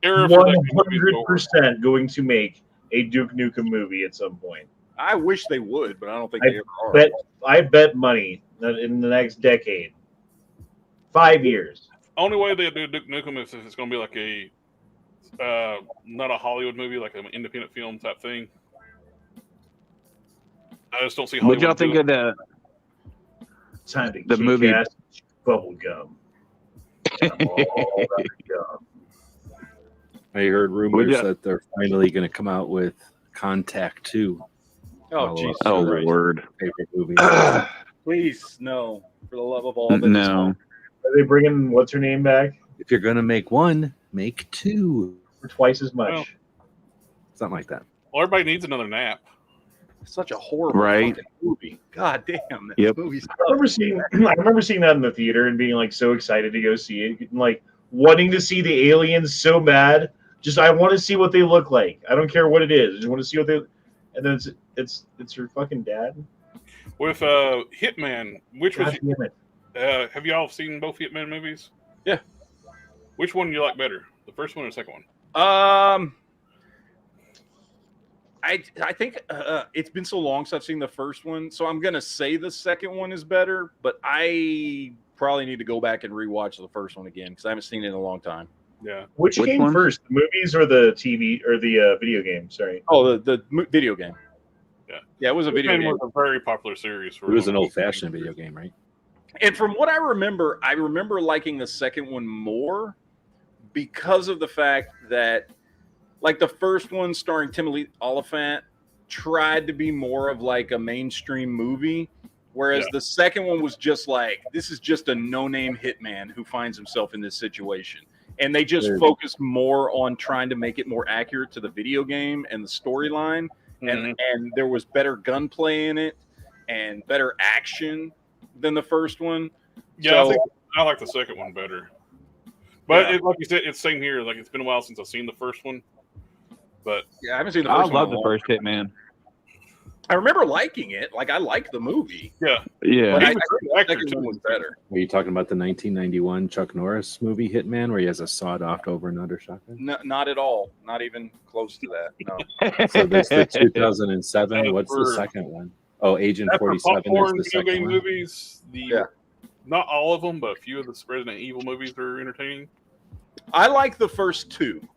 [SPEAKER 2] Error for that movie is
[SPEAKER 7] 100% going to make a Duke Nukem movie at some point.
[SPEAKER 1] I wish they would, but I don't think
[SPEAKER 7] I
[SPEAKER 1] they ever are.
[SPEAKER 7] I bet money that in the next decade, 5 years.
[SPEAKER 2] Only way they do Duke Nukem is if it's going to be like a not a Hollywood movie, like an independent film type thing. I just don't see Hollywood.
[SPEAKER 6] What y'all think of the
[SPEAKER 7] Time to
[SPEAKER 6] the movie?
[SPEAKER 7] Bubble gum. All that gum.
[SPEAKER 3] I heard rumors
[SPEAKER 6] Yeah.
[SPEAKER 3] that they're finally going to come out with Contact 2.
[SPEAKER 1] Oh, jeez.
[SPEAKER 6] Oh, Lord.
[SPEAKER 3] Favorite movie.
[SPEAKER 1] Please, no. For the love of all that is
[SPEAKER 6] No.
[SPEAKER 7] Are they bringing what's her name back
[SPEAKER 3] If you're going to make one, make two.
[SPEAKER 7] for twice as much?
[SPEAKER 2] Well,
[SPEAKER 3] Something like that.
[SPEAKER 2] Well, everybody needs another nap.
[SPEAKER 1] such a horrible
[SPEAKER 6] Right.
[SPEAKER 1] fucking movie. God damn, that
[SPEAKER 6] Yep.
[SPEAKER 1] movie's
[SPEAKER 7] I remember seeing that in the theater and being like so excited to go see it, and like wanting to see the aliens so bad. Just I want to see what they look like. I don't care what it is. I just want to see what they. And then it's her fucking dad.
[SPEAKER 2] With Hitman, which was
[SPEAKER 7] God damn it.
[SPEAKER 2] have y'all seen both Hitman movies?
[SPEAKER 1] Yeah.
[SPEAKER 2] Which one do you like better? The first one or the second one?
[SPEAKER 1] I think it's been so long since I've seen the first one, so I'm gonna say the second one is better. But I probably need to go back and rewatch the first one again because I haven't seen it in a long time.
[SPEAKER 2] Yeah.
[SPEAKER 7] Which came
[SPEAKER 6] one?
[SPEAKER 7] first, the movies or the TV or the video game? Sorry.
[SPEAKER 1] Oh, the video game.
[SPEAKER 2] Yeah,
[SPEAKER 1] it was a video
[SPEAKER 2] Hitman
[SPEAKER 1] game.
[SPEAKER 2] was a very popular series.
[SPEAKER 3] It was an old-fashioned video game, right?
[SPEAKER 1] And from what I remember liking the second one more because of the fact that, like, the first one starring Timothy Olyphant tried to be more of like a mainstream movie, whereas the second one was just like, this is just a no-name hitman who finds himself in this situation. And they just focused more on trying to make it more accurate to the video game and the storyline. And there was better gunplay in it and better action than the first one.
[SPEAKER 2] Yeah,
[SPEAKER 1] So,
[SPEAKER 2] I like the second one better. But like you said, it's same here. Like, it's been a while since I've seen the first one. But
[SPEAKER 1] yeah, I haven't seen the
[SPEAKER 9] I
[SPEAKER 1] first one.
[SPEAKER 9] love the first Hitman.
[SPEAKER 1] I remember liking it. Like, I liked the movie.
[SPEAKER 2] yeah,
[SPEAKER 6] Yeah.
[SPEAKER 1] But
[SPEAKER 2] He
[SPEAKER 1] I
[SPEAKER 2] was
[SPEAKER 1] think
[SPEAKER 2] a good
[SPEAKER 1] the
[SPEAKER 2] actor,
[SPEAKER 1] second
[SPEAKER 2] too.
[SPEAKER 1] one was better.
[SPEAKER 3] Are you talking about the 1991 Chuck Norris movie Hitman, where he has a sawed-off over and under shotgun?
[SPEAKER 1] No, not at all. Not even close to that. No.
[SPEAKER 3] So there's the 2007.
[SPEAKER 2] That's
[SPEAKER 3] What's the
[SPEAKER 2] for-
[SPEAKER 3] second one? Oh, Agent
[SPEAKER 2] After
[SPEAKER 3] 47 is
[SPEAKER 2] popcorn
[SPEAKER 3] the
[SPEAKER 2] video
[SPEAKER 3] second
[SPEAKER 2] game
[SPEAKER 3] one.
[SPEAKER 2] movies,
[SPEAKER 1] Yeah.
[SPEAKER 2] not all of them, but a few of the Resident Evil movies are entertaining.
[SPEAKER 1] I like the first two.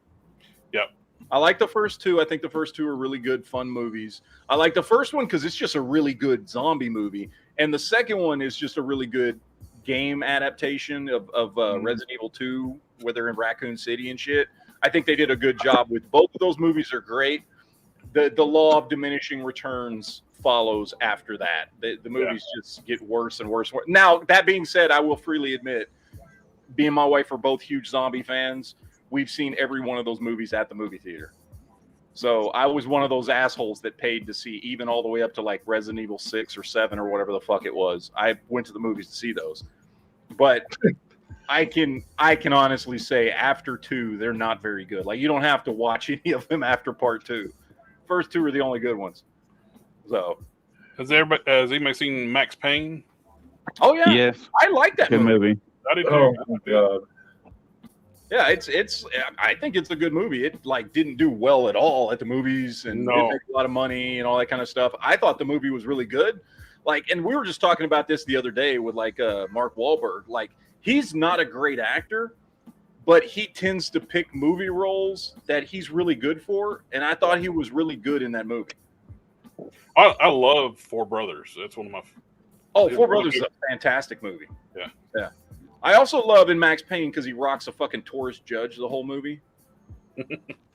[SPEAKER 2] Yep.
[SPEAKER 1] I like the first two. I think the first two are really good, fun movies. I like the first one because it's just a really good zombie movie. And the second one is just a really good game adaptation of Resident Evil 2, where they're in Raccoon City and shit. I think they did a good job with both of those movies are great. The law of diminishing returns follows after that. The movies just get worse and worse. Now, that being said, I will freely admit, me and my wife are both huge zombie fans. We've seen every one of those movies at the movie theater. So I was one of those assholes that paid to see even all the way up to like Resident Evil 6 or 7 or whatever the fuck it was. I went to the movies to see those. But I can honestly say after 2, they're not very good. Like, you don't have to watch any of them after part 2. First 2 are the only good ones. So
[SPEAKER 2] Has anybody seen Max Payne?
[SPEAKER 1] oh yeah.
[SPEAKER 6] Yes.
[SPEAKER 1] I like that
[SPEAKER 6] Good
[SPEAKER 1] movie.
[SPEAKER 6] movie.
[SPEAKER 2] I did too.
[SPEAKER 7] Oh my god.
[SPEAKER 1] Yeah, it's. I think it's a good movie. It like didn't do well at all at the movies and didn't make a lot of money and all that kind of stuff. I thought the movie was really good. Like, and we were just talking about this the other day with like Mark Wahlberg. Like, he's not a great actor, but he tends to pick movie roles that he's really good for. And I thought he was really good in that movie.
[SPEAKER 2] I love Four Brothers. That's one of my.
[SPEAKER 1] Oh, Four Brothers is a fantastic movie.
[SPEAKER 2] Yeah.
[SPEAKER 1] Yeah. I also love in Max Payne because he rocks a fucking tourist judge the whole movie,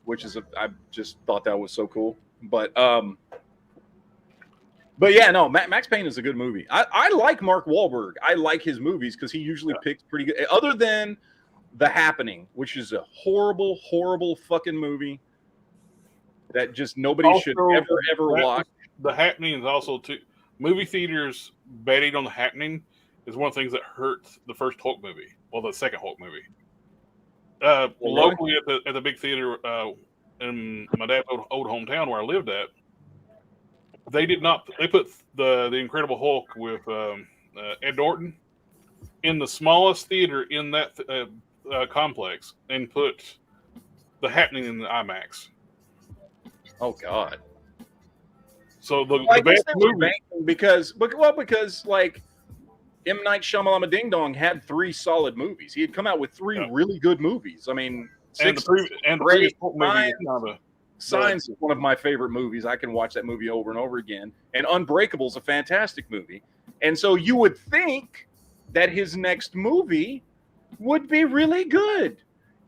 [SPEAKER 1] which is I just thought that was so cool. But yeah, no, Max Payne is a good movie. I like Mark Wahlberg. I like his movies because he usually picks pretty good. Other than The Happening, which is a horrible, horrible fucking movie that just nobody should ever watch.
[SPEAKER 2] The Happening is also too. Movie theaters betting on The Happening is one of the things that hurts the first Hulk movie. Well, the second Hulk movie. Locally at the big theater in my dad's old hometown where I lived at, they did not. They put the Incredible Hulk with Ed Norton in the smallest theater in that complex and put The Happening in the IMAX.
[SPEAKER 1] Oh God.
[SPEAKER 2] So the
[SPEAKER 1] I guess
[SPEAKER 2] best
[SPEAKER 1] they were
[SPEAKER 2] movie
[SPEAKER 1] banking because like M. Night Shyamalan Ding Dong had 3 solid movies. He had come out with 3 really good movies. I mean,
[SPEAKER 2] and the previous Hulk movie is kind of
[SPEAKER 1] Signs is one of my favorite movies. I can watch that movie over and over again. And Unbreakable is a fantastic movie. And so you would think that his next movie would be really good.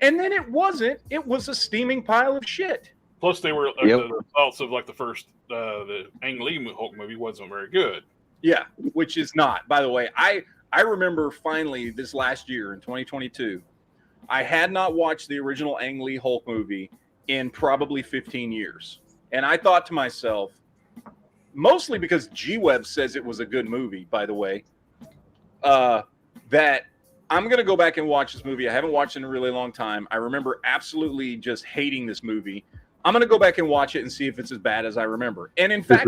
[SPEAKER 1] And then it wasn't. It was a steaming pile of shit.
[SPEAKER 2] Plus, they were the thoughts of like the first the Ang Lee Hulk movie wasn't very good.
[SPEAKER 1] Yeah, which is not. By the way, I remember finally this last year in 2022, I had not watched the original Ang Lee Hulk movie in probably 15 years. And I thought to myself, mostly because G-Web says it was a good movie, by the way, that I'm going to go back and watch this movie. I haven't watched it in a really long time. I remember absolutely just hating this movie. I'm going to go back and watch it and see if it's as bad as I remember. And in
[SPEAKER 3] This
[SPEAKER 1] fact,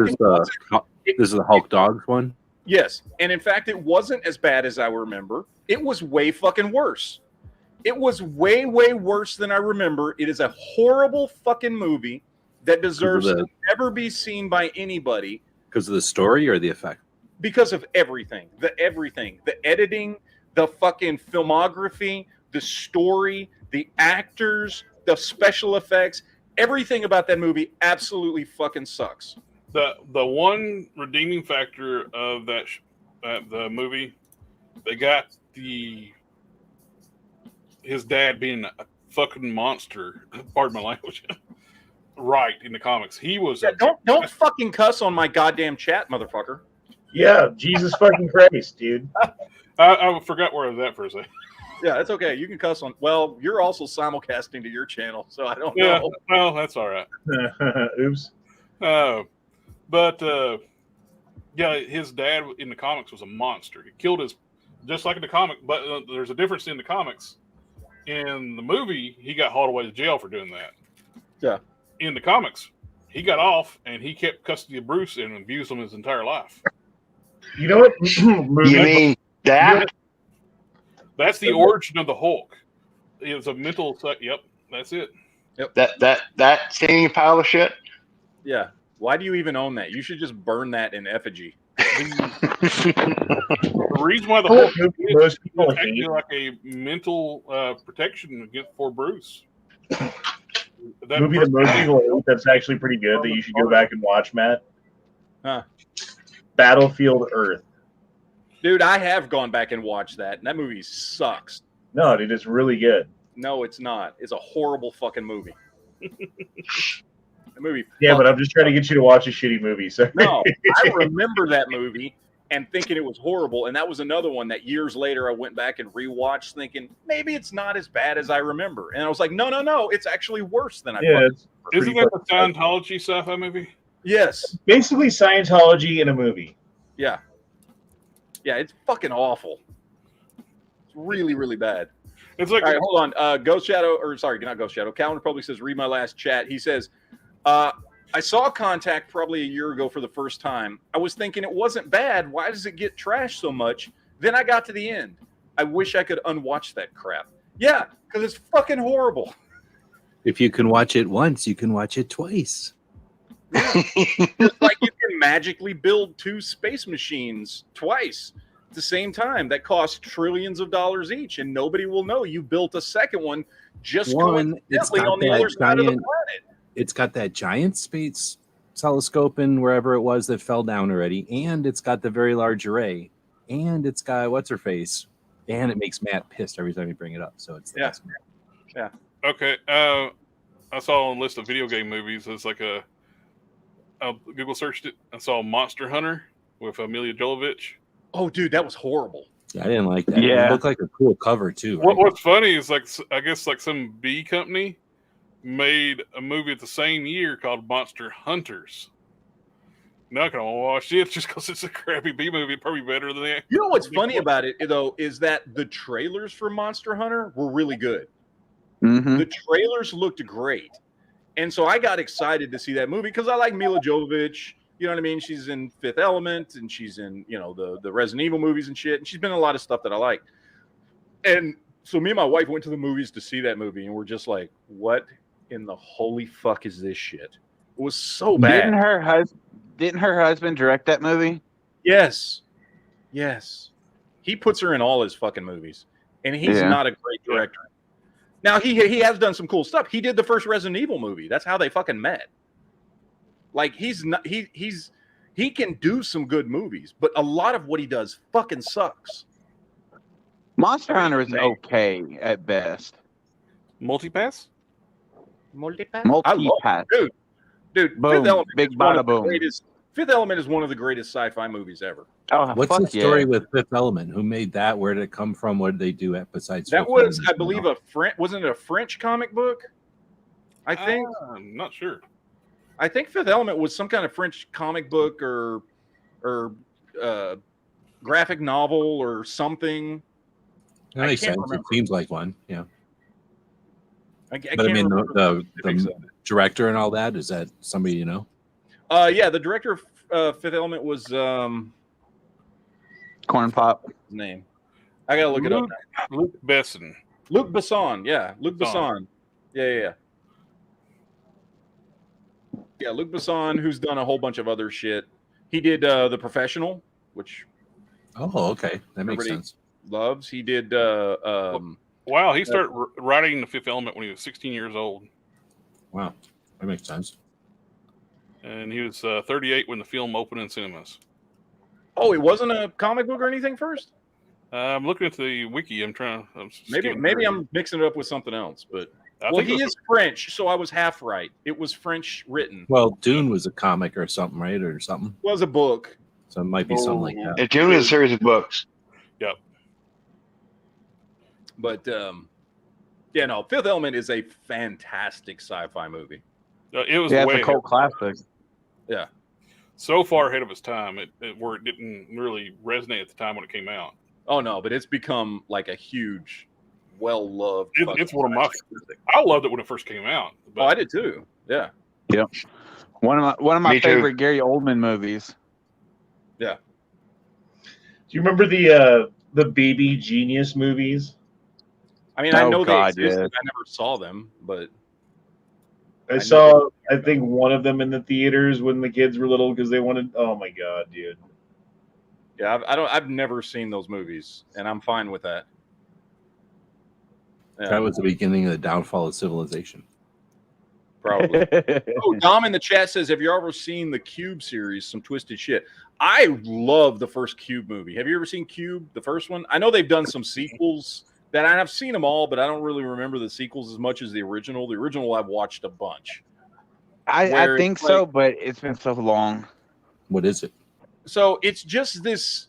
[SPEAKER 3] is the Hulk Dogs one.
[SPEAKER 1] yes. And in fact, it wasn't as bad as I remember. It was way fucking worse. It was way, way worse than I remember. It is a horrible fucking movie that deserves to never be seen by anybody.
[SPEAKER 3] Because of the story or the effect?
[SPEAKER 1] Because of everything. The editing, the fucking filmography, the story, the actors, the special effects, everything about that movie absolutely fucking sucks.
[SPEAKER 2] The one redeeming factor of the movie, they got his dad being a fucking monster. Pardon my language. Right in the comics, he was.
[SPEAKER 1] Yeah, don't fucking cuss on my goddamn chat, motherfucker.
[SPEAKER 7] Yeah, Jesus fucking Christ, dude.
[SPEAKER 2] I forgot where I was at for a second.
[SPEAKER 1] Yeah, it's okay. You can cuss on. Well, you're also simulcasting to your channel, so I don't
[SPEAKER 2] Yeah,
[SPEAKER 1] know.
[SPEAKER 2] well, that's all right.
[SPEAKER 7] Oops.
[SPEAKER 2] But yeah, his dad in the comics was a monster. He killed just like in the comic. But there's a difference in the comics. In the movie, he got hauled away to jail for doing that.
[SPEAKER 1] Yeah.
[SPEAKER 2] In the comics, he got off and he kept custody of Bruce and abused him his entire life.
[SPEAKER 7] You know what?
[SPEAKER 4] You mean that?
[SPEAKER 2] That's the origin of the Hulk. It was a mental. Yep, that's it.
[SPEAKER 1] Yep.
[SPEAKER 4] That steaming pile of shit.
[SPEAKER 1] Yeah. Why do you even own that? You should just burn that in effigy.
[SPEAKER 2] The reason why the Hulk is actually like a mental protection for Bruce.
[SPEAKER 7] That movie that most people hate that's actually pretty good that you should go back and watch, Matt.
[SPEAKER 1] Huh.
[SPEAKER 7] Battlefield Earth.
[SPEAKER 1] Dude, I have gone back and watched that, and that movie sucks.
[SPEAKER 7] No, dude, it's really good.
[SPEAKER 1] No, it's not. It's a horrible fucking movie. The movie.
[SPEAKER 7] Yeah, but I'm just trying to get you to watch a shitty movie. So
[SPEAKER 1] no, I remember that movie and thinking it was horrible, and that was another one that years later I went back and rewatched, thinking maybe it's not as bad as I remember, and I was like, no, it's actually worse than I.
[SPEAKER 7] Yeah,
[SPEAKER 2] isn't that the Scientology sci-fi movie?
[SPEAKER 1] Yes,
[SPEAKER 7] basically Scientology in a movie.
[SPEAKER 1] Yeah, it's fucking awful. It's really, really bad.
[SPEAKER 2] It's like,
[SPEAKER 1] all right, hold on. Ghost Shadow, or sorry, not Ghost Shadow. Calvin probably says, read my last chat. He says, I saw Contact probably a year ago for the first time. I was thinking it wasn't bad. Why does it get trashed so much? Then I got to the end. I wish I could unwatch that crap. Yeah, because it's fucking horrible.
[SPEAKER 3] If you can watch it once, you can watch it twice.
[SPEAKER 1] Yeah. It's like you can magically build 2 space machines twice at the same time that cost trillions of dollars each, and nobody will know you built a second one just coincidentally on the other side of the planet.
[SPEAKER 3] It's got that giant space telescope in wherever it was that fell down already, and it's got the very large array, and it's got what's her face, and it makes Matt pissed every time you bring it up. So it's
[SPEAKER 1] yeah.
[SPEAKER 2] Okay. I saw a list of video game movies. It's like I Google searched it. I saw Monster Hunter with Emilia Jovovich.
[SPEAKER 1] Oh, dude, that was horrible.
[SPEAKER 3] Yeah, I didn't like that.
[SPEAKER 6] Yeah.
[SPEAKER 3] It looked like a cool cover too. Right?
[SPEAKER 2] What's funny is I guess some B company made a movie the same year called Monster Hunters. Not gonna watch it just because it's a crappy B movie. Probably better than that.
[SPEAKER 1] You know what's funny about it though is that the trailers for Monster Hunter were really good.
[SPEAKER 6] Mm-hmm.
[SPEAKER 1] The trailers looked great, and so I got excited to see that movie because I like Mila Jovovich. You know what I mean? She's in Fifth Element, and she's in the Resident Evil movies and shit. And she's been in a lot of stuff that I like. And so me and my wife went to the movies to see that movie, and we're just like, "What in the holy fuck is this shit?" It was so bad.
[SPEAKER 6] Didn't her husband direct that movie?
[SPEAKER 1] Yes. He puts her in all his fucking movies, and he's not a great director. Now he has done some cool stuff. He did the first Resident Evil movie. That's how they fucking met. Like he can do some good movies, but a lot of what he does fucking sucks.
[SPEAKER 6] Monster Hunter is okay at best.
[SPEAKER 2] Multipass?
[SPEAKER 6] Multipass.
[SPEAKER 1] Dude,
[SPEAKER 6] Boom.
[SPEAKER 1] Fifth Element
[SPEAKER 6] Big
[SPEAKER 1] is one
[SPEAKER 6] bada
[SPEAKER 1] of the
[SPEAKER 6] boom.
[SPEAKER 1] greatest. Fifth Element is one of the greatest sci-fi movies ever.
[SPEAKER 6] Oh,
[SPEAKER 3] what's the story with Fifth Element? Who made that? Where did it come from? What did they do besides?
[SPEAKER 1] That
[SPEAKER 3] Fifth
[SPEAKER 1] was,
[SPEAKER 3] Element?
[SPEAKER 1] I believe, wasn't it a French comic book? I think.
[SPEAKER 2] I'm not sure.
[SPEAKER 1] I think Fifth Element was some kind of French comic book or graphic novel or something.
[SPEAKER 3] That makes sense. Remember. It seems like one. Yeah. But I mean, the director and all that, is that somebody you know?
[SPEAKER 1] Yeah, the director of Fifth Element was
[SPEAKER 6] Corn Pop.
[SPEAKER 1] his name. I gotta look it up now.
[SPEAKER 2] Luc Besson.
[SPEAKER 1] Luc Besson, yeah, Luc Besson. Yeah. Yeah, Luc Besson, who's done a whole bunch of other shit. He did The Professional, which
[SPEAKER 3] okay, that makes sense.
[SPEAKER 1] Loves. He did.
[SPEAKER 2] Wow, he started writing The Fifth Element when he was 16 years old.
[SPEAKER 3] Wow, that makes sense.
[SPEAKER 2] And he was 38 when the film opened in cinemas.
[SPEAKER 1] Oh, it wasn't a comic book or anything first?
[SPEAKER 2] I'm looking at the wiki.
[SPEAKER 1] Maybe I'm mixing it up with something else, but he is French, so I was half right. It was French written.
[SPEAKER 3] Well, Dune was a comic or something, right, or something.
[SPEAKER 1] It was a book,
[SPEAKER 3] so it might be something like that.
[SPEAKER 4] Yeah, Dune is a series of books.
[SPEAKER 2] Yep.
[SPEAKER 1] But Fifth Element is a fantastic sci-fi movie.
[SPEAKER 2] It was
[SPEAKER 6] it's a cult classic.
[SPEAKER 1] Yeah.
[SPEAKER 2] So far ahead of its time, where it didn't really resonate at the time when it came out.
[SPEAKER 1] Oh no, but it's become like a huge, well-loved.
[SPEAKER 2] It's one of my. I loved it when it first came out.
[SPEAKER 1] But, I did too. Yeah.
[SPEAKER 6] Yep. One of my favorite Gary Oldman movies.
[SPEAKER 1] Yeah.
[SPEAKER 7] Do you remember the Baby Genius movies?
[SPEAKER 1] I mean, I know they existed. I never saw them, but
[SPEAKER 7] I saw, I think, one of them in the theaters when the kids were little because they wanted. Oh my god, dude!
[SPEAKER 1] Yeah, I've never seen those movies, and I'm fine with that.
[SPEAKER 3] Yeah. That was the beginning of the downfall of civilization.
[SPEAKER 1] Probably. Oh, Dom in the chat says, "Have you ever seen the Cube series? Some twisted shit." I love the first Cube movie. Have you ever seen Cube, the first one? I know they've done some sequels. I've seen them all, but I don't really remember the sequels as much as the original. The original I've watched a bunch.
[SPEAKER 6] I think so, but it's been so long.
[SPEAKER 3] What is it?
[SPEAKER 1] So it's just this.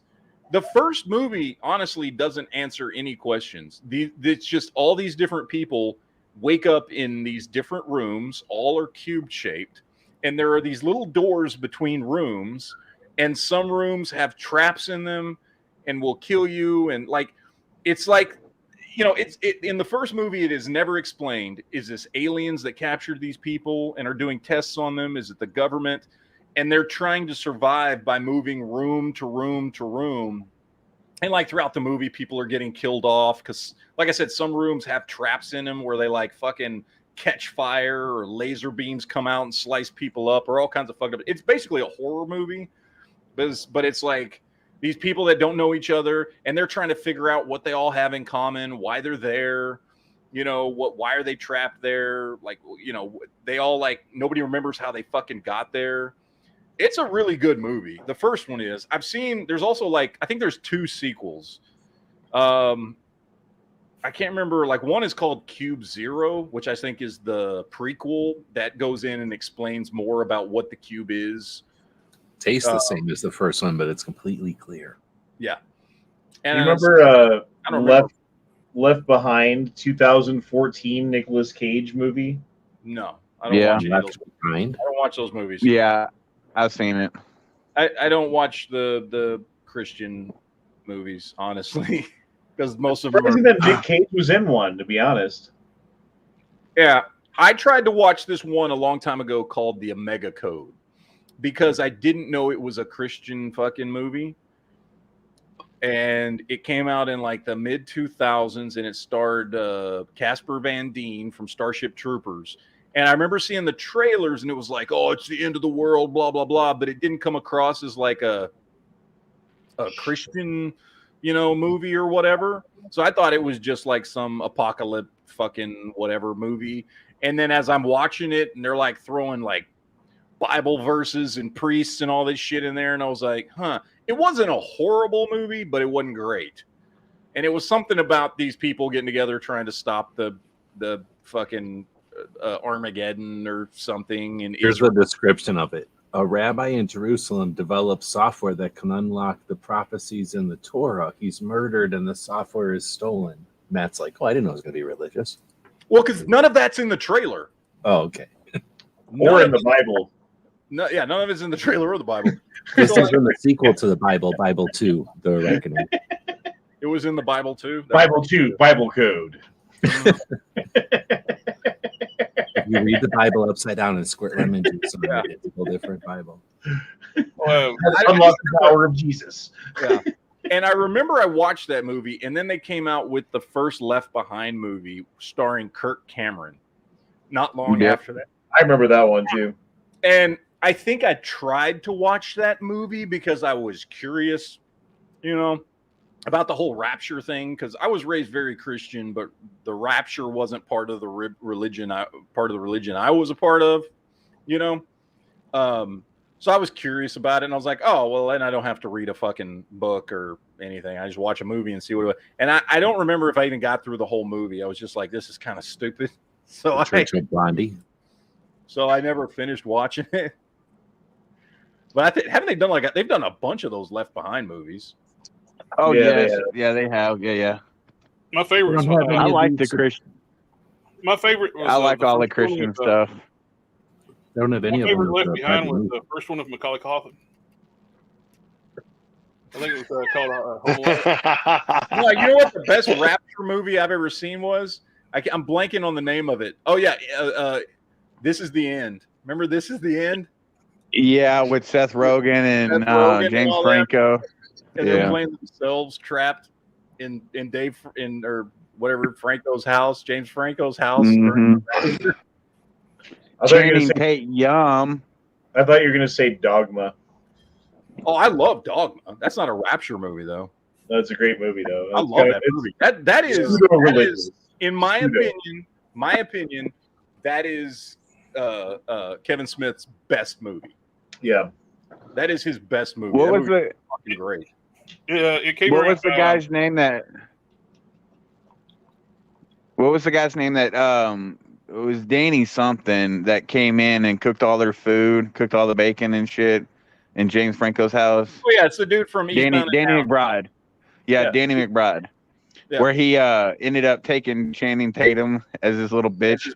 [SPEAKER 1] The first movie, honestly, doesn't answer any questions. It's just all these different people wake up in these different rooms. All are cube shaped, and there are these little doors between rooms, and some rooms have traps in them and will kill you. And it's like. In the first movie, it is never explained. Is this aliens that captured these people and are doing tests on them? Is it the government? And they're trying to survive by moving room to room to room. And throughout the movie, people are getting killed off because, like I said, some rooms have traps in them where they fucking catch fire or laser beams come out and slice people up or all kinds of fucked up. It's basically a horror movie, but it's like these people that don't know each other, and they're trying to figure out what they all have in common, why they're there, why are they trapped there? They all nobody remembers how they fucking got there. It's a really good movie. The first one is. There's also I think there's 2 sequels. I can't remember. One is called Cube Zero, which I think is the prequel that goes in and explains more about what the cube is.
[SPEAKER 3] Tastes the same as the first one, but it's completely clear.
[SPEAKER 1] Yeah.
[SPEAKER 7] And you remember Left Behind 2014 Nicolas Cage movie?
[SPEAKER 1] No, I don't watch
[SPEAKER 3] Left Behind.
[SPEAKER 1] I don't watch those movies.
[SPEAKER 6] Yeah, I've seen it.
[SPEAKER 1] I don't watch the Christian movies, honestly, because most of them are.
[SPEAKER 7] That Nick Cage was in one, to be honest.
[SPEAKER 1] Yeah, I tried to watch this one a long time ago called The Omega Code, because I didn't know it was a Christian fucking movie. And it came out in the mid 2000s, and it starred Casper Van Dien from Starship Troopers. And I remember seeing the trailers, and it was oh, it's the end of the world, blah, blah, blah. But it didn't come across as a Christian, movie or whatever. So I thought it was just some apocalypse fucking whatever movie. And then as I'm watching it, and they're throwing Bible verses and priests and all this shit in there, and I was like, it wasn't a horrible movie, but it wasn't great. And it was something about these people getting together trying to stop the fucking Armageddon or something. And
[SPEAKER 3] here's the description of it: a rabbi in Jerusalem develops software that can unlock the prophecies in the Torah. He's murdered, and the software is stolen. Matt's like, "Oh, I didn't know it was going to be religious."
[SPEAKER 1] Well, because none of that's in the trailer.
[SPEAKER 3] Oh, okay.
[SPEAKER 7] Or in the Bible.
[SPEAKER 1] No, yeah, none of it's in the trailer or the Bible.
[SPEAKER 3] This is in the sequel to the Bible, Bible 2, The Reckoning.
[SPEAKER 1] It was in the Bible too?
[SPEAKER 7] Bible 2, Bible Code.
[SPEAKER 3] You read the Bible upside down and squirt lemon juice on it. It's a whole different Bible.
[SPEAKER 2] Well,
[SPEAKER 7] Unlock the power of Jesus.
[SPEAKER 1] Yeah. And I remember I watched that movie, and then they came out with the first Left Behind movie starring Kirk Cameron not long after that.
[SPEAKER 7] I remember that one too.
[SPEAKER 1] And I think I tried to watch that movie because I was curious, about the whole rapture thing, because I was raised very Christian, but the rapture wasn't part of the religion I was a part of, So I was curious about it, and I was like, oh, well, then I don't have to read a fucking book or anything. I just watch a movie and see what it was. And I don't remember if I even got through the whole movie. I was just like, this is kind of stupid. So
[SPEAKER 3] Blondie.
[SPEAKER 1] So I never finished watching it. But haven't they done they've done a bunch of those Left Behind movies?
[SPEAKER 6] Oh yes, yeah, they have. Yeah.
[SPEAKER 2] My favorite.
[SPEAKER 6] I like the Christian.
[SPEAKER 2] My favorite. Was,
[SPEAKER 6] I like all the Christian stuff.
[SPEAKER 3] They don't have any of them.
[SPEAKER 2] My favorite Left Behind was the first one of Macaulay Culkin. I think it was called Home Alone.
[SPEAKER 1] No, you know what the best rapture movie I've ever seen was? I'm blanking on the name of it. Oh yeah, This Is the End. Remember This Is the End?
[SPEAKER 6] Yeah, with Seth Rogen and James Franco.
[SPEAKER 1] And they're playing themselves trapped in or whatever Franco's house, James Franco's house.
[SPEAKER 6] Mm-hmm. Channing Tatum.
[SPEAKER 7] I thought you were going to say Dogma.
[SPEAKER 1] Oh, I love Dogma. That's not a rapture movie though.
[SPEAKER 7] That's a great movie though.
[SPEAKER 1] I love that movie. That is in my opinion, that is Kevin Smith's best movie.
[SPEAKER 7] Yeah.
[SPEAKER 1] That is his best movie.
[SPEAKER 6] What was the
[SPEAKER 1] fucking great?
[SPEAKER 2] Yeah, it came.
[SPEAKER 6] What was the guy's name that? What was the guy's name that? It was Danny something that came in and cooked all their food, cooked all the bacon and shit in James Franco's house.
[SPEAKER 1] Oh yeah, it's the dude from
[SPEAKER 6] Danny McBride. Yeah, Danny McBride. Yeah. Where he ended up taking Channing Tatum as his little bitch.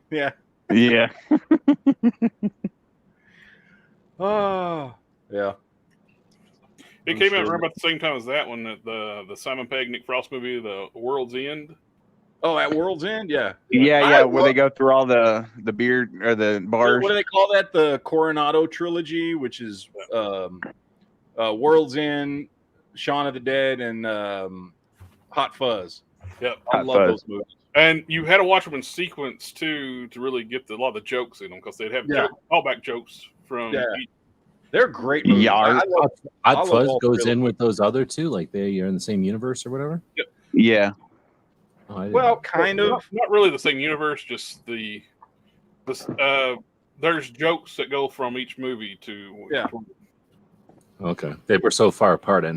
[SPEAKER 1] Yeah.
[SPEAKER 6] Yeah.
[SPEAKER 1] Oh, yeah.
[SPEAKER 2] It came out around about the same time as that one, the Simon Pegg, Nick Frost movie, The World's End.
[SPEAKER 1] Oh, at World's End, yeah.
[SPEAKER 6] Yeah, where they go through all the beer or the bars.
[SPEAKER 1] What do they call that? The Coronado trilogy, which is World's End, Shaun of the Dead, and Hot Fuzz.
[SPEAKER 2] Yep,
[SPEAKER 1] I love those movies.
[SPEAKER 2] And you had to watch them in sequence too to really get a lot of the jokes in them, because they'd have callback jokes from.
[SPEAKER 1] Yeah. They're great movies.
[SPEAKER 6] Yeah,
[SPEAKER 3] Hot Fuzz goes in with those other two, like they are in the same universe or whatever.
[SPEAKER 2] Yep.
[SPEAKER 6] Yeah.
[SPEAKER 3] Oh,
[SPEAKER 1] well, kind of.
[SPEAKER 2] Not really the same universe. Just there's jokes that go from each movie to.
[SPEAKER 1] Yeah.
[SPEAKER 3] Okay, they were so far apart. I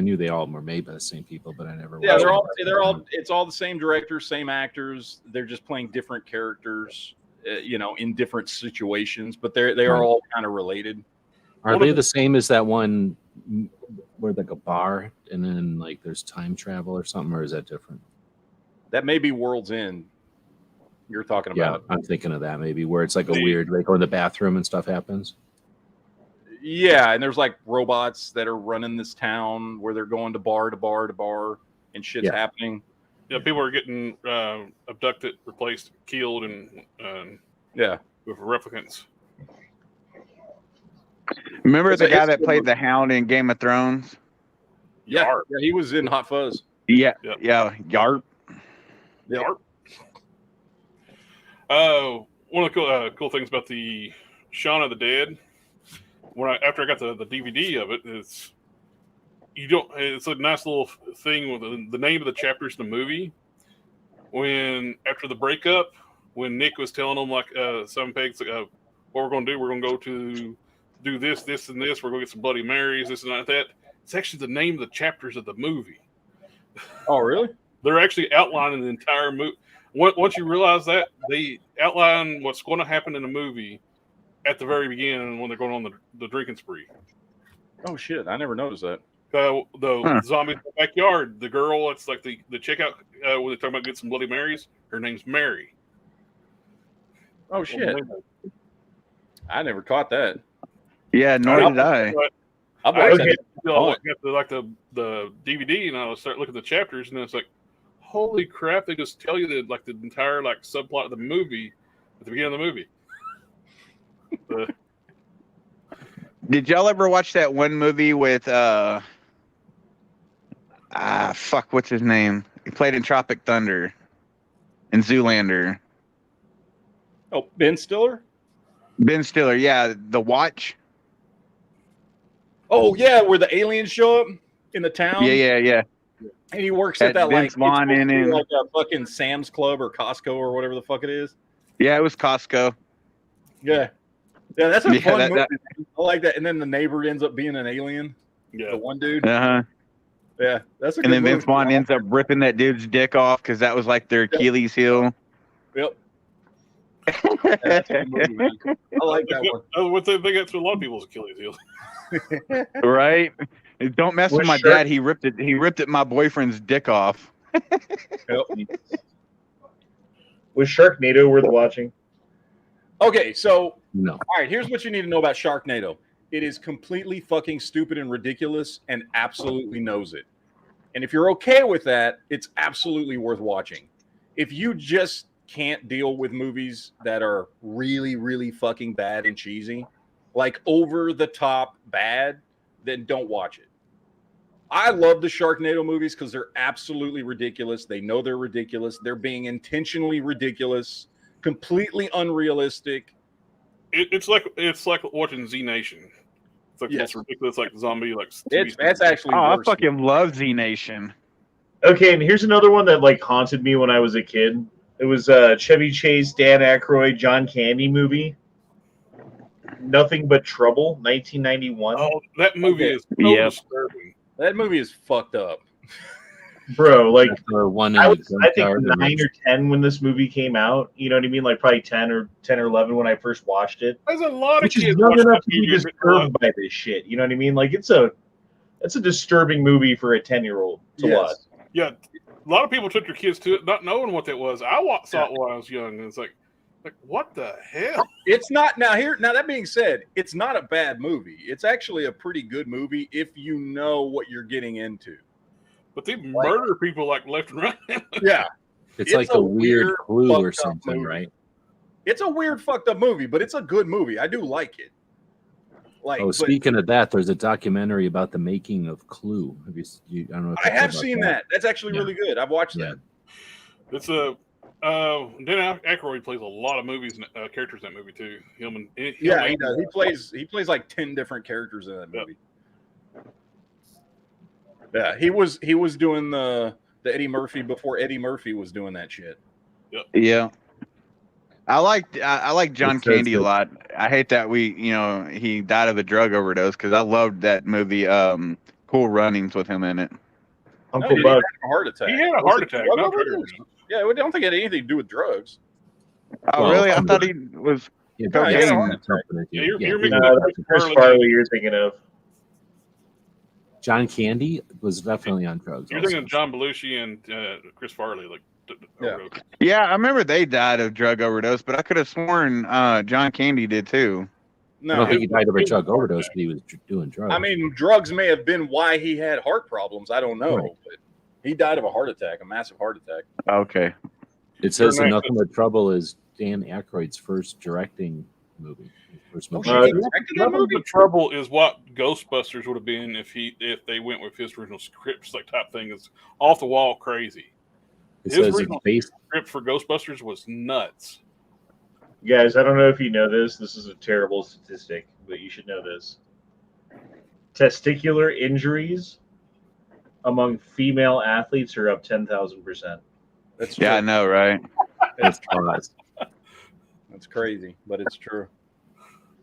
[SPEAKER 3] knew they all were made by the same people, but I never.
[SPEAKER 1] Yeah, they're all. It's all the same directors, same actors. They're just playing different characters, in different situations, but they are all kind of related.
[SPEAKER 3] Are they the same as that one where like a bar and then like there's time travel or something, or is that different?
[SPEAKER 1] That may be World's End. You're talking about.
[SPEAKER 3] Yeah, I'm thinking of that maybe where it's like a weird, they go in the bathroom and stuff happens.
[SPEAKER 1] Yeah, and there's like robots that are running this town where they're going to bar to bar to bar and shit's happening.
[SPEAKER 2] Yeah, people are getting abducted, replaced, killed, and with replicants.
[SPEAKER 6] Remember the guy that played the Hound in Game of Thrones?
[SPEAKER 1] Yeah, he was in Hot Fuzz.
[SPEAKER 6] Yeah, Yarp.
[SPEAKER 1] Yarp.
[SPEAKER 2] One of the cool things about the Shaun of the Dead, after I got the DVD of it, it's a nice little thing with the name of the chapters in the movie. When after the breakup, when Nick was telling them like Simon Pegg's what we're going to do, we're going to go to do this, this, and this. We're going to get some Bloody Marys, this and that. It's actually the name of the chapters of the movie.
[SPEAKER 1] Oh, really?
[SPEAKER 2] They're actually outlining the entire movie. Once you realize that, they outline what's going to happen in the movie at the very beginning when they're going on the drinking spree.
[SPEAKER 1] Oh, shit. I never noticed that.
[SPEAKER 2] The zombies in the backyard, the girl, it's like the checkout when they're talking about getting some Bloody Marys, her name's Mary.
[SPEAKER 1] Oh, shit. I never caught that.
[SPEAKER 6] Yeah, nor did I.
[SPEAKER 2] I got the DVD and I start looking at the chapters and then it's like, holy crap! They just tell you the entire subplot of the movie at the beginning of the movie.
[SPEAKER 6] Did y'all ever watch that one movie with what's his name? He played in Tropic Thunder and Zoolander.
[SPEAKER 1] Oh, Ben Stiller?
[SPEAKER 6] Ben Stiller, yeah, The Watch.
[SPEAKER 1] Oh yeah, where the aliens show up in the town.
[SPEAKER 6] Yeah.
[SPEAKER 1] And he works at
[SPEAKER 6] Had
[SPEAKER 1] that
[SPEAKER 6] Vince Vaughn in it.
[SPEAKER 1] like a fucking Sam's Club or Costco or whatever the fuck it is.
[SPEAKER 6] Yeah, it was Costco.
[SPEAKER 1] Yeah, that's a fun movie.
[SPEAKER 6] that-
[SPEAKER 1] I like that. And then the neighbor ends up being an alien.
[SPEAKER 2] Yeah.
[SPEAKER 1] The one dude.
[SPEAKER 6] Uh-huh.
[SPEAKER 1] Yeah, that's a good
[SPEAKER 6] And then
[SPEAKER 1] movie.
[SPEAKER 6] Vince Vaughn ends up ripping that dude's dick off because that was like their Achilles heel.
[SPEAKER 1] Yep. That's a good movie, man. I like that one.
[SPEAKER 2] They got through a lot of people's Achilles heel.
[SPEAKER 6] Right? Don't mess with
[SPEAKER 7] Was
[SPEAKER 6] my
[SPEAKER 7] Shark-
[SPEAKER 6] dad. He ripped it my boyfriend's dick off.
[SPEAKER 1] Yep.
[SPEAKER 7] Was Sharknado worth watching?
[SPEAKER 1] Okay, so
[SPEAKER 3] No.
[SPEAKER 1] all right, here's what you need to know about Sharknado. It is completely fucking stupid and ridiculous and absolutely knows it. And if you're okay with that, it's absolutely worth watching. If you just can't deal with movies that are really, really fucking bad and cheesy, like over the top bad, then don't watch it. I love the Sharknado movies because they're absolutely ridiculous. They know they're ridiculous. They're being intentionally ridiculous, completely unrealistic.
[SPEAKER 2] It's like watching Z Nation. It's like the most ridiculous, like zombie, like.
[SPEAKER 1] That's actually
[SPEAKER 6] I
[SPEAKER 1] worse.
[SPEAKER 6] fucking love Z Nation.
[SPEAKER 7] Okay, and here's another one that like haunted me when I was a kid. It was Chevy Chase, Dan Aykroyd, John Candy movie. Nothing But Trouble, 1991.
[SPEAKER 2] Oh, that movie is so disturbing.
[SPEAKER 1] That movie is fucked up.
[SPEAKER 7] Bro, like
[SPEAKER 3] one
[SPEAKER 7] I was, I think 9 or 10 when this movie came out. You know what I mean? Like probably 10 or 11 when I first watched it.
[SPEAKER 2] There's a lot of
[SPEAKER 7] Which is
[SPEAKER 2] kids
[SPEAKER 7] young
[SPEAKER 2] watching
[SPEAKER 7] enough
[SPEAKER 2] that
[SPEAKER 7] to be
[SPEAKER 2] movie.
[SPEAKER 7] disturbed by this shit. You know what I mean? Like it's a disturbing movie for a 10-year-old to watch.
[SPEAKER 2] Yeah, a lot of people took their kids to it, not knowing what that was. I saw it when I was young, and it's like what the hell?
[SPEAKER 1] It's not now. That being said, it's not a bad movie. It's actually a pretty good movie if you know what you're getting into.
[SPEAKER 2] But they murder people like left and right.
[SPEAKER 1] Yeah,
[SPEAKER 3] it's like a weird Clue or something,
[SPEAKER 1] movie.
[SPEAKER 3] right?
[SPEAKER 1] It's a weird, fucked up movie, but it's a good movie. I do like it.
[SPEAKER 3] Speaking of that, there's a documentary about the making of Clue. Have you I don't know. If
[SPEAKER 1] I have seen that. That's actually really good. I've watched that.
[SPEAKER 2] It's a Dan Aykroyd plays a lot of movies, characters in that movie too. He does. He plays like 10 different characters in that movie. Yeah, he was doing the Eddie Murphy before Eddie Murphy was doing that shit.
[SPEAKER 6] Yeah. I like John Candy a lot. I hate that he died of a drug overdose because I loved that movie, Cool Runnings with him in it.
[SPEAKER 7] Uncle
[SPEAKER 1] He
[SPEAKER 7] Buck.
[SPEAKER 1] had a heart attack.
[SPEAKER 2] He had a heart attack.
[SPEAKER 1] Drug
[SPEAKER 2] Not
[SPEAKER 1] overdose? Yeah, I don't think it had anything to do with drugs.
[SPEAKER 6] Oh, really? I thought he was.
[SPEAKER 1] he had a heart attack.
[SPEAKER 2] You're making
[SPEAKER 7] that's Chris Farley you're thinking of.
[SPEAKER 3] John Candy was definitely on drugs.
[SPEAKER 2] You're thinking of John Belushi and Chris Farley,
[SPEAKER 6] Yeah, I remember they died of drug overdose, but I could have sworn John Candy did too.
[SPEAKER 3] I don't think he died of a drug overdose, but he was doing drugs.
[SPEAKER 1] I mean, drugs may have been why he had heart problems. I don't know, but he died of a heart attack, a massive heart attack.
[SPEAKER 6] Okay.
[SPEAKER 3] It says that Nothing But Trouble is Dan Aykroyd's first directing movie.
[SPEAKER 2] Nothing But Trouble is what Ghostbusters would have been if they went with his original script, like type thing. Is off the wall crazy.
[SPEAKER 3] It
[SPEAKER 2] His
[SPEAKER 3] says
[SPEAKER 2] original
[SPEAKER 3] it's based.
[SPEAKER 2] script for Ghostbusters was nuts.
[SPEAKER 7] Guys, I don't know if you know this. This is a terrible statistic, but you should know this. Testicular injuries among female athletes are up 10,000%.
[SPEAKER 1] That's
[SPEAKER 6] I know, right?
[SPEAKER 3] That's
[SPEAKER 1] crazy, but it's true.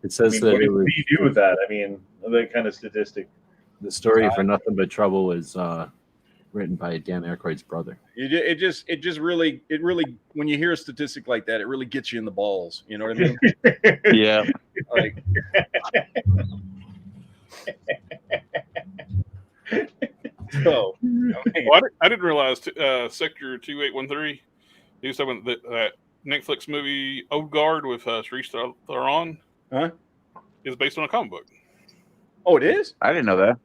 [SPEAKER 3] It says that
[SPEAKER 7] what
[SPEAKER 3] it
[SPEAKER 7] do
[SPEAKER 3] was,
[SPEAKER 7] you do with that? I mean, that kind of statistic.
[SPEAKER 3] the story for Nothing But Trouble was written by Dan Aykroyd's brother.
[SPEAKER 1] It just really when you hear a statistic like that, it really gets you in the balls. You know what I mean?
[SPEAKER 6] Yeah.
[SPEAKER 1] Like, so,
[SPEAKER 2] I didn't realize Sector 2813. He was talking about that Netflix movie Old Guard with Charlize Theron.
[SPEAKER 1] Huh?
[SPEAKER 2] Is based on a comic book.
[SPEAKER 1] Oh, it is?
[SPEAKER 6] I didn't know that.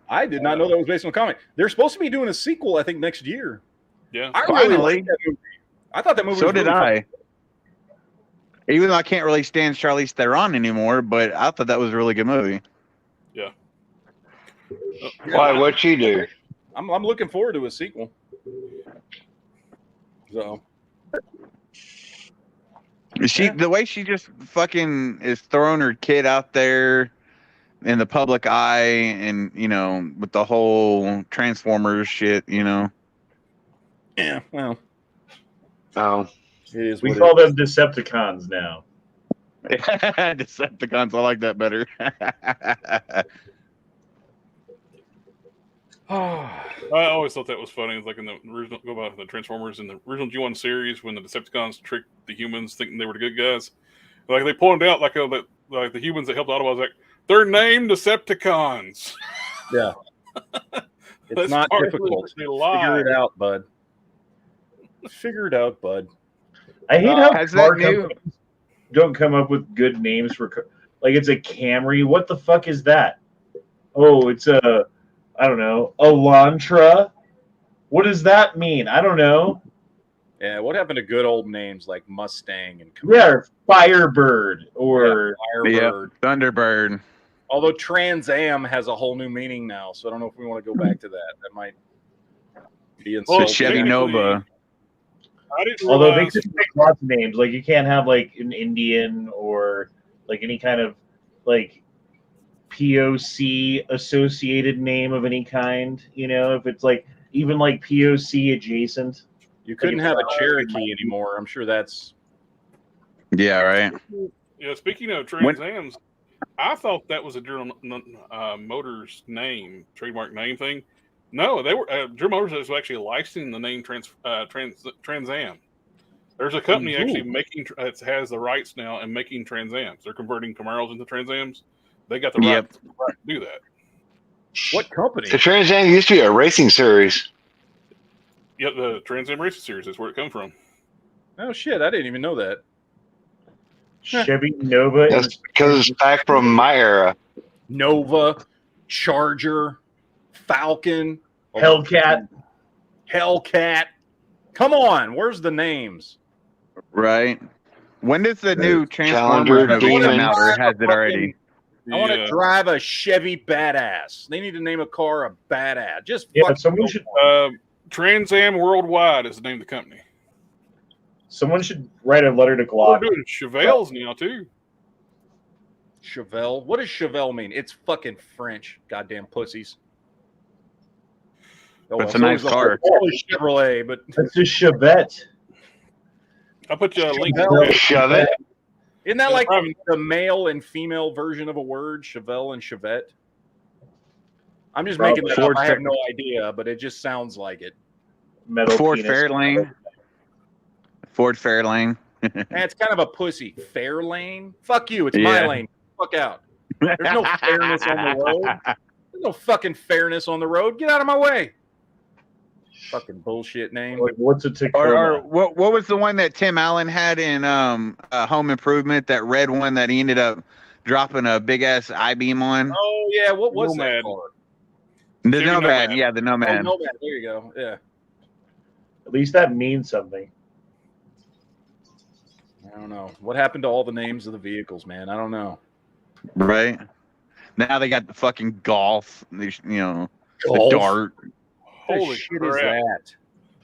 [SPEAKER 1] I did not know that was based on a comic. They're supposed to be doing a sequel, I think, next year.
[SPEAKER 2] Yeah.
[SPEAKER 1] I really like that movie. I thought that movie was
[SPEAKER 6] So did
[SPEAKER 1] really
[SPEAKER 6] I.
[SPEAKER 1] fun.
[SPEAKER 6] Even though I can't really stand Charlize Theron anymore, but I thought that was a really good movie.
[SPEAKER 2] Yeah.
[SPEAKER 4] Why? What'd she do?
[SPEAKER 1] I'm looking forward to a sequel. So
[SPEAKER 6] The way she just fucking is throwing her kid out there in the public eye, and with the whole Transformers shit,
[SPEAKER 1] yeah, well,
[SPEAKER 4] Oh,
[SPEAKER 1] it is.
[SPEAKER 7] We
[SPEAKER 1] what
[SPEAKER 7] call
[SPEAKER 1] it
[SPEAKER 7] them Decepticons now.
[SPEAKER 6] Decepticons. I like that better.
[SPEAKER 2] I always thought that was funny. It's like in the original, go back to the Transformers in the original G1 series when the Decepticons tricked the humans thinking they were the good guys. Like they pointed out, like the humans that helped Autobots, like they're named Decepticons.
[SPEAKER 1] Yeah, it's not difficult. Figure it out, bud. Figure it out, bud.
[SPEAKER 7] I hate how
[SPEAKER 6] Has
[SPEAKER 7] car
[SPEAKER 6] that new-
[SPEAKER 7] companies don't come up with good names for like it's a Camry. What the fuck is that? Oh, it's a I don't know, Elantra. What does that mean? I don't know.
[SPEAKER 1] Yeah, what happened to good old names like Mustang and
[SPEAKER 7] Yeah, or Firebird or
[SPEAKER 1] Firebird?
[SPEAKER 6] Thunderbird.
[SPEAKER 1] Although Trans Am has a whole new meaning now, so I don't know if we want to go back to that. That might be
[SPEAKER 6] The
[SPEAKER 1] insulting.
[SPEAKER 6] Chevy Nova.
[SPEAKER 2] I didn't
[SPEAKER 7] although they
[SPEAKER 2] realize.
[SPEAKER 7] could make lots of names. Like you can't have like an Indian or like any kind of like POC associated name of any kind. If it's like even like POC adjacent.
[SPEAKER 1] You couldn't have a Cherokee anymore. I'm sure that's.
[SPEAKER 6] Yeah, right.
[SPEAKER 2] Yeah, speaking of Trans Ams, I thought that was a General Motors name, trademark name thing. No, they were General Motors was actually licensing the name Trans Am. There's a company actually making has the rights now and making Trans Ams. They're converting Camaros into Trans Ams. They got the right to do that.
[SPEAKER 1] What company?
[SPEAKER 4] The Trans Am used to be a racing series.
[SPEAKER 2] Yep, the Trans Am Racing Series is where it comes from.
[SPEAKER 1] Oh shit! I didn't even know that.
[SPEAKER 7] Chevy Nova.
[SPEAKER 4] That's because it's back from my era.
[SPEAKER 1] Nova, Charger, Falcon,
[SPEAKER 7] Hellcat.
[SPEAKER 1] Come on, where's the names?
[SPEAKER 6] Right. When does the new
[SPEAKER 4] Challenger,
[SPEAKER 6] Transformers movie come
[SPEAKER 4] Demon.
[SPEAKER 6] out, or has it already?
[SPEAKER 1] I want to drive a Chevy Badass. They need to name a car a Badass. Just
[SPEAKER 7] someone should.
[SPEAKER 2] Trans Am Worldwide is the name of the company.
[SPEAKER 7] Someone should write a letter to
[SPEAKER 2] We're
[SPEAKER 7] Glock.
[SPEAKER 2] doing Chevelles now too.
[SPEAKER 1] Chevelle. What does Chevelle mean? It's fucking French. Goddamn pussies.
[SPEAKER 6] It's a nice car.
[SPEAKER 1] Chevrolet, but
[SPEAKER 7] That's a Chevette.
[SPEAKER 2] I'll put you a link.
[SPEAKER 4] Shove it.
[SPEAKER 1] Isn't that like the male and female version of a word, Chevelle and Chevette? I'm just making that up. I have no idea, but it just sounds like it.
[SPEAKER 6] Ford Fairlane. Ford Fairlane.
[SPEAKER 1] It's kind of a pussy. Fairlane? Fuck you. It's my lane. Fuck out. There's no fairness on the road. There's no fucking fairness on the road. Get out of my way. Fucking bullshit name.
[SPEAKER 7] Like, what's a Tacoma?
[SPEAKER 6] Or what was the one that Tim Allen had in Home Improvement? That red one that he ended up dropping a big ass I-beam on.
[SPEAKER 1] Oh yeah, what was that car?
[SPEAKER 6] The Nomad. Yeah, the Nomad.
[SPEAKER 1] Oh, Nomad. There you go. Yeah.
[SPEAKER 7] At least that means something.
[SPEAKER 1] I don't know. What happened to all the names of the vehicles, man? I don't know.
[SPEAKER 6] Right. Now they got the fucking Golf. The
[SPEAKER 1] Golf?
[SPEAKER 6] Dart.
[SPEAKER 1] What
[SPEAKER 2] Holy
[SPEAKER 1] shit
[SPEAKER 2] crap.
[SPEAKER 1] is that?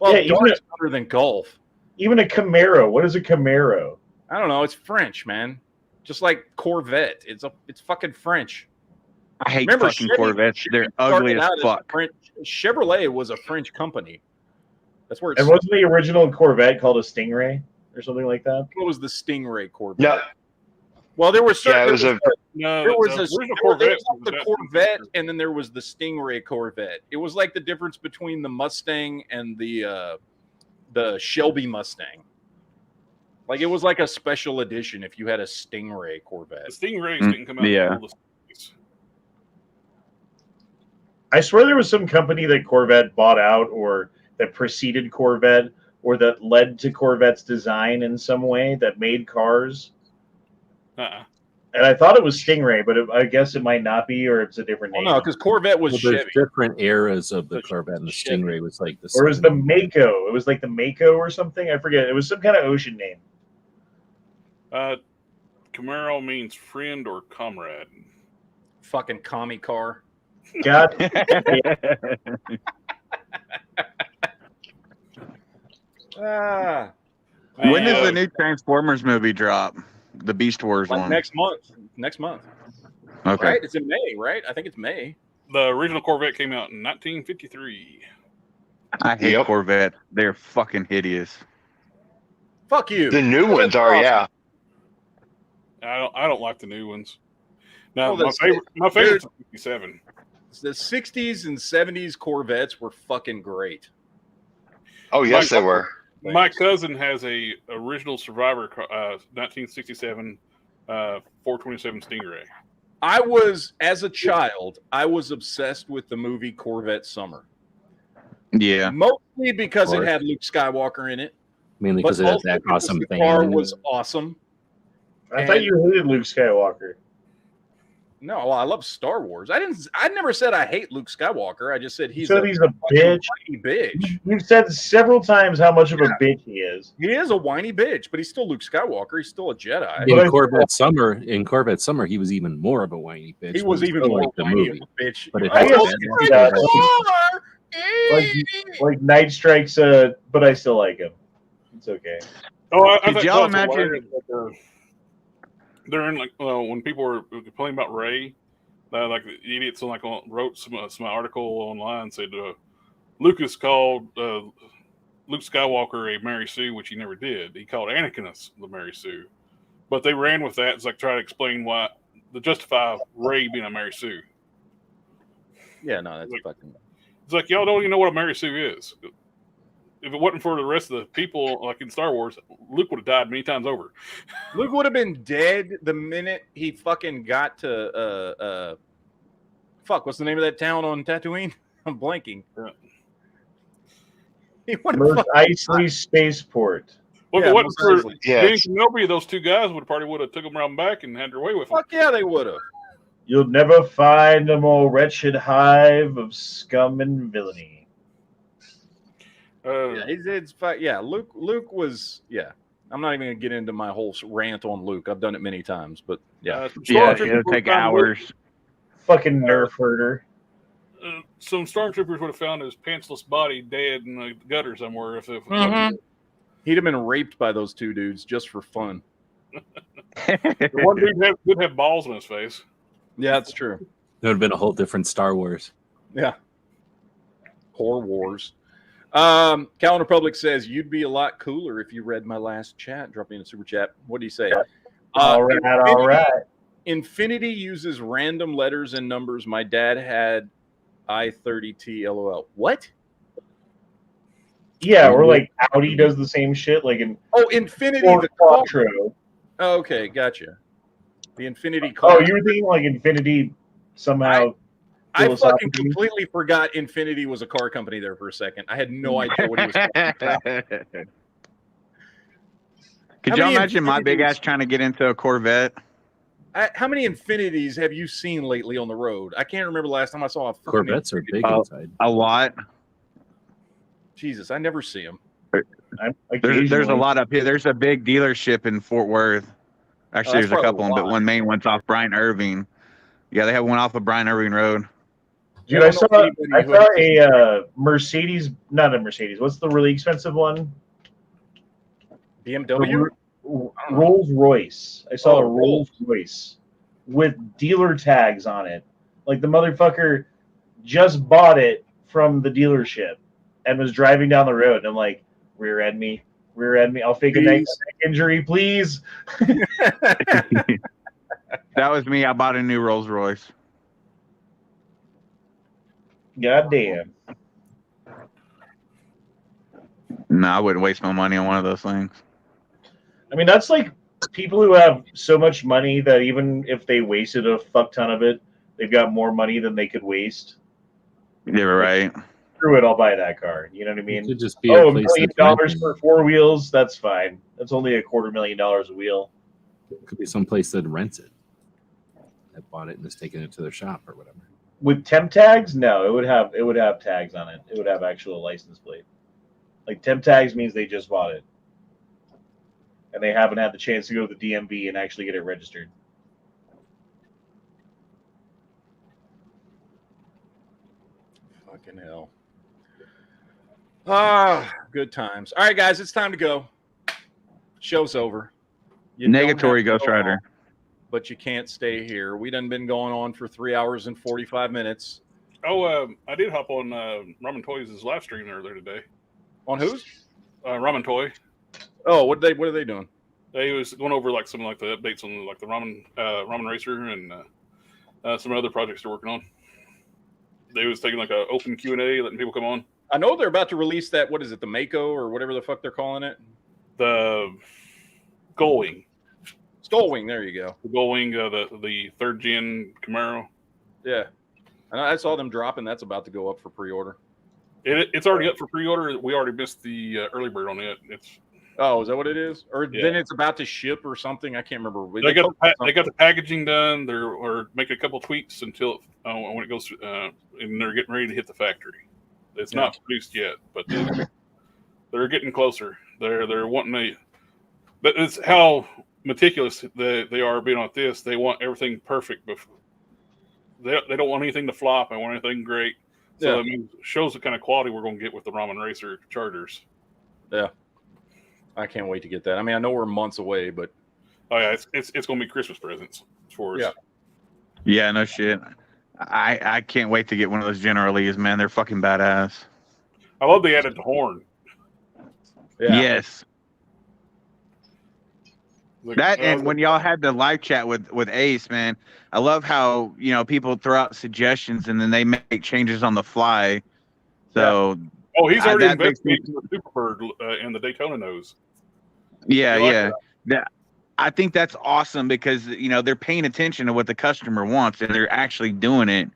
[SPEAKER 1] Well,
[SPEAKER 7] Yeah,
[SPEAKER 1] Dart's better than Golf.
[SPEAKER 7] Even a Camaro. What is a Camaro?
[SPEAKER 1] I don't know. It's French, man. Just like Corvette. It's fucking French.
[SPEAKER 6] I hate
[SPEAKER 1] Remember,
[SPEAKER 6] fucking
[SPEAKER 1] Chevy-
[SPEAKER 6] Corvettes.
[SPEAKER 1] Chevy
[SPEAKER 6] They're ugly
[SPEAKER 1] started
[SPEAKER 6] as
[SPEAKER 1] out a
[SPEAKER 6] fuck.
[SPEAKER 1] French. Chevrolet was a French company. That's where it
[SPEAKER 7] And wasn't the original Corvette called a Stingray or something like that?
[SPEAKER 1] What was the Stingray Corvette?
[SPEAKER 4] No.
[SPEAKER 1] Well, there was
[SPEAKER 4] Yeah, it was a.
[SPEAKER 2] No,
[SPEAKER 1] there was
[SPEAKER 2] the
[SPEAKER 1] a
[SPEAKER 2] original
[SPEAKER 1] Corvette,
[SPEAKER 2] Corvette.
[SPEAKER 1] the Corvette, and then there was the Stingray Corvette. It was like the difference between the Mustang and the Shelby Mustang. Like it was like a special edition if you had a Stingray Corvette.
[SPEAKER 2] The Stingrays didn't come out.
[SPEAKER 6] Yeah.
[SPEAKER 2] Until the 60s.
[SPEAKER 7] I swear there was some company that Corvette bought out or that preceded Corvette or that led to Corvette's design in some way that made cars. And I thought it was Stingray, but I guess it might not be, or it's a different name.
[SPEAKER 1] No, because Corvette was
[SPEAKER 3] There's
[SPEAKER 1] Chevy.
[SPEAKER 3] different eras of the Corvette, and the Stingray was like the.
[SPEAKER 7] Or it was the Mako. It was like the Mako or something. I forget. It was some kind of ocean name.
[SPEAKER 2] Camaro means friend or comrade.
[SPEAKER 1] Fucking commie car.
[SPEAKER 7] God,
[SPEAKER 1] Ah,
[SPEAKER 6] When does the new Transformers movie drop? The Beast Wars
[SPEAKER 1] like
[SPEAKER 6] one.
[SPEAKER 1] next month. Next month.
[SPEAKER 6] Okay.
[SPEAKER 1] Right? It's in May, right? I think it's May.
[SPEAKER 2] The original Corvette came out in 1953.
[SPEAKER 6] I hate
[SPEAKER 4] Yep.
[SPEAKER 6] Corvettes. They're fucking hideous.
[SPEAKER 1] Fuck you.
[SPEAKER 4] The new
[SPEAKER 1] Well,
[SPEAKER 4] ones
[SPEAKER 1] that's
[SPEAKER 4] are,
[SPEAKER 1] awesome.
[SPEAKER 4] yeah.
[SPEAKER 2] I don't like the new ones. Now
[SPEAKER 1] Oh,
[SPEAKER 2] my favorite's 57.
[SPEAKER 1] The 60s and 70s Corvettes were fucking great.
[SPEAKER 4] Oh, yes,
[SPEAKER 2] My-
[SPEAKER 4] they were.
[SPEAKER 2] My cousin has a original Survivor 1967 427 Stingray.
[SPEAKER 1] I was, as a child, I was obsessed with the movie Corvette Summer.
[SPEAKER 6] Yeah.
[SPEAKER 1] Mostly because
[SPEAKER 3] Of
[SPEAKER 1] it
[SPEAKER 3] course.
[SPEAKER 1] had Luke Skywalker in it.
[SPEAKER 3] Mainly
[SPEAKER 1] But
[SPEAKER 3] because it has
[SPEAKER 1] also
[SPEAKER 3] that
[SPEAKER 1] because
[SPEAKER 3] awesome
[SPEAKER 1] the
[SPEAKER 3] thing.
[SPEAKER 1] car
[SPEAKER 3] in it.
[SPEAKER 1] was awesome.
[SPEAKER 7] I thought you hated Luke Skywalker.
[SPEAKER 1] No, well, I love Star Wars. I never said I hate Luke Skywalker. I just said he's
[SPEAKER 7] So
[SPEAKER 1] a
[SPEAKER 7] he's a
[SPEAKER 1] fucking
[SPEAKER 7] bitch.
[SPEAKER 1] whiny bitch.
[SPEAKER 7] You've said several times how much of a bitch he is.
[SPEAKER 1] He is a whiny bitch, but he's still Luke Skywalker. He's still a Jedi.
[SPEAKER 7] But I-
[SPEAKER 3] In Corvette Summer, he was even more of a whiny bitch.
[SPEAKER 1] He
[SPEAKER 3] but
[SPEAKER 1] was
[SPEAKER 3] we
[SPEAKER 1] even
[SPEAKER 3] still
[SPEAKER 1] more
[SPEAKER 3] liked the
[SPEAKER 1] whiny
[SPEAKER 3] movie.
[SPEAKER 1] of a bitch.
[SPEAKER 3] But it
[SPEAKER 7] I
[SPEAKER 3] had
[SPEAKER 7] guess
[SPEAKER 3] that-
[SPEAKER 7] you that. Like Night Strikes, but I still like him. It's okay.
[SPEAKER 2] Oh, I
[SPEAKER 6] Did
[SPEAKER 2] think
[SPEAKER 6] y'all
[SPEAKER 2] it's
[SPEAKER 6] imagine-
[SPEAKER 2] hilarious that during like when people were complaining about Ray, like the idiots wrote some article online said Lucas called Luke Skywalker a Mary Sue, which he never did. He called Anakin the Mary Sue, but they ran with that. It's like try to explain why to justify Ray being a Mary Sue.
[SPEAKER 1] Yeah, no, that's
[SPEAKER 2] Like-
[SPEAKER 1] fucking.
[SPEAKER 2] It's like y'all don't even know what a Mary Sue is. If it wasn't for the rest of the people, like in Star Wars, Luke would have died many times over.
[SPEAKER 1] Luke would have been dead the minute he fucking got to fuck, what's the name of that town on Tatooine? I'm blanking.
[SPEAKER 2] Yeah.
[SPEAKER 1] He would
[SPEAKER 7] Mos
[SPEAKER 1] have
[SPEAKER 7] Eisley Spaceport.
[SPEAKER 2] Well,
[SPEAKER 1] Yeah,
[SPEAKER 2] if it wasn't
[SPEAKER 1] most
[SPEAKER 2] for
[SPEAKER 1] likely.
[SPEAKER 4] Yeah,
[SPEAKER 2] Ben
[SPEAKER 4] it's-
[SPEAKER 2] Kenobi, those two guys would have took them around back and had their way with them.
[SPEAKER 1] fuck yeah, they would have.
[SPEAKER 7] You'll never find a more wretched hive of scum and villainy.
[SPEAKER 1] Yeah, yeah. Luke was I'm not even gonna get into my whole rant on Luke. I've done it many times, but yeah.
[SPEAKER 6] Yeah,
[SPEAKER 2] Stormtroopers
[SPEAKER 6] it'll
[SPEAKER 2] would
[SPEAKER 6] take
[SPEAKER 2] have found Luke-
[SPEAKER 6] hours.
[SPEAKER 7] Fucking nerf herder.
[SPEAKER 2] Some stormtroopers would have found his pantsless body dead in the gutter somewhere. If
[SPEAKER 1] Mhm. He'd have been raped by those two dudes just for fun.
[SPEAKER 2] the one dude did have balls on his face.
[SPEAKER 1] Yeah, that's true.
[SPEAKER 3] It would have been a whole different Star Wars.
[SPEAKER 1] Yeah. Whore wars. Calvin Republic says you'd be a lot cooler if you read my last chat. Drop me in a super chat. What do you say?
[SPEAKER 7] All right.
[SPEAKER 1] Infinity uses random letters and numbers. My dad had I-30T LOL. What?
[SPEAKER 7] Yeah, or like Audi does the same shit, like in
[SPEAKER 1] Oh, Infinity
[SPEAKER 7] Ford
[SPEAKER 1] the car.
[SPEAKER 7] Quattro.
[SPEAKER 1] Oh, okay, gotcha. The Infinity car.
[SPEAKER 7] Oh, you were thinking like Infinity somehow.
[SPEAKER 1] I fucking
[SPEAKER 7] philosophically?
[SPEAKER 1] completely forgot Infinity was a car company there for a second. I had no idea what he was talking about.
[SPEAKER 6] Could
[SPEAKER 1] How
[SPEAKER 6] y'all
[SPEAKER 1] many
[SPEAKER 6] imagine my big
[SPEAKER 1] Infinities-
[SPEAKER 6] ass trying to get into a Corvette?
[SPEAKER 1] How many Infinities have you seen lately on the road? I can't remember the last time I saw a fucking
[SPEAKER 3] Corvettes are big
[SPEAKER 6] Oh.
[SPEAKER 3] inside.
[SPEAKER 6] A lot.
[SPEAKER 1] Jesus, I never see them.
[SPEAKER 6] There's a lot up here. There's a big dealership in Fort Worth. Actually,
[SPEAKER 1] that's
[SPEAKER 6] there's a
[SPEAKER 1] probably
[SPEAKER 6] couple, but
[SPEAKER 1] why.
[SPEAKER 6] one main one's off Bryant Irving. Yeah, they have one off of Bryant Irving Road.
[SPEAKER 7] Dude,
[SPEAKER 1] I
[SPEAKER 7] I
[SPEAKER 1] don't
[SPEAKER 7] saw
[SPEAKER 1] know anybody who
[SPEAKER 7] a
[SPEAKER 1] has-
[SPEAKER 7] Mercedes, not a Mercedes. What's the really expensive one?
[SPEAKER 1] BMW?
[SPEAKER 7] Rolls Royce. I saw
[SPEAKER 1] Oh,
[SPEAKER 7] a Rolls Royce with dealer tags on it. Like the motherfucker just bought it from the dealership and was driving down the road. And I'm like, rear end me. I'll fake a neck injury, please.
[SPEAKER 6] That was me. I bought a new Rolls Royce.
[SPEAKER 7] God damn.
[SPEAKER 6] No, I wouldn't waste my money on one of those things.
[SPEAKER 7] I mean, that's like people who have so much money that even if they wasted a fuck ton of it, they've got more money than they could waste.
[SPEAKER 6] You're right.
[SPEAKER 7] Screw it, I'll buy that car. You know what I
[SPEAKER 3] It
[SPEAKER 7] mean?
[SPEAKER 3] could just be
[SPEAKER 7] Oh,
[SPEAKER 3] a
[SPEAKER 7] $1
[SPEAKER 3] place
[SPEAKER 7] million
[SPEAKER 3] that's renting.
[SPEAKER 7] for 4 wheels, that's fine. That's only $250,000 a wheel.
[SPEAKER 3] It could be some place that rents it. That bought it and is taking it to their shop or whatever.
[SPEAKER 7] With temp tags, no, it would have tags on it. It would have actual license plate. Like temp tags means they just bought it. and they haven't had the chance to go to the DMV and actually get it registered.
[SPEAKER 1] Fucking hell. Ah, good times. All right, guys, it's time to go. Show's over. You don't have
[SPEAKER 6] Negatory
[SPEAKER 1] to
[SPEAKER 6] Ghost
[SPEAKER 1] go
[SPEAKER 6] Rider.
[SPEAKER 1] home, but you can't stay here. We done been going on for 3 hours and 45 minutes.
[SPEAKER 2] Oh, I did hop on Ramen Toys' live stream earlier today.
[SPEAKER 1] On whose?
[SPEAKER 2] Ramen Toy.
[SPEAKER 1] Oh, what are they doing?
[SPEAKER 2] He was going over like some like the updates on like the Ramen Racer and some other projects they're working on. They was taking like an open Q&A, letting people come on.
[SPEAKER 1] I know they're about to release that. What is it? The Mako or whatever the fuck they're calling it.
[SPEAKER 2] The Gullwing.
[SPEAKER 1] Gullwing. There you go.
[SPEAKER 2] The Gullwing, the 3rd gen Camaro.
[SPEAKER 1] Yeah. And I saw them dropping. That's about to go up for pre-order.
[SPEAKER 2] It's already up for pre-order. We already missed the early bird on it.
[SPEAKER 1] Oh, is that what it is? Or
[SPEAKER 2] Yeah.
[SPEAKER 1] then it's about to ship or something? I can't remember.
[SPEAKER 2] They got the packaging done. They're making a couple tweaks until when it goes and they're getting ready to hit the factory. It's not produced yet, but they're getting closer. They're wanting to. But it's how meticulous they are being on this. They want everything perfect before. They don't want anything to flop. They want anything great. So I mean, shows the kind of quality we're going to get with the Ramen Racer chargers.
[SPEAKER 1] Yeah, I can't wait to get that. I mean, I know we're months away, but
[SPEAKER 2] oh yeah, it's going to be Christmas presents for us.
[SPEAKER 1] Yeah.
[SPEAKER 6] Yeah, no shit. I can't wait to get one of those General Lees, man. They're fucking badass.
[SPEAKER 2] I love they added the horn.
[SPEAKER 1] yeah.
[SPEAKER 6] Yes.
[SPEAKER 2] Like,
[SPEAKER 6] That and when y'all had the live chat with Ace, man, I love how people throw out suggestions and then they make changes on the fly. So
[SPEAKER 2] oh, he's already
[SPEAKER 6] that makes me-
[SPEAKER 2] investigating the Superbird and the Daytona nose.
[SPEAKER 6] yeah,
[SPEAKER 2] You like
[SPEAKER 6] yeah. I think that's awesome because they're paying attention to what the customer wants and they're actually doing it.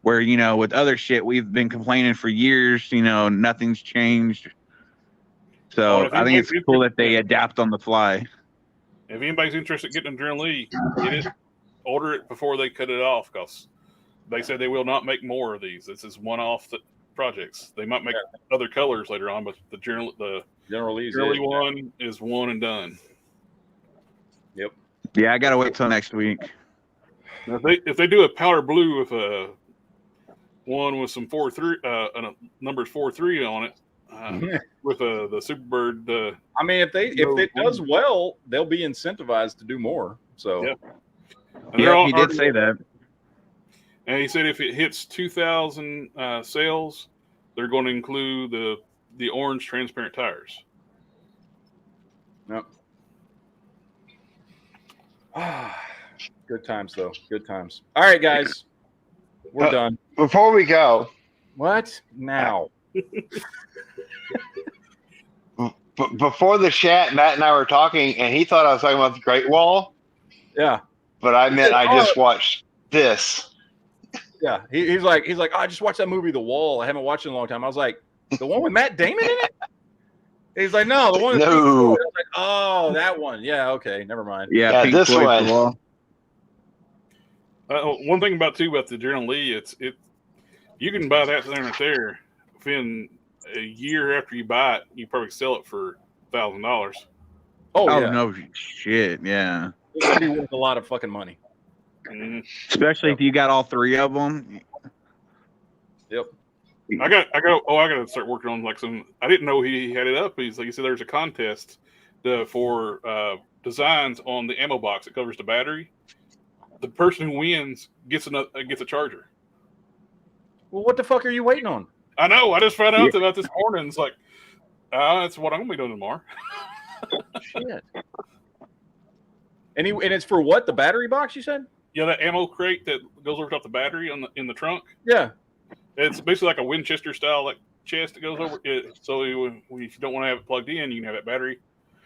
[SPEAKER 6] Where with other shit we've been complaining for years, nothing's changed. So I think it's cool that they adapt on the fly.
[SPEAKER 2] If anybody's interested in getting a General Lee, get it, order it before they cut it off because they said they will not make more of these. This is one-off projects. They might make other colors later on, but the General
[SPEAKER 1] Lee's
[SPEAKER 2] Lee one is one and done.
[SPEAKER 1] Yep.
[SPEAKER 6] Yeah, I gotta wait till next week.
[SPEAKER 2] Now, if they do a powder blue with a one with some 4-3 numbers 4-3 on it with the Superbird.
[SPEAKER 1] I mean, if it does well, they'll be incentivized to do more. So
[SPEAKER 2] yeah,
[SPEAKER 6] he did say that.
[SPEAKER 2] And he said if it hits 2,000 sales, they're going to include the orange transparent tires.
[SPEAKER 1] Yep. Good times, though. Good times. All right, guys. We're done.
[SPEAKER 4] Before we go,
[SPEAKER 1] What? Now.
[SPEAKER 4] before the chat, Matt and I were talking, and he thought I was talking about the Great Wall,
[SPEAKER 1] Yeah.
[SPEAKER 4] but I meant I just watched this.
[SPEAKER 1] Yeah. He's like, oh, I just watched that movie, The Wall. I haven't watched it in a long time. I was like, the one with Matt Damon in it? He's like, no, the one with Pink Floyd. I was like, oh, that one. Yeah, okay. Never mind.
[SPEAKER 6] Yeah, Pink
[SPEAKER 4] this
[SPEAKER 6] Floyd's
[SPEAKER 4] one.
[SPEAKER 6] The Wall.
[SPEAKER 2] One thing about the General Lee, you can buy that thing right there. Within a year after you buy it, you probably sell it for $1,000.
[SPEAKER 1] Oh, yeah.
[SPEAKER 6] No shit, yeah.
[SPEAKER 1] It's going to be worth a lot of fucking money.
[SPEAKER 2] Mm-hmm.
[SPEAKER 6] Especially if you got all three of them.
[SPEAKER 1] Yep.
[SPEAKER 2] I got to start working on like some. I didn't know he had it up. He said there's a contest for designs on the ammo box that covers the battery. The person who wins gets a charger.
[SPEAKER 1] Well, what the fuck are you waiting on?
[SPEAKER 2] I know. I just found out about this morning. It's like, that's what I'm gonna be doing tomorrow.
[SPEAKER 1] Shit. And it's for what? The battery box? You said?
[SPEAKER 2] Yeah, that ammo crate that goes over top the battery in the trunk.
[SPEAKER 1] Yeah.
[SPEAKER 2] It's basically like a Winchester style like chest that goes over it. So if you don't want to have it plugged in, you can have that battery.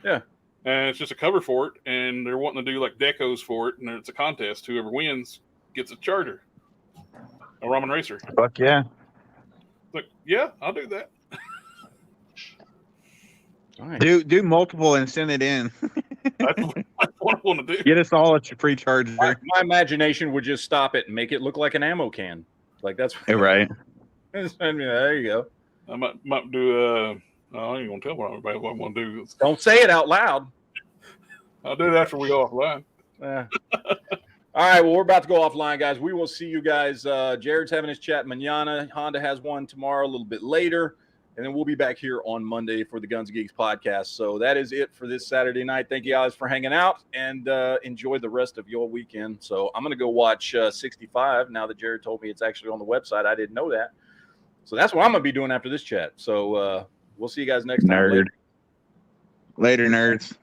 [SPEAKER 1] Yeah.
[SPEAKER 2] And it's just a cover for it, and they're wanting to do like decos for it, and it's a contest. Whoever wins gets a charger, a Ramen Racer.
[SPEAKER 6] Fuck yeah.
[SPEAKER 2] Like, yeah, I'll do that.
[SPEAKER 1] Nice.
[SPEAKER 6] Do multiple and send it in.
[SPEAKER 2] That's what I want to do.
[SPEAKER 6] Get us all a free charger.
[SPEAKER 1] My imagination would just stop it and make it look like an ammo can. Like that's
[SPEAKER 6] Right.
[SPEAKER 1] I mean, there you go.
[SPEAKER 2] I might do. I ain't gonna tell everybody what I'm gonna do.
[SPEAKER 1] Don't say it out loud.
[SPEAKER 2] I'll do it after we go offline.
[SPEAKER 1] All right, well, we're about to go offline, guys. We will see you guys. Jared's having his chat mañana. Honda has one tomorrow, a little bit later. And then we'll be back here on Monday for the Guns Geeks podcast. So that is it for this Saturday night. Thank you guys for hanging out, and enjoy the rest of your weekend. So I'm going to go watch 65 now that Jared told me it's actually on the website. I didn't know that. So that's what I'm going to be doing after this chat. So we'll see you guys next time.
[SPEAKER 6] Later, nerds.